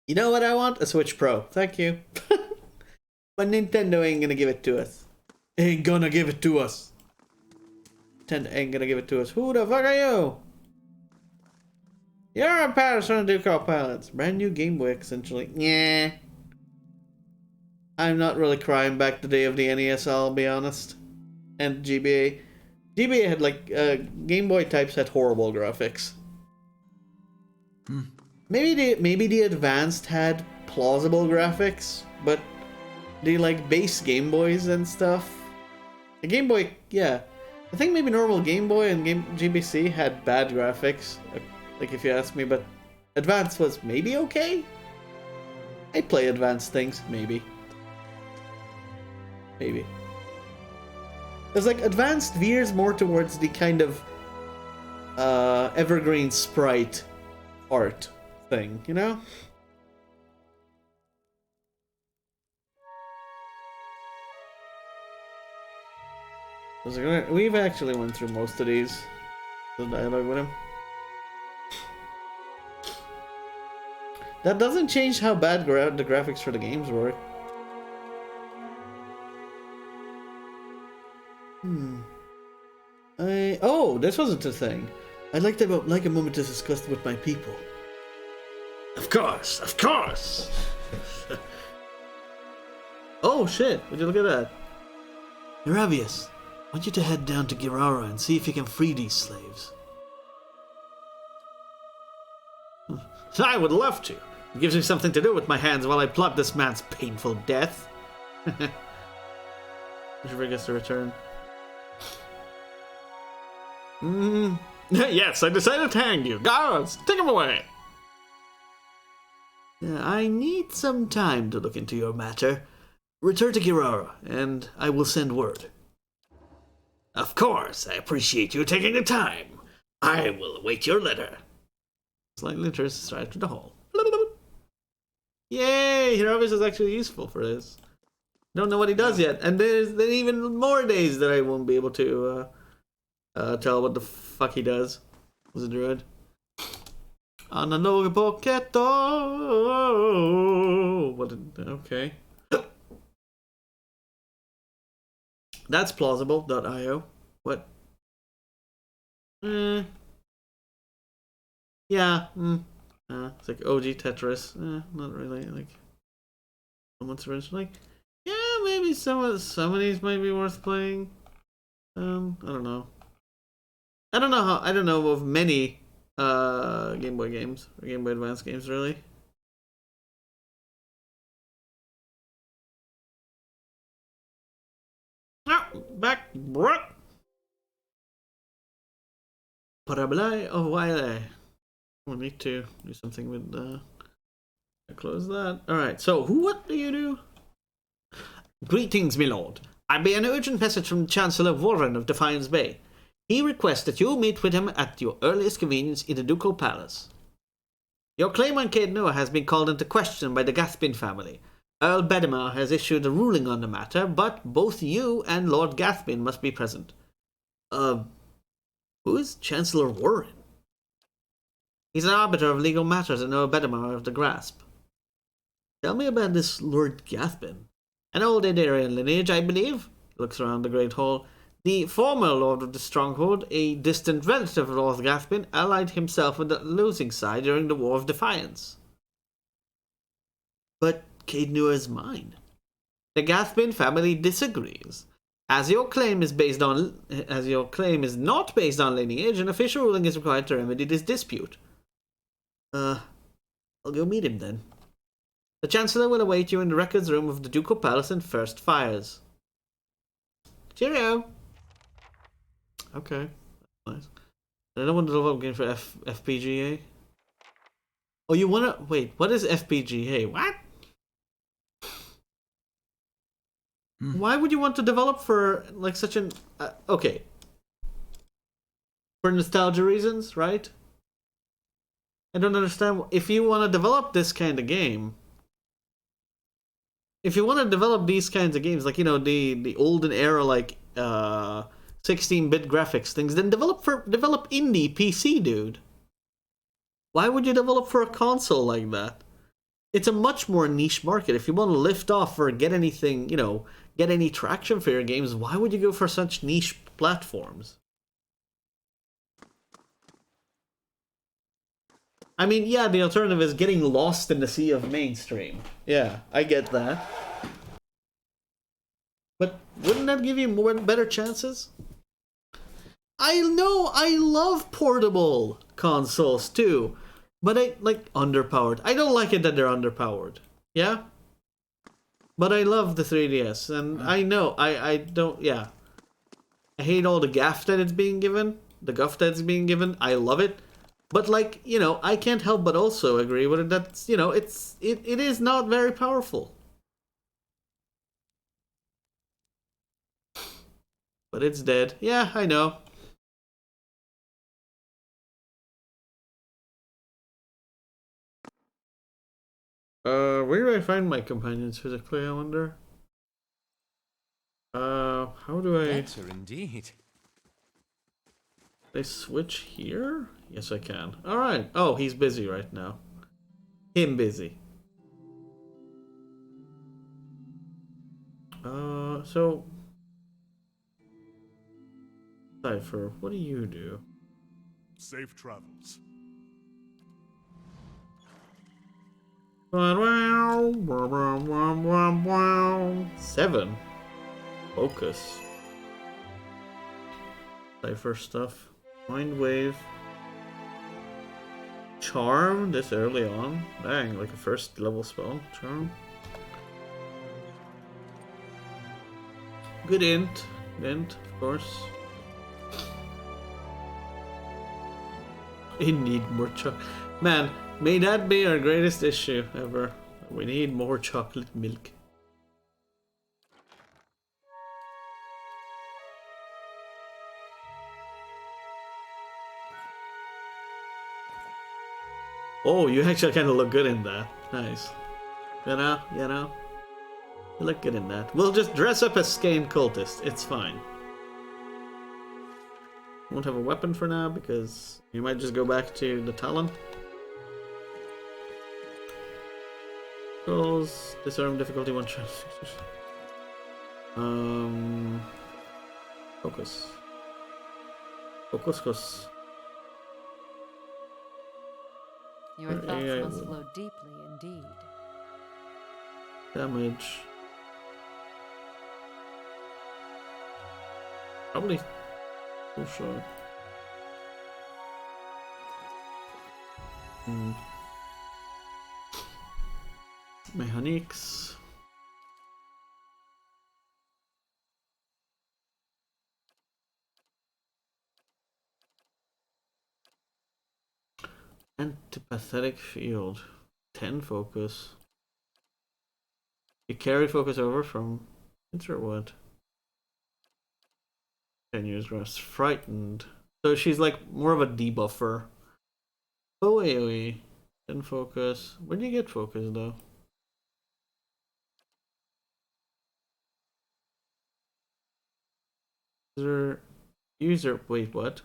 You know what I want? A Switch Pro. Thank you. But Nintendo ain't gonna give it to us. Ain't gonna give it to us. Nintendo ain't gonna give it to us. Who the fuck are you? You're a Patterson to co-pilots. Brand new Game Boy, essentially. Yeah. I'm not really crying back the day of the NES, I'll be honest. And GBA. GBA had like, Game Boy types had horrible graphics. Maybe the Advanced had plausible graphics, but the like base Game Boys and stuff. The Game Boy, yeah. I think maybe normal Game Boy and GBC had bad graphics. Like if you ask me, but Advanced was maybe okay? I play Advanced things, maybe. Maybe. It's like Advanced veers more towards the kind of evergreen sprite art thing, you know? We've actually went through most of these. The dialogue with him. That doesn't change how bad the graphics for the games were. Oh, this wasn't a thing. I'd like a moment to discuss with my people. Of course, of course. Oh shit! Would you look at that? Aravius, I want you to head down to Girara and see if you can free these slaves. I would love to. It gives me something to do with my hands while I plot this man's painful death. Which gets to return. Yes, I decided to hang you. Guards, take him away. I need some time to look into your matter. Return to Girara, and I will send word. Of course, I appreciate you taking the time. I will await your letter. Slightly turns straight to the hall. Yay! Hiravis is actually useful for this. Don't know what he does yet, and there's even more days that I won't be able to tell what the fuck he does. Was a druid. Analogue Poketo. Okay. That's plausible.io. What? Yeah. It's like OG Tetris. Not really. Like someone's originally. Yeah, maybe some of these might be worth playing. I don't know. I don't know of many Game Boy games or Game Boy Advance games really. Back Parablai of Wile. We'll need to do something with close that. Alright, so what do you do? Greetings, my lord. I bear an urgent message from Chancellor Warren of Defiance Bay. He requests that you meet with him at your earliest convenience in the Ducal Palace. Your claim on Caed Nua has been called into question by the Gathbin family. Earl Bedimar has issued a ruling on the matter, but both you and Lord Gathbin must be present. Who is Chancellor Warren? He's an arbiter of legal matters and Earl Bedimar of the Grasp. Tell me about this Lord Gathbin. An old Edarian lineage, I believe. Looks around the Great Hall. The former Lord of the Stronghold, a distant relative of Lord Gathbin, allied himself with the losing side during the War of Defiance. But Caed Nua is mine. The Gathbin family disagrees. As your claim is not based on lineage, an official ruling is required to remedy this dispute. I'll go meet him then. The Chancellor will await you in the records room of the Ducal Palace in First Fires. Cheerio! Okay, nice. I don't want to develop a game for FPGA. Oh, you wanna... Wait, what is FPGA? What? Why would you want to develop for, like, such an... okay. For nostalgia reasons, right? I don't understand. If you want to develop this kind of game... If you want to develop these kinds of games, like, you know, the olden era, like, 16-bit graphics things, then develop indie PC, dude. Why would you develop for a console like that? It's a much more niche market. If you want to lift off or get anything, you know, get any traction for your games, why would you go for such niche platforms? I mean, yeah, the alternative is getting lost in the sea of mainstream. Yeah, I get that. But wouldn't that give you better chances? I know, I love portable consoles too, but I like underpowered. I don't like it that they're underpowered. Yeah? But I love the 3DS, and I know, I don't, yeah. I hate all the guff that it's being given, the guff that's being given. I love it. But, like, you know, I can't help but also agree with it that, you know, it is not very powerful. But it's dead. Yeah, I know. Where do I find my companions physically, I wonder? How do I... Answer indeed. They switch here? Yes, I can. Alright. Oh, he's busy right now. Him busy. So... Cypher, what do you do? Safe travels. 7. Focus. Cypher stuff. Mind Wave. Charm this early on. Dang, like a first level spell. Charm. Good int. Int, of course. We need more chocolate. Man, may that be our greatest issue ever. We need more chocolate milk. Oh, you actually kind of look good in that. Nice. You know? You look good in that. We'll just dress up as Skane cultist. It's fine. Won't have a weapon for now because you might just go back to the Talon. Rolls, disarm difficulty 1 chance. Focus. Focus. Your thoughts must flow deeply indeed. Damage. Probably. Oh, sure. Mechanics. Antipathetic field. 10 focus. You carry focus over from insert what? 10 years rest. Frightened. So she's like more of a debuffer. Oh, AoE. 10 focus. Where do you get focus though? User. Wait, what?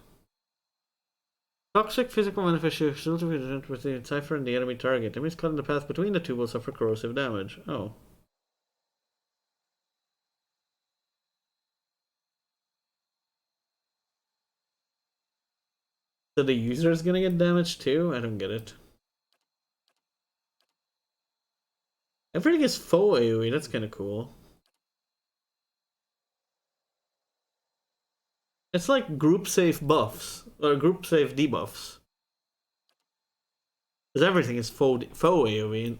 Toxic physical manifestations with the cipher and the enemy target. Enemies caught in the path between the two will suffer corrosive damage. Oh. So the user is gonna get damaged too? I don't get it. Everything is faux AoE, that's kinda cool. It's like group safe buffs, or group safe debuffs. Because everything is faux AoE,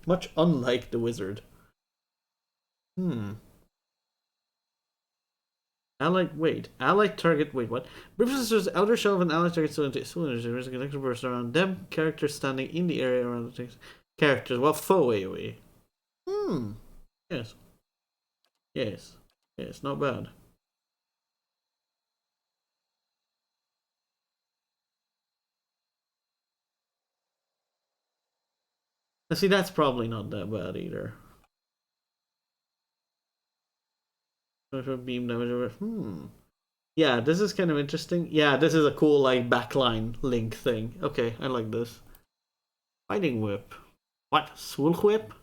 much unlike the wizard. Allied target, wait, what? Bribs's outer shell of an allied target cylinders, there's a connected burst around them, characters standing in the area around the characters, well, faux AoE. Yes, not bad. Now see, that's probably not that bad either. Beam damage over. Yeah, this is kind of interesting. Yeah, this is a cool like backline link thing. Okay, I like this. Fighting whip. What? Swool whip?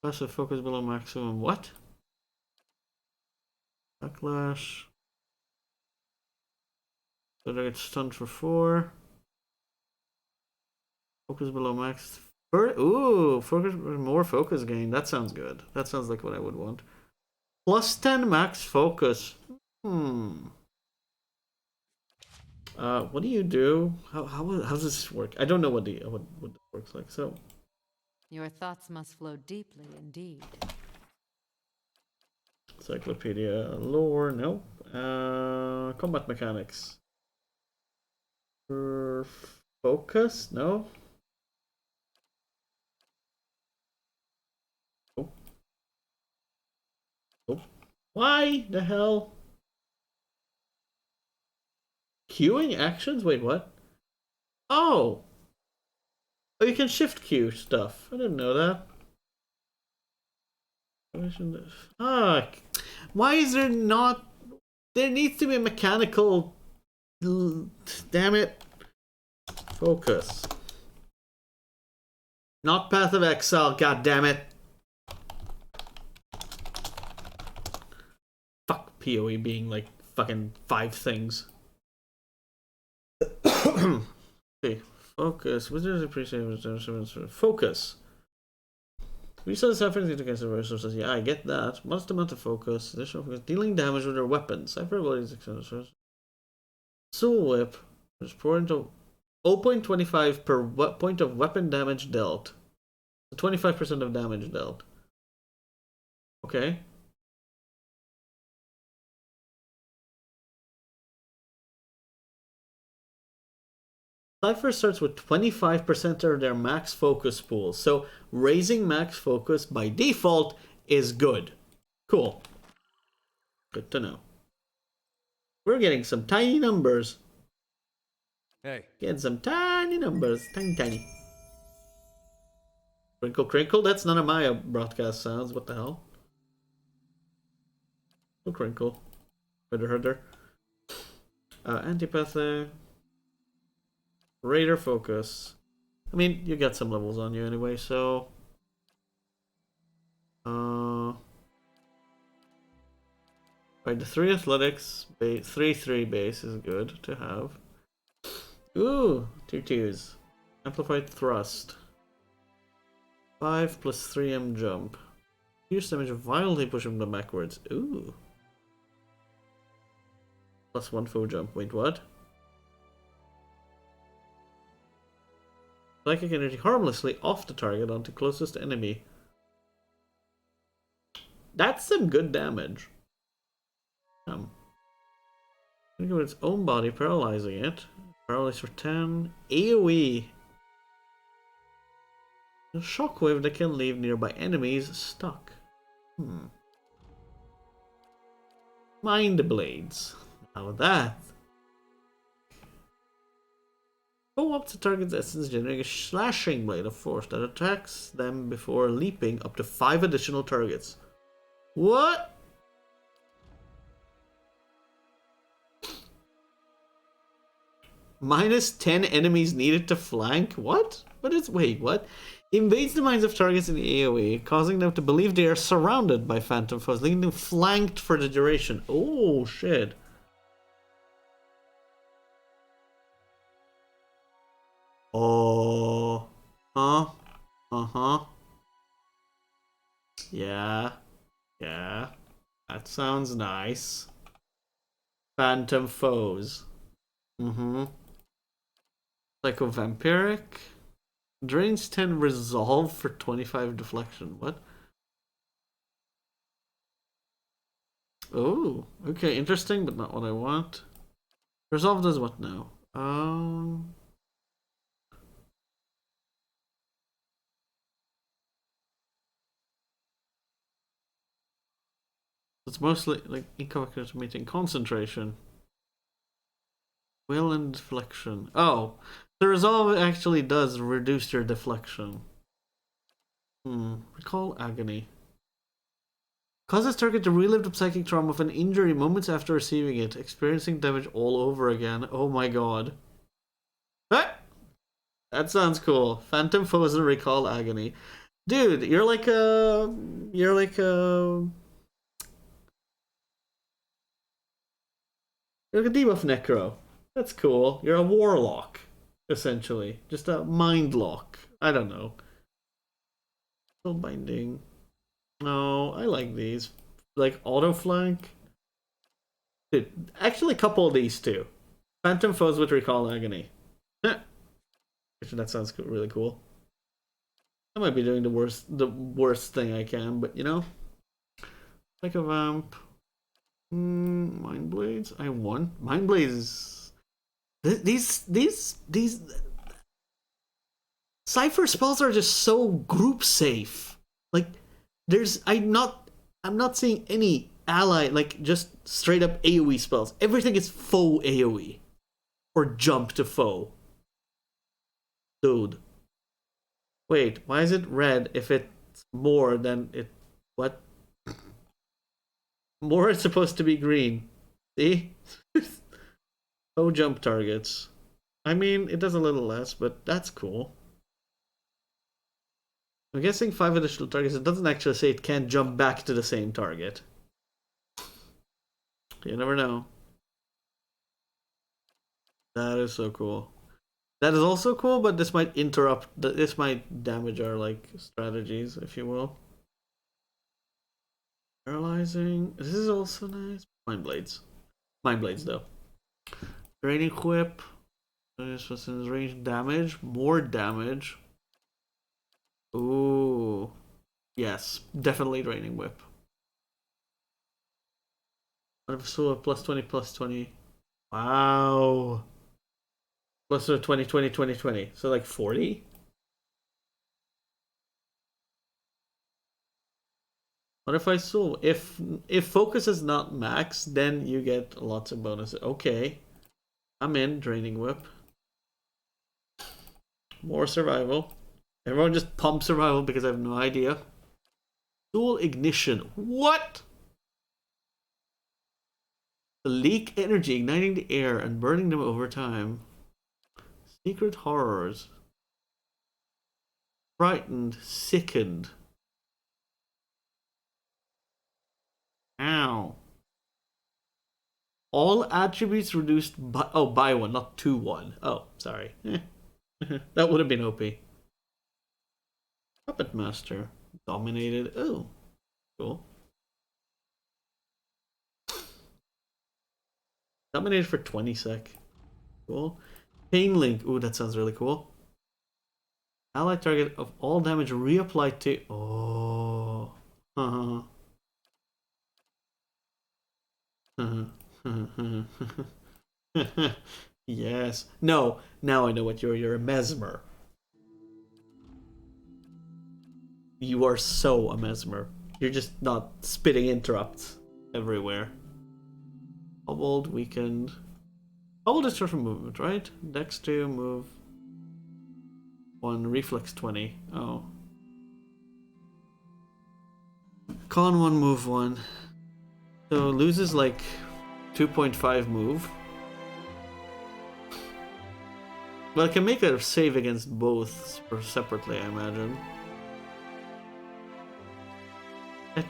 Passive focus below maximum. What? Backlash. So they get stunned for 4. Focus below max. Ooh, focus, more focus gain. That sounds good. That sounds like what I would want. Plus 10 max focus. What do you do? How does this work? I don't know what this works like. So your thoughts must flow deeply indeed. Encyclopedia lore, nope. Combat mechanics. Focus, no. Why the hell? Queuing actions? Wait, what? Oh! Oh, you can shift queue stuff. I didn't know that. Why is there not... There needs to be a mechanical... Damn it. Focus. Not Path of Exile, god damn it. PoE being like fucking 5 things. Okay, focus. Wizards appreciate focus. Resource efforts into against the resources. Yeah, I get that. Modest amount of focus. Additional focus. Dealing damage with their weapons. Cipher abilities. Soul Whip. Just pour into 0.25 per point of weapon damage dealt. 25% of damage dealt. Okay. Cipher starts with 25% of their max focus pool, so raising max focus by default is good. Cool. Good to know. We're getting some tiny numbers. Hey. Getting some tiny numbers. Tiny. Crinkle, crinkle? That's none of my broadcast sounds. What the hell? Oh, crinkle. Herder. Antipathy. Raider focus. I mean, you got some levels on you anyway, so... Right, the 3 athletics, 3-3 base is good to have. Ooh, 2 2s. Amplified thrust. 5 plus 3M jump. Pierce damage violently push him backwards. Ooh. Plus 1 foe jump. Wait, what? Psychic energy harmlessly off the target onto closest enemy. That's some good damage. Think of its own body, paralyzing it. Paralyzed for 10. AoE. A shockwave that can leave nearby enemies stuck. Mind blades. How that? Go up to target's essence, generating a slashing blade of force that attacks them before leaping up to 5 additional targets. What? Minus 10 enemies needed to flank? What? Wait, what? Invades the minds of targets in the AoE, causing them to believe they are surrounded by phantom foes, leaving them flanked for the duration. Oh, shit. Oh. Huh? Uh-huh. Yeah. Yeah. That sounds nice. Phantom foes. Psycho-vampiric. Drains 10 resolve for 25 deflection. What? Oh, okay, interesting, but not what I want. Resolve does what now? It's mostly like incorrect meeting concentration. Will and deflection. Oh, the resolve actually does reduce your deflection. Recall agony. Causes target to relive the psychic trauma of an injury moments after receiving it, experiencing damage all over again. Oh my god. Ah! That sounds cool. Phantom foes and recall agony. Dude, you're like a debuff necro. That's cool. You're a warlock, essentially. Just a mind lock. I don't know. Still binding. No, I like these. Like auto flank. Dude, actually couple these two. Phantom foes with recall agony. Actually, that sounds really cool. I might be doing the worst thing I can, but you know. Like a vamp. Mind blades. I want mind blades. These Cypher spells are just so group safe. Like I'm not seeing any ally, like just straight up AoE spells. Everything is foe AoE or jump to foe. Dude. Wait, why is it red if it's more than it? What? More is supposed to be green. See? Oh, jump targets. I mean, it does a little less, but that's cool. I'm guessing 5 additional targets. It doesn't actually say it can't jump back to the same target. You never know. That is so cool. That is also cool, but this might interrupt. This might damage our like strategies, if you will. Paralyzing. This is also nice. Mind blades. Mind blades, though. Draining whip. This was in range damage. More damage. Ooh. Yes, definitely draining whip. So plus 20, plus 20. Wow. Plus 20, 20, 20, 20. So like 40? What if I saw? If focus is not max, then you get lots of bonuses. Okay. I'm in. Draining whip. More survival. Everyone just pumps survival because I have no idea. Soul ignition. What? The leak energy, igniting the air and burning them over time. Secret horrors. Frightened, sickened. Ow. All attributes reduced by... Oh, by 1, not to 1. Oh, sorry. That would have been OP. Puppet Master. Dominated. Oh, cool. Dominated for 20 sec. Cool. Pain Link. Ooh, that sounds really cool. Allied target of all damage reapplied to... Oh. Yes. No. Now I know what you're. You're a mesmer. You are so a mesmer. You're just not spitting interrupts everywhere. Hobbled, weakened. Hobbled is short for movement, right? Dex 2, move 1, reflex 20. Oh. Con 1, move 1. So loses like 2.5 move. But I can make a save against both separately, I imagine.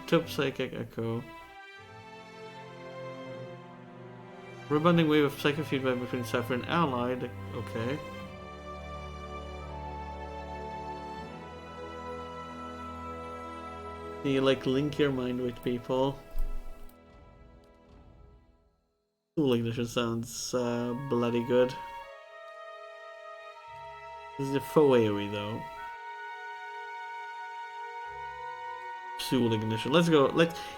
Top Psychic Echo. Rebounding wave of psychic feedback between Cypher and Allied. Okay. You like link your mind with people. Soul ignition sounds bloody good. This is a faux AoE though. Soul ignition. Let's go.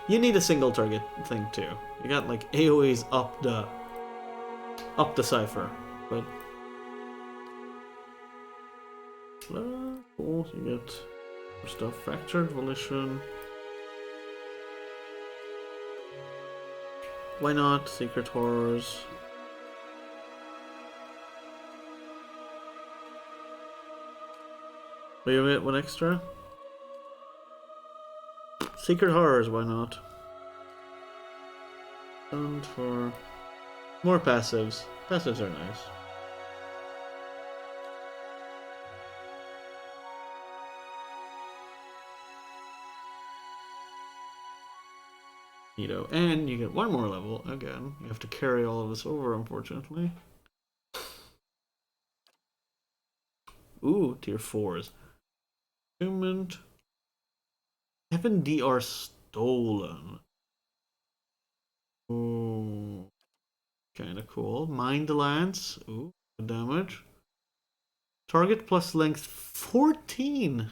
You need a single target thing too. You got like AoEs up the Cypher, but cool. You get stuff. Fractured Volition. Why not? Secret Horrors. Wait a minute, one extra? Secret Horrors, why not? And for more passives. Passives are nice. Neato. And you get one more level again. You have to carry all of this over, unfortunately. Ooh, tier 4s. Attunement. Heaven DR stolen. Ooh. Kinda cool. Mind Lance. Ooh, good damage. Target plus length 14.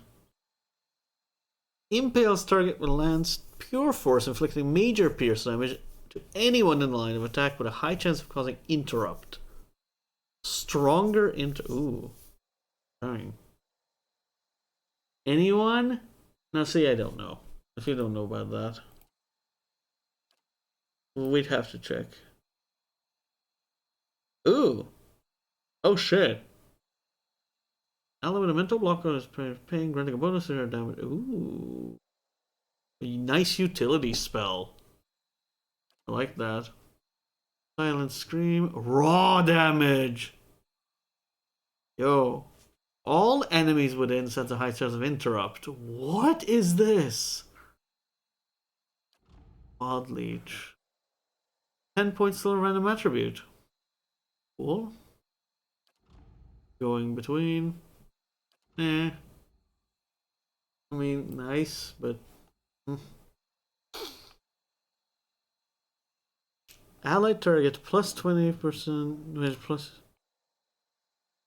Impales target with lance pure force, inflicting major pierce damage to anyone in the line of attack with a high chance of causing interrupt. Stronger ooh. Dang. Anyone? Now see, I don't know. If you don't know about that, we'd have to check. Ooh. Oh shit. Ally with a mental block on his pain, granting a bonus to her damage. Ooh. A nice utility spell. I like that. Silent Scream. Raw damage. Yo. All enemies within sense a high chance of interrupt. What is this? Odd Leech. 10 points still a random attribute. Cool. Going between. I mean, nice, but... Allied target plus 20% plus...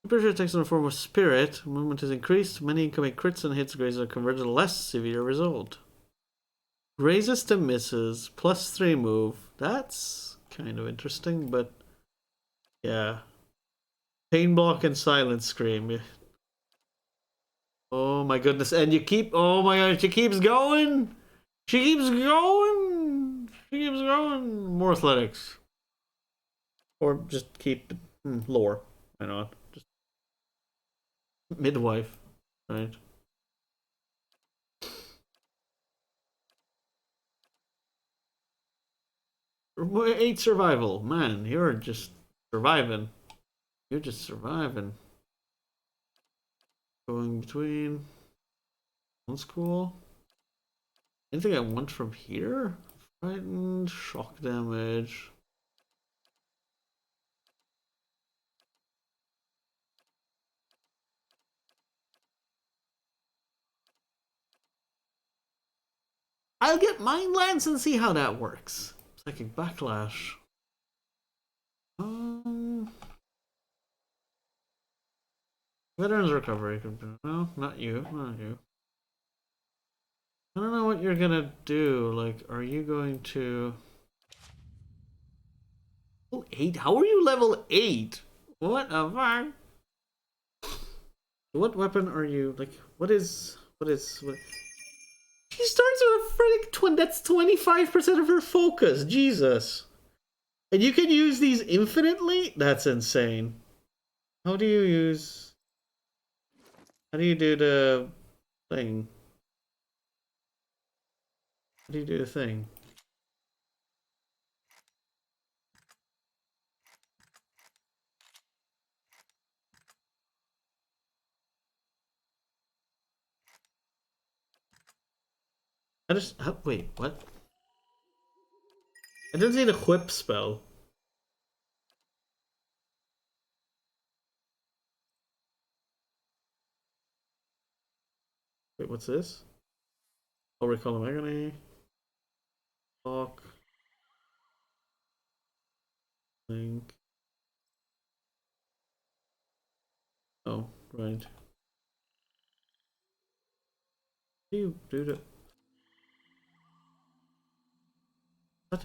Pressure takes on the form of spirit. Movement is increased. Many incoming crits and hits grazes are converted to less severe result. Grazes to misses. Plus 3 move. That's kind of interesting, but... Yeah. Pain block and silent scream. Oh my goodness. And you keep... Oh my god, she keeps going! She keeps going! She keeps going! More athletics. Or just keep lore. Why not? Just midwife, right? 8 survival. Man, you're just surviving. You're just surviving. Going between one school. Anything I want from here? Frightened, shock damage. I'll get Mind Lance and see how that works. Psychic Backlash. Veterans Recovery. No, not you. Not you. I don't know what you're gonna do. Like, are you going to... Level 8? How are you level 8? What a fuck? What weapon are you... Like, what is... She starts with a freaking twin. That's 25% of her focus. Jesus. And you can use these infinitely? That's insane. How do you use... How do you do the thing? How do you do the thing? Wait, what? I didn't see the whip spell. Wait, what's this? Oh, recall of agony. Talk. Link. Oh, right. Do you do that? What?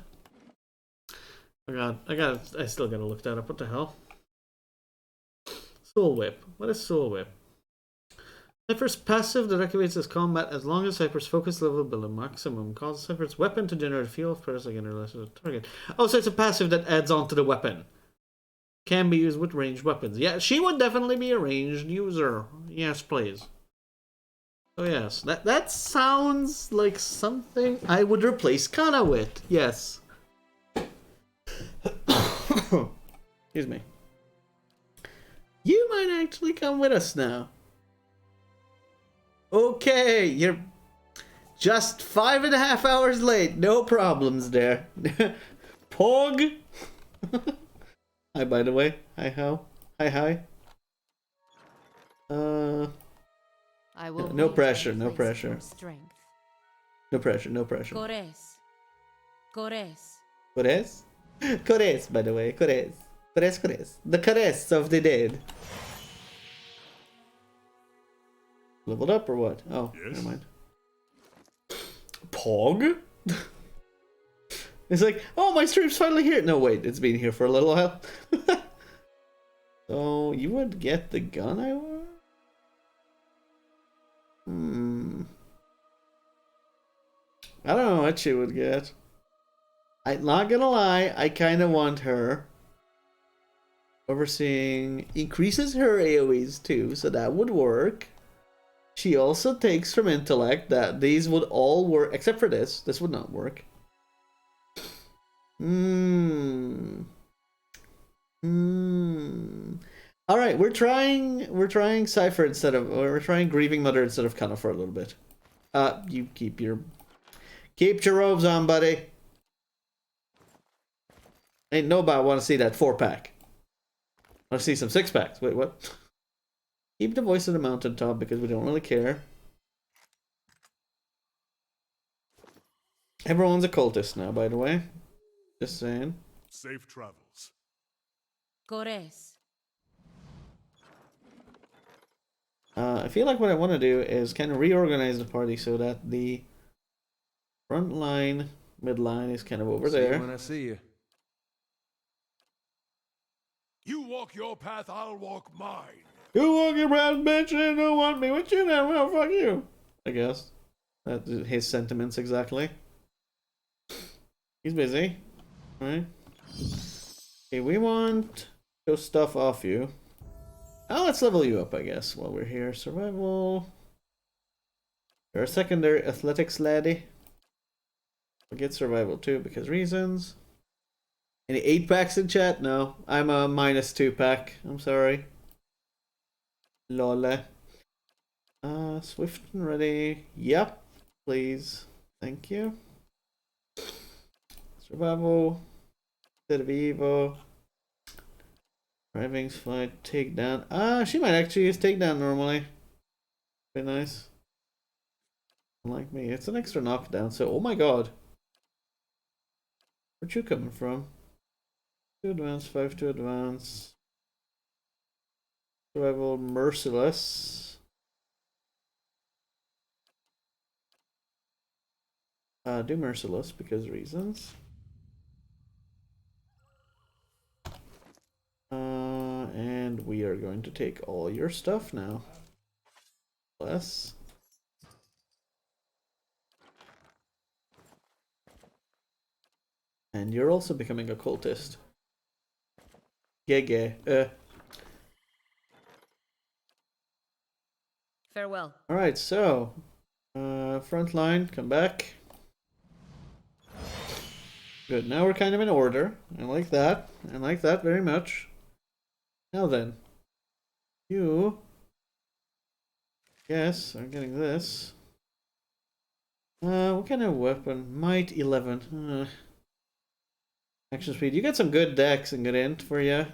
Oh god, I still gotta look that up. What the hell? Soul Whip. What is Soul Whip? Cypher's passive that activates his combat as long as Cypher's focus level below maximum. Causes Cypher's weapon to generate a field of pressure against the target. Oh, so it's a passive that adds on to the weapon. Can be used with ranged weapons. Yeah, she would definitely be a ranged user. Yes, please. Oh yes, that sounds like something I would replace Kana with. Yes. Excuse me. You might actually come with us now. Okay, you're just 5.5 hours late. No problems there. Pog. Hi, by the way. Hi, how? Hi. I will no pressure. No pressure. Strength. No pressure. No pressure. Cores. Cores, by the way. Cores. The caress of the dead. Leveled up or what? Oh, yes. Never mind. Pog? It's like, oh, my stream's finally here. No, wait, it's been here for a little while. So, you would get the gun I want? I don't know what she would get. I'm not gonna lie, I kind of want her. Overseeing increases her AoEs too, so that would work. She also takes from intellect. That these would all work except for this. This would not work. All right, we're trying Cypher instead of, or we're trying Grieving Mother instead of Kana for a little bit. You keep your robes on, buddy. Ain't nobody want to see that 4-pack. Want to see some 6-packs? Wait, what? Keep the voice of the mountaintop because we don't really care. Everyone's a cultist now, by the way. Just saying. Safe travels. Cores. I feel like what I want to do is kind of reorganize the party so that the front line, mid line is kind of over there. When I see you. You walk your path, I'll walk mine. You walk your path, bitch, and don't want me with you now. Well, fuck you. I guess. That's his sentiments exactly. He's busy. Alright. Okay, we want those stuff off you. Oh, let's level you up, I guess, while we're here. Survival. You're a secondary athletics laddie. We'll get survival too, because reasons. Any 8-packs in chat? No. I'm a -2-pack. I'm sorry. Lola. Swift and ready. Yep. Please. Thank you. Survival. Instead of Evo. Driving, flight, takedown. She might actually use takedown normally. Be nice. Unlike me. It's an extra knockdown, so oh my god. Where'd you coming from? 2 advance, 5 to advance. Survival, merciless. Do merciless because reasons. And we are going to take all your stuff now. Less. And you're also becoming a cultist. Yeah. Farewell. Alright, so front line, come back. Good, now we're kind of in order. I like that. I like that very much. Now then. You. Yes, I'm getting this. What kind of weapon? Might 11. Action speed. You got some good decks and good int for you.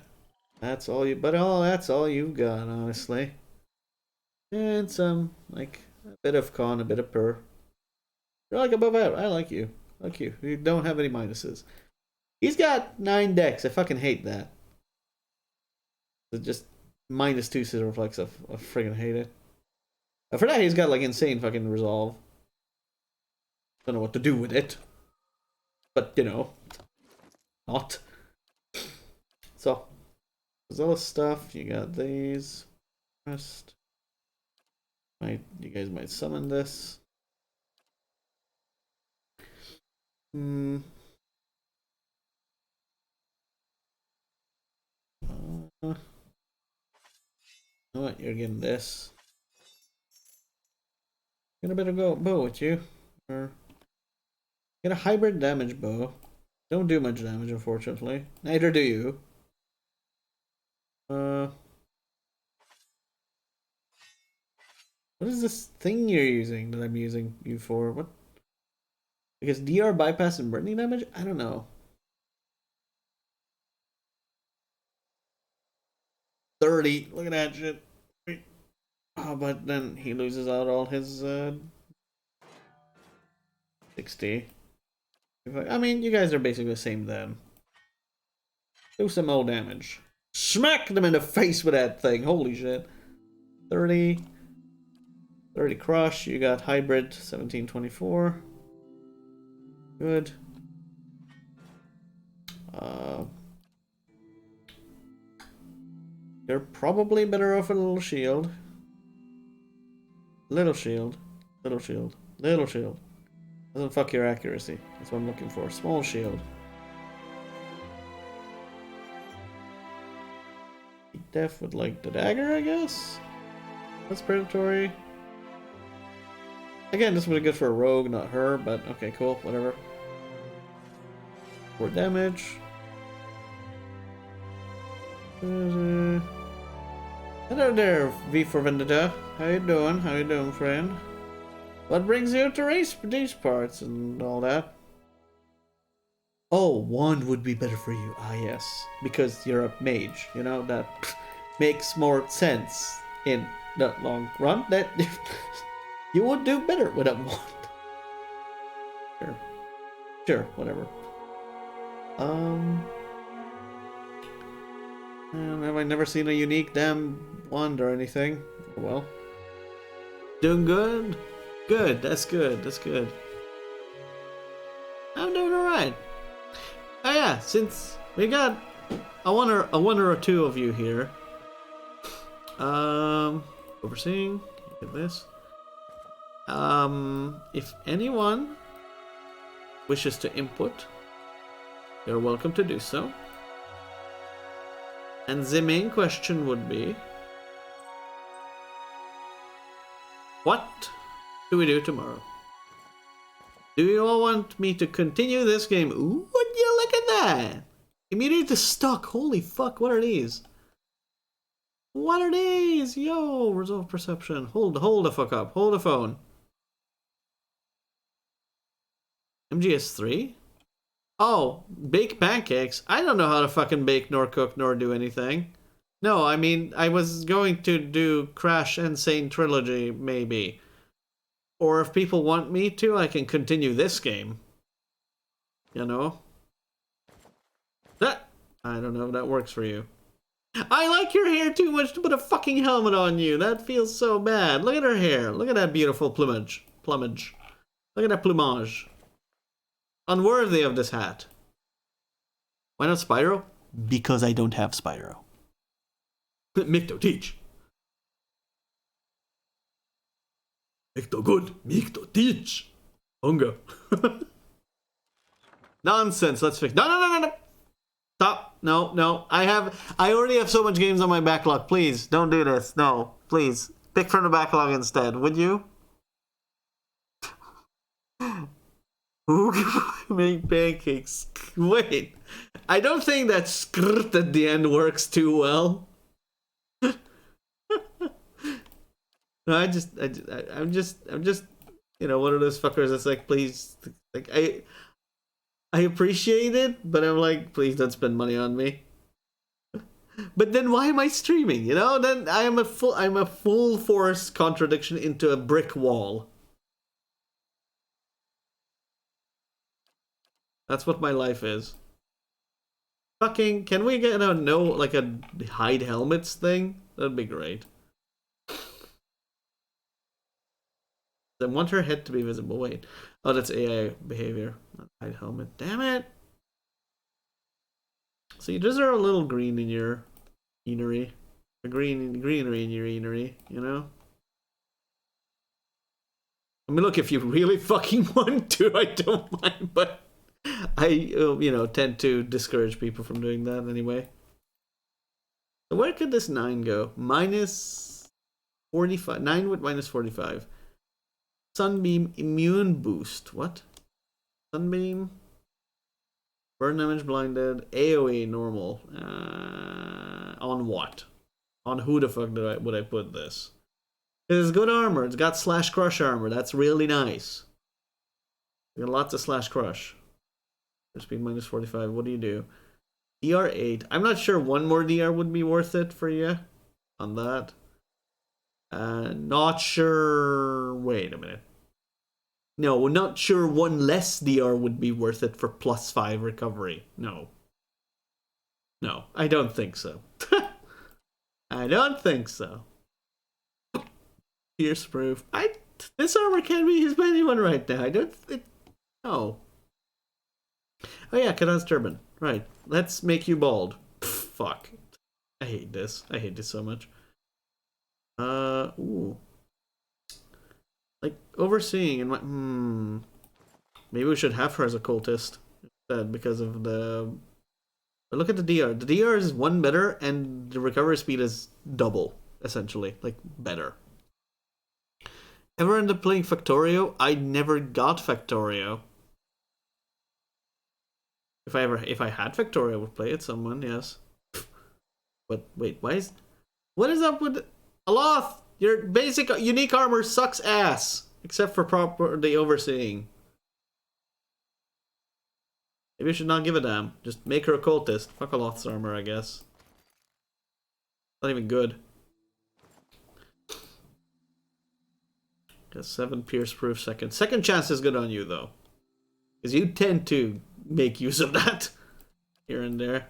That's all you. But that's all you've got, honestly. And some like a bit of con, a bit of per. You're like above out. I like you. Like you. You don't have any minuses. He's got 9 decks. I fucking hate that. It's just -2 scissor reflex. I friggin' hate it. For that, he's got like insane fucking resolve. Don't know what to do with it. But, you know. Not. So. Zealous stuff. You got these. Rest. You guys might summon this. What? You're getting this. Get a bit of bow with you. Or get a hybrid damage bow. Don't do much damage, unfortunately. Neither do you. What is this thing you're using that I'm using you for? What? Because DR bypass and burning damage? I don't know. 30. Look at that shit. Oh, but then he loses out all his 60. I mean, you guys are basically the same then. Do some more damage. Smack them in the face with that thing. Holy shit. 30. 30 crush. You got hybrid 1724. Good. You're probably better off with a little shield. Little shield. Little shield. Little shield. Doesn't fuck your accuracy. That's what I'm looking for. Small shield. Def would like the dagger, I guess? That's predatory. Again, this would be good for a rogue, not her, but okay, cool, whatever. 4 damage. Hello there, V for Vendetta. How you doing? How you doing, friend? What brings you to race these parts and all that? Oh, wand would be better for you. Ah, yes. Because you're a mage, you know, that makes more sense in the long run. That you would do better with a wand. Sure. Sure, whatever. Have I never seen a unique damn wand or anything? Oh, well. Doing good? Good, that's good, that's good. I'm doing alright. Oh yeah, since we got a one or two of you here. Overseeing, get this. If anyone wishes to input, you're welcome to do so. And the main question would be, what do we do tomorrow? Do you all want me to continue this game? Ooh, would you look at that? Immunity to stuck. Holy fuck, what are these? What are these? Yo, resolve perception. Hold the fuck up. Hold the phone. MGS3? Oh, bake pancakes. I don't know how to fucking bake nor cook nor do anything. No, I mean, I was going to do Crash Insane Trilogy, maybe. Or if people want me to, I can continue this game. You know? That, I don't know if that works for you. I like your hair too much to put a fucking helmet on you. That feels so bad. Look at her hair. Look at that beautiful plumage. Plumage. Look at that plumage. Unworthy of this hat. Why not Spyro? Because I don't have Spyro. Mikto, teach. Mikto good. Mikto teach. Hunger. Nonsense. Let's fix. No. Stop. No. I already have so much games on my backlog. Please, don't do this. No, please. Pick from the backlog instead, would you? Who can make pancakes? Wait. I don't think that script at the end works too well. No, I'm just, you know, one of those fuckers that's like, please, like, I appreciate it, but I'm like, please don't spend money on me. But then why am I streaming? You know, then I'm a full force contradiction into a brick wall. That's what my life is. Fucking, can we get a like a hide helmets thing? That'd be great. I want her head to be visible. Wait. Oh, that's AI behavior. Not hide helmet. Damn it! See, there's a little green in your greenery. A greenery in your greenery, you know? I mean, look, if you really fucking want to, I don't mind, but I, you know, tend to discourage people from doing that anyway. So where could this 9 go? Minus 45. 9 with minus 45. Sunbeam immune boost. What? Sunbeam. Burn damage blinded. AoE normal. On what? On who the fuck would I put this? It's good armor. It's got slash crush armor. That's really nice. You got lots of slash crush. Speed minus 45. What do you do? DR 8. I'm not sure one more DR would be worth it for you on that. Not sure. Wait a minute. No, not sure one less DR would be worth it for plus 5 recovery. No. No, I don't think so. I don't think so. Pierce proof. This armor can't be used by anyone right now. I don't. No. Oh yeah, Kadan's turban. Right. Let's make you bald. Pff, fuck. I hate this. I hate this so much. Ooh. Like, overseeing and my... Maybe we should have her as a cultist instead because of the... But look at the DR. The DR is 1 better and the recovery speed is double, essentially. Like, better. Ever end up playing Factorio? I never got Factorio. If I had Factorio, I would play it. Someone, yes. But wait, why is... What is up with... Aloth! Your basic unique armor sucks ass. Except for the overseeing. Maybe you should not give a damn. Just make her a cultist. Fuck Aloth's armor, I guess. Not even good. Got 7 pierce proof second. Second chance is good on you, though. Because you tend to make use of that. Here and there.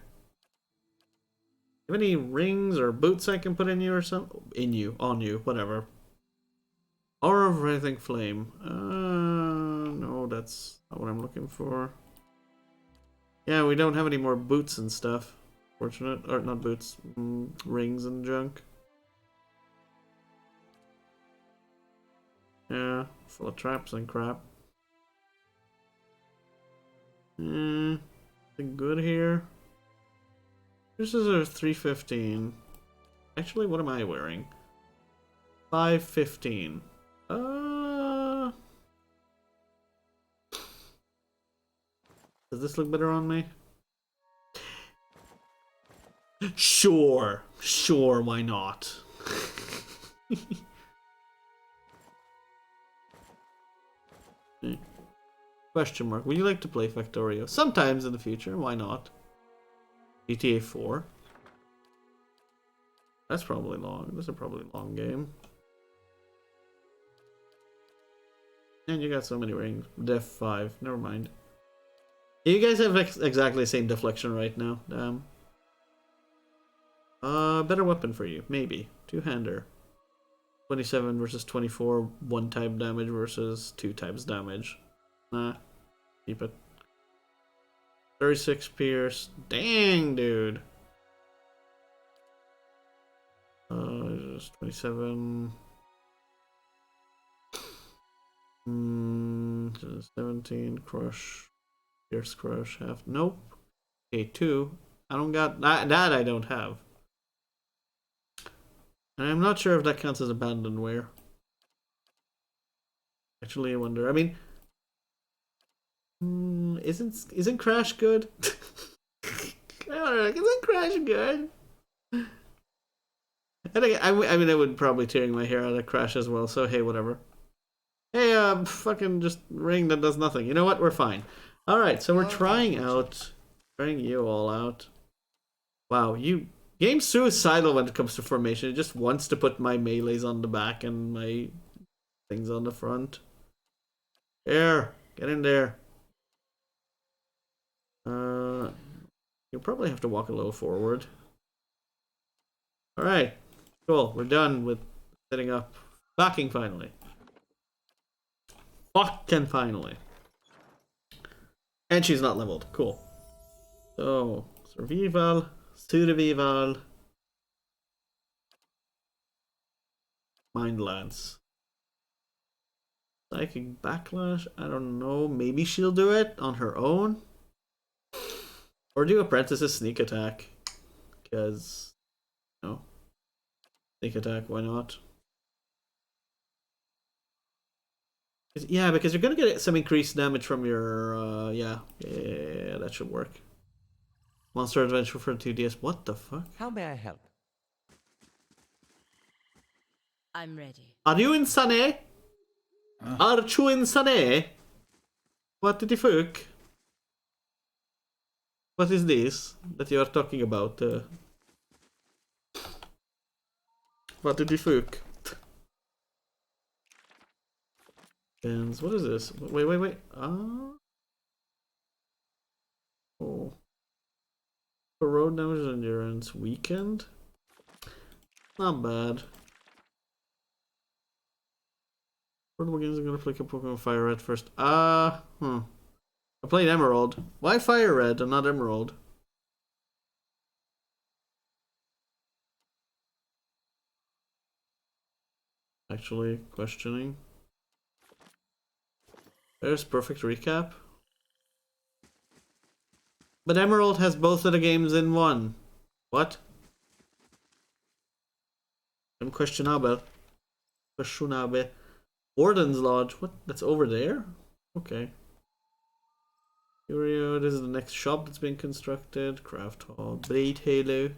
Have any rings or boots I can put in you or something? In you, on you, whatever. Aura of Writhing Flame. No, that's not what I'm looking for. Yeah, we don't have any more boots and stuff. Fortunate, or not boots, rings and junk. Yeah, full of traps and crap. Nothing good here. This is a 315. Actually, what am I wearing? 515. Does this look better on me? Sure, why not? Question mark. Would you like to play Factorio? Sometimes in the future, why not? GTA 4. That's probably long. This is probably a long game. And you got so many rings. Def 5. Never mind. You guys have exactly the same deflection right now. Damn. Better weapon for you. Maybe. Two-hander. 27 versus 24. 1 type damage versus 2 types damage. Nah. Keep it. 36 pierce. Dang, dude. Just 27. 17. Crush. Pierce crush. Half. Nope. Okay, 2. I don't got that. That I don't have. And I'm not sure if that counts as abandonware. Actually, I wonder. I mean, isn't Crash good? I don't know. Isn't Crash good? I mean, I would probably tearing my hair out of Crash as well. So hey, whatever. Hey, fucking just ring that does nothing. You know what? We're fine. All right, so we're trying you all out. Wow, game's suicidal when it comes to formation. It just wants to put my melees on the back and my things on the front. There, get in there. You'll probably have to walk a little forward. All right, cool. We're done with setting up. Fucking finally. Fucking finally. And she's not leveled. Cool. So, survival. Survival. Mind Lance. Psychic Backlash? I don't know. Maybe she'll do it on her own? Or do Apprentice's Sneak Attack. Because, you know. Sneak Attack, why not? Yeah, because you're gonna get some increased damage from your, yeah, that should work. Monster Adventure for 2DS. What the fuck? How may I help? I'm ready. Are you insane? Are you insane? What the fuck? What is this that you are talking about? What the fuck? What is this? Wait. Oh. For road damage endurance weakened? Not bad. Portable games are gonna flick a Pokemon Fire Red first. I played Emerald. Why Fire Red and not Emerald? Actually, questioning. There's perfect recap. But Emerald has both of the games in one. What? I'm questionable. Questionable. Warden's Lodge. What? That's over there? Okay. Curio. This is the next shop that's being constructed. Craft Hall. Bright Halo.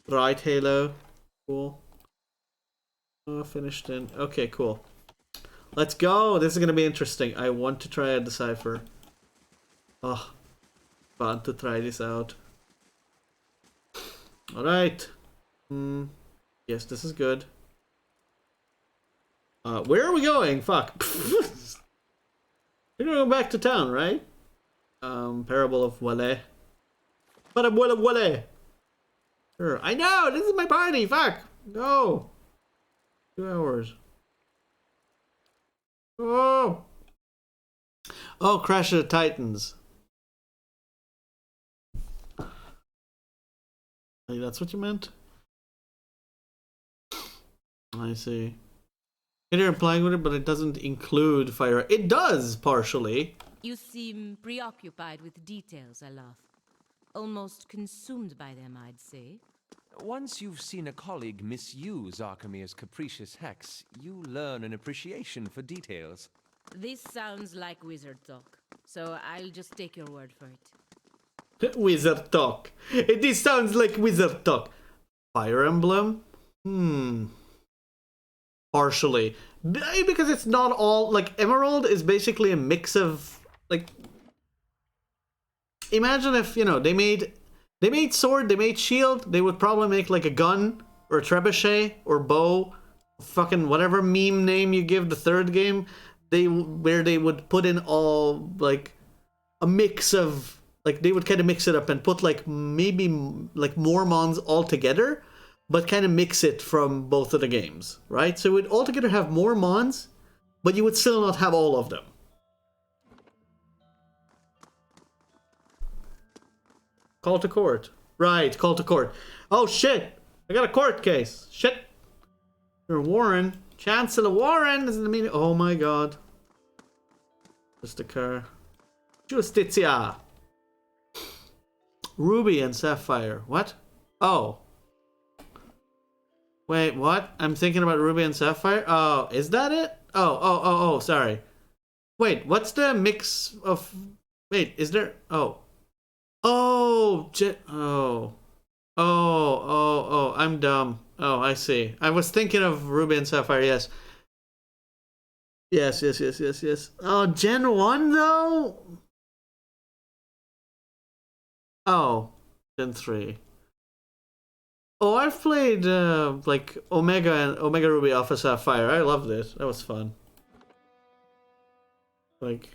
Bright Halo. Cool. Finished in. Okay, cool. Let's go. This is gonna be interesting. I want to try a decipher. Oh, fun to try this out. All right. Yes, this is good. Where are we going? Fuck. We're gonna go back to town, right? Parable of Wale. Wale. Sure. I know. This is my party. Fuck. Go. 2 hours. Oh! Oh, Crash of the Titans. Hey, that's what you meant? I see. You're playing with it, but it doesn't include fire. It does, partially. You seem preoccupied with details, Alaf. Almost consumed by them, I'd say. Once you've seen a colleague misuse Archimede's capricious hex, you learn an appreciation for details. This sounds like wizard talk, so I'll just take your word for it. Wizard talk. This sounds like wizard talk. Fire Emblem? Partially. Because it's not all... Like, Emerald is basically a mix of... Like... Imagine if, you know, they made sword, they made shield, they would probably make, like, a gun, or a trebuchet, or bow, fucking whatever meme name you give the third game, where they would put in all, like, a mix of... Like, they would kind of mix it up and put, like, maybe, like, more mons all together, but kind of mix it from both of the games, right? So it would altogether have more mons, but you would still not have all of them. Call to court. Right, call to court. Oh, shit! I got a court case. Shit! Warren. Chancellor Warren is in the meeting. Oh, my God. Just occur. Justitia. Ruby and Sapphire. What? Oh. Wait, what? I'm thinking about Ruby and Sapphire? Oh, is that it? Oh, sorry. Wait, what's the mix of... Wait, is there... Oh. Oh, I'm dumb. Oh, I see. I was thinking of Ruby and Sapphire, yes. Yes. Oh, Gen 1, though? Oh, Gen 3. Oh, I've played, like, Omega and Omega Ruby Alpha Sapphire. I loved it. That was fun. Like,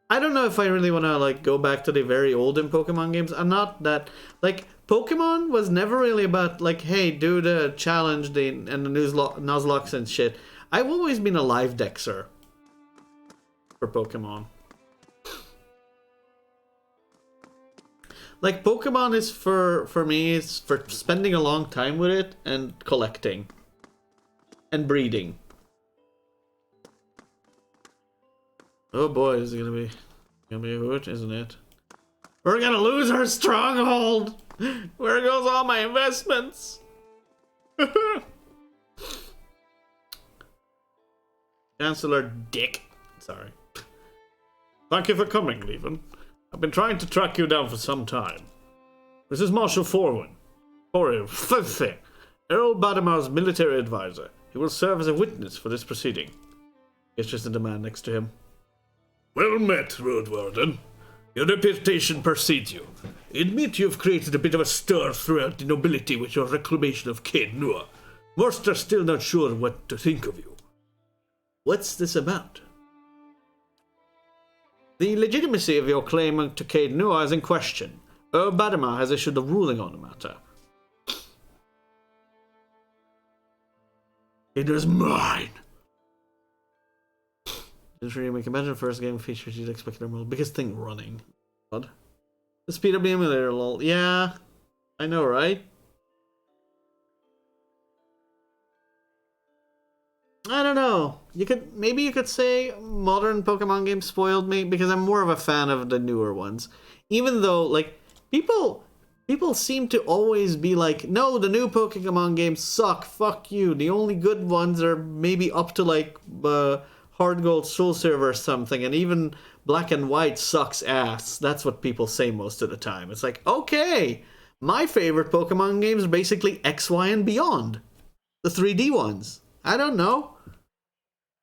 I don't know if I really want to, like, go back to the very olden Pokemon games. I'm not that... Like, Pokemon was never really about, like, hey, do the challenge and the Nuzlocke and shit. I've always been a live dexer for Pokemon. Like, Pokemon is for me, it's for spending a long time with it and collecting. And breeding. Oh boy, this is gonna be a hoot, isn't it? We're gonna lose our stronghold! Where goes all my investments? Chancellor Dick. Sorry. Thank you for coming, Leven. I've been trying to track you down for some time. This is Marshal Forwin. Earl Badamar's military advisor. He will serve as a witness for this proceeding. It's just a demand next to him. Well met, Road Warden. Your reputation precedes you. Admit you've created a bit of a stir throughout the nobility with your reclamation of Caed Nua. Most are still not sure what to think of you. What's this about? The legitimacy of your claim to Caed Nua is in question. Earl Badamar has issued a ruling on the matter. It is mine. This remake, imagine first game features you'd expect normal. Biggest thing running. God. The speed of the emulator, lol. Yeah, I know, right? I don't know. Maybe you could say modern Pokemon games spoiled me because I'm more of a fan of the newer ones. Even though, like, people seem to always be like, no, the new Pokemon games suck. Fuck you. The only good ones are maybe up to like Hard Gold, Soul Silver or something, and even Black and White sucks ass. That's what people say most of the time. It's like, okay, my favorite Pokemon games are basically X, Y, and Beyond. The 3D ones. I don't know.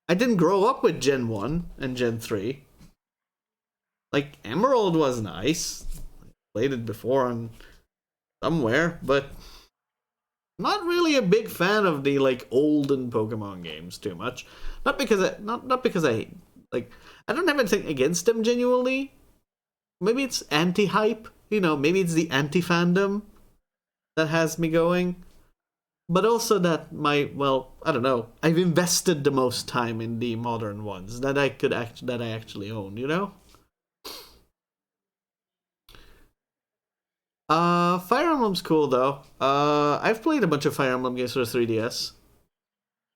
I didn't grow up with Gen 1 and Gen 3. Like, Emerald was nice. I played it before on somewhere, but not really a big fan of the, like, olden Pokemon games too much. Not because I like, I don't have anything against them genuinely. Maybe it's anti-hype, you know, maybe it's the anti-fandom that has me going. But also that I don't know, I've invested the most time in the modern ones that I actually own, you know? Fire Emblem's cool though. I've played a bunch of Fire Emblem games for the 3DS.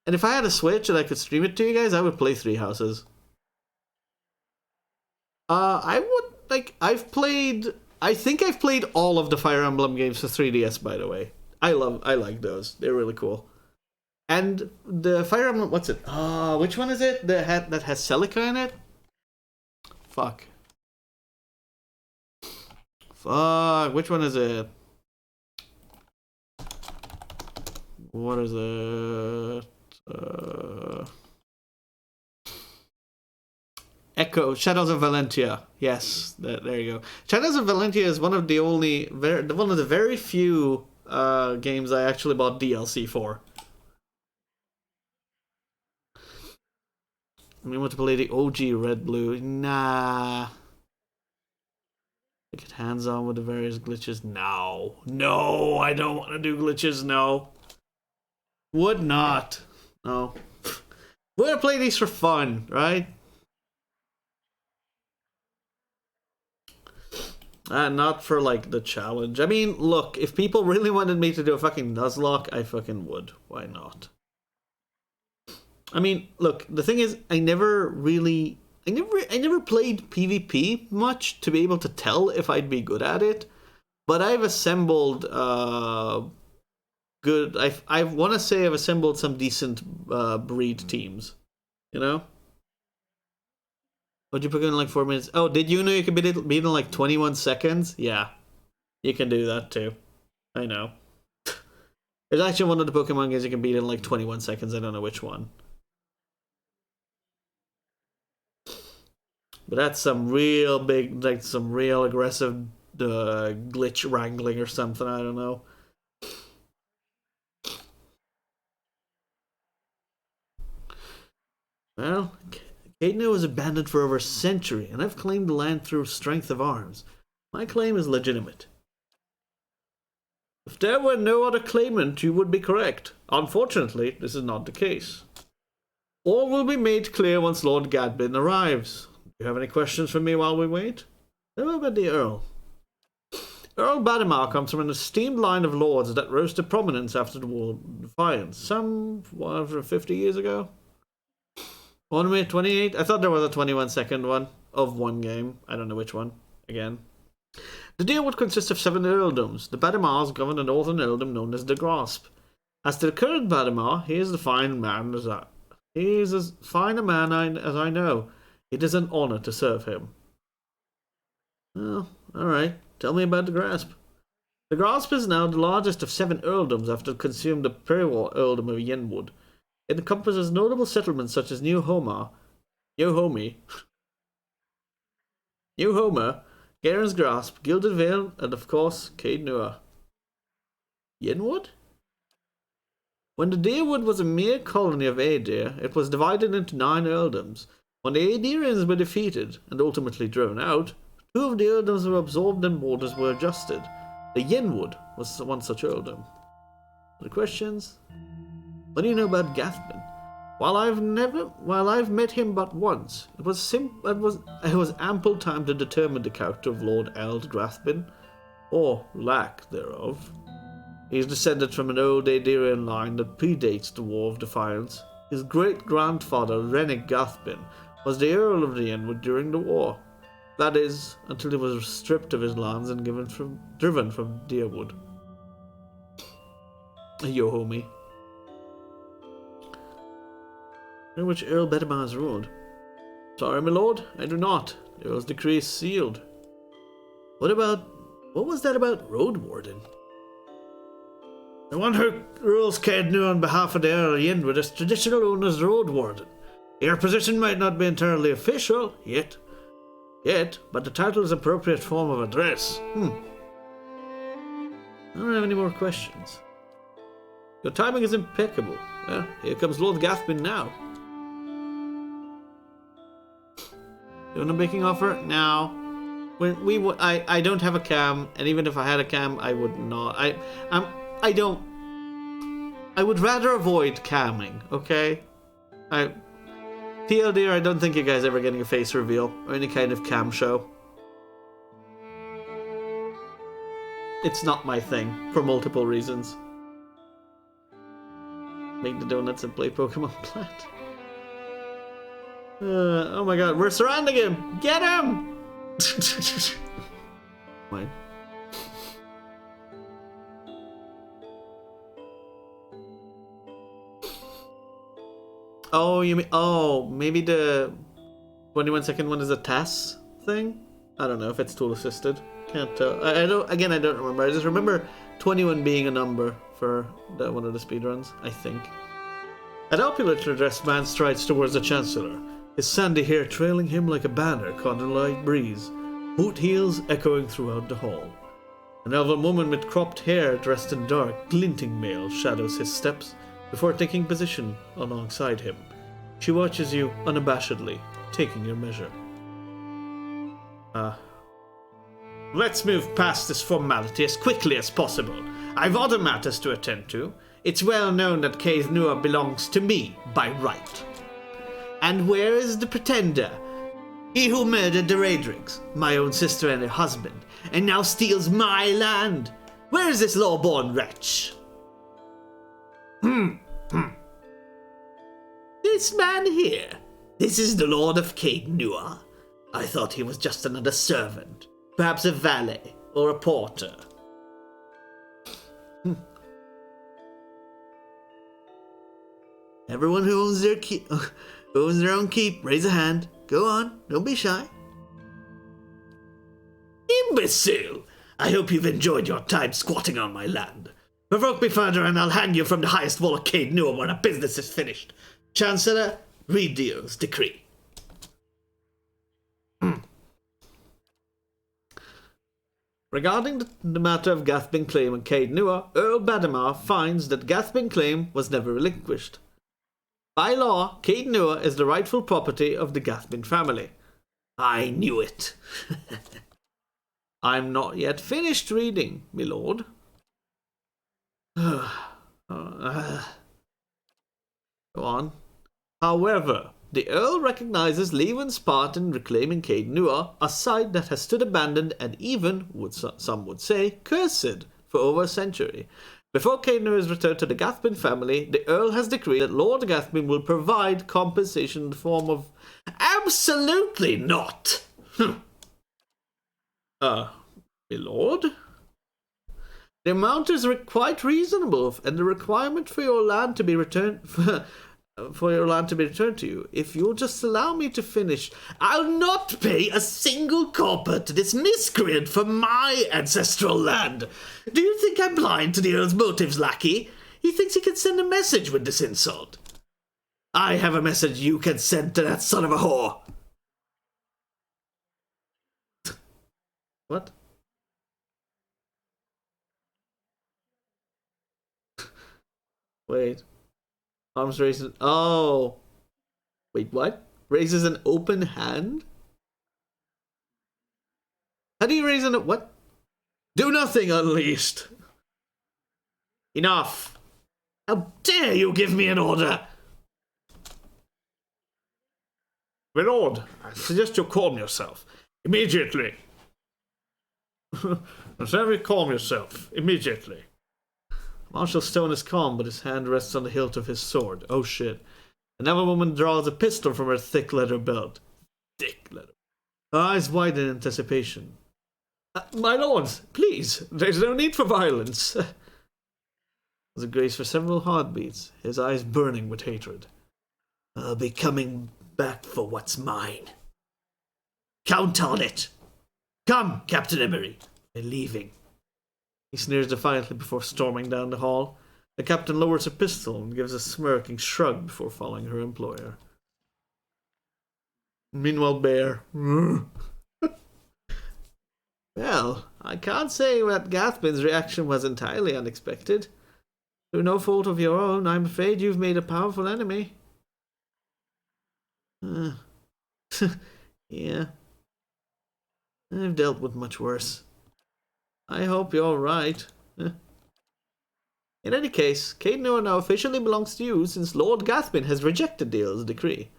And if I had a Switch and I could stream it to you guys, I would play Three Houses. I think I've played all of the Fire Emblem games for 3DS, by the way. I like those. They're really cool. And the Fire Emblem, what's it? Which one is it that has Celica in it? Fuck. Fuck, which one is it? What is it? Echo, Shadows of Valentia. Yes, there you go. Shadows of Valentia is one of the very few games I actually bought DLC for. I mean, want to play the OG Red Blue? Nah. Get hands on with the various glitches? No. No, I don't want to do glitches, no. Would not. No. We're gonna play these for fun, right? Not for, like, the challenge. I mean, look, if people really wanted me to do a fucking Nuzlocke, I fucking would. Why not? I mean, look, the thing is, I never played PvP much to be able to tell if I'd be good at it. But I've assembled I want to say I've assembled some decent breed teams. You know? What'd you put in like 4 minutes? Oh, did you know you could beat it in like 21 seconds? Yeah. You can do that too. I know. There's actually one of the Pokemon games you can beat in like 21 seconds. I don't know which one. But that's some real big, like some real aggressive glitch wrangling or something. I don't know. Well, Cadenhir was abandoned for over a century, and I've claimed the land through strength of arms. My claim is legitimate. If there were no other claimant, you would be correct. Unfortunately, this is not the case. All will be made clear once Lord Gadbin arrives. Do you have any questions for me while we wait? How about the Earl? Earl Badimar comes from an esteemed line of lords that rose to prominence after the War of Defiance, some 150 years ago. 1 minute 28? I thought there was a 21-second one of one game. I don't know which one. Again. The deal would consist of 7 earldoms. The Badimars govern the northern earldom known as the Grasp. As to the current Badimar, he is as fine a man as I know. It is an honor to serve him. Well, alright. Tell me about the Grasp. The Grasp is now the largest of 7 earldoms after it consumed the pre-war earldom of Yenwood. It encompasses notable settlements such as New Homer, Garen's Grasp, Gilded Vale, and of course, Cadenhir. Yenwood? When the Deerwood was a mere colony of Aedir, it was divided into 9 earldoms. When the Aedirians were defeated and ultimately driven out, 2 of the earldoms were absorbed and borders were adjusted. The Yenwood was one such earldom. Other questions? What do you know about Gathbin? While I've met him but once, it was ample time to determine the character of Lord Eld Gathbin, or lack thereof. He is descended from an old Aedirian line that predates the War of Defiance. His great-grandfather, Rennick Gathbin, was the Earl of the Yenwood during the war. That is, until he was stripped of his lands and driven from Deerwood. Yo, homie. Know which Earl Badimar has ruled? Sorry, my lord, I do not. The Earl's decree is sealed. What was that about Road Warden? The one who rules Cadenhir on behalf of the Earl of Yenwood is traditional known as Road Warden. Your position might not be entirely official, yet, but the title is an appropriate form of address. I don't have any more questions. Your timing is impeccable. Well, here comes Lord Gathbin now. Doing a making offer? No. I don't have a cam, and even if I had a cam, I would not. I would rather avoid camming, okay? TLDR, I don't think you guys are ever getting a face reveal or any kind of cam show. It's not my thing, for multiple reasons. Make the donuts and play Pokemon Plant. Oh my god, we're surrounding him! Get him! Fine. Oh, you mean... Oh, maybe the 21-second one is a TAS thing? I don't know if it's tool assisted. Can't tell. I don't. Again, I don't remember. I just remember 21 being a number for one of the speedruns, I think. An opulently dressed man strides towards the Chancellor, his sandy hair trailing him like a banner caught in a light breeze, boot heels echoing throughout the hall. An elven woman with cropped hair dressed in dark, glinting mail shadows his steps before taking position alongside him. She watches you unabashedly, taking your measure. Let's move past this formality as quickly as possible. I've other matters to attend to. It's well known that Caith Nua belongs to me by right. And where is the pretender? He who murdered the Raedrigs, my own sister and her husband, and now steals my land. Where is this lawborn wretch? This man here. This is the Lord of Caith Nua. I thought he was just another servant. Perhaps a valet or a porter. Everyone who owns their own keep, raise a hand. Go on, don't be shy. Imbecile! I hope you've enjoyed your time squatting on my land. Provoke me further and I'll hang you from the highest wall of Caith Nua when our business is finished. Chancellor, read the Earl's decree. Regarding the matter of Gathbin Claim and Caith Nua, Earl Badamar finds that Gathbin Claim was never relinquished. By law, Caith Nua is the rightful property of the Gathbin family. I knew it. I'm not yet finished reading, my lord. Go on. However, the Earl recognizes Leaven's part in reclaiming Caith Nua, a site that has stood abandoned and even, some would say, cursed for over a century. Before Caith Nua is returned to the Gathbin family, the Earl has decreed that Lord Gathbin will provide compensation in the form of... Absolutely not! My lord? The amount is quite reasonable, and the requirement for your land to be returned... for your land to be returned to you. If you'll just allow me to finish, I'll not pay a single copper to this miscreant for my ancestral land. Do you think I'm blind to the Earl's motives, lackey? He thinks he can send a message with this insult. I have a message you can send to that son of a whore. What? Wait. Arms raised. Oh. Wait, what? Raises an open hand? How do you raise an... What? Do nothing, Unleashed. Enough. How dare you give me an order? My lord, I suggest you calm yourself. Immediately. Have you calm yourself. Immediately. Marshal Stone is calm, but his hand rests on the hilt of his sword. Oh shit. Another woman draws a pistol from her thick leather belt. Thick leather. Her eyes widen in anticipation. My lords, please, there's no need for violence. As it grazed for several heartbeats, his eyes burning with hatred. I'll be coming back for what's mine. Count on it. Come, Captain Emery. We're leaving. He sneers defiantly before storming down the hall. The captain lowers her pistol and gives a smirking shrug before following her employer. Meanwhile, Bear. Well, I can't say that Gathbin's reaction was entirely unexpected. Through no fault of your own, I'm afraid you've made a powerful enemy. Yeah. I've dealt with much worse. I hope you're right. In any case, Caith Nua now officially belongs to you since Lord Gathbin has rejected the Earl's decree.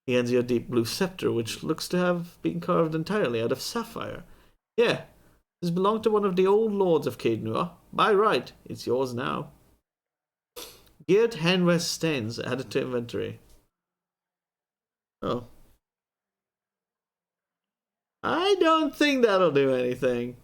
He hands you a deep blue scepter which looks to have been carved entirely out of sapphire. Yeah, this belonged to one of the old lords of Caith Nua. By right, it's yours now. Geared handrest stands added to inventory. Oh. I don't think that'll do anything.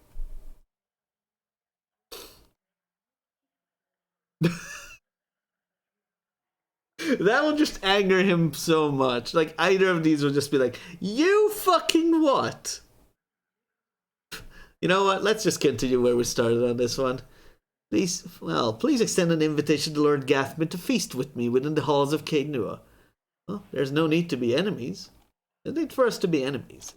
That will just anger him so much. Like, either of these will just be like, you fucking what? You know what? Let's just continue where we started on this one. Please extend an invitation to Lord Gathman to feast with me within the halls of Caed Nua. Well, there's no need to be enemies. There's no need for us to be enemies.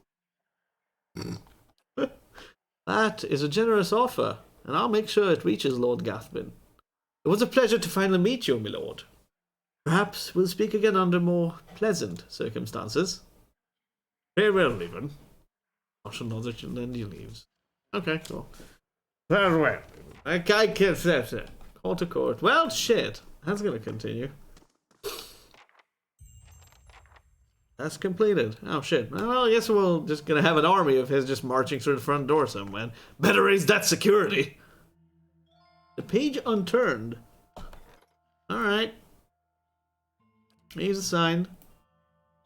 That is a generous offer, and I'll make sure it reaches Lord Gathman. It was a pleasure to finally meet you, my lord. Perhaps we'll speak again under more pleasant circumstances. Very well, Levan. Marshal nods at you and then he leaves. Okay, cool. Very well. I can't say it. Court to court. Well, shit. That's gonna continue. That's completed. Oh, shit. Well, I guess we're just gonna have an army of his just marching through the front door somewhere. Better raise that security. The page unturned. Alright. He's assigned.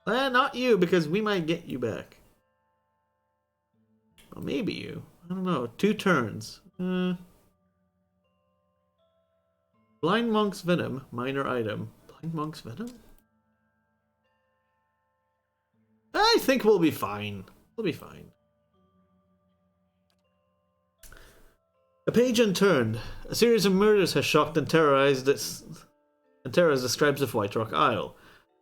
Not you, because we might get you back. Or maybe you. I don't know. 2 turns. Blind Monk's Venom. Minor item. Blind Monk's Venom? I think we'll be fine. We'll be fine. A page unturned. A series of murders has shocked and terrorized the scribes of White Rock Isle.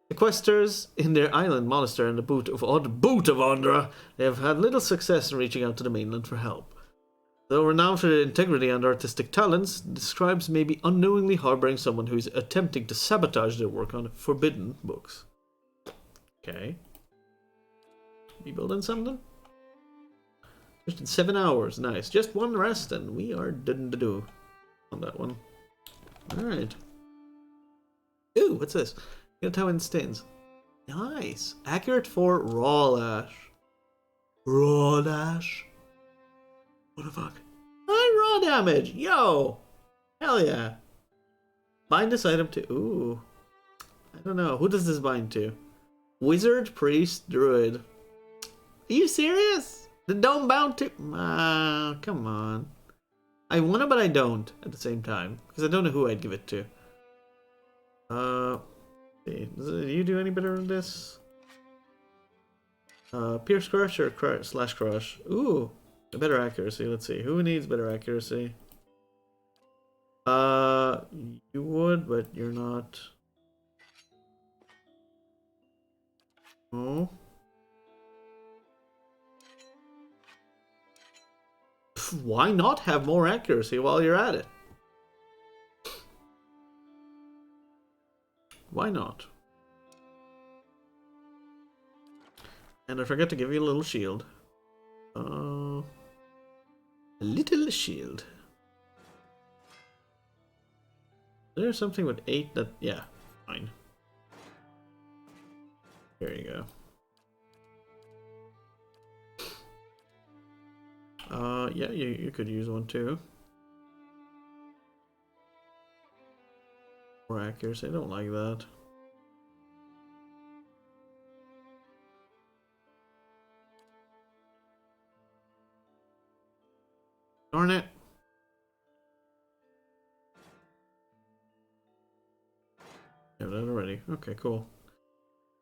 The questers in their island monastery and the boot of Ondra, they have had little success in reaching out to the mainland for help. Though renowned for their integrity and artistic talents, the scribes may be unknowingly harboring someone who is attempting to sabotage their work on forbidden books. Okay. We building something? Just in 7 hours. Nice. Just 1 rest and we are done to do on that one. Alright. Ooh, what's this? Get how it stings. Nice. Accurate for raw dash. Raw dash? What the fuck? High raw damage! Yo! Hell yeah. Bind this item to... Ooh. I don't know. Who does this bind to? Wizard, priest, druid. Are you serious? The dome bound to... come on. I want it, but I don't at the same time. Because I don't know who I'd give it to. Do you do any better than this? Pierce Crush or Slash Crush? Ooh, a better accuracy. Let's see. Who needs better accuracy? You would, but you're not. Oh. Why not have more accuracy while you're at it? Why not? And I forgot to give you a little shield. A little shield. There's something with 8 that... Yeah, fine. There you go. Yeah, you could use one too. More accuracy, I don't like that. Darn it. Have that already. Okay, cool.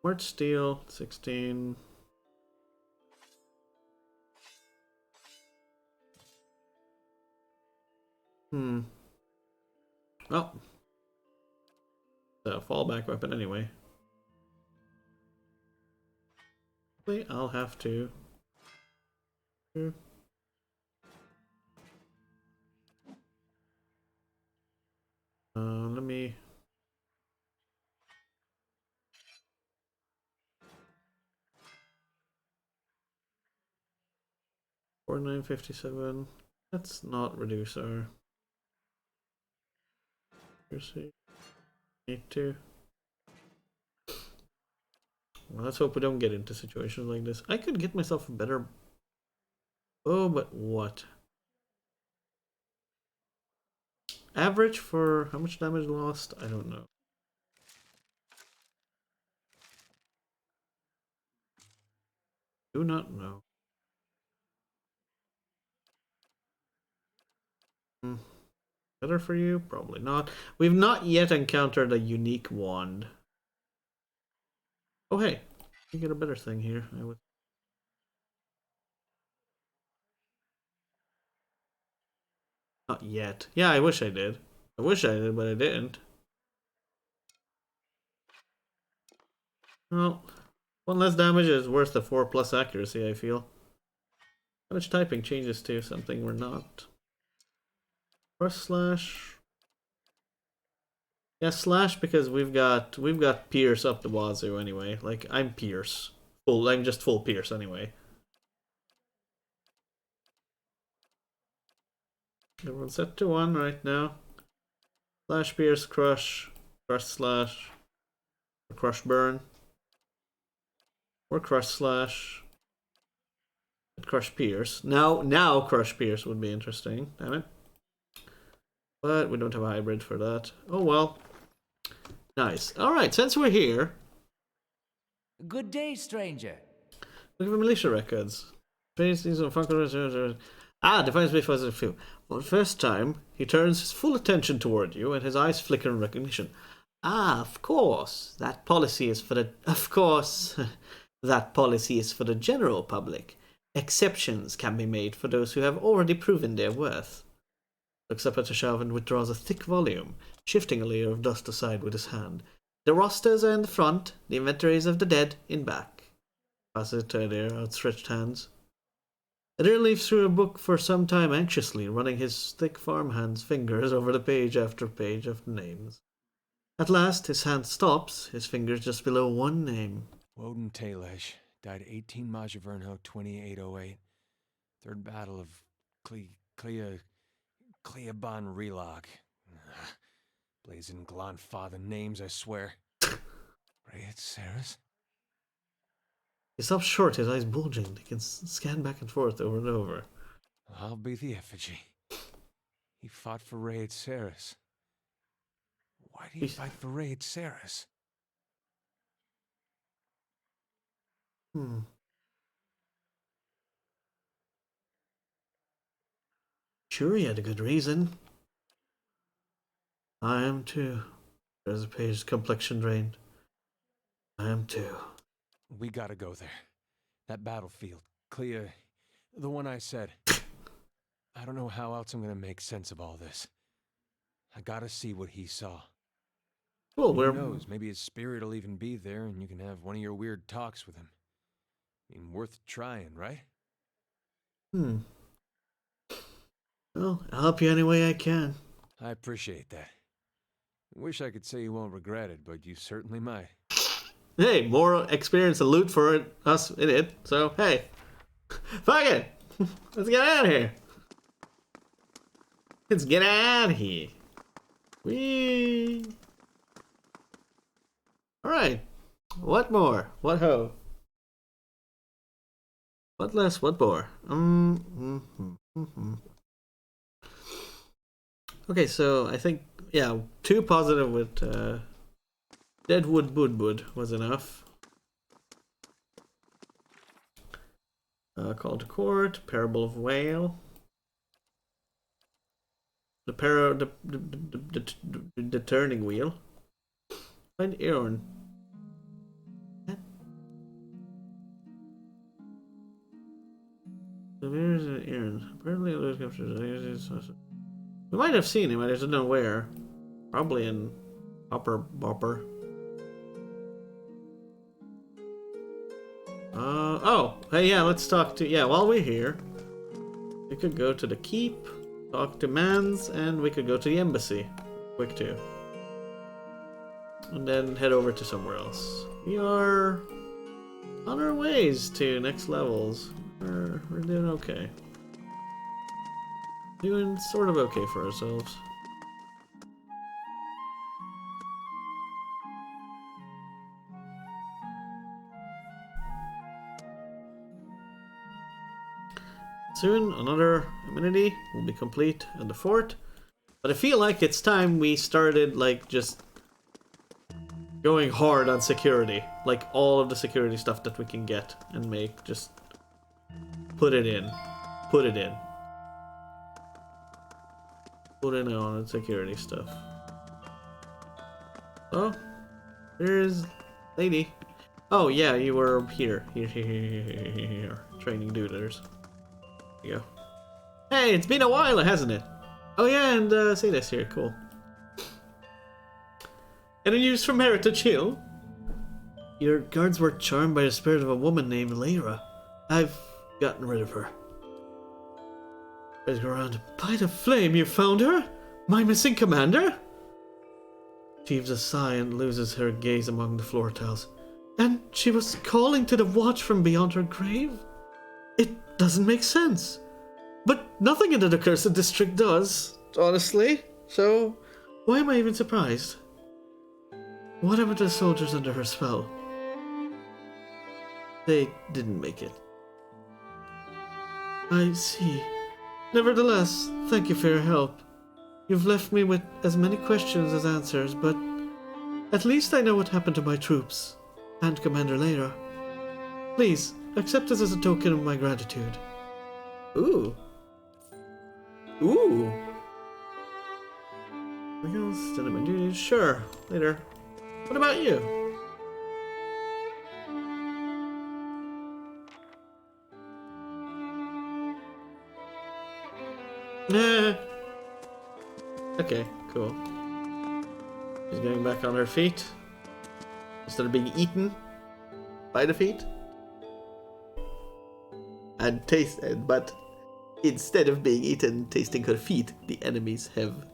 Smart Steel, 16. Well, the fallback weapon anyway. I'll have to. Let me. $49.57. Let's not reduce our. Need to. Well, let's hope we don't get into situations like this. I could get myself a better. Oh, but what? Average for how much damage lost? I don't know. Do not know. Better for you? Probably not. We've not yet encountered a unique wand. Oh hey, you get a better thing here. I would. Not yet. Yeah, I wish I did. I wish I did, but I didn't. Well, 1 less damage is worth the 4+ accuracy, I feel. How much typing changes to something we're not? Or slash. Yeah, slash because we've got Pierce up the wazoo anyway. Like I'm Pierce. I'm just full Pierce anyway. Everyone's set to 1 right now. Slash Pierce, Crush, Crush Slash, or Crush Burn. Or Crush Slash. And Crush Pierce. Now Crush Pierce would be interesting, damn it. But we don't have a hybrid for that. Oh well. Nice. Alright, since we're here. Good day, stranger. Look at the militia records. Defiance before the few. For the first time, he turns his full attention toward you and his eyes flicker in recognition. Ah, of course. That policy is for the that policy is for the general public. Exceptions can be made for those who have already proven their worth. Looks up at the shelf and withdraws a thick volume, shifting a layer of dust aside with his hand. The rosters are in the front, the inventories of the dead in back. Passes it to their outstretched hands. Adair leaves through a book for some time anxiously, running his thick farmhand's fingers over the page after page of names. At last, his hand stops, his fingers just below one name. Woden Talej, died 18 Majavernho 2808. Third Battle of Cleaban Relog. Blazing Glonfather names, I swear. Rayet Saris? He stops short, his eyes bulging. He can scan back and forth over and over. I'll be the effigy. He fought for Rayet Saris. Why did he fight for Rayet Saris? Sure, he had a good reason. I am too. There's a page's complexion drained. I am too. We gotta go there. That battlefield. Clea. The one I said. I don't know how else I'm gonna make sense of all this. I gotta see what he saw. Well, who knows? Maybe his spirit will even be there and you can have one of your weird talks with him. I mean, worth trying, right? Well, I'll help you any way I can. I appreciate that. I wish I could say you won't regret it, but you certainly might. Hey, more experience and loot for us in it, so hey. Fuck it! Let's get out of here! Let's get out of here! Whee! Alright. What more? What ho? What less? What more? Okay, so I think, yeah, 2 positive with Deadwood Budbud was enough. Call to Court, Parable of Whale. The Turning Wheel. Find Aeon. So there's an Aeon. Apparently, we might have seen him, I just don't know where. Probably in Hopper Bopper. Oh, hey, yeah, let's talk to, yeah, while we're here, we could go to the Keep, talk to Mans, and we could go to the Embassy. Quick, too. And then head over to somewhere else. We are on our ways to next levels. We're doing okay. Doing sort of okay for ourselves. Soon, another amenity will be complete at the fort. But I feel like it's time we started, like, just going hard on security. Like, all of the security stuff that we can get and make. Just put it in. Put it in. Put in on security stuff. Oh, there's lady. Oh yeah, you were here. Here. Training doodlers. There you go. Hey, it's been a while, hasn't it? Oh yeah, and say this here, cool. Any news from Heritage Hill? Your guards were charmed by the spirit of a woman named Lyra. I've gotten rid of her. Let's go around. By the flame, you found her? My missing commander? She heaves a sigh and loses her gaze among the floor tiles. And she was calling to the watch from beyond her grave? It doesn't make sense. But nothing in the accursed district does, honestly. So, why am I even surprised? What happened to the soldiers under her spell? They didn't make it. I see. Nevertheless, thank you for your help. You've left me with as many questions as answers, but at least I know what happened to my troops and Commander Lyra. Please, accept this as a token of my gratitude. Ooh. Ooh. Sure, later. What about you? Nah. Okay, cool. She's getting back on her feet. Instead of being eaten by the feet. And but instead of being eaten, tasting her feet, the enemies have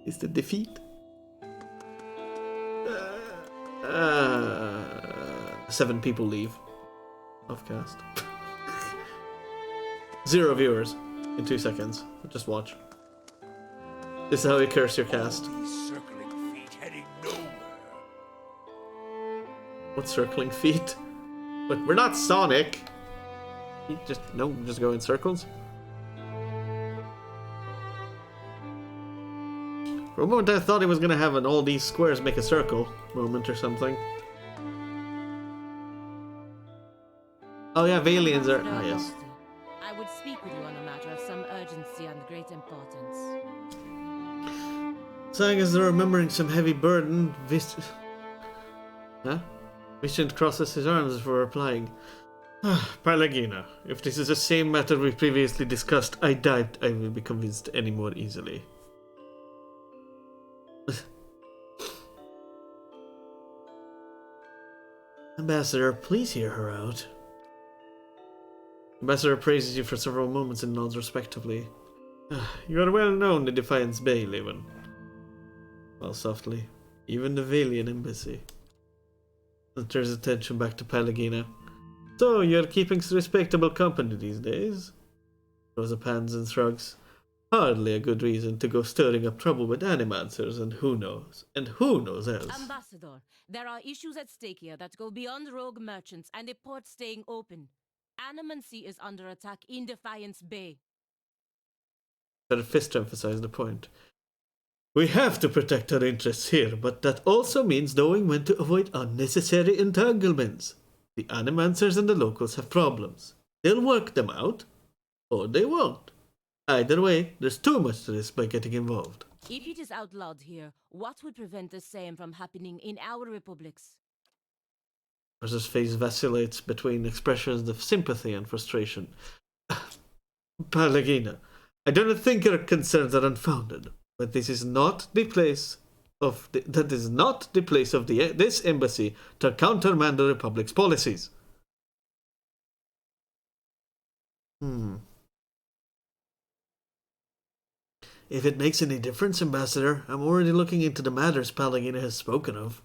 tasted defeat. 7 people leave. Off cast. 0 viewers in 2 seconds. Just watch. This is how you curse your cast. Circling feet heading nowhere. What circling feet? But we're not Sonic. You just go in circles. For a moment I thought he was gonna have an all these squares make a circle moment or something. Oh yeah, Valians are. Oh yes. I would speak with you on a matter of some urgency and great importance. Saying as though remembering some heavy burden, Vincent crosses his arms before replying. Pallegina, if this is the same matter we previously discussed, I doubt I will be convinced any more easily. Ambassador, please hear her out. Ambassador praises you for several moments and nods respectively. You are well known in Defiance Bay, Levin. Well, softly. Even the Valian embassy. And turns attention back to Pallegina. So, you're keeping respectable company these days? Throws up hands and shrugs. Hardly a good reason to go stirring up trouble with animancers, and who knows else. Ambassador, there are issues at stake here that go beyond rogue merchants and a port staying open. Animancy is under attack in Defiance Bay. Her fist emphasized the point. We have to protect our interests here, but that also means knowing when to avoid unnecessary entanglements. The animancers and the locals have problems. They'll work them out, or they won't. Either way, there's too much to risk by getting involved. If it is outlawed here, what would prevent the same from happening in our republics? His face vacillates between expressions of sympathy and frustration. Pallegina, I don't think your concerns are unfounded, but this is not the place of this embassy to countermand the Republic's policies. If it makes any difference, Ambassador, I'm already looking into the matters Pallegina has spoken of.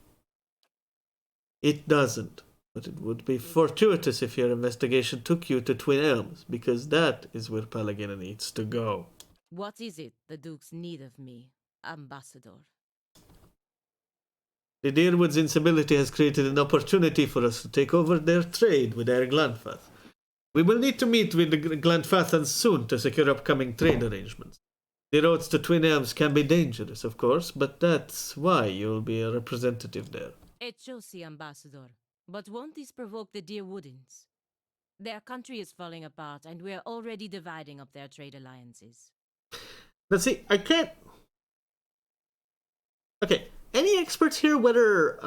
It doesn't, but it would be fortuitous if your investigation took you to Twin Elms, because that is where Pallegina needs to go. What is it the Dukes need of me, Ambassador? The Deerwood's instability has created an opportunity for us to take over their trade with Air Glanfath. We will need to meet with the Glanfathans soon to secure upcoming trade arrangements. The roads to Twin Elms can be dangerous, of course, but that's why you'll be a representative there. Echosi, Ambassador. But won't this provoke the Deerwoodans? Their country is falling apart, and we're already dividing up their trade alliances. Let's see, I can't... Okay, any experts here whether...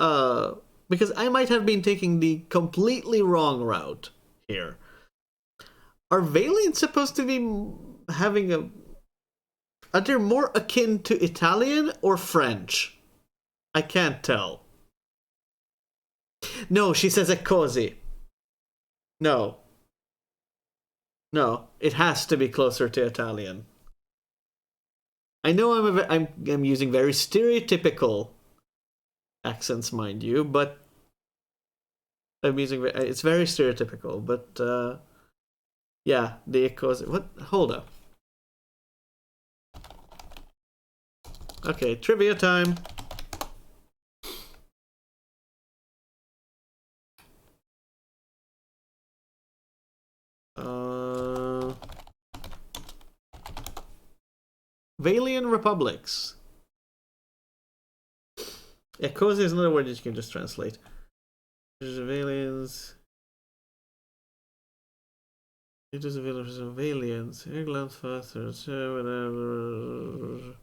because I might have been taking the completely wrong route here. Are Valians supposed to be having a Are they more akin to Italian or French? I can't tell. No, she says Ecosi. No. No, it has to be closer to Italian. I know I'm using very stereotypical accents, mind you, but it's very stereotypical, but yeah, the Ecosi. What? Hold up. Okay, trivia time. Valian Republics. Ecosi is another word that you can just translate. Valians. It is a village of Valians. England, faster, whatever.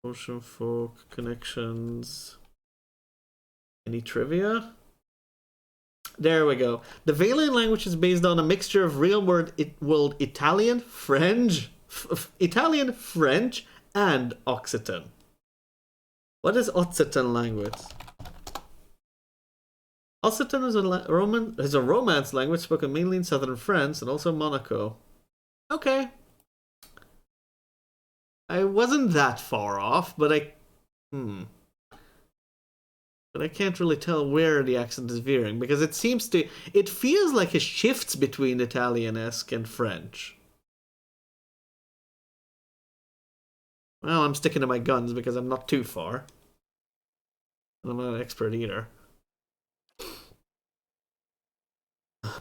Ocean folk connections. Any trivia? There we go. The Valian language is based on a mixture of real-world Italian, French, and Occitan. What is Occitan language? Occitan is a Romance language spoken mainly in southern France and also Monaco. Okay. I wasn't that far off, but But I can't really tell where the accent is veering, because it feels like it shifts between Italian-esque and French. Well, I'm sticking to my guns because I'm not too far. And I'm not an expert either.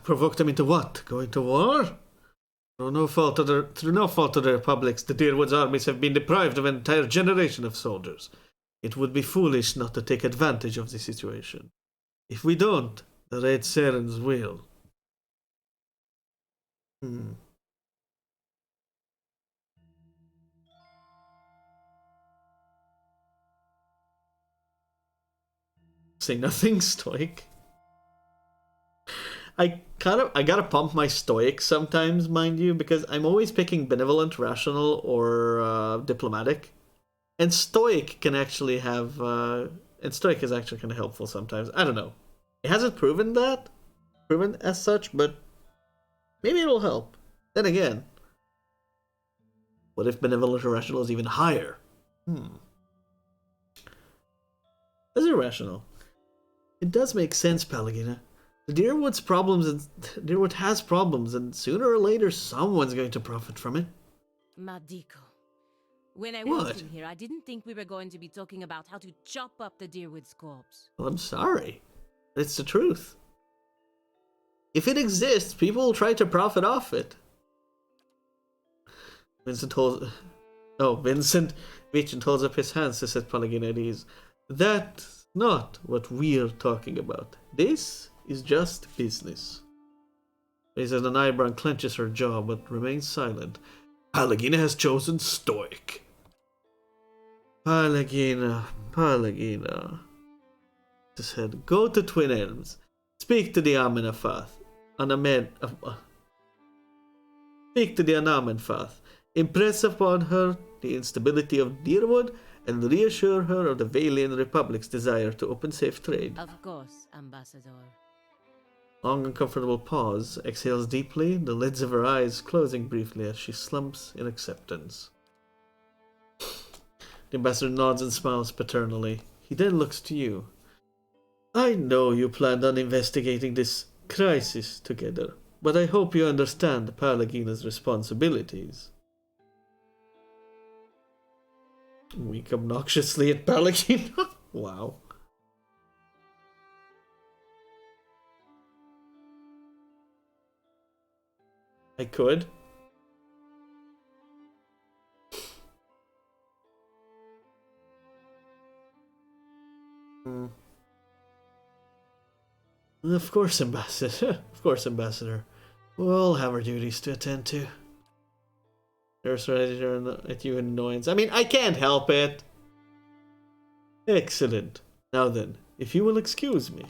Provoke them into what? Going to war? Through no fault of the Republics, the Deerwood's armies have been deprived of an entire generation of soldiers. It would be foolish not to take advantage of the situation. If we don't, the Red Serens will. Say nothing, Stoic. I gotta pump my Stoic sometimes, mind you, because I'm always picking benevolent, rational, or diplomatic. And Stoic can actually have, and Stoic is actually kind of helpful sometimes. I don't know. It hasn't proven as such, but maybe it'll help. Then again, what if benevolent or rational is even higher? That's irrational. It does make sense, Pallegina. The Deerwood has problems, and sooner or later someone's going to profit from it. Madico. When I walked in here, I didn't think we were going to be talking about how to chop up the Deerwood's corpse. Well, I'm sorry. It's the truth. If it exists, people will try to profit off it. Vincent holds up his hands to set Pallegina at ease. That's not what we're talking about. This is just business. Raises an eyebrow and clenches her jaw, but remains silent. Pallegina has chosen Stoic. Pallegina. He said, go to Twin Elms. Speak to the Amenafath. Speak to the Anamenfath. Impress upon her the instability of Deerwood and reassure her of the Valian Republic's desire to open safe trade. Of course, Ambassador. Long uncomfortable pause, exhales deeply, the lids of her eyes closing briefly as she slumps in acceptance. The ambassador nods and smiles paternally. He then looks to you. I know you planned on investigating this crisis together, but I hope you understand Pallegina's responsibilities. Wink obnoxiously at Pallegina. Wow. I could. Of course, Ambassador. Of course, Ambassador. We'll have our duties to attend to. There's ready at you in annoyance. I mean, I can't help it. Excellent. Now then, if you will excuse me.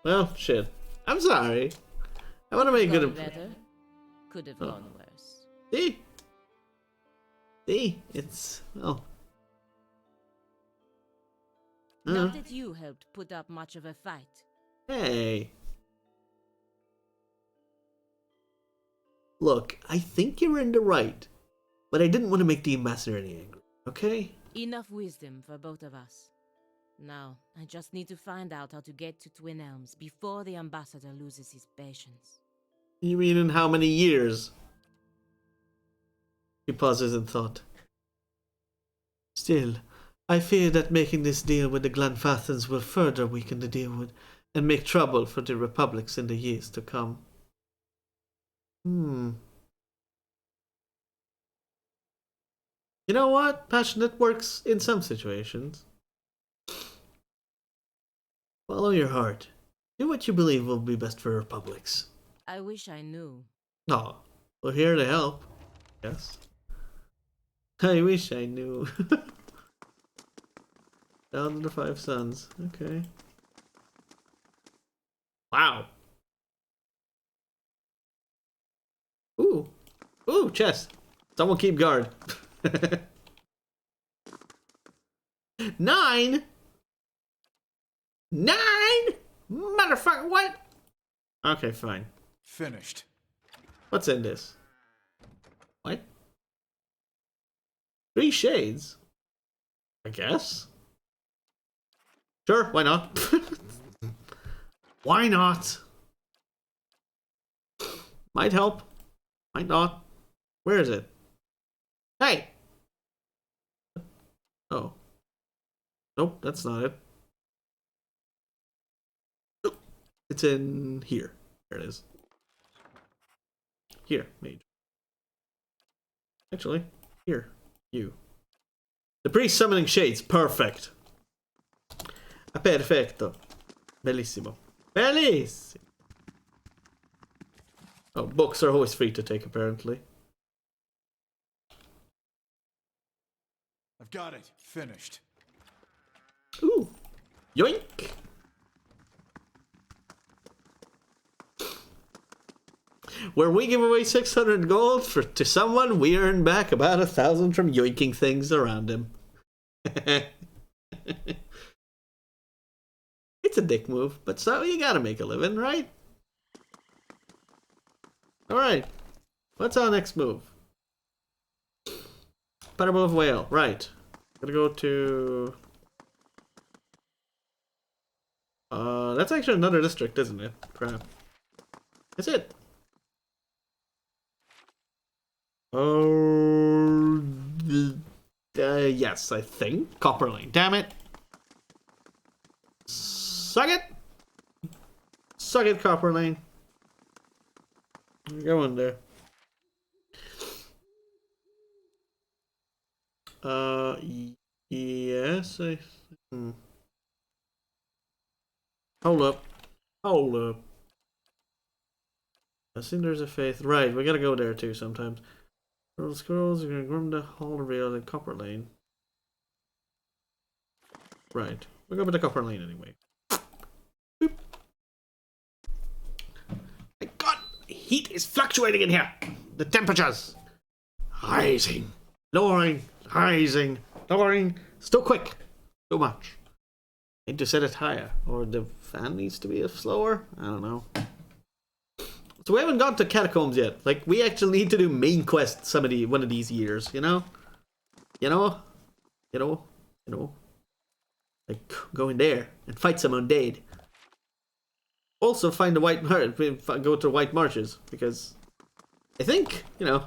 Well, shit. I'm sorry. I want to make good. Could have gone worse. See? See? It's, well... Not that you helped put up much of a fight. Hey. Look, I think you're in the right, but I didn't want to make the ambassador any angry, okay? Enough wisdom for both of us. Now, I just need to find out how to get to Twin Elms before the ambassador loses his patience. You mean in how many years? He pauses in thought. Still, I fear that making this deal with the Glenfathans will further weaken the deal and make trouble for the republics in the years to come. You know what? Passionate works in some situations. Follow your heart. Do what you believe will be best for republics. I wish I knew. Oh, we're here to help. Yes. I wish I knew. Down to the 5 sons. Okay. Wow. Ooh. Ooh, chest. Someone keep guard. 9? 9? Motherfucker, what? Okay, fine. Finished. What's in this? What? 3 shades? I guess. Sure, why not? Why not? Might help. Might not. Where is it? Hey! Oh. Nope, that's not it. Nope. It's in here. There it is. Here, mage. Actually, here. You. The priest summoning shades. Perfect. Perfetto. Bellissimo. Bellissimo. Oh, books are always free to take, apparently. I've got it. Finished. Ooh. Yoink. Where we give away 600 gold to someone, we earn back about 1,000 from yoinking things around him. It's a dick move, but so you gotta make a living, right? Alright. What's our next move? Parable of Whale. Right. Gotta go to... that's actually another district, isn't it? Crap. Is it? Oh... yes, I think. Copperlane. Damn it. Suck it! Suck it, Copperlane. Go in there. Yes, Hold up. Hold up. I think there's a faith. Right, we gotta go there too sometimes. Scrolls, you're gonna grim the Hall Reveal in Copperlane. Right. We'll go with the Copperlane anyway. Boop. My god! Heat is fluctuating in here! The temperatures! Rising. Lowering. Rising. Lowering. Still quick. Too much. Need to set it higher. Or the fan needs to be slower? I don't know. So we haven't got to Catacombs yet. Like, we actually need to do main quest one of these years, you know? You know? You know? You know? Like, go in there and fight some undead. Also find the White go to White Marshes, because I think, you know,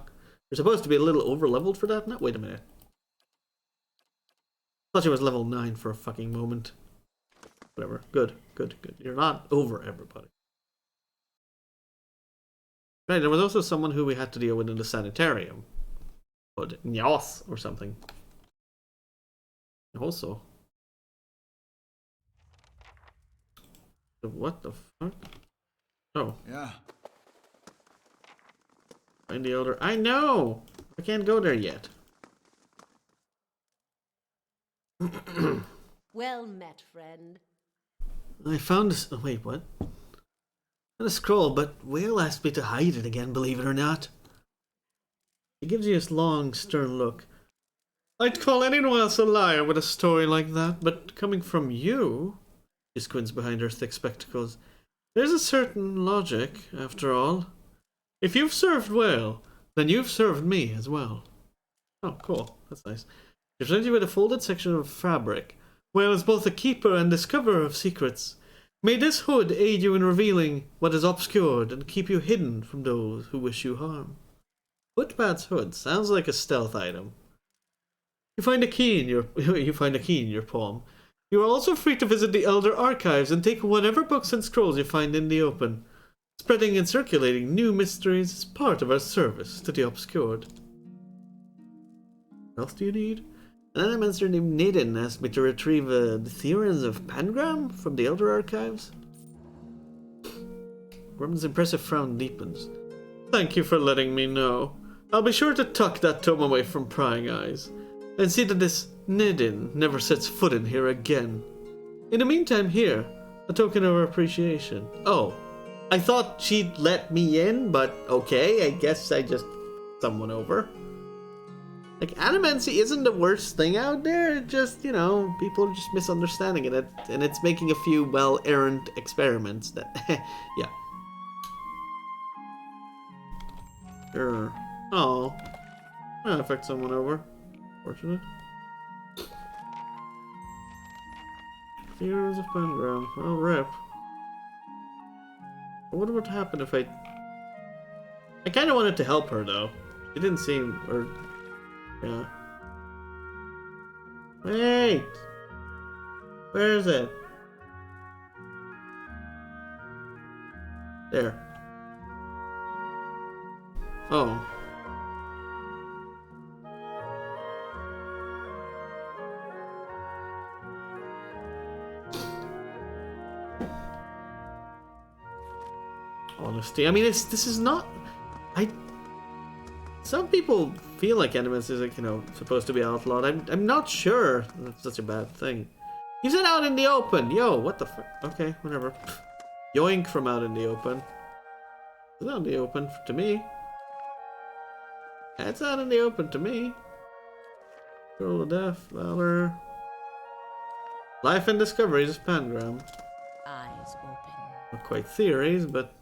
you're supposed to be a little over-leveled for that. No, wait a minute. I thought you was level 9 for a fucking moment. Whatever. Good, good, good. You're not over everybody. Right, there was also someone who we had to deal with in the sanitarium. Called Nyos or something. Also. What the fuck? Oh. Yeah. Find the elder. I know! I can't go there yet. Well met, friend. I found this. Oh, wait, what? A scroll, but Whale asked me to hide it again, believe it or not. He gives you this long, stern look. I'd call anyone else a liar with a story like that, but coming from you, she squints behind her thick spectacles, there's a certain logic, after all. If you've served well, then you've served me as well. Oh, cool. That's nice. She presents you with a folded section of fabric. Well, as both a keeper and discoverer of secrets, may this hood aid you in revealing what is obscured and keep you hidden from those who wish you harm. Footpad's hood sounds like a stealth item. You find a key in your palm. You are also free to visit the Elder Archives and take whatever books and scrolls you find in the open. Spreading and circulating new mysteries is part of our service to the obscured. What else do you need? An animator named Nadin asked me to retrieve the Theorins of Pangram from the Elder Archives. Gorman's impressive frown deepens. Thank you for letting me know. I'll be sure to tuck that tome away from prying eyes, and see that this Nadin never sets foot in here again. In the meantime, here, a token of appreciation. Oh, I thought she'd let me in, but okay, I guess I just someone over. Like, animancy isn't the worst thing out there, it just, you know, people are just misunderstanding it, and it's making a few well-errant experiments that, yeah. Sure. Oh. I'll affect someone over. Fortunate. Heroes of Pangram. Oh, rip. I wonder what happened if I kind of wanted to help her, though. She didn't seem, or... yeah. Wait! Where is it? There. Oh. Honesty. I mean, this is not... Some people feel like Animus is, like, you know, supposed to be outlawed. I'm not sure that's such a bad thing. He's out in the open. Yo, what the fuck? Okay, whatever. Yoink from out in the open. It's out in the open to me. It's out in the open to me. Scroll of Death, Valor. Life and Discoveries of Pangram. Eyes open. Not quite theories, but...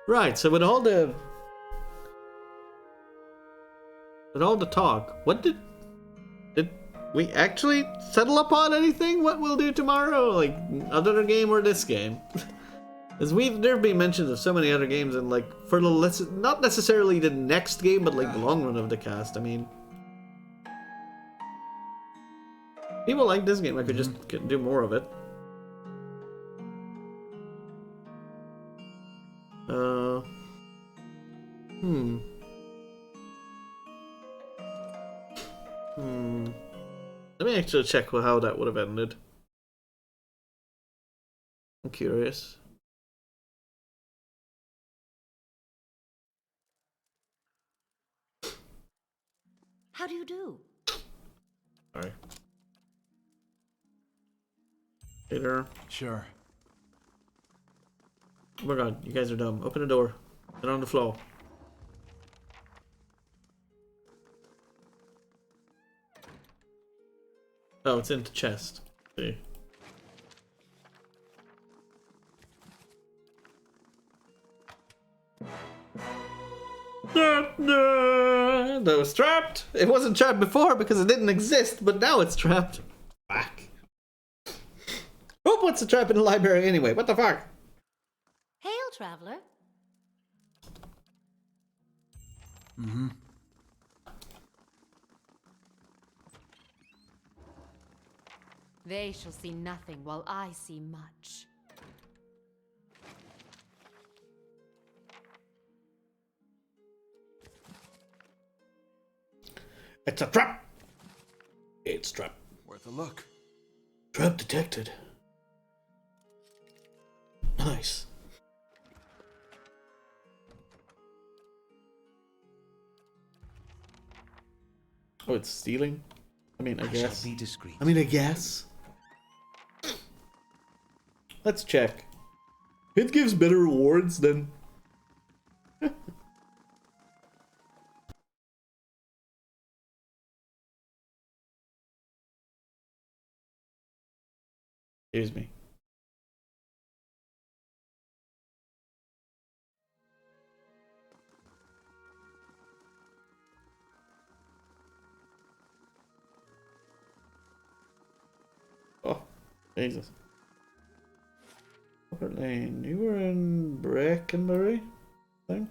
Right, so with all the talk, what did we actually settle upon anything? What we'll do tomorrow? Like, other game or this game? As there have been mentions of so many other games, and like, for the not necessarily the next game, but like the long run of the cast, I mean. People like this game, I could just do more of it. Let me actually check how that would have ended. I'm curious. How do you do? Sorry. Peter. Sure. Oh my god, you guys are dumb. Open the door. Get on the floor. Oh, it's in the chest. See. That was trapped. It wasn't trapped before because it didn't exist, but now it's trapped. Fuck. Who puts a trap in the library anyway? What the fuck? Hail, traveler. They shall see nothing while I see much. It's a trap! It's trap. Worth a look. Trap detected. Nice. Oh, it's stealing? I mean, I guess. Shall be discreet. I mean, I guess. Let's check. It gives better rewards than... Excuse me. Oh, Jesus. Upper Lane. You were in Brackenbury, I think.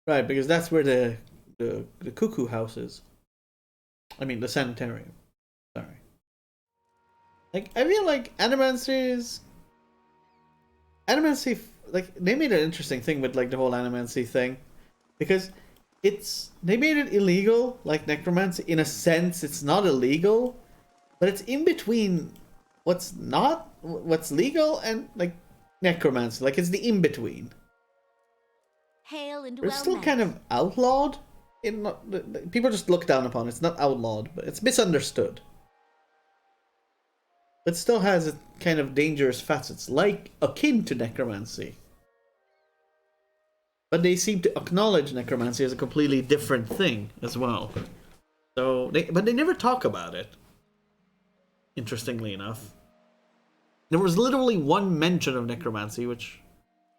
Right, because that's where the cuckoo house is. I mean, the sanitarium. Sorry. Like, I feel like Animancy, like, they made an interesting thing with, like, the whole Animancy thing. Because they made it illegal, like necromancy. In a sense, it's not illegal, but it's in between what's legal and, like, necromancy. Like, it's the in-between. Hail and It's still kind of outlawed. People just look down upon it. It's not outlawed, but it's misunderstood. But still has a kind of dangerous facets, like akin to necromancy. But they seem to acknowledge necromancy as a completely different thing as well. But they never talk about it. Interestingly enough, there was literally one mention of necromancy, which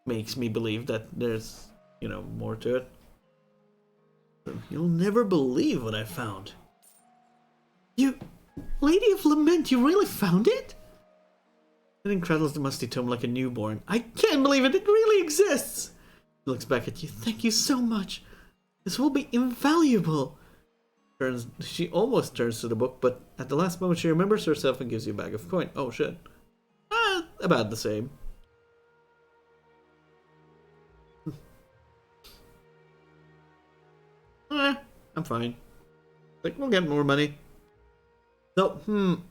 makes me believe that there's, more to it. You'll never believe what I found. You, Lady of Lament, you really found it? It cradles the musty tome like a newborn. I can't believe it. It really exists. He looks back at you. Thank you so much. This will be invaluable. She almost turns to the book, but at the last moment she remembers herself and gives you a bag of coin. Oh shit. About the same. I'm fine. Like, we'll get more money. So,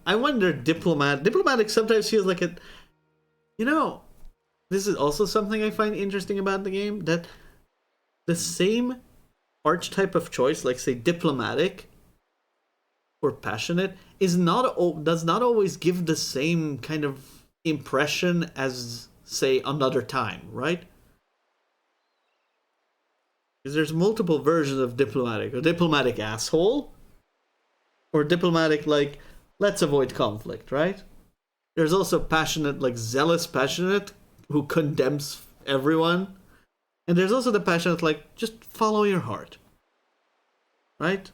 I wonder, Diplomatic sometimes feels like it. This is also something I find interesting about the game, that the same archetype of choice, like say Diplomatic or Passionate, does not always give the same kind of impression as, say, Another Time, right? Because there's multiple versions of Diplomatic. Or Diplomatic asshole. Or Diplomatic, like, let's avoid conflict, right? There's also Passionate, like zealous Passionate, who condemns everyone. And there's also the Passionate, like, just follow your heart. Right?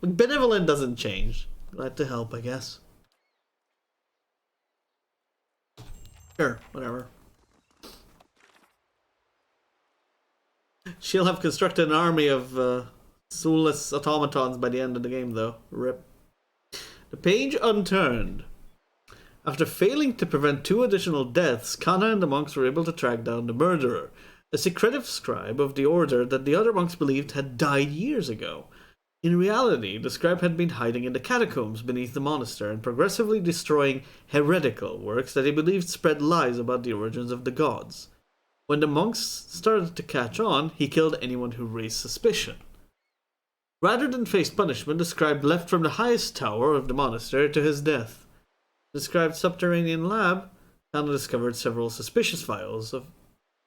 Benevolent doesn't change. Glad to help, I guess. Sure, whatever. She'll have constructed an army of soulless automatons by the end of the game, though. Rip. The page unturned. After failing to prevent 2 additional deaths, Kana and the monks were able to track down the murderer, a secretive scribe of the order that the other monks believed had died years ago. In reality, the scribe had been hiding in the catacombs beneath the monastery and progressively destroying heretical works that he believed spread lies about the origins of the gods. When the monks started to catch on, he killed anyone who raised suspicion. Rather than face punishment, the scribe left from the highest tower of the monastery to his death. The scribe's subterranean lab Kana discovered several suspicious vials of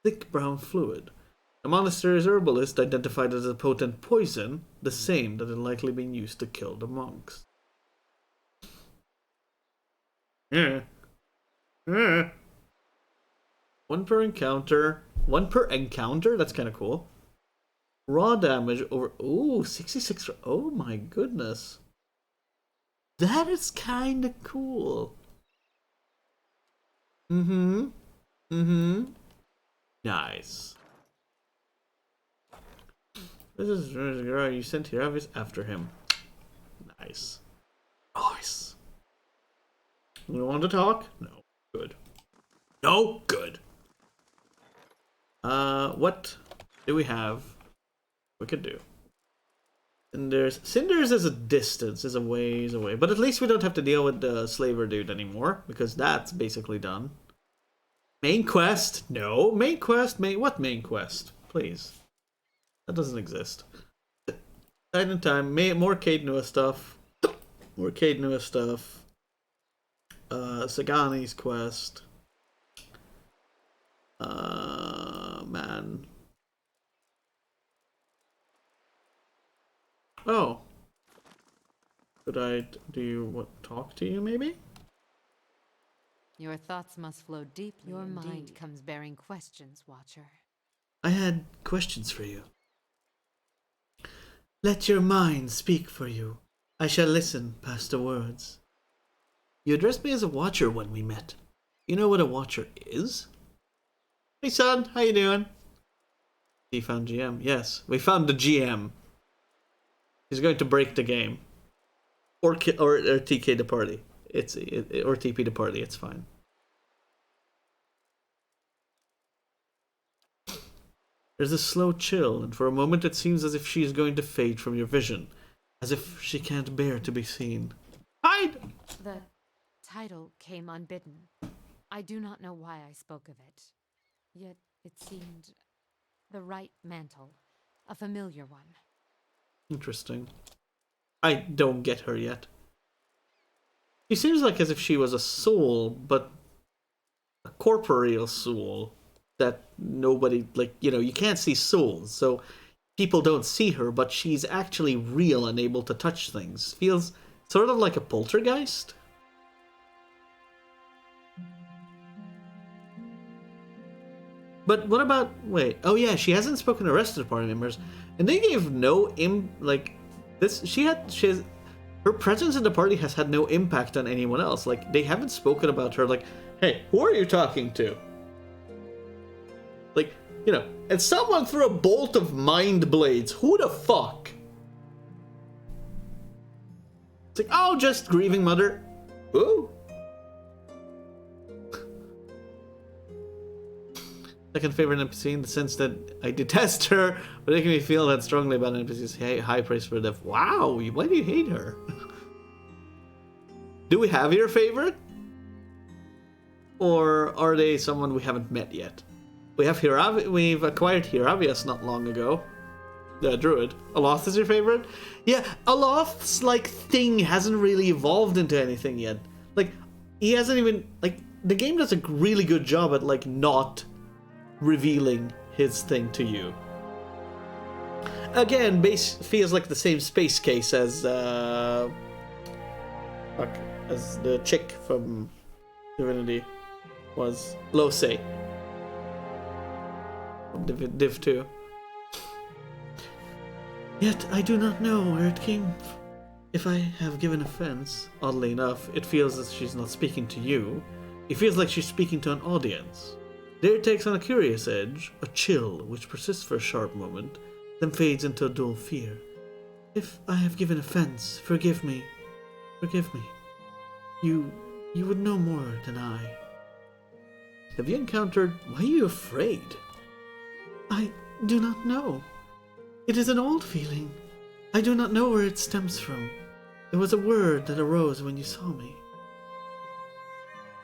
thick brown fluid. The monastery's herbalist identified it as a potent poison, the same that had likely been used to kill the monks. One per encounter. That's kind of cool. Raw damage over... Ooh, 66... Oh my goodness. That is kind of cool. Nice. This is the girl you sent here. Obvious after him. Nice. Nice. You want to talk? No. Good. No? Good. What do we have we could do? Cinders is a distance, is a ways away. But at least we don't have to deal with the slaver dude anymore, because that's basically done. Main quest? No. Main quest? What main quest? Please. That doesn't exist. Night and time. More Cadenua stuff. more Cade Nua stuff. Sagani's quest. Man. Oh. Could I talk to you maybe? Your thoughts must flow deeply. Your mind comes bearing questions, Watcher. I had questions for you. Let your mind speak for you. I shall listen past the words. You addressed me as a Watcher when we met. You know what a Watcher is? Hey son, how you doing? He found GM. Yes, we found the GM. He's going to break the game. Or TK the party. Or TP the party, it's fine. There's a slow chill, and for a moment it seems as if she is going to fade from your vision. As if she can't bear to be seen. Hide! The title came unbidden. I do not know why I spoke of it. Yet it seemed the right mantle. A familiar one. Interesting. I don't get her yet. She seems like as if she was a soul, but a corporeal soul that nobody, like, you know, you can't see souls, so people don't see her, but she's actually real and able to touch things. Feels sort of like a poltergeist. But what about, wait, oh yeah, she hasn't spoken to the rest of the party members, and they gave no her presence in the party has had no impact on anyone else. Like, they haven't spoken about her, like, hey, who are you talking to? Like, you know, and someone threw a bolt of mind blades. Who the fuck? It's like, oh, just grieving mother. Ooh. Second favorite NPC in the sense that I detest her, but making me feel that strongly about NPCs. Hey, high praise for death. Wow, why do you hate her? Do we have your favorite? Or are they someone we haven't met yet? We have we've acquired Hiravias not long ago. The druid. Aloth is your favorite? Yeah, Aloth's like thing hasn't really evolved into anything yet. Like, he hasn't even, like, the game does a really good job at like not revealing his thing to you. Again, base feels like the same space case as the chick from Divinity was. Losei. Div 2. Yet I do not know where it came from. If I have given offense, oddly enough, it feels as she's not speaking to you. It feels like she's speaking to an audience. There it takes on a curious edge, a chill which persists for a sharp moment, then fades into a dull fear. If I have given offense, forgive me. Forgive me. You would know more than I. Have you encountered... Why are you afraid? I do not know. It is an old feeling. I do not know where it stems from. It was a word that arose when you saw me.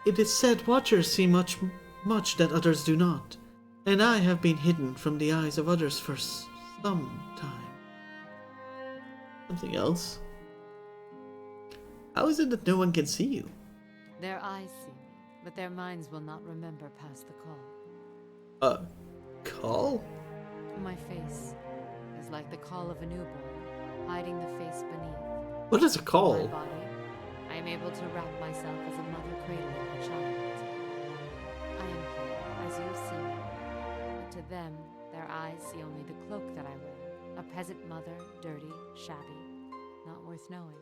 It is said Watchers see much that others do not, and I have been hidden from the eyes of others for some time. Something else? How is it that no one can see you? Their eyes see me, but their minds will not remember past the call. Call? My face is like the call of a newborn, hiding the face beneath. What is a call? In my body, I am able to wrap myself as a mother cradling her child. I am here, as you see me. But to them, their eyes see only the cloak that I wear. A peasant mother, dirty, shabby, not worth knowing.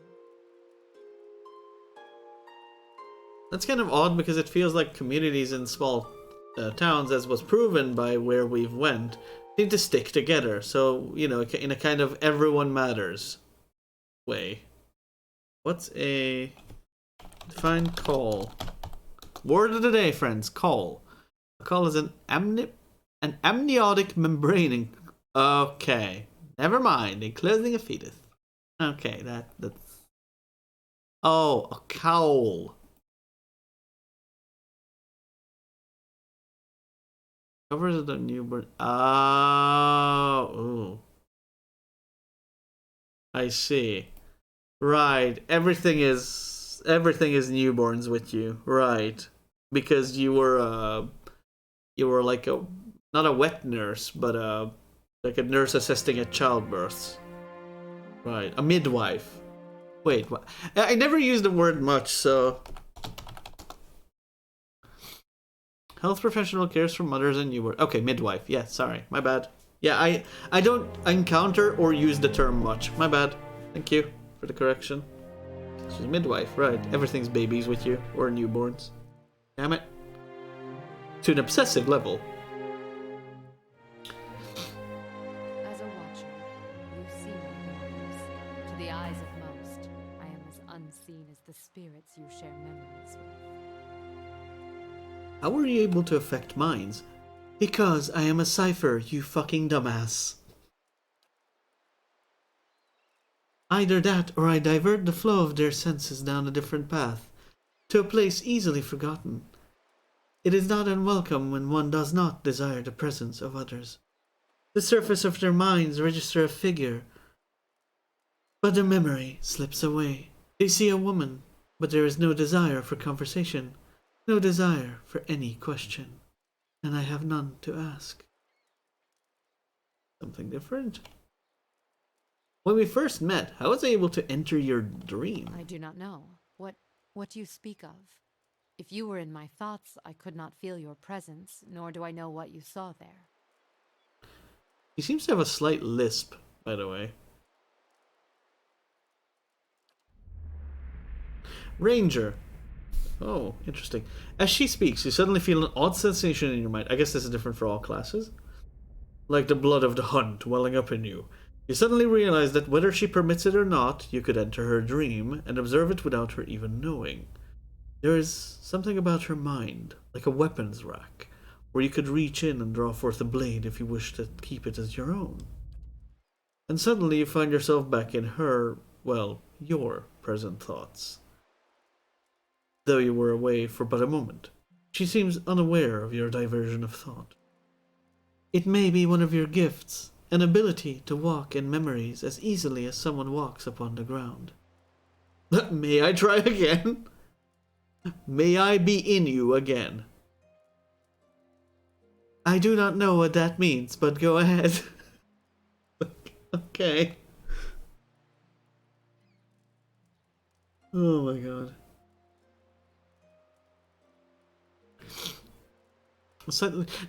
That's kind of odd because it feels like communities in small towns, as was proven by where we've went, seem to stick together. So, you know, in a kind of everyone matters way. What's a... Define call. Word of the day, friends. Call. A call is an amniotic membrane. Okay. Never mind. Enclosing a fetus. Okay, that's... Oh, a cowl. Covers the newborn. Oh, ooh. I see. Right. Everything is newborns with you. Right. Because you were like a not a wet nurse, but like a nurse assisting at childbirths. Right. A midwife. Wait, what? I never used the word much, so health professional cares for mothers and newborns. Okay, midwife. Yeah, sorry. My bad. Yeah, I don't encounter or use the term much. My bad. Thank you for the correction. She's a midwife, right. Everything's babies with you, or newborns. Damn it. To an obsessive level. As a watcher, you see my wonders. To the eyes of most, I am as unseen as the spirits you share memories with. How were you able to affect minds? Because I am a cipher, you fucking dumbass. Either that, or I divert the flow of their senses down a different path, to a place easily forgotten. It is not unwelcome when one does not desire the presence of others. The surface of their minds register a figure, but the memory slips away. They see a woman, but there is no desire for conversation, no desire for any question, and I have none to ask. Something different? When we first met, how was I able to enter your dream? I do not know. What do you speak of? If you were in my thoughts, I could not feel your presence, nor do I know what you saw there. He seems to have a slight lisp, by the way. Ranger. Oh, interesting. As she speaks, you suddenly feel an odd sensation in your mind. I guess this is different for all classes. Like the blood of the hunt welling up in you. You suddenly realize that whether she permits it or not, you could enter her dream and observe it without her even knowing. There is something about her mind, like a weapons rack, where you could reach in and draw forth a blade if you wish to keep it as your own. And suddenly you find yourself back in her, well, your present thoughts. Though you were away for but a moment, she seems unaware of your diversion of thought. It may be one of your gifts, an ability to walk in memories as easily as someone walks upon the ground. May I try again? May I be in you again? I do not know what that means, but go ahead. Okay. Oh my god.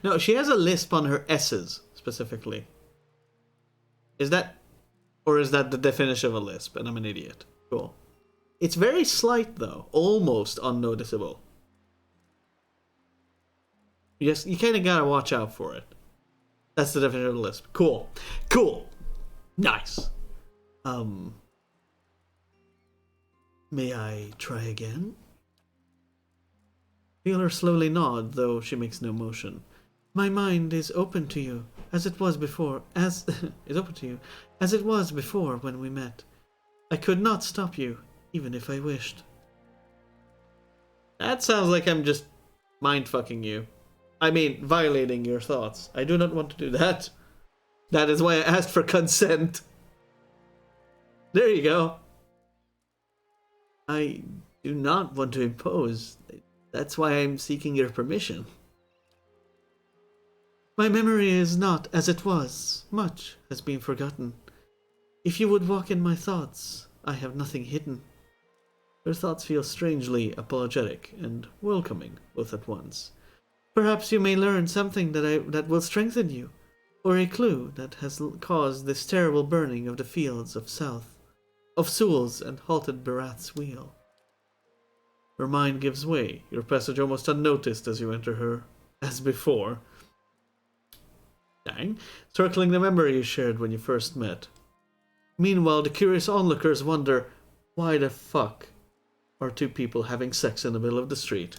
No, she has a lisp on her S's, specifically. Is that... Or is that the definition of a lisp, and I'm an idiot? Cool. It's very slight, though. Almost unnoticeable. Yes, you kind of gotta watch out for it. That's the definition of a lisp. Cool. Cool. Nice. May I try again? Feel her slowly nod, though she makes no motion. My mind is open to you, as it was before, is open to you, as it was before when we met. I could not stop you, even if I wished. That sounds like I'm just mind-fucking you. I mean, violating your thoughts. I do not want to do that. That is why I asked for consent. There you go. I do not want to impose. That's why I'm seeking your permission. My memory is not as it was. Much has been forgotten. If you would walk in my thoughts, I have nothing hidden. Your thoughts feel strangely apologetic and welcoming both at once. Perhaps you may learn something that will strengthen you, or a clue that has caused this terrible burning of the fields of south, of Sewell's and halted Barath's wheel. Her mind gives way, your passage almost unnoticed as you enter her, as before. Dang. Circling the memory you shared when you first met. Meanwhile, the curious onlookers wonder, why the fuck are two people having sex in the middle of the street?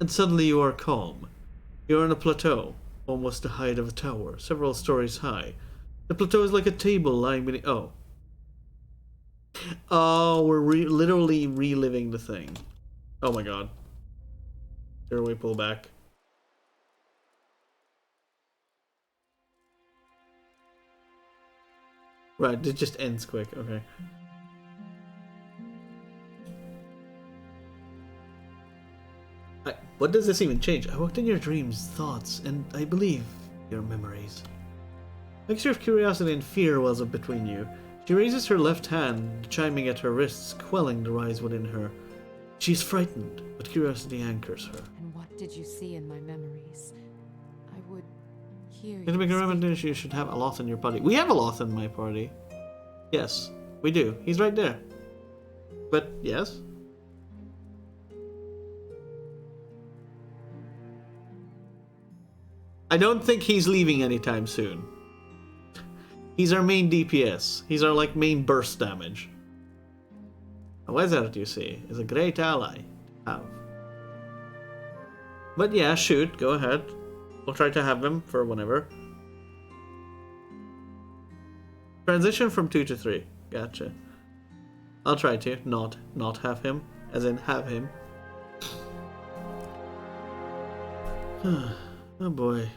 And suddenly you are calm. You are on a plateau, almost the height of a tower, several stories high. The plateau is like a table lying beneath... Oh, we're literally reliving the thing. Oh my god. Airway pull back. Right, it just ends quick. Okay. What does this even change? I walked in your dreams, thoughts, and I believe your memories. A mixture of curiosity and fear wells up between you. She raises her left hand, chiming at her wrists, quelling the rise within her. She is frightened, but curiosity anchors her. And what did you see in my memories? I would hear you. To make a reminder, you should have Aloth in your party. We have Aloth in my party. Yes, we do. He's right there. But, yes. I don't think he's leaving anytime soon. He's our main DPS. He's our, like, main burst damage. A wizard, you see, is a great ally to have. But yeah, shoot, go ahead. We'll try to have him for whenever. Transition from 2 to 3. Gotcha. I'll try to not have him. As in, have him. Oh boy.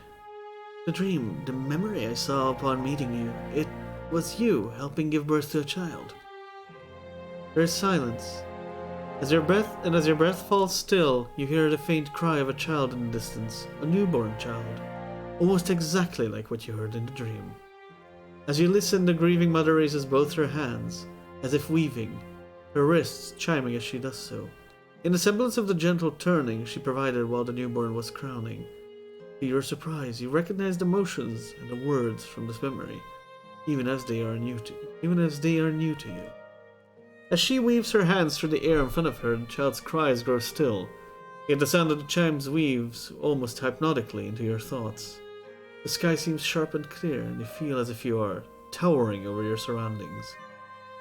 The dream, the memory I saw upon meeting you, it was you helping give birth to a child. There is silence. As your breath falls still, you hear the faint cry of a child in the distance, a newborn child, almost exactly like what you heard in the dream. As you listen, the grieving mother raises both her hands, as if weaving, her wrists chiming as she does so. In the semblance of the gentle turning she provided while the newborn was crowning. To your surprise, you recognize the motions and the words from this memory, even as they are new to you. As she weaves her hands through the air in front of her, the child's cries grow still, yet the sound of the chimes weaves almost hypnotically into your thoughts. The sky seems sharp and clear, and you feel as if you are towering over your surroundings,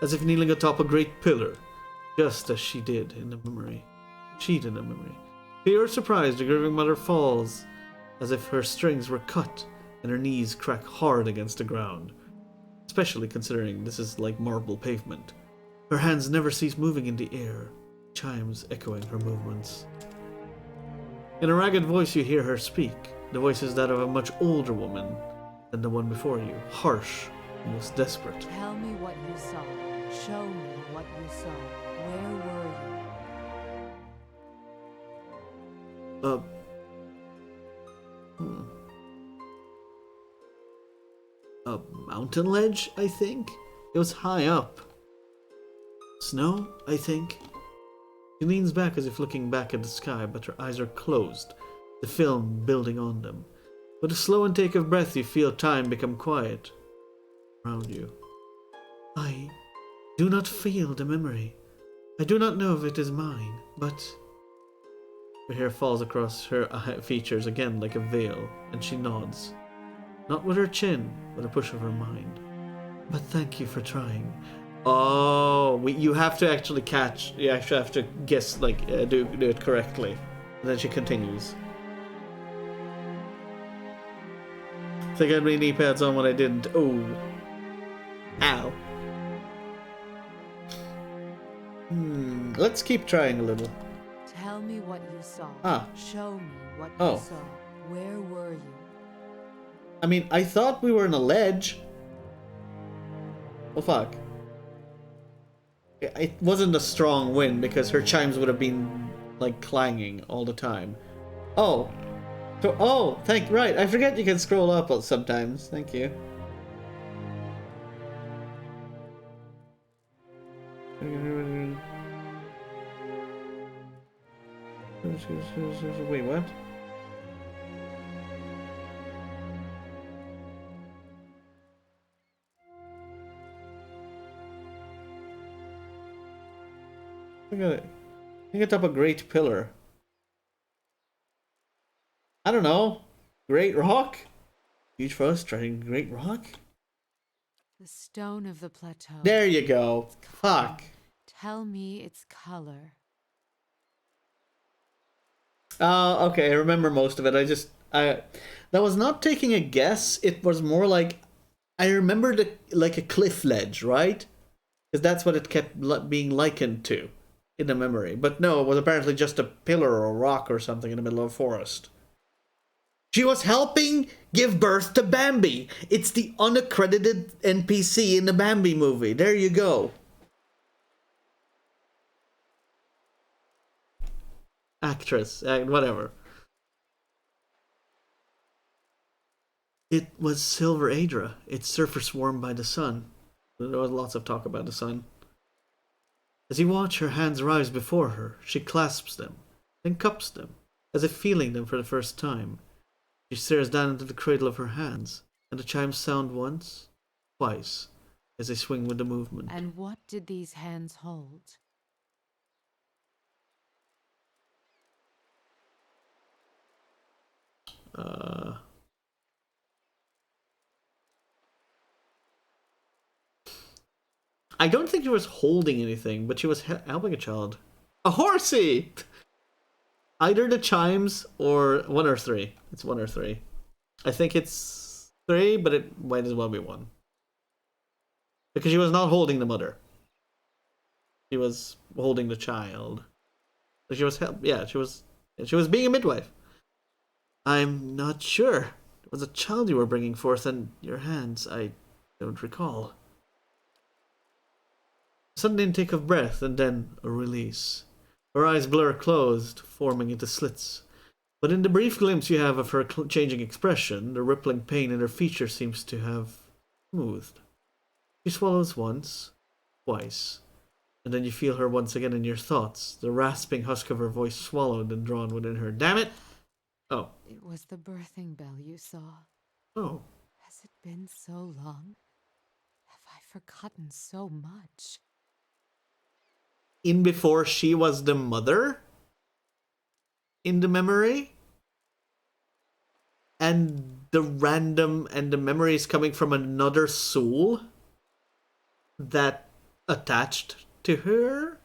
as if kneeling atop a great pillar, just as she did in the memory. To your surprise, the grieving mother falls, as if her strings were cut and her knees crack hard against the ground, especially considering this is like marble pavement. Her hands never cease moving in the air, chimes echoing her movements. In a ragged voice you hear her speak. The voice is that of a much older woman than the one before you, harsh, almost desperate. Tell me what you saw. Show me what you saw. Where were you? A mountain ledge, I think? It was high up. Snow, I think? She leans back as if looking back at the sky, but her eyes are closed, the film building on them. With a slow intake of breath, you feel time become quiet around you. I do not feel the memory. I do not know if it is mine, but... Her hair falls across her features again like a veil, and she nods. Not with her chin, but a push of her mind. But thank you for trying. Oh, you have to actually catch. You actually have to guess, like, do it correctly. And then she continues. I think I had my knee pads on when I didn't. Oh. Ow. Let's keep trying a little. Tell me what you saw. Show me what you saw. Where were you? I mean, I thought we were in a ledge. Well, fuck. It wasn't a strong wind because her chimes would have been like clanging all the time. Oh, so right. I forget you can scroll up sometimes. Thank you. Wait, what? Look at it. You get up a great pillar. I don't know. Great rock? Huge frost trying great rock? The stone of the plateau. There you go. Fuck. Tell me its color. Okay, I remember most of it. That was not taking a guess. It was more like, I remembered like a cliff ledge, right? Because that's what it kept being likened to in the memory. But no, it was apparently just a pillar or a rock or something in the middle of a forest. She was helping give birth to Bambi. It's the unaccredited NPC in the Bambi movie. There you go. Actress, whatever. It was Silver Adra. Its surface warmed by the sun. There was lots of talk about the sun. As you watch her hands rise before her, she clasps them, then cups them, as if feeling them for the first time. She stares down into the cradle of her hands, and the chimes sound once, twice, as they swing with the movement. And what did these hands hold? I don't think she was holding anything, but she was helping a child. A horsey! Either the chimes or 1 or 3. It's 1 or 3. I think it's 3, but it might as well be 1. Because she was not holding the mother. She was holding the child. She was she was being a midwife. I'm not sure. It was a child you were bringing forth in your hands. I don't recall. A sudden intake of breath and then a release. Her eyes blur closed, forming into slits. But in the brief glimpse you have of her changing expression, the rippling pain in her features seems to have smoothed. She swallows once, twice, and then you feel her once again in your thoughts, the rasping husk of her voice swallowed and drawn within her. Damn it! Oh. It was the birthing bell you saw. Oh. Has it been so long? Have I forgotten so much? In before she was the mother? In the memory? And the memory is coming from another soul that attached to her?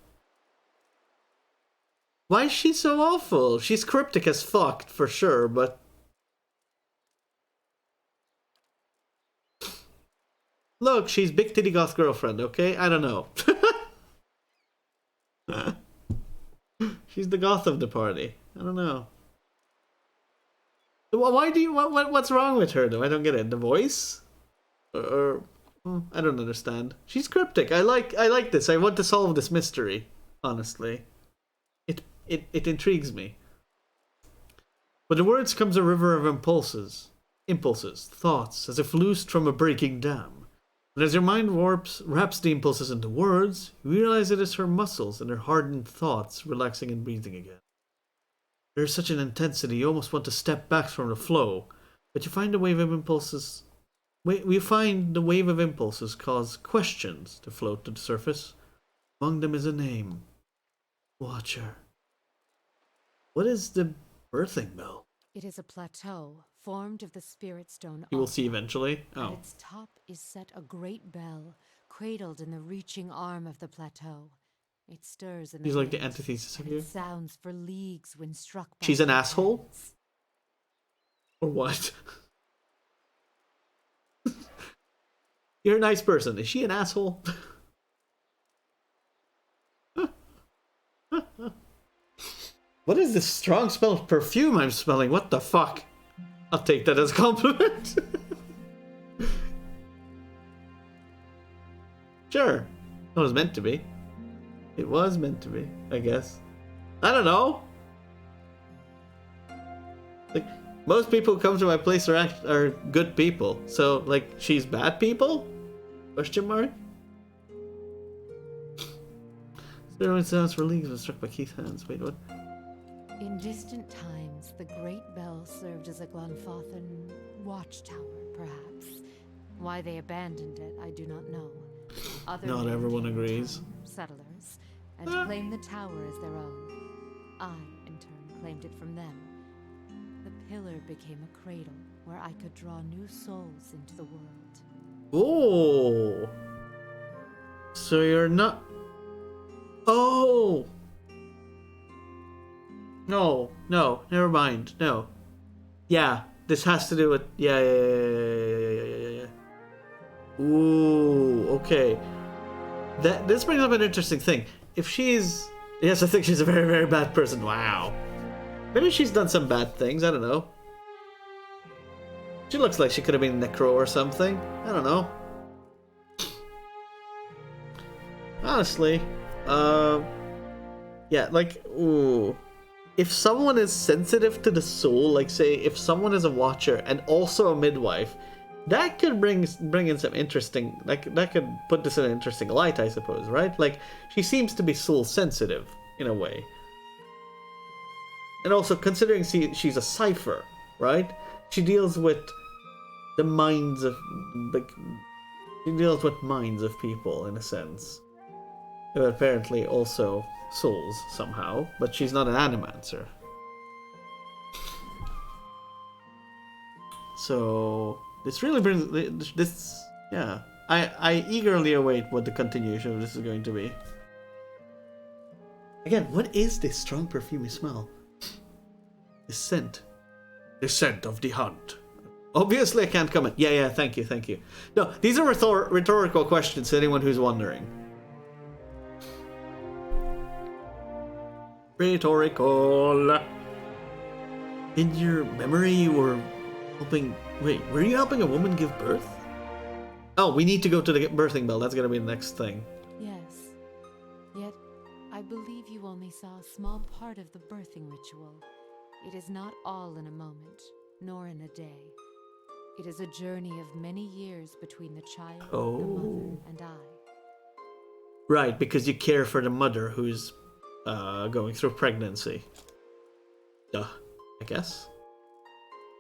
Why is she so awful? She's cryptic as fuck, for sure, but... Look, she's Big Titty Goth Girlfriend, okay? I don't know. She's the goth of the party. I don't know. Why do you... What's wrong with her, though? I don't get it. The voice? Or I don't understand. She's cryptic. I like this. I want to solve this mystery, honestly. It intrigues me. With the words comes a river of impulses, thoughts, as if loosed from a breaking dam. And as your mind wraps the impulses into words, you realize it is her muscles and her hardened thoughts relaxing and breathing again. There is such an intensity you almost want to step back from the flow, but you find the wave of impulses cause questions to float to the surface. Among them is a name. Watcher. What is the birthing bell? It is a plateau formed of the spirit stone. You will see eventually. Oh. At its top is set a great bell, cradled in the reaching arm of the plateau. It stirs in the She's like the wind, antithesis of and you. it sounds for leagues when struck by She's an her asshole? hands. Or what? You're a nice person. Is she an asshole? What is this strong smell of perfume I'm smelling? What the fuck? I'll take that as a compliment. Sure. It was meant to be. It was meant to be, I guess. I don't know. Like, most people who come to my place are good people. So, like, she's bad people? Question mark? Sterling sounds for leagues was struck by Keith's hands. Wait, what? In distant times, the great bell served as a Glenfathan watchtower, perhaps. Why they abandoned it, I do not know. Other Not men everyone came agrees. down, settlers, and claimed the tower as their own. I, in turn, claimed it from them. The pillar became a cradle where I could draw new souls into the world. Oh! So you're not... Oh! No, never mind. No. Yeah, this has to do with... Yeah. Ooh, okay. This brings up an interesting thing. If she's... Yes, I think she's a very, very bad person. Wow. Maybe she's done some bad things, I don't know. She looks like she could have been Necro or something. I don't know. Honestly, yeah, like, ooh. If someone is sensitive to the soul, like say if someone is a watcher and also a midwife, that could bring in some interesting, like that could put this in an interesting light, I suppose, right? Like she seems to be soul sensitive in a way. And also considering she's a cipher, right? She deals with the minds of, like, she deals with minds of people in a sense. Who apparently also souls somehow, but she's not an animancer. So this really brings this. Yeah, I eagerly await what the continuation of this is going to be. Again, what is this strong perfumey smell? The scent. The scent of the hunt. Obviously, I can't comment. Yeah, thank you. No, these are rhetorical questions to anyone who's wondering. Rhetorical. In your memory, you were helping. Wait, were you helping a woman give birth? Oh, we need to go to the birthing bell. That's gonna be the next thing. Yes. Yet, I believe you only saw a small part of the birthing ritual. It is not all in a moment, nor in a day. It is a journey of many years between the child, the mother, and I. Right, because you care for the mother who's going through pregnancy. Duh, I guess.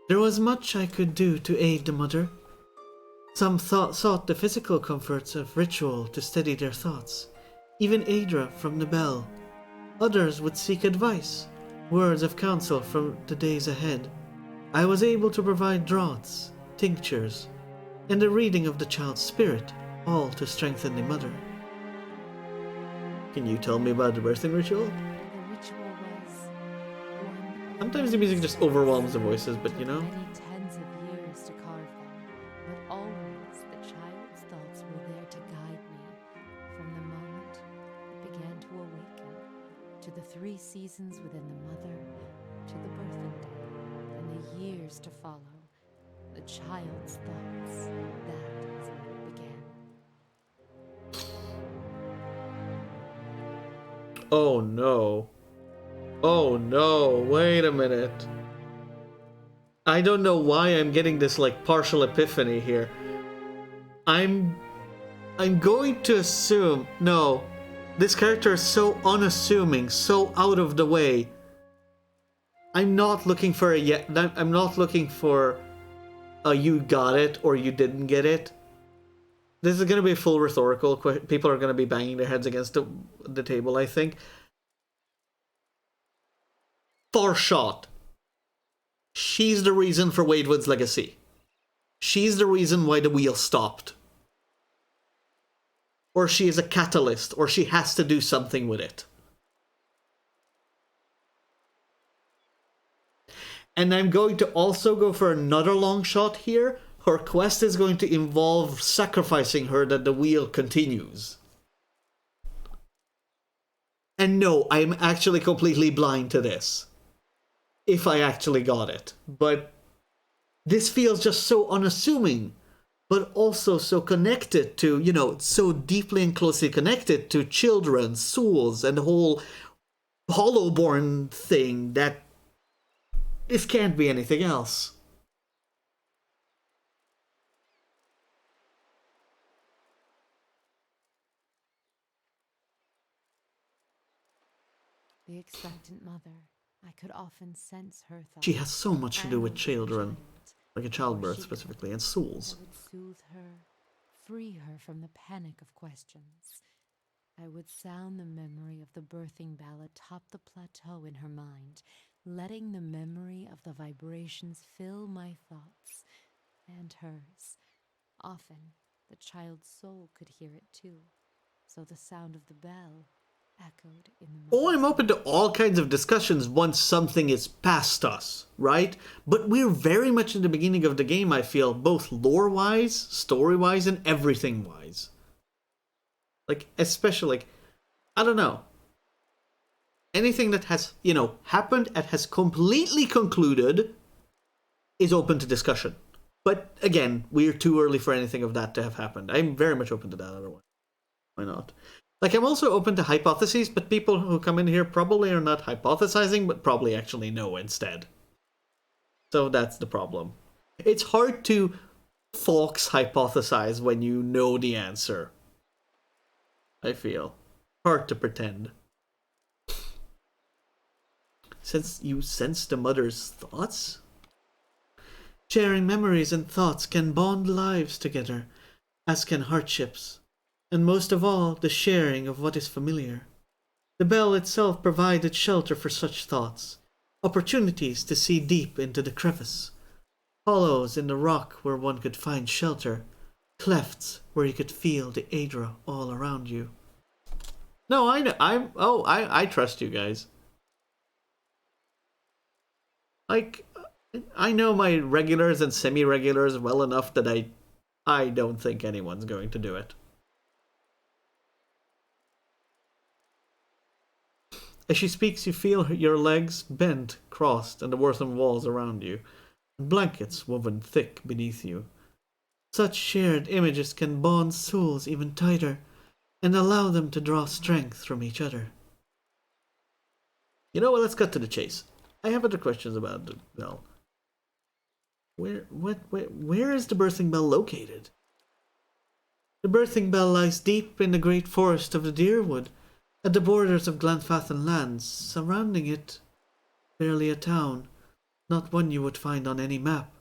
There was much I could do to aid the mother. Some sought the physical comforts of ritual to steady their thoughts, even Aedra from the bell. Others would seek advice, words of counsel for the days ahead. I was able to provide draughts, tinctures, and the reading of the child's spirit, all to strengthen the mother. Can you tell me about the birthing ritual? The ritual was one. Sometimes the music just overwhelms the voices, but you know. Many tens of years to carve them, but always the child's thoughts were there to guide me from the moment it began to awaken, to the 3 seasons within the mother, to the birthing day, and the years to follow. The child's thoughts, that is where it began. Oh no. Oh no, wait a minute. I don't know why I'm getting this like partial epiphany here. I'm going to assume, no, this character is so unassuming, so out of the way. I'm not looking for I'm not looking for a you got it or you didn't get it. This is going to be full rhetorical. People are going to be banging their heads against the table, I think. For shot. She's the reason for Wadewood's legacy. She's the reason why the wheel stopped. Or she is a catalyst, or she has to do something with it. And I'm going to also go for another long shot here. Her quest is going to involve sacrificing her that the wheel continues. And no, I'm actually completely blind to this. If I actually got it. But this feels just so unassuming. But also so connected to, you know, so deeply and closely connected to children, souls, and the whole Hollowborn thing that this can't be anything else. The expectant mother, I could often sense her thoughts. She has so much to do with children, like a childbirth specifically, and souls. I would soothe her, free her from the panic of questions. I would sound the memory of the birthing bell atop the plateau in her mind, letting the memory of the vibrations fill my thoughts and hers. Often, the child's soul could hear it too, so the sound of the bell echoed in the Oh, I'm open to all kinds of discussions once something is past us, right? But we're very much in the beginning of the game, I feel, both lore-wise, story-wise, and everything-wise. Like, especially, like, I don't know. Anything that has, you know, happened and has completely concluded is open to discussion. But again, we're too early for anything of that to have happened. I'm very much open to that otherwise. Why not? Like, I'm also open to hypotheses, but people who come in here probably are not hypothesizing, but probably actually know instead. So that's the problem. It's hard to Fox hypothesize when you know the answer. I feel. Hard to pretend. Since you sense the mother's thoughts? Sharing memories and thoughts can bond lives together, as can hardships. And most of all, the sharing of what is familiar. The bell itself provided shelter for such thoughts, opportunities to see deep into the crevice, hollows in the rock where one could find shelter, clefts where you could feel the Aedra all around you. No, I know. I trust you guys. Like, I know my regulars and semi-regulars well enough that I don't think anyone's going to do it. As she speaks, you feel your legs bent, crossed, and the earthen walls around you, and blankets woven thick beneath you. Such shared images can bond souls even tighter, and allow them to draw strength from each other. You know what? Let's cut to the chase. I have other questions about the bell. Where is the birthing bell located? The birthing bell lies deep in the great forest of the Deerwood, at the borders of Glenfathan lands. Surrounding it, barely a town, not one you would find on any map,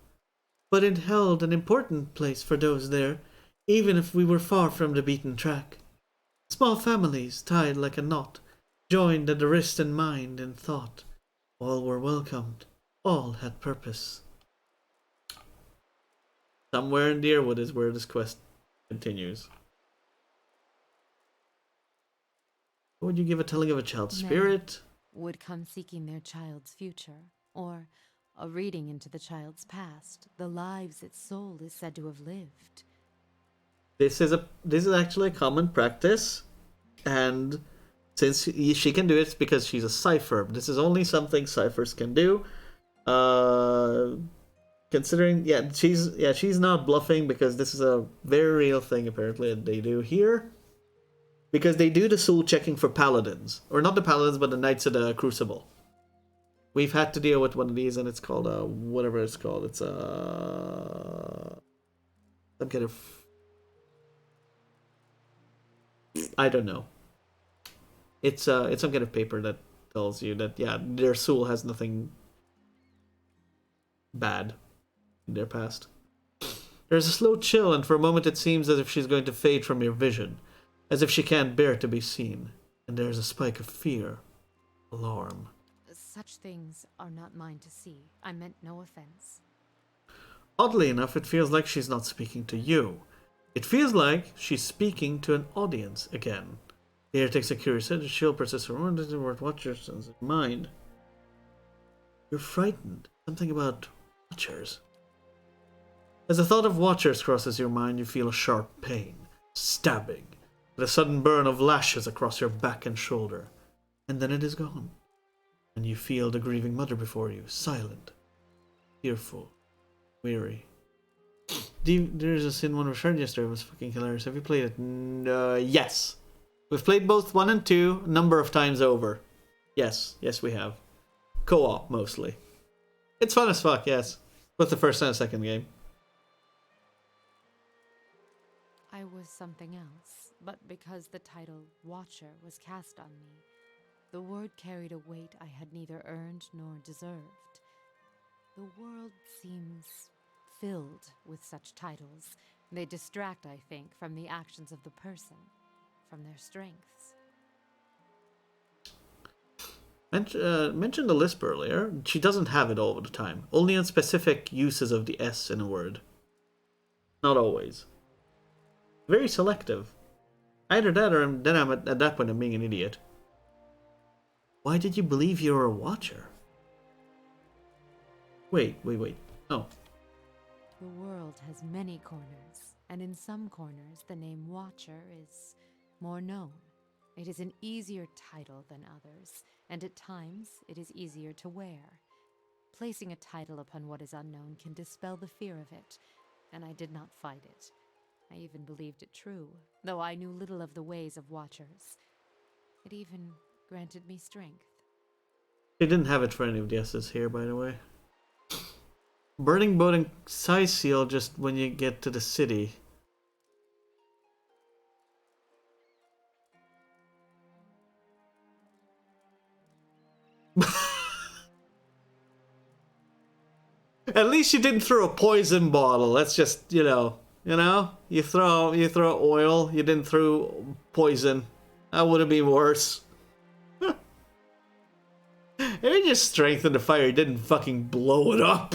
but it held an important place for those there, even if we were far from the beaten track. Small families, tied like a knot, joined at the wrist and mind and thought. All were welcomed, all had purpose. Somewhere in Deerwood is where this quest continues. What would you give a telling of a child's spirit? Would come seeking their child's future, or a reading into the child's past, the lives its soul is said to have lived. This is actually a common practice, and since she can do it, it's because she's a cipher. This is only something ciphers can do. Considering, she's not bluffing, because this is a very real thing apparently that they do here. Because they do the soul checking for paladins. Or not the paladins, but the Knights of the Crucible. We've had to deal with one of these, and it's called, whatever it's called. It's, some kind of... I don't know. It's some kind of paper that tells you that, yeah, their soul has nothing bad in their past. There's a slow chill, and for a moment it seems as if she's going to fade from your vision. As if she can't bear to be seen, and there's a spike of fear, alarm. Such things are not mine to see. I meant no offense. Oddly enough, it feels like she's not speaking to you. It feels like she's speaking to an audience again. The air takes a curious edge, a chill persists around it, and watch your sense of mind. You're frightened. Something about watchers. As the thought of watchers crosses your mind, you feel a sharp pain, stabbing. A sudden burn of lashes across your back and shoulder, and then it is gone, and you feel the grieving mother before you, silent, fearful, weary. There's a Sin 1 we shared yesterday. It was fucking hilarious. Have you played it? Yes. We've played both 1 and 2 a number of times over. Yes we have. Co-op, mostly. It's fun as fuck, yes. Both the first and the second game. I was something else, but because the title Watcher was cast on me, the word carried a weight I had neither earned nor deserved. The world seems filled with such titles. They distract, I think, from the actions of the person, from their strengths. Mentioned the lisp earlier. She doesn't have it all the time. Only on specific uses of the S in a word. Not always. Very selective. Either that or then I'm at that point I'm being an idiot. Why did you believe you were a watcher? Wait. Oh. The world has many corners, and in some corners the name Watcher is more known. It is an easier title than others, and at times it is easier to wear. placing a title upon what is unknown can dispel the fear of it, and I did not fight it. I even believed it true, though I knew little of the ways of Watchers. It even granted me strength. They didn't have it for any of the S's here, by the way. Burning Boat and Size Seal just when you get to the city. At least you didn't throw a poison bottle. That's just, you throw oil, you didn't throw poison. That would have been worse. Maybe just strengthen the fire, you didn't fucking blow it up.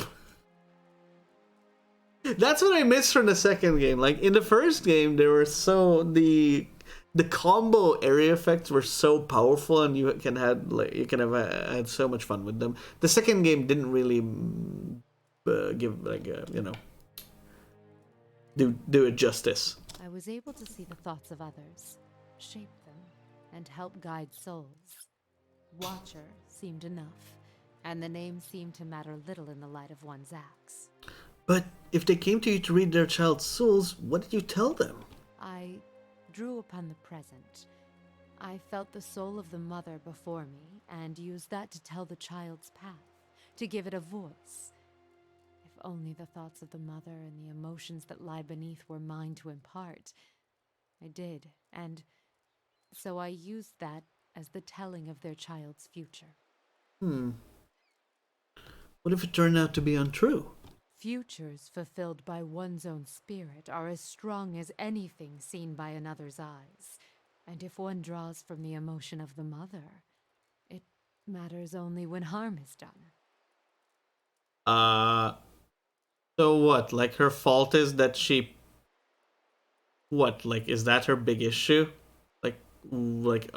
That's what I missed from the second game. Like in the first game, they were so the combo area effects were so powerful, and you can have had so much fun with them. The second game didn't really give do it justice. I was able to see the thoughts of others, shape them, and help guide souls. Watcher seemed enough, and the name seemed to matter little in the light of one's acts. But if they came to you to read their child's souls, what did you tell them? I drew upon the present. I felt the soul of the mother before me, and used that to tell the child's path, to give it a voice. If only the thoughts of the mother and the emotions that lie beneath were mine to impart. I did, and so I used that as the telling of their child's future. What if it turned out to be untrue? Futures fulfilled by one's own spirit are as strong as anything seen by another's eyes. And if one draws from the emotion of the mother, it matters only when harm is done. So what? Like her fault is that she... What? Like, is that her big issue? Like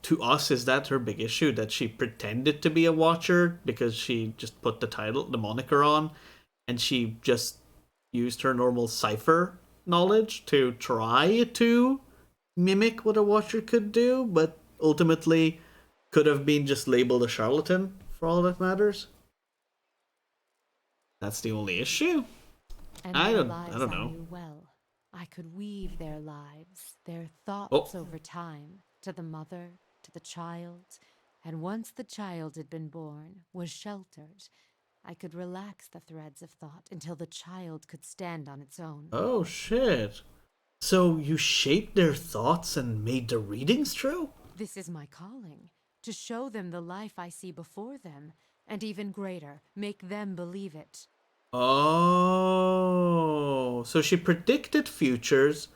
to us, is that her big issue, that she pretended to be a Watcher because she just put the moniker on, and she just used her normal cipher knowledge to try to mimic what a Watcher could do, but ultimately could have been just labeled a charlatan for all that matters? That's the only issue? And I don't I know. knew well. I could weave their lives, their thoughts over time, to the mother, to the child, and once the child had been born, was sheltered, I could relax the threads of thought until the child could stand on its own. Oh shit. So you shaped their thoughts and made the readings true? This is my calling, to show them the life I see before them, and even greater, make them believe it. Oh, so she predicted futures,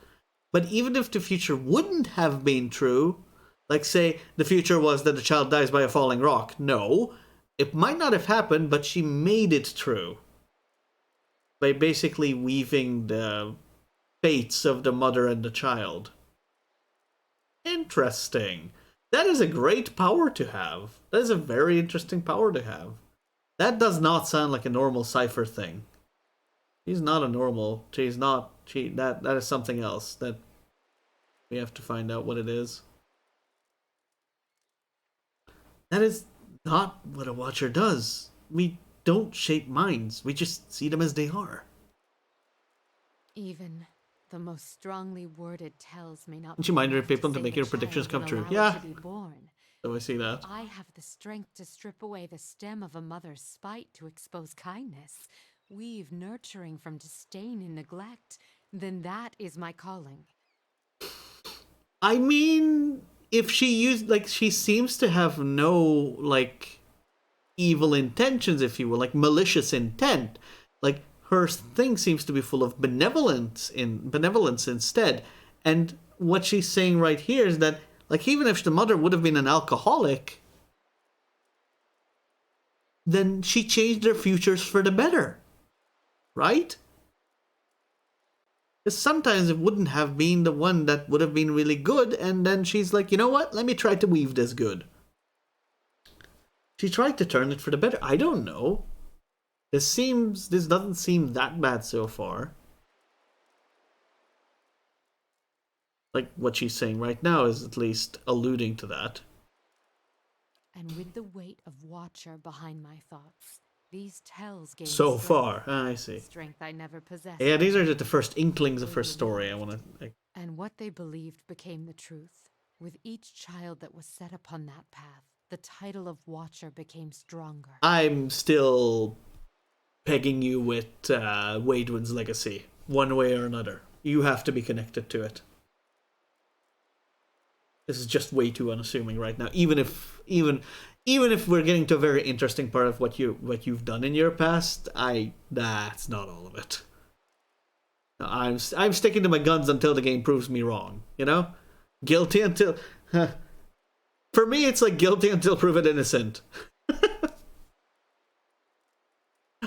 but even if the future wouldn't have been true, like say the future was that the child dies by a falling rock, no, it might not have happened, but she made it true by basically weaving the fates of the mother and the child. Interesting. That is a great power to have. That is a very interesting power to have. That does not sound like a normal cipher thing. She's not a normal. That is something else that we have to find out what it is. That is not what a Watcher does. We don't shape minds. We just see them as they are. Even the most strongly worded tells may not. Don't you mind enough people to save make a your predictions child come true? and allow it Yeah. to be born. So I see that. If I have the strength to strip away the stem of a mother's spite to expose kindness, weave nurturing from disdain and neglect, then that is my calling. I mean, if she used, like, she seems to have no, like, evil intentions, if you will, like malicious intent. Like, her thing seems to be full of benevolence instead. And what she's saying right here is that, like, even if the mother would have been an alcoholic, then she changed their futures for the better. Right? Because sometimes it wouldn't have been the one that would have been really good, and then she's like, you know what? Let me try to weave this good. She tried to turn it for the better. I don't know. This doesn't seem that bad so far. Like, what she's saying right now is at least alluding to that. And with the weight of Watcher behind my thoughts, these tells gave So strength. far, I see. Strength I never possessed. Yeah, these are just the first inklings of her story. I want to. And what they believed became the truth. With each child that was set upon that path, the title of Watcher became stronger. I'm still pegging you with Waidwin's legacy, one way or another. You have to be connected to it. This is just way too unassuming right now. Even if we're getting to a very interesting part of what you've done in your past, that's not all of it. I'm sticking to my guns until the game proves me wrong. You know, guilty until. For me, it's like guilty until proven innocent.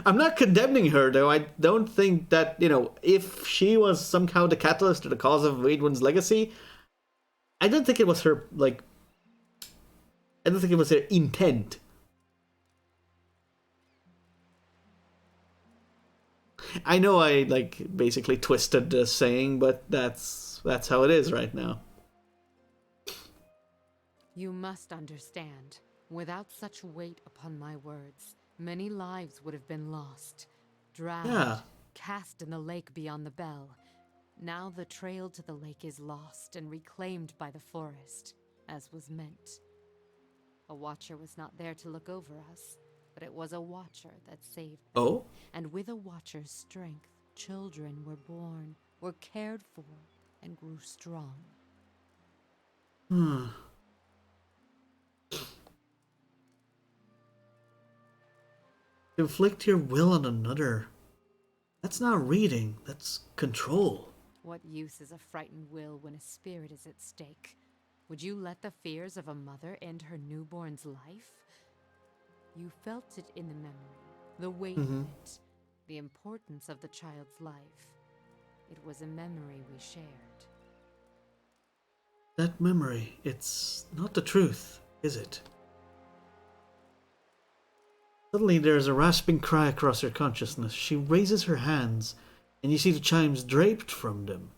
I'm not condemning her, though. I don't think that, if she was somehow the catalyst or the cause of Waidwin's legacy, I don't think it was her, I don't think it was her intent. I know I, basically twisted the saying, but that's how it is right now. You must understand, without such weight upon my words, many lives would have been lost, drowned, cast in the lake beyond the bell. Now the trail to the lake is lost and reclaimed by the forest, as was meant. A Watcher was not there to look over us, but it was a Watcher that saved them. Oh? And with a Watcher's strength, children were born, were cared for, and grew strong. Inflict your will on another. That's not reading, that's control. What use is a frightened will when a spirit is at stake? Would you let the fears of a mother end her newborn's life? You felt it in the memory, the weight of it, the importance of the child's life. It was a memory we shared. That memory, it's not the truth, is it? Suddenly there's a rasping cry across her consciousness. She raises her hands, and you see the chimes draped from them.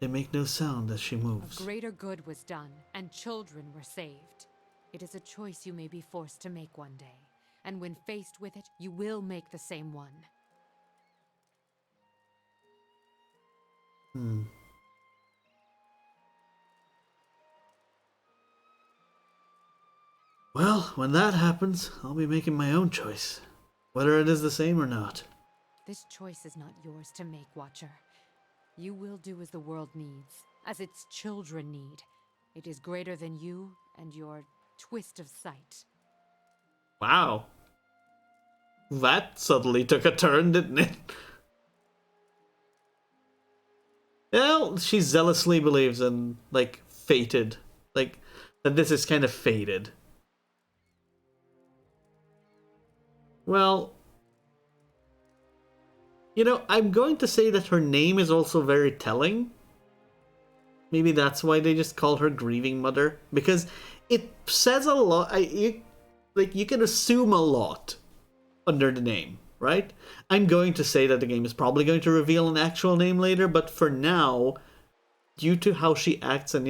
They make no sound as she moves. A greater good was done, and children were saved. It is a choice you may be forced to make one day, and when faced with it, you will make the same one. Well, when that happens, I'll be making my own choice, whether it is the same or not. This choice is not yours to make, Watcher. You will do as the world needs, as its children need. It is greater than you and your twist of sight. Wow. That suddenly took a turn, didn't it? Well, she zealously believes in, fated. That this is kind of fated. Well, I'm going to say that her name is also very telling. Maybe that's why they just call her Grieving Mother. Because it says a lot. You can assume a lot under the name, right? I'm going to say that the game is probably going to reveal an actual name later, but for now, due to how she acts and,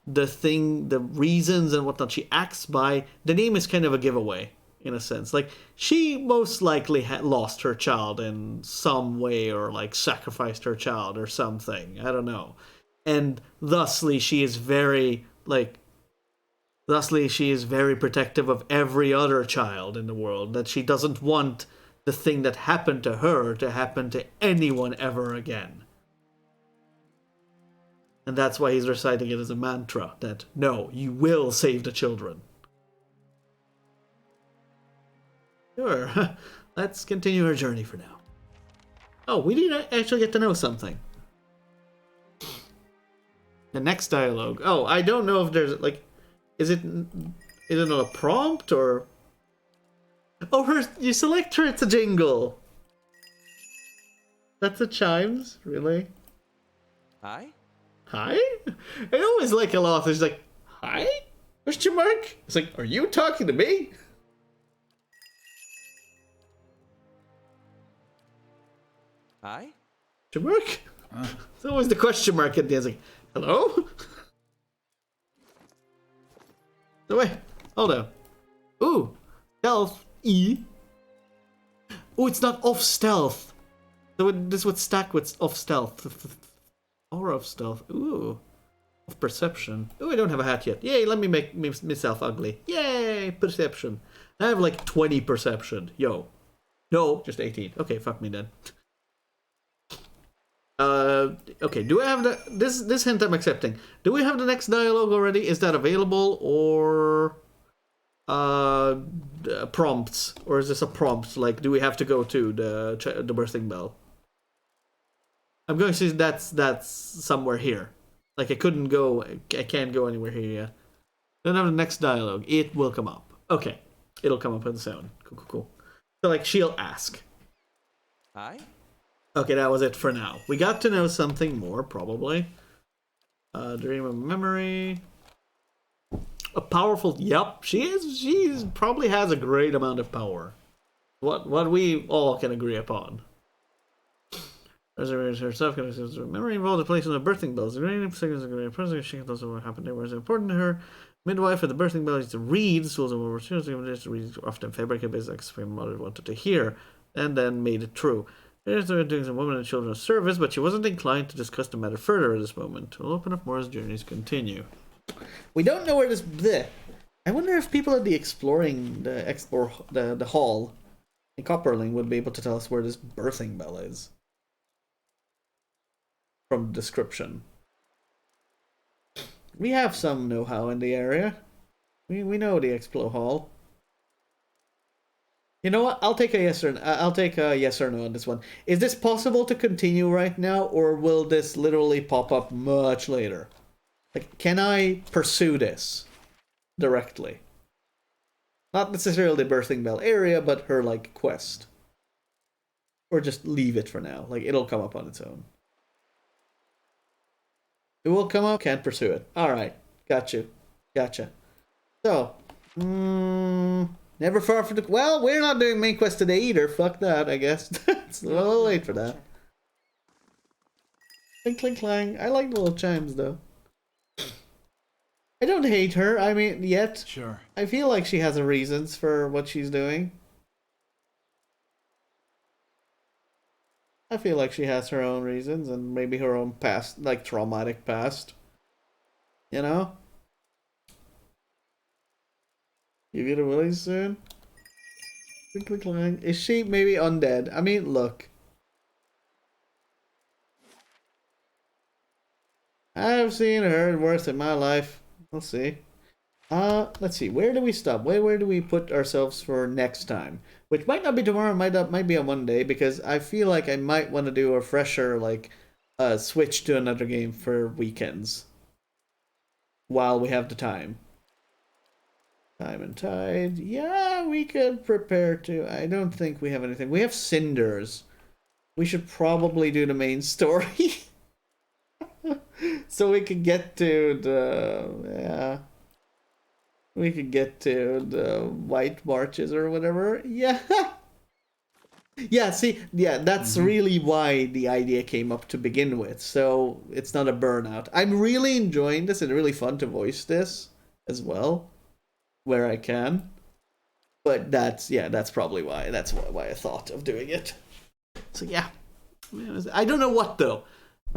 the reasons and whatnot she acts by, the name is kind of a giveaway. In a sense, she most likely had lost her child in some way, or sacrificed her child or something. I don't know, and thusly she is very protective of every other child in the world. That she doesn't want the thing that happened to her to happen to anyone ever again. And that's why he's reciting it as a mantra. That no, you will save the children. Sure, let's continue our journey for now. Oh, we didn't actually get to know something. The next dialogue. Oh, I don't know if there's, is it a prompt or... Oh, you select her, it's a jingle. That's the chimes? Really? Hi? Hi? I always like a lot. It's like, hi? Question mark? It's like, are you talking to me? Hi? Question mark? It's always the question mark at the end. It's like, hello? No, wait. Hold on. Ooh, stealth E. Ooh, it's not off stealth. So this would stack with off stealth. Aura of stealth. Ooh. Of perception. Ooh, I don't have a hat yet. Yay, let me make myself ugly. Yay, perception. I have like 20 perception. Yo. No, just 18. Okay, fuck me then. Okay, do I have this hint I'm accepting. Do we have the next dialogue already? Is that available or prompts? Or is this a prompt? Like, do we have to go to the bursting bell? I'm going to say that's somewhere here. Like, I can't go anywhere here yet. Don't have the next dialogue. It will come up. Okay, it'll come up in the sound. Cool. So, like, she'll ask. Hi? Okay, that was it for now. We got to know something more, probably. Dream of memory. A powerful... Yup, she probably has a great amount of power. What we all can agree upon. Resurrected herself, memory involved the place in the birthing bells. The great seconds of great present, she knows what happened there was important to her. Midwife of the birthing bells to read, schools of over to read often fabricated basics her mother wanted to hear, and then made it true. There's doing some women and children of service, but she wasn't inclined to discuss the matter further at this moment. We'll open up more as journeys continue. We don't know where this. Bleh. I wonder if people at the exploring the hall in Copperling would be able to tell us where this birthing bell is. From the description. We have some know-how in the area. We know the Explo Hall. You know what? I'll take a yes or no on this one. Is this possible to continue right now, or will this literally pop up much later? Like, can I pursue this directly? Not necessarily the birthing bell area, but her like quest. Or just leave it for now. Like, it'll come up on its own. It will come up, can't pursue it. Alright, got you. Gotcha. So, never far from the... Well, we're not doing main quest today either. Fuck that, I guess. It's a little late for that. Clink, clink, clang. I like the little chimes, though. I don't hate her. I mean, yet. Sure. I feel like she has reasons for what she's doing. I feel like she has her own reasons and maybe her own past, like traumatic past. You know? You get a Willie soon? Click, click, click. Is she maybe undead? I mean, look. I've seen and heard worse in my life. We'll see. Let's see. Where do we stop? Where do we put ourselves for next time? Which might not be tomorrow, might be on Monday, because I feel like I might want to do a fresher, like, switch to another game for weekends. While we have the time. Time and Tide. Yeah, we could prepare to... I don't think we have anything. We have Cinders. We should probably do the main story. So we could get to the... Yeah... We could get to the White Marches or whatever. Yeah. Yeah, see, yeah, that's really why the idea came up to begin with. So it's not a burnout. I'm really enjoying this and really fun to voice this as well, where I can. But that's probably why. That's why I thought of doing it. So yeah. I don't know what though.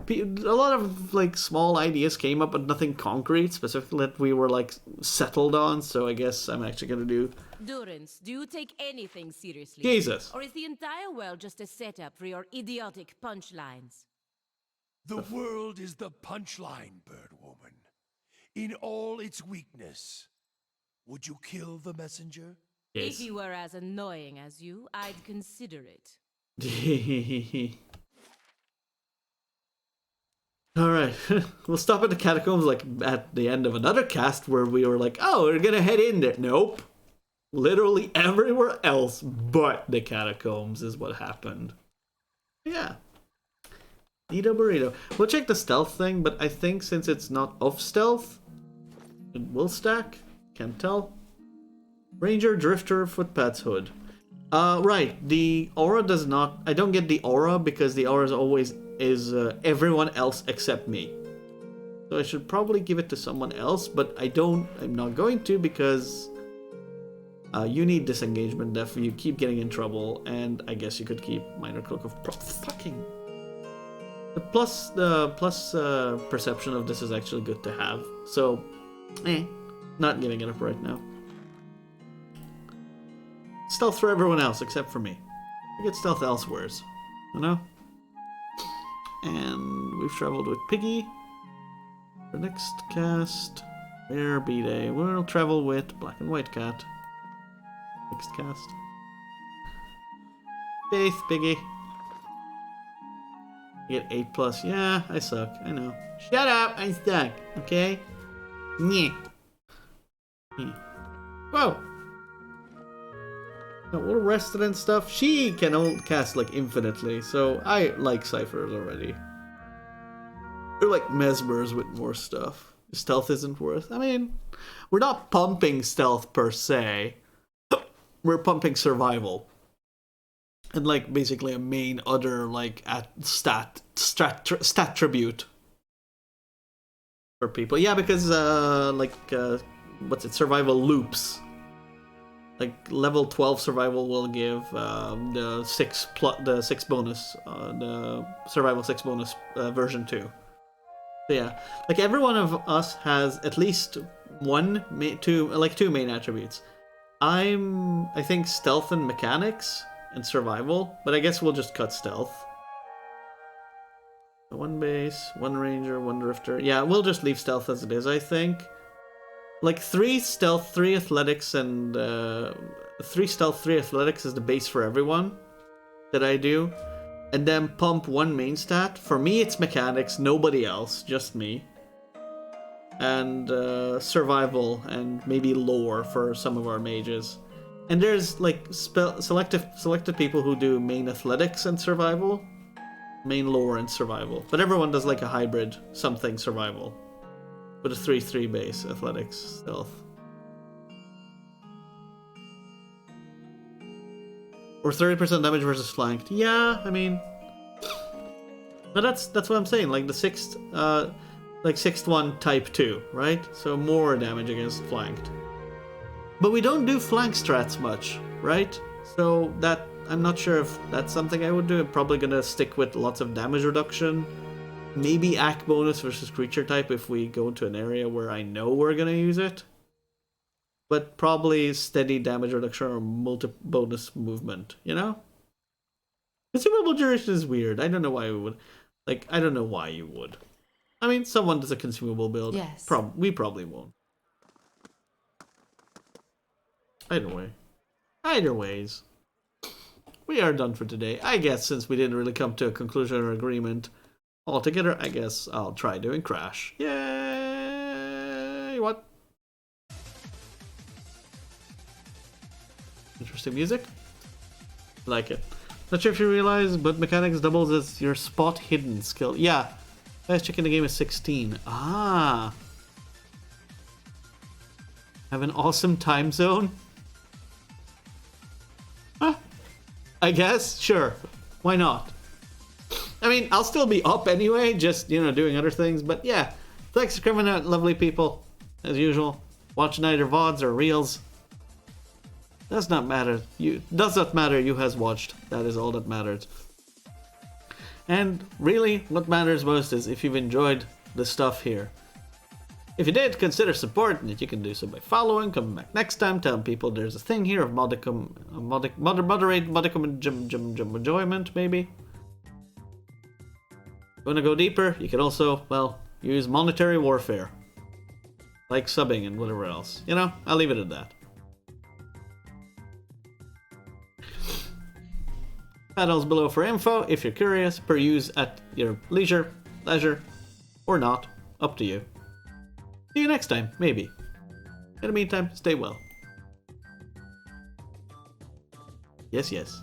A lot of like small ideas came up, but nothing concrete specifically that we were like settled on. So I guess I'm actually gonna do. Durance, do you take anything seriously? Jesus. Or is the entire world just a setup for your idiotic punchlines? The world is the punchline, Birdwoman. In all its weakness. Would you kill the messenger? Yes. If he were as annoying as you, I'd consider it. Alright, we'll stop at the catacombs like at the end of another cast where we were like, oh, we're gonna head in there. Nope. Literally everywhere else but the catacombs is what happened. Yeah. Neato burrito. We'll check the stealth thing, but I think since it's not off stealth, it will stack. Can't tell. Ranger, Drifter, Footpath's Hood. Right, the aura does not... I don't get the aura because the aura is always... everyone else except me. So I should probably give it to someone else, but I'm not going to because You need disengagement def. You keep getting in trouble, and I guess you could keep minor cloak of fucking. The plus perception of this is actually good to have. So, not giving it up right now. Stealth for everyone else except for me. I get stealth elsewheres, you know. And we've traveled with Piggy. For next cast, where be they? We'll travel with Black and White Cat. Next cast. Faith, Piggy. You get 8+. Yeah, I suck. I know. Shut up! I suck. Okay? Nyeh. Whoa! Now, all rested and stuff. She can only cast like infinitely, so I like ciphers already. They're like mesmers with more stuff. Stealth isn't worth. I mean, we're not pumping stealth per se. We're pumping survival. And like basically a main other like stat tribute for people. Yeah, because survival loops. Like level 12 survival will give the 6 bonus, the survival 6 bonus version 2. So yeah, like every one of us has at least two main attributes. I think stealth and mechanics and survival, but I guess we'll just cut stealth. One base, one ranger, one drifter. Yeah, we'll just leave stealth as it is, I think. Like 3 stealth, 3 athletics, and 3 stealth, 3 athletics is the base for everyone that I do. And then pump 1 main stat. For me, it's mechanics, nobody else, just me. And survival and maybe lore for some of our mages. And there's like selected people who do main athletics and survival, main lore and survival. But everyone does like a hybrid something survival. With a 3/3 base, athletics, stealth. Or 30% damage versus flanked. Yeah, I mean... But that's what I'm saying, like the 6th one type 2, right? So more damage against flanked. But we don't do flank strats much, right? So that... I'm not sure if that's something I would do. I'm probably gonna stick with lots of damage reduction. Maybe AC bonus versus creature type if we go into an area where I know we're gonna use it. But probably steady damage reduction or multi-bonus movement, you know? Consumable duration is weird. I don't know why we would. Like, I don't know why you would. I mean, someone does a consumable build. Yes. We probably won't. Either ways. We are done for today. I guess since we didn't really come to a conclusion or agreement altogether, I guess I'll try doing Crash. Yay! What? Interesting music. Like it. Not sure if you realize, but mechanics doubles as your spot hidden skill. Yeah. Last check in the game is 16. Ah. Have an awesome time zone? Huh. I guess. Sure. Why not? I mean, I'll still be up anyway, just, doing other things. But yeah. Thanks for coming out, lovely people. As usual. Watching either VODs or Reels. Does not matter. Does not matter you has watched. That is all that matters. And really, what matters most is if you've enjoyed the stuff here. If you did, consider supporting it. You can do so by following, coming back next modicum, telling people there's a thing here of moderate modicum enjoyment, maybe. If you want to go deeper, you can also, use monetary warfare. Like subbing and whatever else. I'll leave it at that. Panels below for info if you're curious. Peruse at your leisure, or not. Up to you. See you next time, maybe. In the meantime, stay well. Yes, yes.